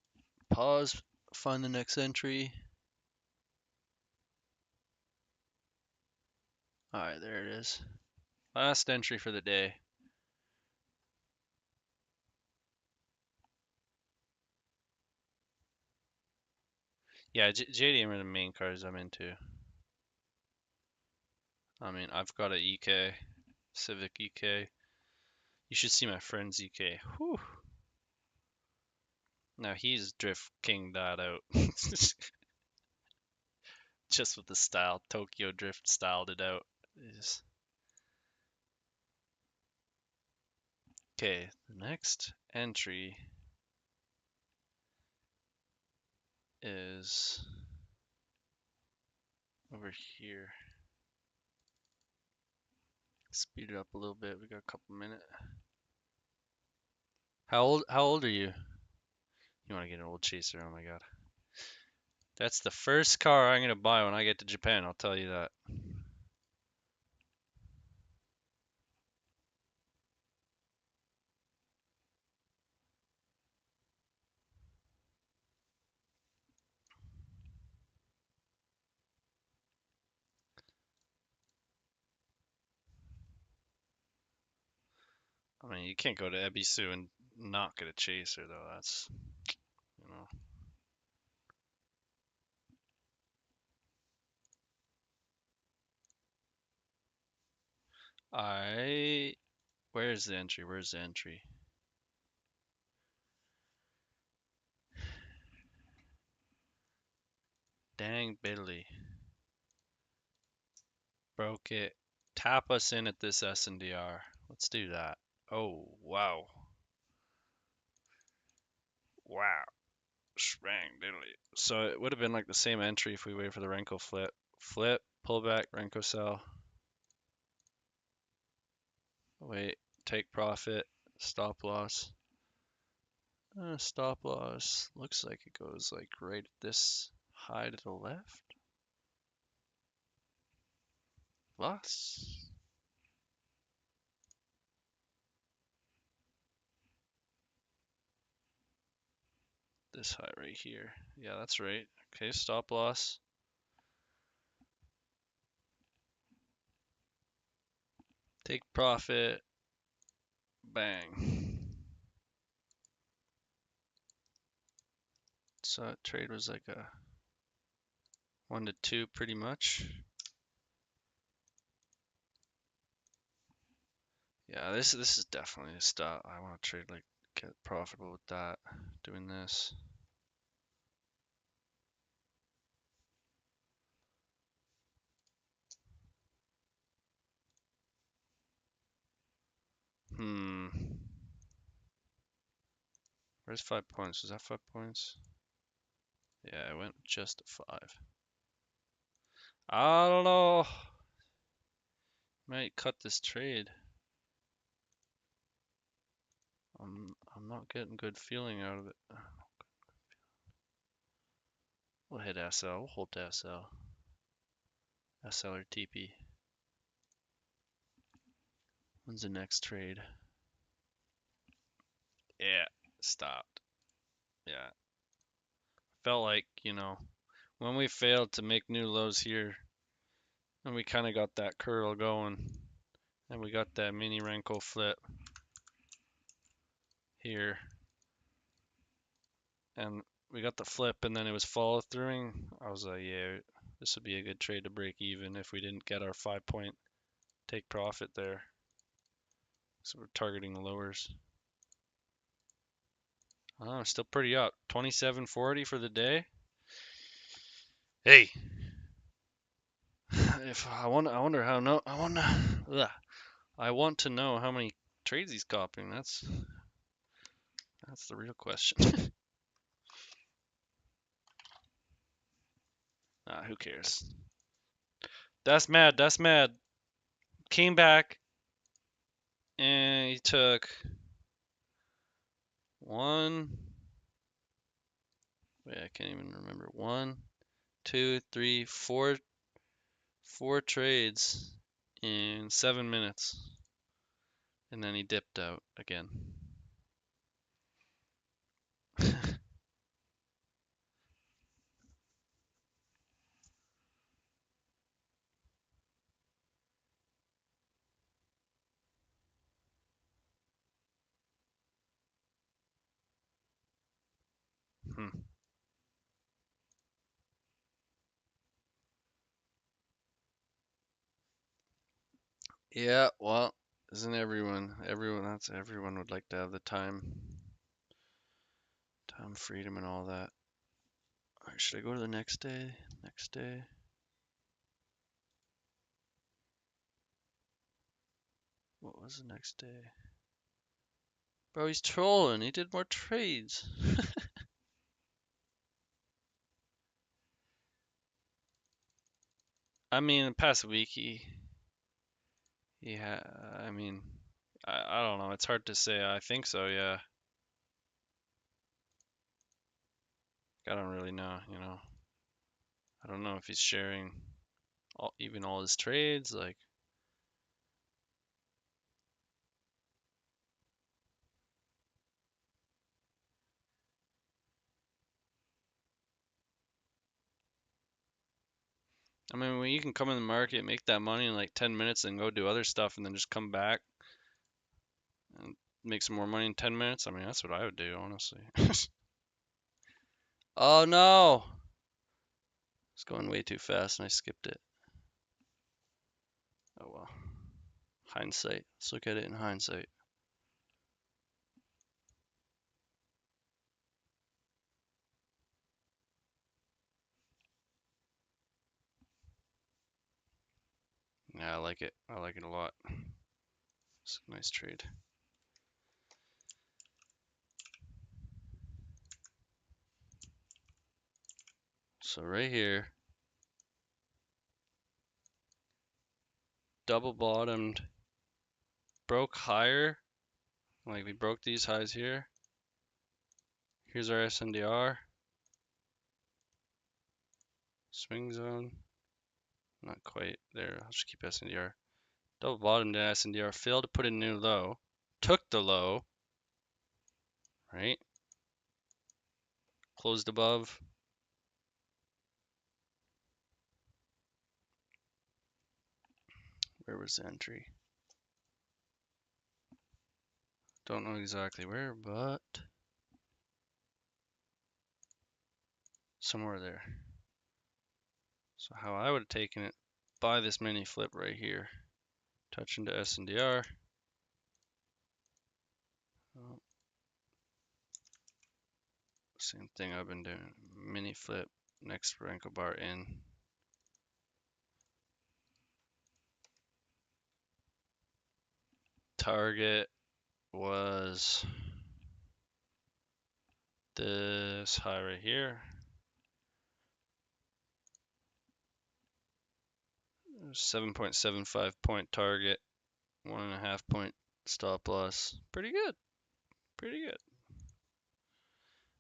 Pause. Find the next entry. All right, there it is. Last entry for the day. Yeah, JDM are the main cars I'm into. I mean, I've got a EK, Civic EK. You should see my friend's EK. Whew. Now he's drift kinged that out. Just with the style. Tokyo Drift styled it out. Okay, the next entry is over here. Speed it up a little bit. We got a couple minutes. How old are you? You want to get an old chaser? Oh my god. That's the first car I'm gonna buy when I get to Japan, I'll tell you that. I mean, you can't go to Ebisu and not get a chaser though. That's, you know. I Where's the entry? Where's the entry? Dang Billy. Broke it. Tap us in at this SNDR. Let's do that. Oh, wow. Wow. Shbang diddly. So it would have been like the same entry if we waited for the Renko flip. Flip, pullback, Renko sell. Wait, take profit, stop loss. Stop loss. Looks like it goes like right at this high to the left. Loss. This high right here. Yeah, that's right. Okay, stop loss. Take profit. Bang. So that trade was like a 1 to 2 pretty much. Yeah, this is definitely a stop. I want to trade like get profitable with that. Doing this. Hmm. Where's 5 points? Was that 5 points? Yeah, it went just to 5. I don't know. Might cut this trade. I'm not getting good feeling out of it. We'll hit SL. We'll hold to SL. SL or TP. When's the next trade? Yeah, stopped. Yeah. Felt like, when we failed to make new lows here, and we kind of got that curl going, and we got that mini Renko flip here, and we got the flip, and then it was follow throughing. I was like, yeah, this would be a good trade to break even if we didn't get our 5-point take profit there. So we're targeting the lowers. Oh, still pretty up. 27.40 for the day. Hey, if I wonder how no, I want to know how many trades he's copying. That's the real question. Who cares? That's mad. That's mad. Came back and he took one. Wait, I can't even remember. 1, 2, 3, 4, 4 trades in 7 minutes, and then he dipped out again. Hmm. Yeah, well, isn't everyone would like to have the time freedom and all that. All right, should I go to the next day? Next day. What was the next day? Bro, he's trolling. He did more trades. I mean, the past week he Yeah, I mean, I don't know. It's hard to say. I think so, yeah. I don't really know, you know. I don't know if he's sharing even all his trades. Like, I mean, when you can come in the market, make that money in like 10 minutes and go do other stuff and then just come back and make some more money in 10 minutes, I mean, that's what I would do, honestly. Oh no! It's going way too fast and I skipped it. Oh well. Hindsight. Let's look at it in hindsight. Yeah, I like it. I like it a lot. It's a nice trade. So right here, double bottomed, broke higher. Like we broke these highs here. Here's our SNDR. Swing zone. Not quite there. I'll just keep SNDR. Double bottomed at SNDR. Failed to put a new low. Took the low. Right? Closed above. Where was the entry? Don't know exactly where, but somewhere there. So how I would have taken it, buy this mini flip right here. Touch into SNDR. Oh, same thing I've been doing. Mini flip, next ankle bar in. Target was this high right here. 7.75 point target, 1.5 point stop loss. Pretty good. Pretty good.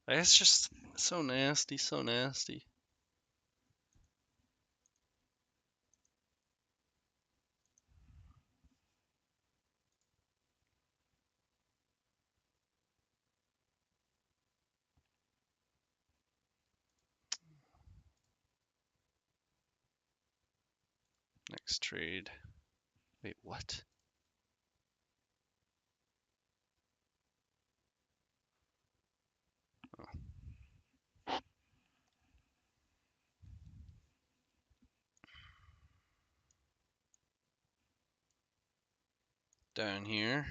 It's just so nasty, so nasty. Next trade. Wait, what? Oh. Down here.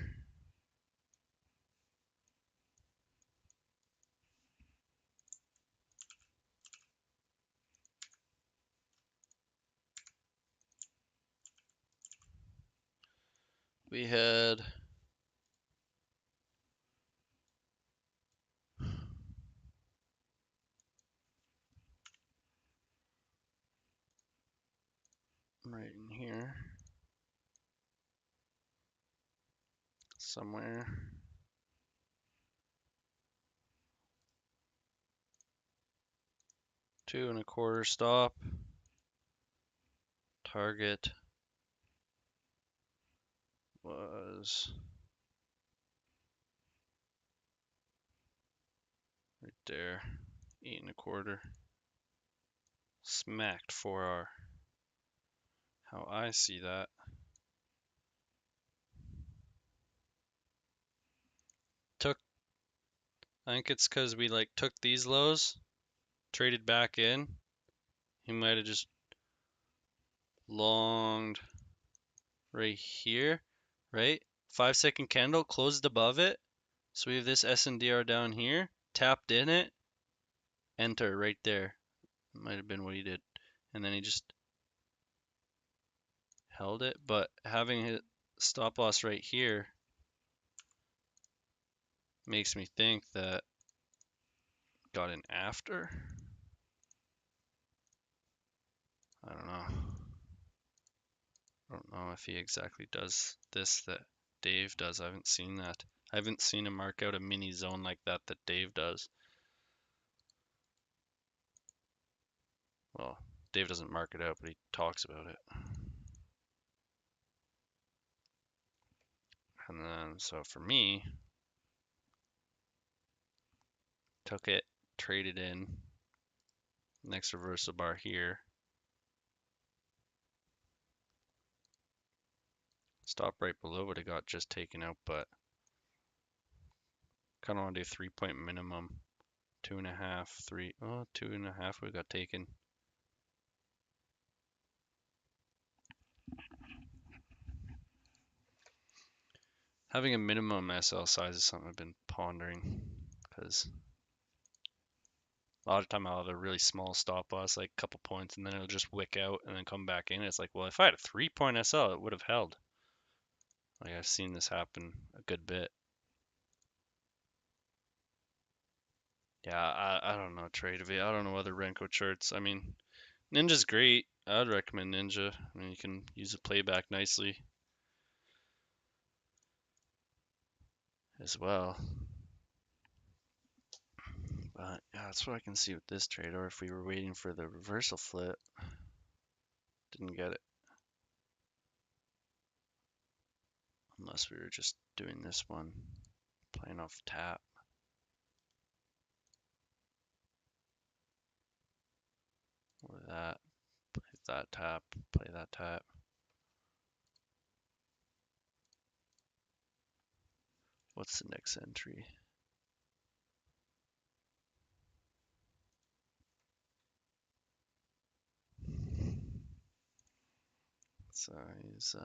We had right in here somewhere. Two and a quarter stop. Target was right there. 8.25. Smacked 4R. How I see that. Took, I think it's because we like took these lows, traded back in. He might have just longed right here, right? 5-second candle closed above it. So we have this SNDR down here, tapped in it, enter right there. Might have been what he did. And then he just held it, but having his stop loss right here makes me think that got in after. I don't know. I don't know. if he exactly does this that Dave does. I haven't seen that. I haven't seen him mark out a mini zone like that Dave does. Well, Dave doesn't mark it out, but he talks about it. And then, so for me, took it, traded in, next reversal bar here. Stop right below what it got just taken out, but kind of want to do 3-point minimum. 2.5, 3, oh, 2.5 we got taken. Having a minimum SL size is something I've been pondering, because a lot of time I'll have a really small stop loss, like a couple points, and then it'll just wick out and then come back in. It's like, well, if I had a 3-point SL, it would have held. Like, I've seen this happen a good bit. Yeah, I don't know trade of it. I don't know other Renko charts. I mean, Ninja's great. I'd recommend Ninja. I mean, you can use the playback nicely as well. But yeah, that's what I can see with this trade. Or if we were waiting for the reversal flip, didn't get it. Unless we were just doing this one, playing off tap. Or that, play that tap, play that tap. What's the next entry? Size,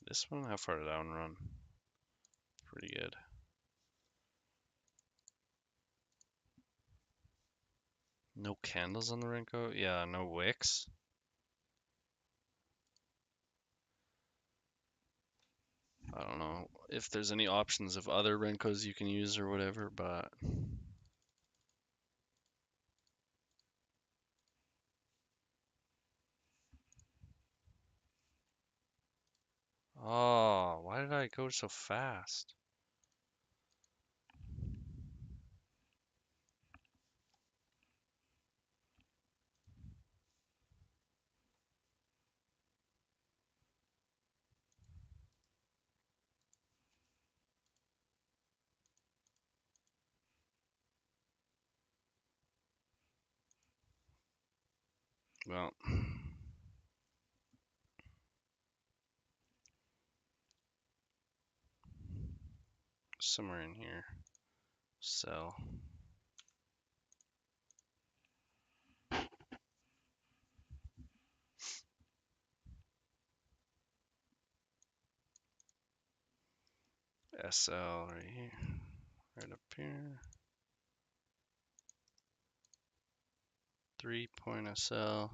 this one, how far did that one run? Pretty good. No candles on the Renko? Yeah, no wicks. I don't know if there's any options of other Renkos you can use or whatever, but oh, why did I go so fast? Well, somewhere in here. Sell. SL right here. Right up here. 3-point SL.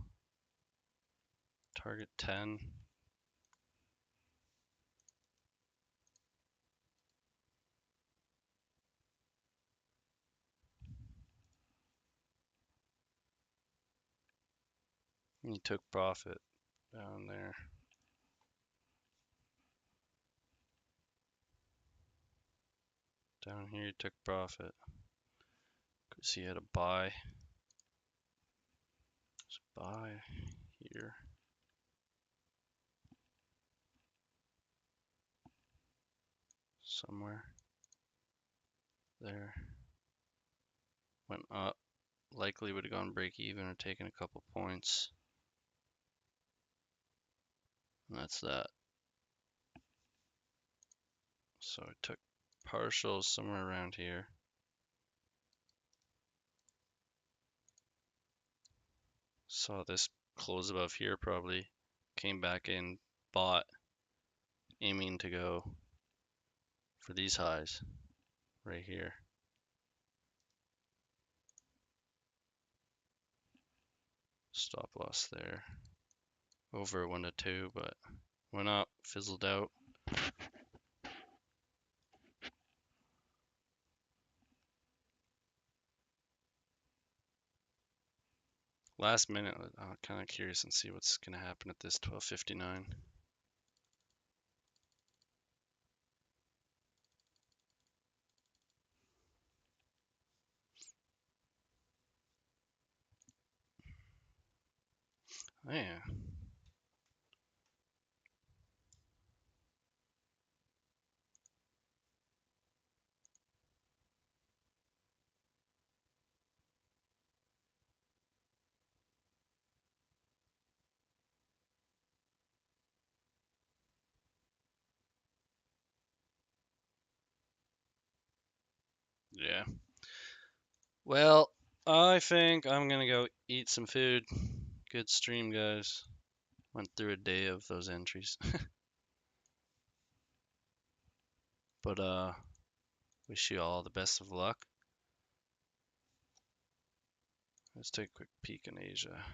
Target 10. He took profit down there. Down here he took profit because he had a buy. There's a buy here. Somewhere there. Went up. Likely would have gone break even or taken a couple points. And that's that. So I took partials somewhere around here. Saw this close above here probably. Came back in, bought, aiming to go for these highs right here. Stop loss there. Over 1 to 2, but went up, fizzled out. Last minute, I'm kind of curious and see what's gonna happen at this 12:59. Oh, yeah. Yeah. Well, I think I'm gonna go eat some food. Good stream, guys. Went through a day of those entries. But wish you all the best of luck. Let's take a quick peek in Asia.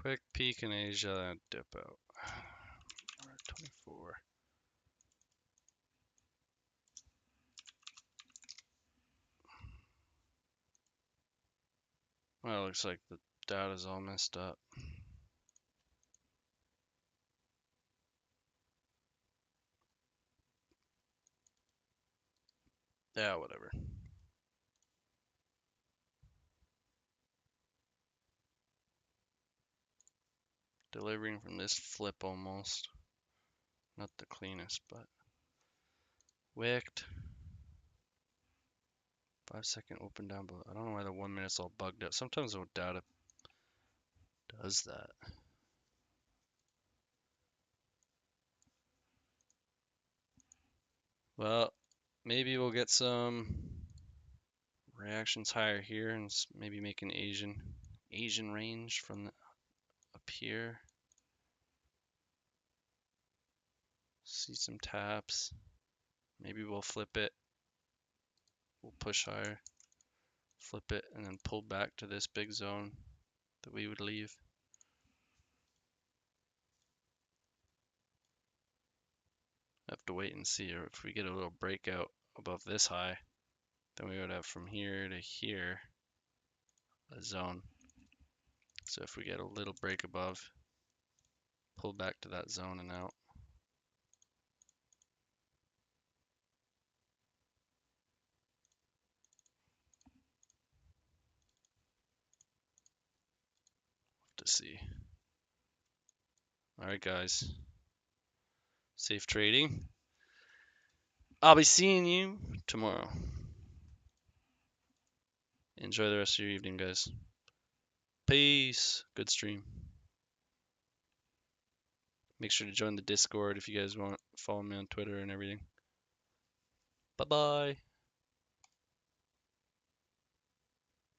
Quick peek in Asia and dip out. We're at 24. Well, it looks like the data's all messed up. Yeah, whatever. Delivering from this flip almost. Not the cleanest, but wicked. 5-second open down below. I don't know why the 1 minute's all bugged out. Sometimes the data does that. Well, maybe we'll get some reactions higher here and maybe make an Asian range from up here. See some taps. Maybe we'll flip it. We'll push higher, flip it, and then pull back to this big zone that we would leave. Have to wait and see, or if we get a little breakout above this high, then we would have from here to here a zone. So if we get a little break above, pull back to that zone and out. To see. All right, guys. Safe trading. I'll be seeing you tomorrow. Enjoy the rest of your evening, guys. Peace. Good stream. Make sure to join the Discord if you guys want. Follow me on Twitter and everything. Bye bye.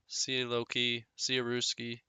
See you, Loki. See you, Ruski.